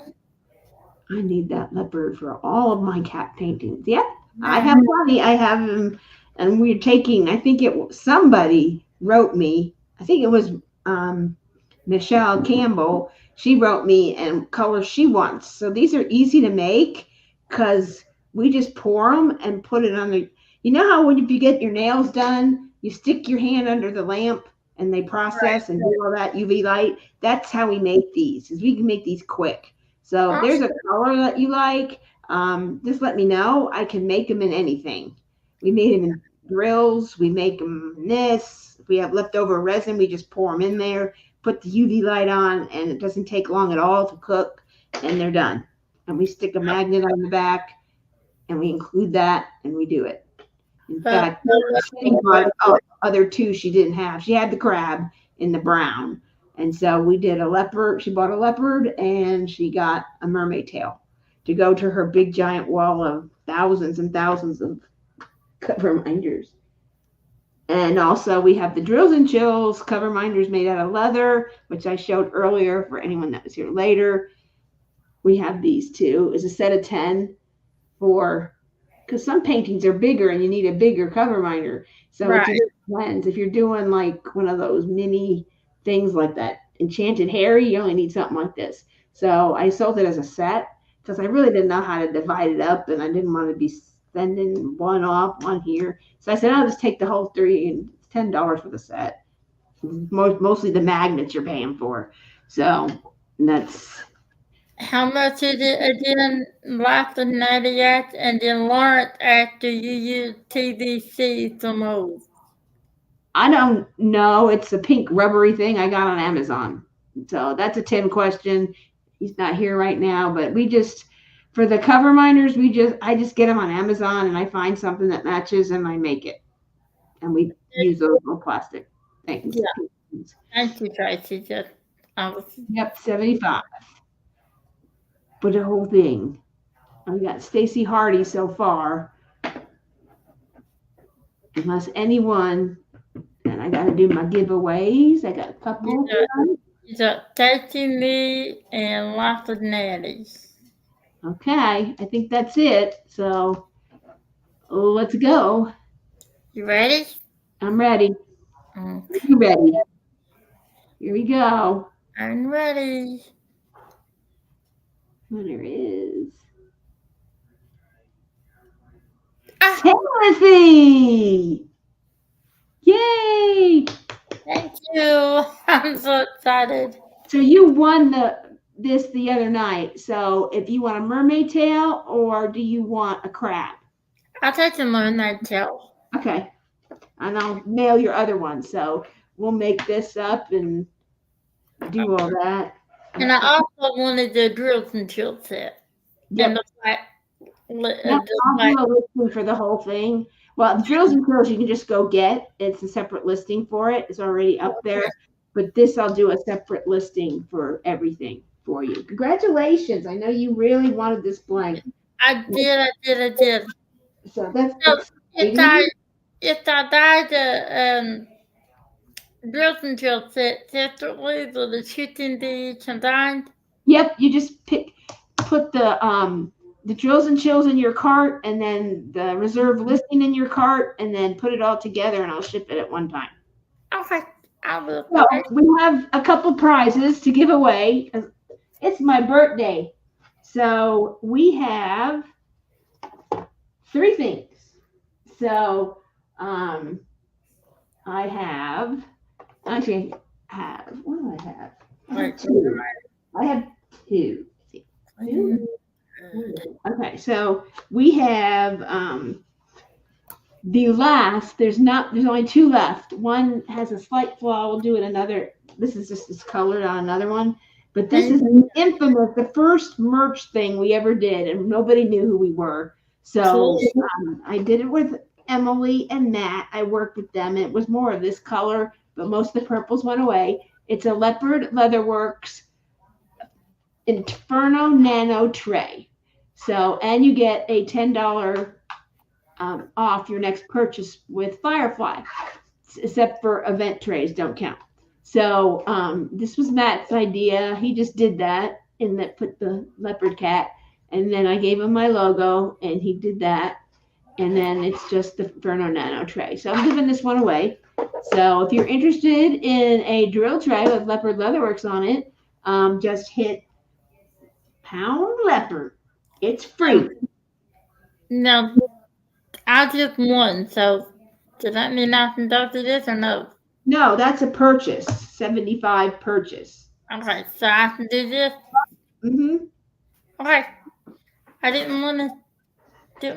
I need that leopard for all of my cat paintings. Yep, I have plenty. I have them, and we're taking. I think somebody wrote me. I think it was Michelle Campbell. She wrote me and colors she wants. So these are easy to make because we just pour them and put it on the. You know how if you get your nails done, you stick your hand under the lamp and they process and do all that UV light. That's how we make these. Is we can make these quick. So if there's a color that you like, just let me know. I can make them in anything. We made them in grills. We make them in this. If we have leftover resin, we just pour them in there, put the UV light on, and it doesn't take long at all to cook, and they're done. And we stick a magnet on the back, and we include that, and we do it. In fact, other two she didn't have. She had the crab in the brown. And so we did a leopard. She bought a leopard and she got a mermaid tail to go to her big giant wall of thousands and thousands of cover minders. And also we have the Drills and Chills cover minders made out of leather, which I showed earlier for anyone that was here later. We have these two. It's a set of 10 for, because some paintings are bigger and you need a bigger cover minder. So Right. it just depends. If you're doing like one of those mini things like that Enchanted Harry, you only need something like this. So I sold it as a set because I really didn't know how to divide it up and I didn't want to be sending one off, one here. So I said, I'll just take the whole three and it's $10 for the set. Mostly the magnets you're paying for. So that's How much is it again? Life of Natty Act and then Lawrence after you use TVC to move. I don't know. It's a pink rubbery thing I got on Amazon. So that's a Tim question. He's not here right now, but we just for the cover minders, I just get them on Amazon and I find something that matches and I make it. And we use those little plastic things. Yeah. Thank you, Tracy. Just Yep, 75. For the whole thing. We got Stacy Hardy so far. Unless anyone, and I got to do my giveaways. I got a couple. You got Stacy, me, and Life of Natty. Okay, I think that's it. So let's go. You ready? I'm ready. Okay. You ready? Here we go. I'm ready. Winner is Ah, Timothy. Yay! thank you. I'm so excited. So you won this the other night. So if you want a mermaid tail or do you want a crab? I'll take the mermaid tail. Okay. And I'll mail your other one. So we'll make this up and do all that. And I also wanted the Drills and Chills set. Yep. And the black. I'll do a listing for the whole thing. Well, the Drills and Chills you can just go get. It's a separate listing for it. It's already up there. But this I'll do a separate listing for everything for you. Congratulations. I know you really wanted this blank. I did. So that's if I buy the Drills and Chills set separately, will the shipping be combined? Yep, you just put the Drills and Chills in your cart and then the reserve listing in your cart and then put it all together and I'll ship it at one time. Okay, I will. So we have a couple prizes to give away. It's my birthday. So we have 3 things. So I what do I have? I have 2. Okay, so we have there's only 2 left. One has a slight flaw. We'll do it another. This is just this colored on another one. But this is infamous, the first merch thing we ever did, and nobody knew who we were. So I did it with Emily and Matt. I worked with them. It was more of this color, but most of the purples went away. It's a Leopard Leatherworks Inferno Nano tray. So, and you get a $10 off your next purchase with Firefly, except for event trays don't count. So this was Matt's idea. He just did that and that put the leopard cat. And then I gave him my logo and he did that. And then it's just the Inferno Nano tray. So I'm giving this one away. So if you're interested in a drill tray with Leopard Leatherworks on it, just hit Pound Leopard. It's free. No, I just won. So does that mean I can do this or no? No, that's a purchase. 75 purchase. Okay, so I can do this. Mm-hmm. Okay, I didn't want to do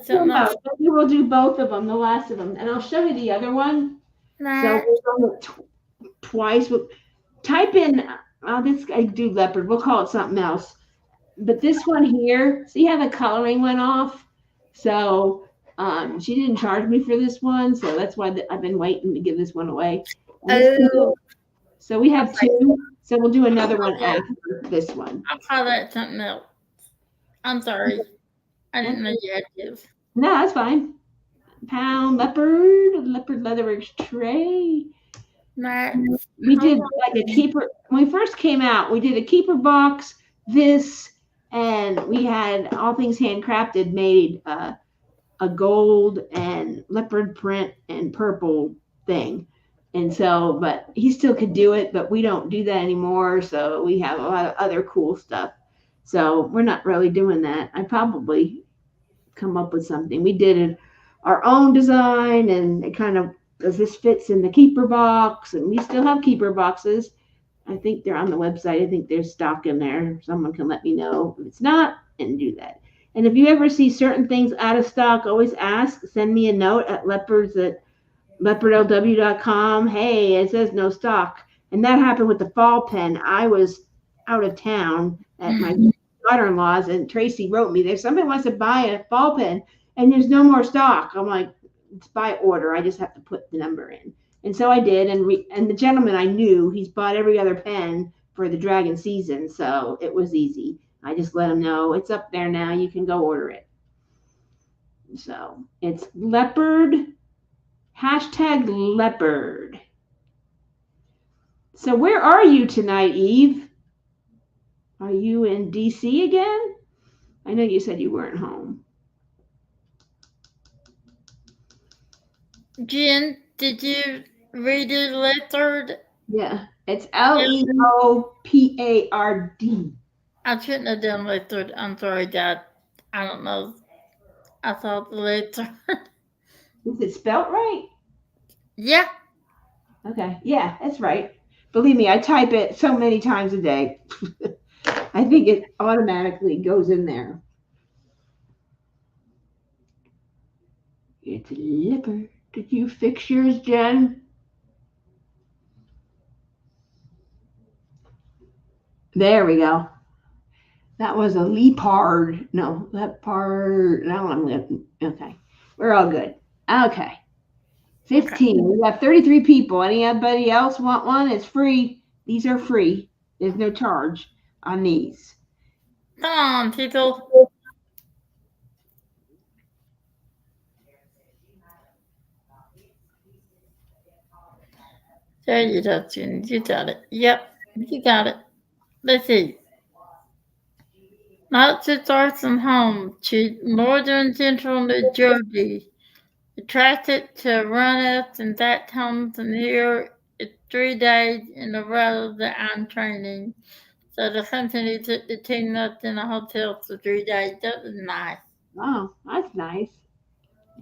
something else. You will do both of them, the last of them, and I'll show you the other one. Nah. So we'll do it twice. We'll type in. This I do leopard. We'll call it something else. But this one here, see how the coloring went off? So she didn't charge me for this one, so that's why I've been waiting to give this one away. So we have 2. So we'll do another one after this one. I'll call that something else. I'm sorry. I didn't know you had to. No, that's fine. pound leopard leatherworks tray. Matt, We did like a keeper when we first came out. We did a keeper box, this, and we had all things handcrafted, made a gold and leopard print and purple thing. And so, but he still could do it, but we don't do that anymore. So we have a lot of other cool stuff. So we're not really doing that. I probably come up with something. We did it our own design, and it kind of, does this fits in the keeper box, and we still have keeper boxes. I think they're on the website. I think there's stock in there. Someone can let me know if it's not, and do that. And if you ever see certain things out of stock, always ask. Send me a note at leopardlw.com. Hey, it says no stock. And that happened with the fall pen. I was out of town at my daughter-in-law's, and Tracy wrote me, there's somebody wants to buy a ball pen and there's no more stock. I'm like, it's by order. I just have to put the number in. And so I did. And the gentleman I knew, he's bought every other pen for the dragon season. So it was easy. I just let him know it's up there now. You can go order it. So it's leopard, #leopard. So where are you tonight, Eve? Are you in DC again? I know you said you weren't home. Jen, did you read the leopard? Yeah, it's LEOPARD. I shouldn't have done leopard. I'm sorry, Dad. I don't know. I thought the leopard. Is it spelt right? Yeah. Okay, yeah, that's right. Believe me, I type it so many times a day. I think it automatically goes in there. It's a leopard. Did you fix yours, Jen? There we go. That was a leopard. No, leopard. No, I'm good. Okay. We're all good. Okay. 15. Okay. We got 33 people. Anybody else want one? It's free. These are free. There's no charge on these. Come on, people. There you go, Jen. You got it. Yep, you got it. Let's see. Not too far from home to northern central New Jersey. Attracted to run-ups and that comes from here. It's 3 days in a row that I'm training. So the company took the team up in a hotel for 3 days. That was nice. Oh, that's nice.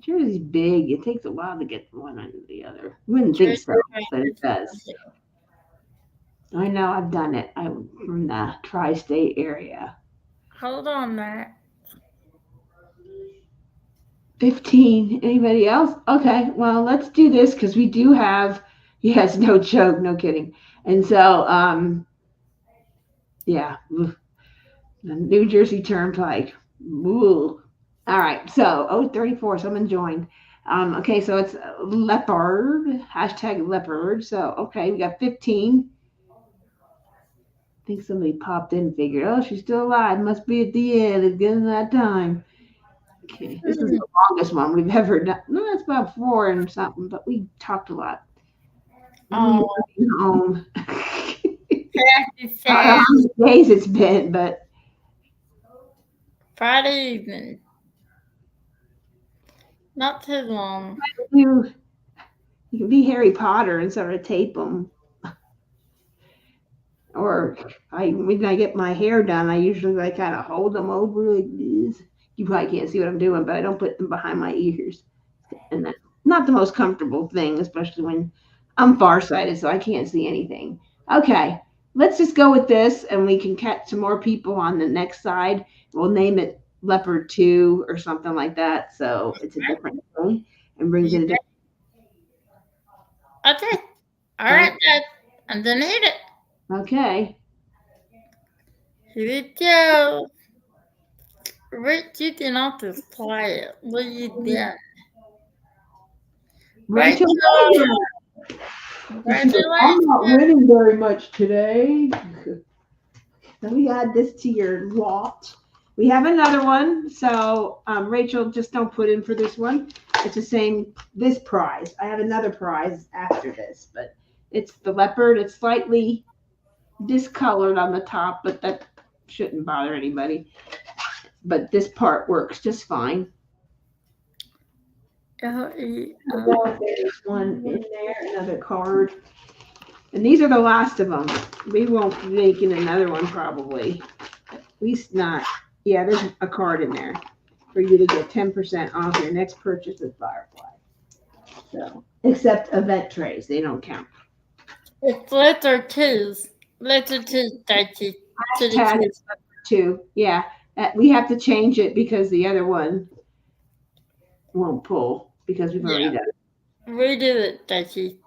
Jersey's big. It takes a while to get from one end to the other. You wouldn't think so, but it does. I know, I've done it. I'm from the tri-state area. Hold on, Matt. 15. Anybody else? Okay, well, let's do this because we do have, yes, no joke, no kidding. And so, yeah, the New Jersey Turnpike. Ooh. All right, so 34, someone joined. Okay, so it's leopard, #leopard. So, okay, we got 15. I think somebody popped in and figured, oh, she's still alive. Must be at the end. It's getting that time. Okay, this is the longest one we've ever done. No, that's about 4 and something, but we talked a lot. Oh, home. How many days it's been, but Friday evening. Not too long. You can be Harry Potter and sort of tape them. Or when I get my hair done, I usually kind of hold them over like this. You probably can't see what I'm doing, but I don't put them behind my ears. And that's not the most comfortable thing, especially when I'm farsighted, so I can't see anything. Okay, let's just go with this, and we can catch some more people on the next side. We'll name it Leopard 2 or something like that, so it's a different thing and brings in a different. Okay. All right, Dad. I'm gonna hit it. Okay. Here we go. Rich, you can also play it. What are you doing? Rachel, I'm not winning very much today. Let me add this to your lot. We have another one. So Rachel, just don't put in for this one. It's the same, this prize. I have another prize after this, but it's the leopard. It's slightly discolored on the top, but that shouldn't bother anybody. But this part works just fine. There's one in there, another card. And these are the last of them. We won't be making another one probably. At least not. Yeah, there's a card in there for you to get 10% off your next purchase with Firefly. So, except event trays, they don't count. It's letter twos. Letter two, Dicey. Hashtag is letter 2. Yeah, we have to change it because the other one won't pull because we've already done it. Redo it, Dicey.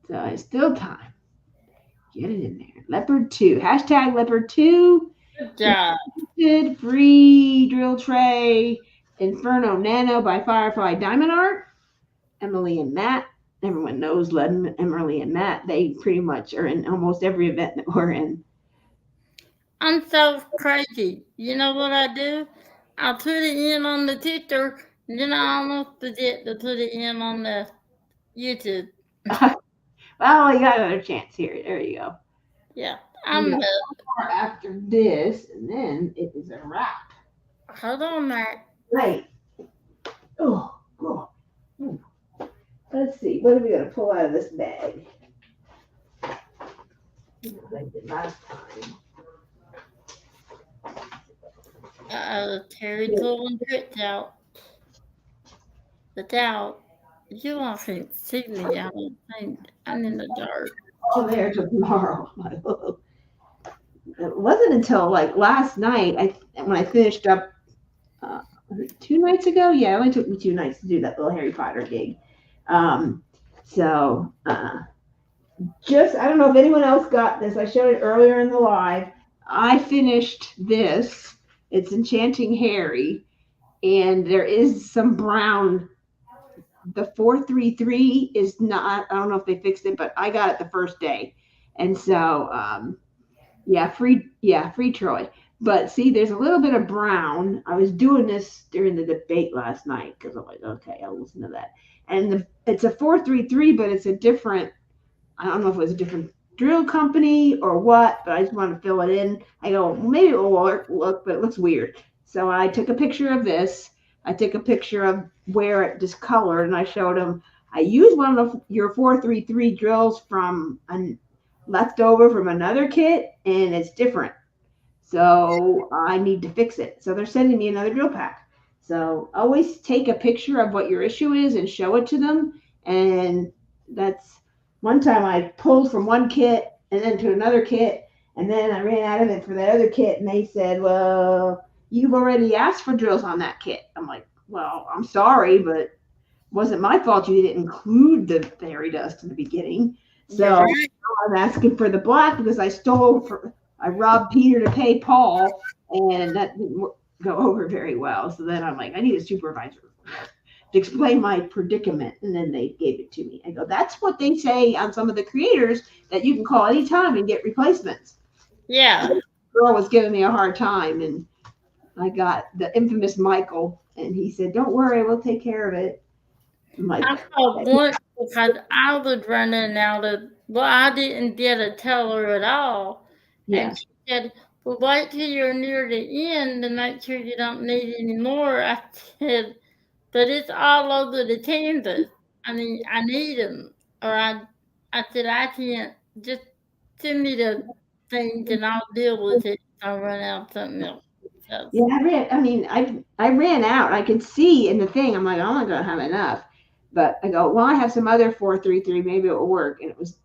So it's still time. Get it in there. Leopard 2. Hashtag Leopard 2. Good job. Free drill tray. Inferno Nano by Firefly Diamond Art. Emily and Matt. Everyone knows Emily and Matt. They pretty much are in almost every event that we're in. I'm so crazy. You know what I do? I'll put it in on the Twitter, and then I almost forget to put it in on the YouTube. Well, you got another chance here. There you go. Yeah, I'm after this, and then it is a wrap. Hold on, Matt. Right. Oh. Let's see. What are we going to pull out of this bag? Like the last time. Terry pulling tricks out. The towel. You all can't see me. I don't think. I'm in the dark. Oh, there's a tomorrow. It wasn't until like last night when I finished up 2 nights ago. Yeah, it only took me 2 nights to do that little Harry Potter gig. Just I don't know if anyone else got this. I showed it earlier in the live. I finished this. It's Enchanting Harry, and there is some brown. The 433 is not. I don't know if they fixed it, but I got it the first day, and so free Troy. But see, there's a little bit of brown. I was doing this during the debate last night because I'm like, okay, I'll listen to that. And it's a 433, but it's a different. I don't know if it was a different drill company or what, but I just want to fill it in. I go, maybe it will look, but it looks weird. So I took a picture of this. I took a picture of where it discolored, and I showed them. I used one of your 433 drills from a leftover from another kit, and it's different. So I need to fix it. So they're sending me another drill pack. So always take a picture of what your issue is and show it to them. And that's one time I pulled from one kit and then to another kit, and then I ran out of it for that other kit, and they said, well, you've already asked for drills on that kit. I'm like, well, I'm sorry, but it wasn't my fault you didn't include the fairy dust in the beginning. So I'm asking for the black because I robbed Peter to pay Paul, and that didn't go over very well. So then I'm like, I need a supervisor to explain my predicament, and then they gave it to me. I go, that's what they say on some of the creators, that you can call anytime and get replacements. Yeah. The girl was giving me a hard time, and I got the infamous Michael, and he said, don't worry, we'll take care of it. I'm like, I called once because I was running out of, well, I didn't get a teller at all. yeah. And she said, well, wait till you're near the end to make sure you don't need any more. I said, but it's all over the canvas. I mean, I need them. Or I said, I can't. Just send me the things and I'll deal with it. I'll run out of something else. So, Yeah, I ran out. I could see in the thing. I'm like, I'm not gonna have enough. But I go, well, I have some other 433. Maybe it will work. And it was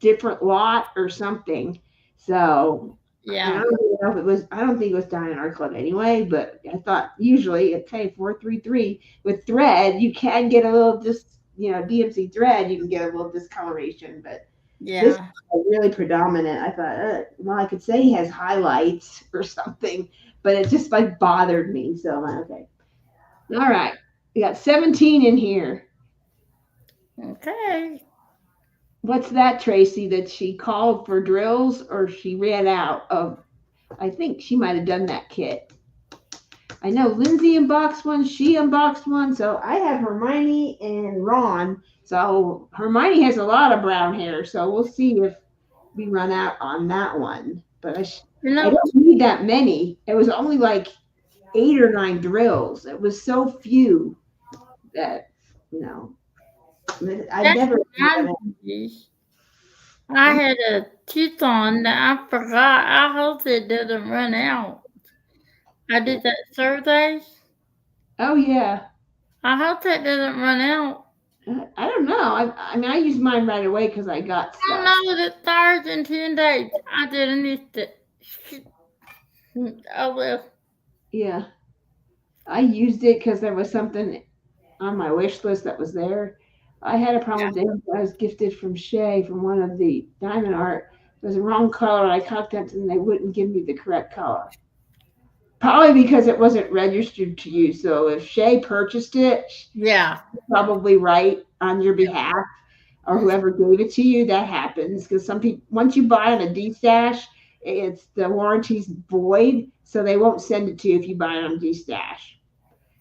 different lot or something. So yeah. I don't know if it was. I don't think it was down in our club anyway. But I thought usually, okay, 433 with thread, you can get a little DMC thread. You can get a little discoloration, but this is really predominant. I thought, well, I could say he has highlights or something, but it just like bothered me. So I'm like, okay, all right, we got 17 in here. Okay. What's that, Tracy? That she called for drills or she ran out of? I think she might have done that kit. I know Lindsay unboxed one, she unboxed one, so I have Hermione and Ron. So Hermione has a lot of brown hair, so we'll see if we run out on that one. But You I know, don't need that many. It was only like 8 or 9 drills. It was so few that, you know, I back never. in the 90s, I had a Teton that I forgot. I hope it doesn't run out. I did that survey. Oh yeah. I hope that doesn't run out. I don't know. I mean, I used mine right away because I got I don't stuff. know that it expires in 10 days. I didn't miss it. Oh well. Yeah, I used it because there was something on my wish list that was there. I had a problem with it. I was gifted from Shay from one of the diamond art. It was the wrong color. I contacted them and they wouldn't give me the correct color. Probably because it wasn't registered to you. So if Shay purchased it, Yeah. she's probably right on your behalf, or whoever gave it to you. That happens because some people, once you buy on a D stash, it's the warranty's void, so they won't send it to you if you buy it on D stash.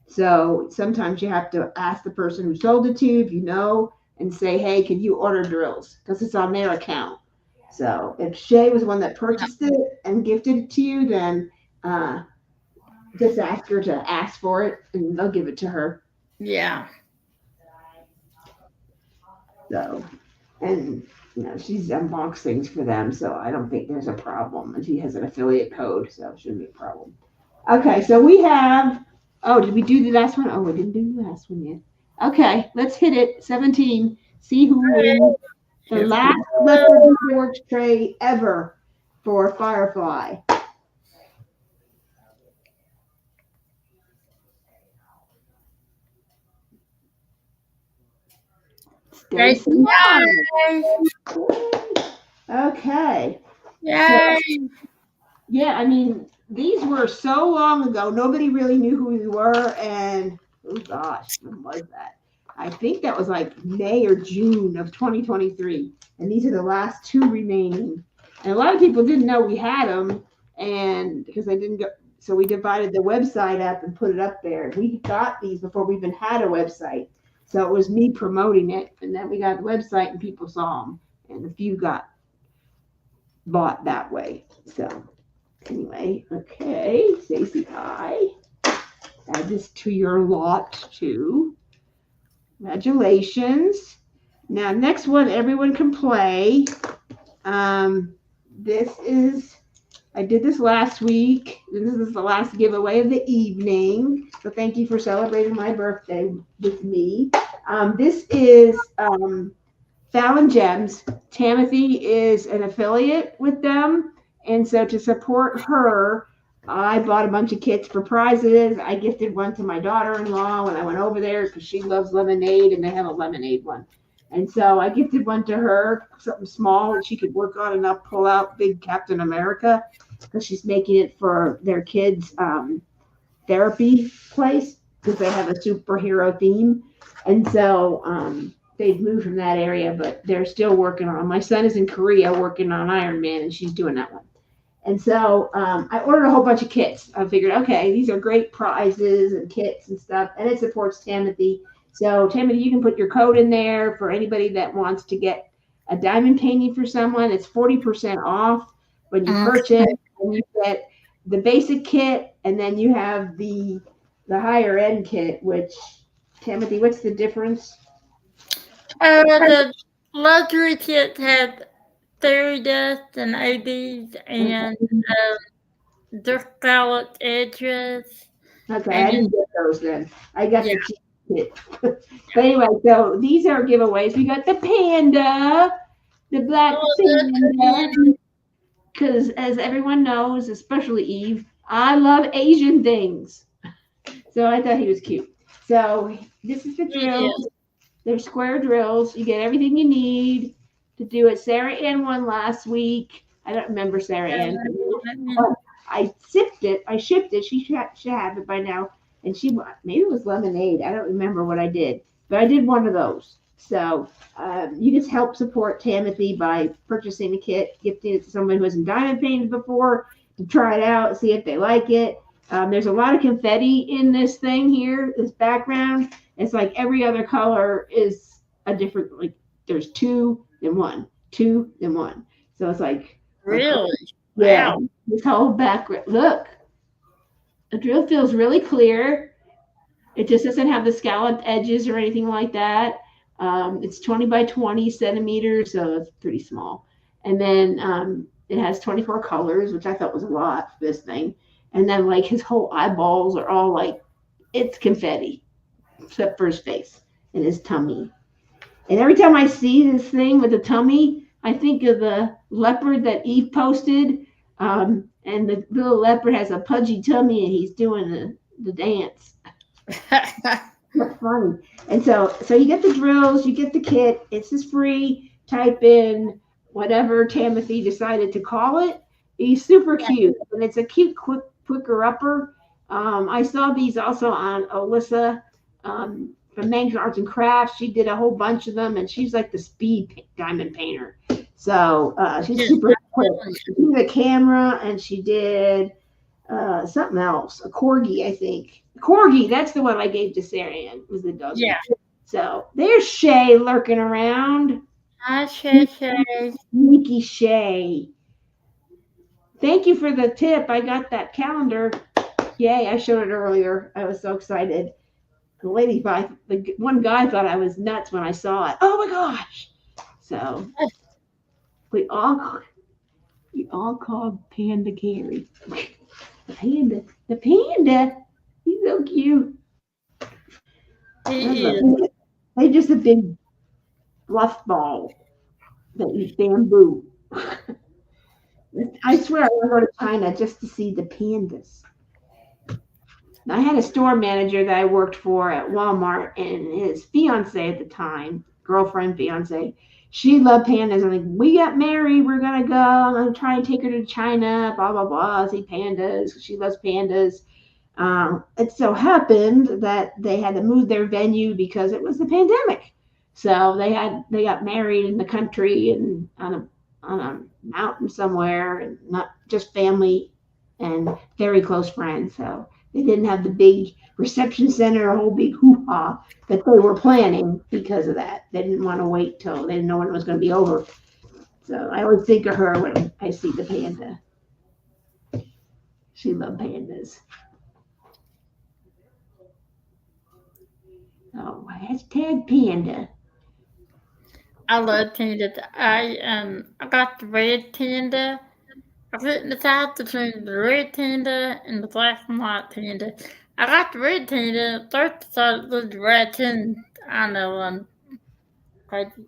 So sometimes you have to ask the person who sold it to you, if you know, and say, hey, can you order drills? Because it's on their account. So if Shay was one that purchased it and gifted it to you, then uh, just ask her to ask for it and they'll give it to her. Yeah. So, and she's unboxed things for them, so I don't think there's a problem. And she has an affiliate code, so it shouldn't be a problem. Okay, so we have. Oh, did we do the last one? Oh, we didn't do the last one yet. Okay, let's hit it. 17. See who wins the last Leopard Works tray ever for Firefly. Stacy. Okay. Yay. Yeah, I mean, these were so long ago. Nobody really knew who we were. And oh gosh, when was that? I think that was like May or June of 2023. And these are the last 2 remaining. And a lot of people didn't know we had them. And because they didn't go, so we divided the website up and put it up there. We got these before we even had a website. So it was me promoting it. And then we got the website and people saw them. And a few got bought that way. So anyway, okay, Stacy, I add this to your lot too. Congratulations. Now, next one, everyone can play. This is, I did this last week. This is the last giveaway of the evening. So thank you for celebrating my birthday with me. This is Fallon Gems. Tamothy is an affiliate with them. And so to support her, I bought a bunch of kits for prizes. I gifted one to my daughter-in-law when I went over there because she loves lemonade and they have a lemonade one. And so I gifted one to her, something small that she could work on, and I'll pull out big Captain America because she's making it for their kids' therapy place because they have a superhero theme. And so they've moved from that area, but they're still working on. My son is in Korea working on Iron Man, and she's doing that one. And so I ordered a whole bunch of kits. I figured, okay, these are great prizes and kits and stuff, and it supports Timothy. So Timothy, you can put your code in there for anybody that wants to get a diamond painting for someone. It's 40% off when you purchase. And you get the basic kit, and then you have the higher end kit. Which, Timothy, what's the difference? The luxury kit had fairy dust and ADs and dark palette edges. Okay, I didn't get those then. I got the cheap kit. But anyway, so these are giveaways. We got the panda, the black panda. Because as everyone knows, especially Eve, I love Asian things. So I thought he was cute. So this is the drills. They're square drills. You get everything you need to do it. Sarah Ann won last week. I don't remember Sarah Ann. I shipped it. She should have it by now. And maybe it was lemonade. I don't remember what I did. But I did one of those. So you just help support Timothy by purchasing the kit, gifting it to someone who hasn't diamond painted before to try it out, see if they like it. There's a lot of confetti in this thing here, this background. It's like every other color is a different, like there's two, then one, two, then one. So it's like, Really? yeah, Wow. this whole background. Look, the drill feels really clear. It just doesn't have the scalloped edges or anything like that. It's 20 by 20 centimeters, so it's pretty small. And then it has 24 colors, which I thought was a lot for this thing. And then like his whole eyeballs are all like, it's confetti, except for his face and his tummy. And every time I see this thing with the tummy, I think of the leopard that Eve posted. And the little leopard has a pudgy tummy and he's doing the dance. That's funny. And so you get the drills, you get the kit. It's just free. Type in whatever Timothy decided to call it. He's super cute, and it's a cute, quicker upper. I saw these also on Alyssa from Mansion Arts and Crafts. She did a whole bunch of them, and she's like the speed diamond painter. So she's super quick. She did a camera, and she did something else, a corgi, I think. Corgi, that's the one I gave to Sarah Ann, was the dog. Yeah. So there's Shay lurking around. Hi, Shay. Sneaky Shay. Thank you for the tip. I got that calendar. Yay, I showed it earlier. I was so excited. The lady thought, the one guy thought I was nuts when I saw it. Oh my gosh. So we all called Panda Gary. The panda. He's so cute. He is. They're just a big fluff ball that eats bamboo. I swear I want to go to China just to see the pandas. I had a store manager that I worked for at Walmart, and his fiance at the time, girlfriend, fiance, she loved pandas. I'm like, we got married, we're gonna go. I'm gonna try and take her to China, blah blah blah, see pandas. She loves pandas. It so happened that they had to move their venue because it was the pandemic. So they got married in the country and on a mountain somewhere, and not just family and very close friends. So they didn't have the big reception center, a whole big hoo-ha that they were planning because of that. They didn't want to wait till they didn't know when it was going to be over. So I always think of her when I see the panda. She loved pandas. Oh, hashtag panda. I love panda. I got the red panda. I couldn't decide between the red panda and the black and white panda. I got the red panda. First I thought it was the raccoon. I know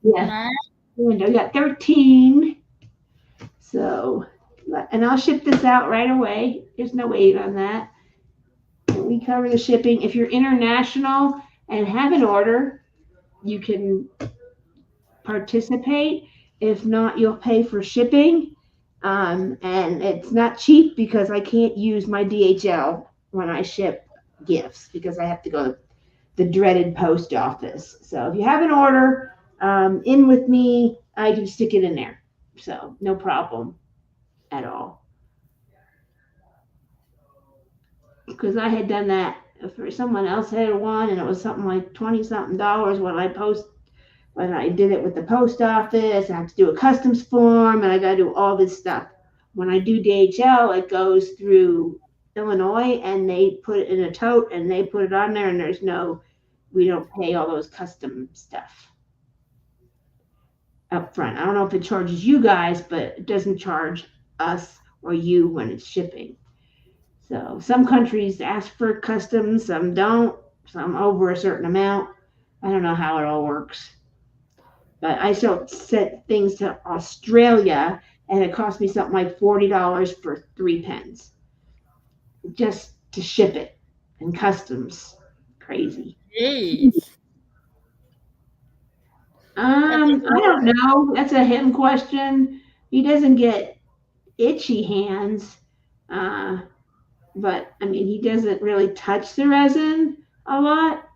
Yeah. I got 13. So, and I'll ship this out right away. There's no wait on that. We cover the shipping. If you're international and have an order, you can participate. If not, you'll pay for shipping. And it's not cheap because I can't use my DHL when I ship gifts because I have to go to the dreaded post office. So if you have an order in with me, I can stick it in there. So no problem at all. Because I had done that for someone else had one, and it was something like $20-something when I did it with the post office. I have to do a customs form, and I got to do all this stuff. When I do DHL, it goes through Illinois, and they put it in a tote, and they put it on there, and we don't pay all those custom stuff up front. I don't know if it charges you guys, but it doesn't charge us or you when it's shipping. So some countries ask for customs, some don't, some over a certain amount. I don't know how it all works. But I still sent things to Australia, and it cost me something like $40 for 3 pens just to ship it, and customs. Crazy. Jeez. I don't know. That's a him question. He doesn't get itchy hands. But I mean, he doesn't really touch the resin a lot.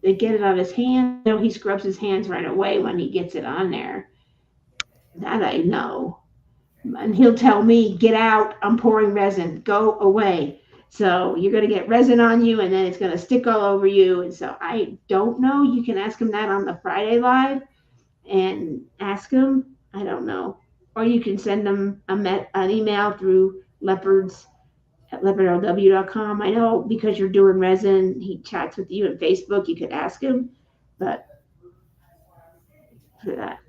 they get it on his hand. You know, he scrubs his hands right away when he gets it on there. That I know. And he'll tell me, get out, I'm pouring resin, go away. So you're going to get resin on you and then it's going to stick all over you. And so I don't know. You can ask him that on the Friday Live and ask him. I don't know. Or you can send him an email through leopards at leopardlw.com. I know because you're doing resin, he chats with you on Facebook. You could ask him. But for that.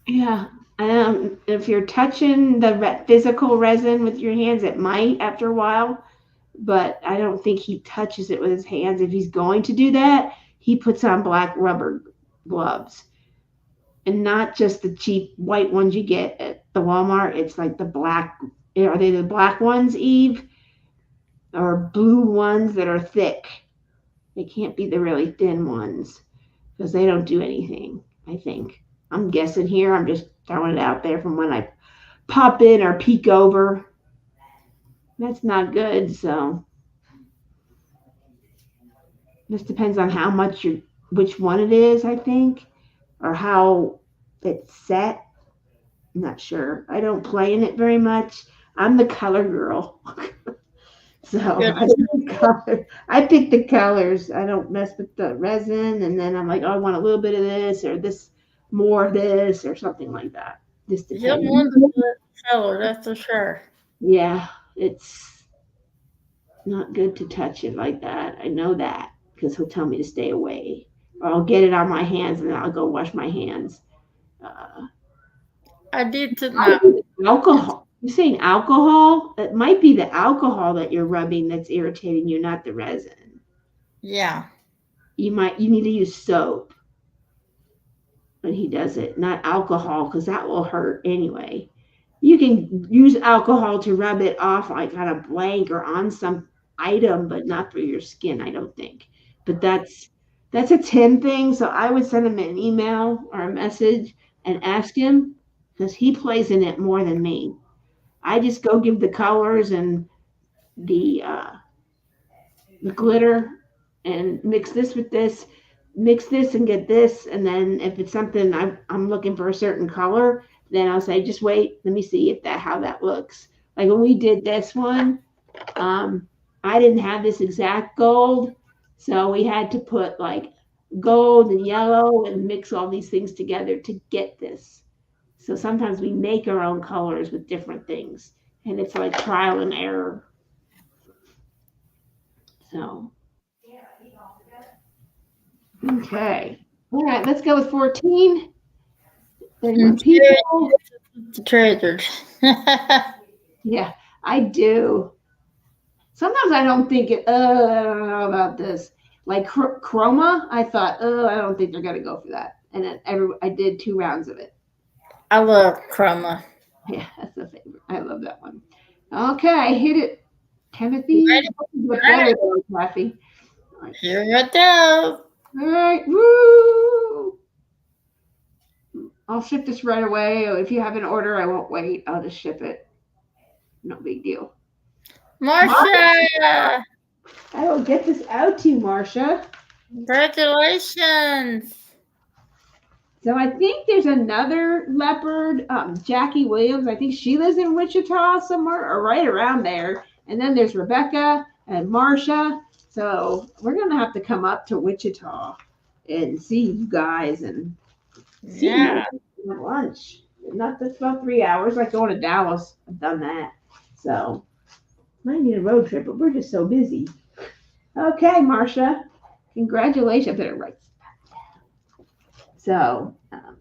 Yeah. If you're touching the physical resin with your hands, it might after a while, but I don't think he touches it with his hands. If he's going to do that, he puts on black rubber gloves and not just the cheap white ones you get at the Walmart. It's like the black. Are they the black ones, Eve? Or blue ones that are thick? They can't be the really thin ones because they don't do anything, I think. I'm guessing here. I'm just throwing it out there from when I pop in or peek over. That's not good. So this depends on how much which one it is, I think, or how it's set. I'm not sure. I don't play in it very much. I'm the color girl. So I pick the colors. I don't mess with the resin. And then I'm like, oh, I want a little bit of this or this, more of this or something like that. Just You don't depends. want the color, that's for sure. Yeah, it's not good to touch it like that. I know that because he'll tell me to stay away. Or I'll get it on my hands and then I'll go wash my hands. I did to Alcohol. You're saying alcohol? It might be the alcohol that you're rubbing that's irritating you, not the resin. Yeah. You need to use soap when he does it, not alcohol, because that will hurt anyway. You can use alcohol to rub it off like on a blank or on some item, but not through your skin, I don't think. But that's a Tim thing. So I would send him an email or a message and ask him because he plays in it more than me. I just go give the colors and the glitter and mix this with this, mix this and get this. And then if it's something I'm looking for a certain color, then I'll say, just wait, let me see how that looks. Like when we did this one, I didn't have this exact gold. So we had to put like gold and yellow and mix all these things together to get this. So sometimes we make our own colors with different things, and it's like trial and error. So, okay. All right, let's go with 14. 31 people. The treasures. Yeah, I do. Sometimes I don't think it, I don't know about this. Like Chroma, I thought, I don't think they're going to go for that. And then I did 2 rounds of it. I love Chroma. Yeah, that's a favorite. I love that one. Okay, hit it, Timothy. Ready? Kathy. Here we go. All right, woo! I'll ship this right away. If you have an order, I won't wait. I'll just ship it. No big deal. Marsha! I will get this out to you, Marsha. Congratulations. So I think there's another leopard, Jackie Williams. I think she lives in Wichita somewhere or right around there. And then there's Rebecca and Marsha. So we're going to have to come up to Wichita and see you guys and see you at lunch. That's about 3 hours, like going to Dallas. I've done that. So might need a road trip, but we're just so busy. Okay, Marsha. Congratulations. I better write. So,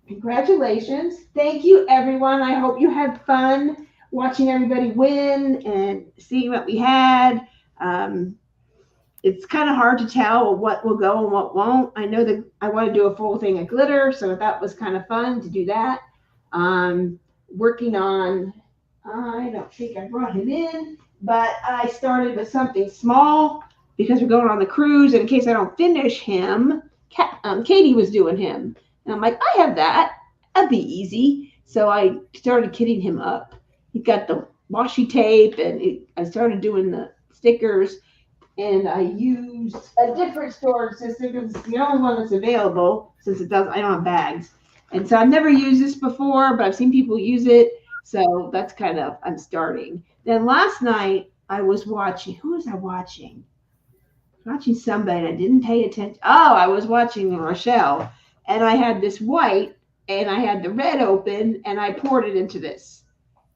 congratulations. Thank you, everyone. I hope you had fun watching everybody win and seeing what we had. It's kind of hard to tell what will go and what won't. I know that I want to do a full thing of glitter, so that was kind of fun to do that. Working on, I don't think I brought him in, but I started with something small because we're going on the cruise. And in case I don't finish him, Katie was doing him. And I'm like, I have that. That'd be easy. So I started kitting him up. he got the washi tape, and I started doing the stickers, and I used a different storage system because it's the only one that's available since I don't have bags. And so I've never used this before, but I've seen people use it. So that's kind of, I'm starting. Then last night I was watching, who was I watching? Watching somebody, and I didn't pay attention. Oh, I was watching Rochelle, and I had this white and I had the red open, and I poured it into this.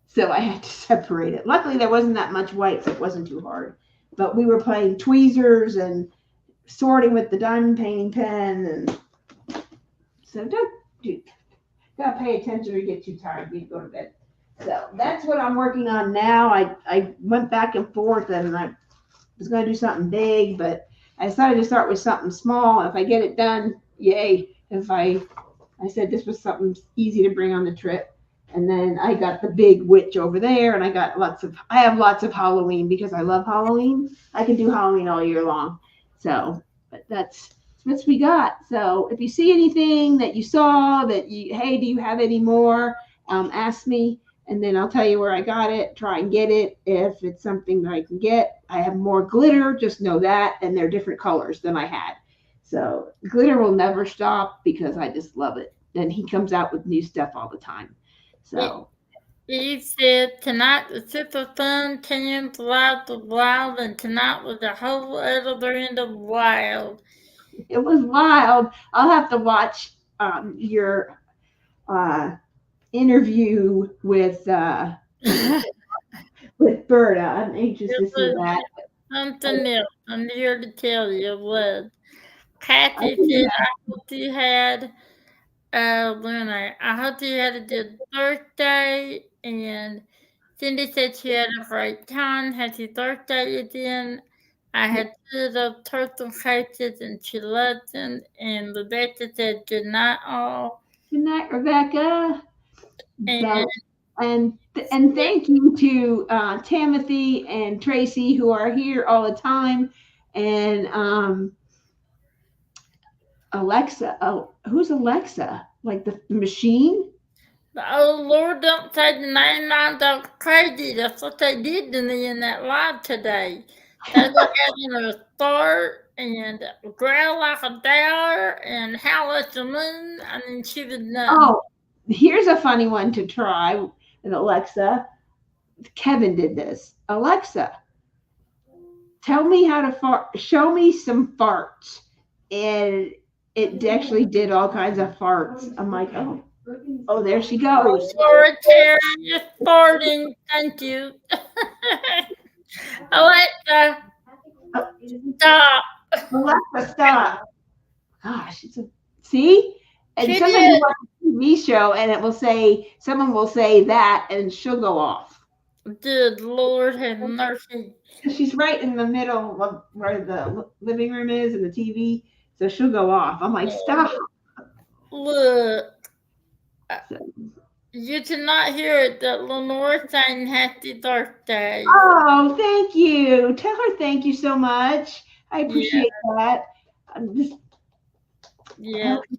So I had to separate it. Luckily, there wasn't that much white, so it wasn't too hard. But we were playing tweezers and sorting with the diamond painting pen, and so gotta pay attention or you get too tired. You go to bed. So that's what I'm working on now. I went back and forth, and I was going to do something big, but I decided to start with something small. If I get it done, yay. If I said this was something easy to bring on the trip. And then I got the big witch over there, and I have lots of Halloween because I love Halloween. I can do Halloween all year long. So, but that's what we got. So if you see anything that you saw hey, do you have any more? Ask me, and then I'll tell you where I got it. Try and get it if it's something that I can get. I have more glitter, just know that, and they're different colors than I had. So glitter will never stop because I just love it. And he comes out with new stuff all the time. So you said tonight the super fun, 10 loud to wild, and tonight was a whole other end of wild. it was wild. I'll have to watch your interview with Berta. I'm anxious to see that. Something else I'm here to tell you was Kathy said, I hope you had I hope you had a good birthday, and Cindy said she had a great time. Happy birthday again. I had two of those turtle cases and she loved them. And Rebecca said good night all. Good night, Rebecca. And So, and thank you to Timothy and Tracy who are here all the time, and Alexa. Oh, who's Alexa? Like the machine? oh Lord, don't say the name out. That's crazy. That's what they did to me in that live today. They were having a start and growl like a bear and howl at the moon. I mean, she was nuts. Oh, here's a funny one to try with Alexa. Kevin did this. Alexa, tell me how to fart. Show me some farts. And it actually did all kinds of farts. I'm like, oh, there she goes. Laura Terry, you're farting. Thank you. Alexa, stop. Alexa, stop. Gosh, see? And She sometimes did. you watch a TV show and it will say, someone will say that and she'll go off. Good Lord have mercy. She's right in the middle of where the living room is and the TV. So she'll go off. I'm like, stop. Look. You cannot hear it that Lenore saying happy birthday. Oh, thank you. Tell her thank you so much. I appreciate that. I'm just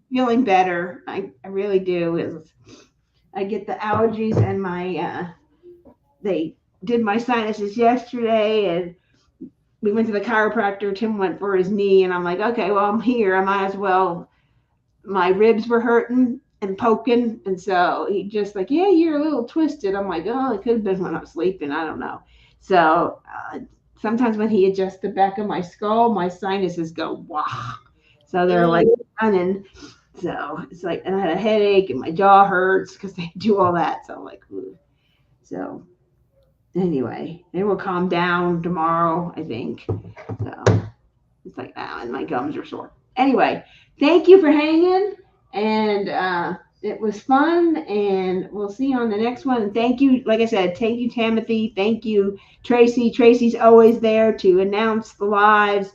feeling better. I really do. I get the allergies and my they did my sinuses yesterday, and we went to the chiropractor. Tim went for his knee, and I'm like, okay, well, I'm here. I might as well. My ribs were hurting and poking, and so he just like, yeah, you're a little twisted. I'm like, oh, it could have been when I was sleeping. I don't know. So sometimes when he adjusts the back of my skull, my sinuses go wah. So they're like running. So it's like, and I had a headache and my jaw hurts because they do all that. So I'm like, ooh. So anyway, they will calm down tomorrow, I think. So it's like, and my gums are sore. Anyway, thank you for hanging, and it was fun, and we'll see you on the next one. And thank you, like I said, thank you, Timothy. Thank you, Tracy. Tracy's always there to announce the lives,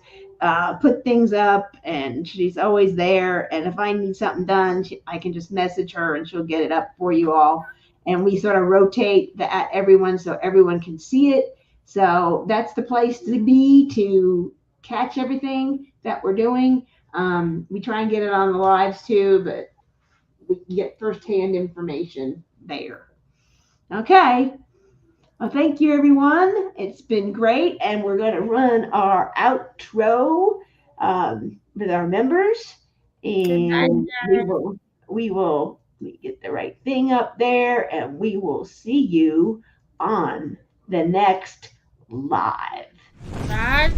put things up, and she's always there. And if I need something done, I can just message her, and she'll get it up for you all. And we sort of rotate at everyone so everyone can see it. So that's the place to be to catch everything that we're doing. We try and get it on the lives too, but we get firsthand information there. Okay. Well, thank you, everyone. It's been great, and we're going to run our outro with our members, Good night, and we get the right thing up there, and we will see you on the next live. guys.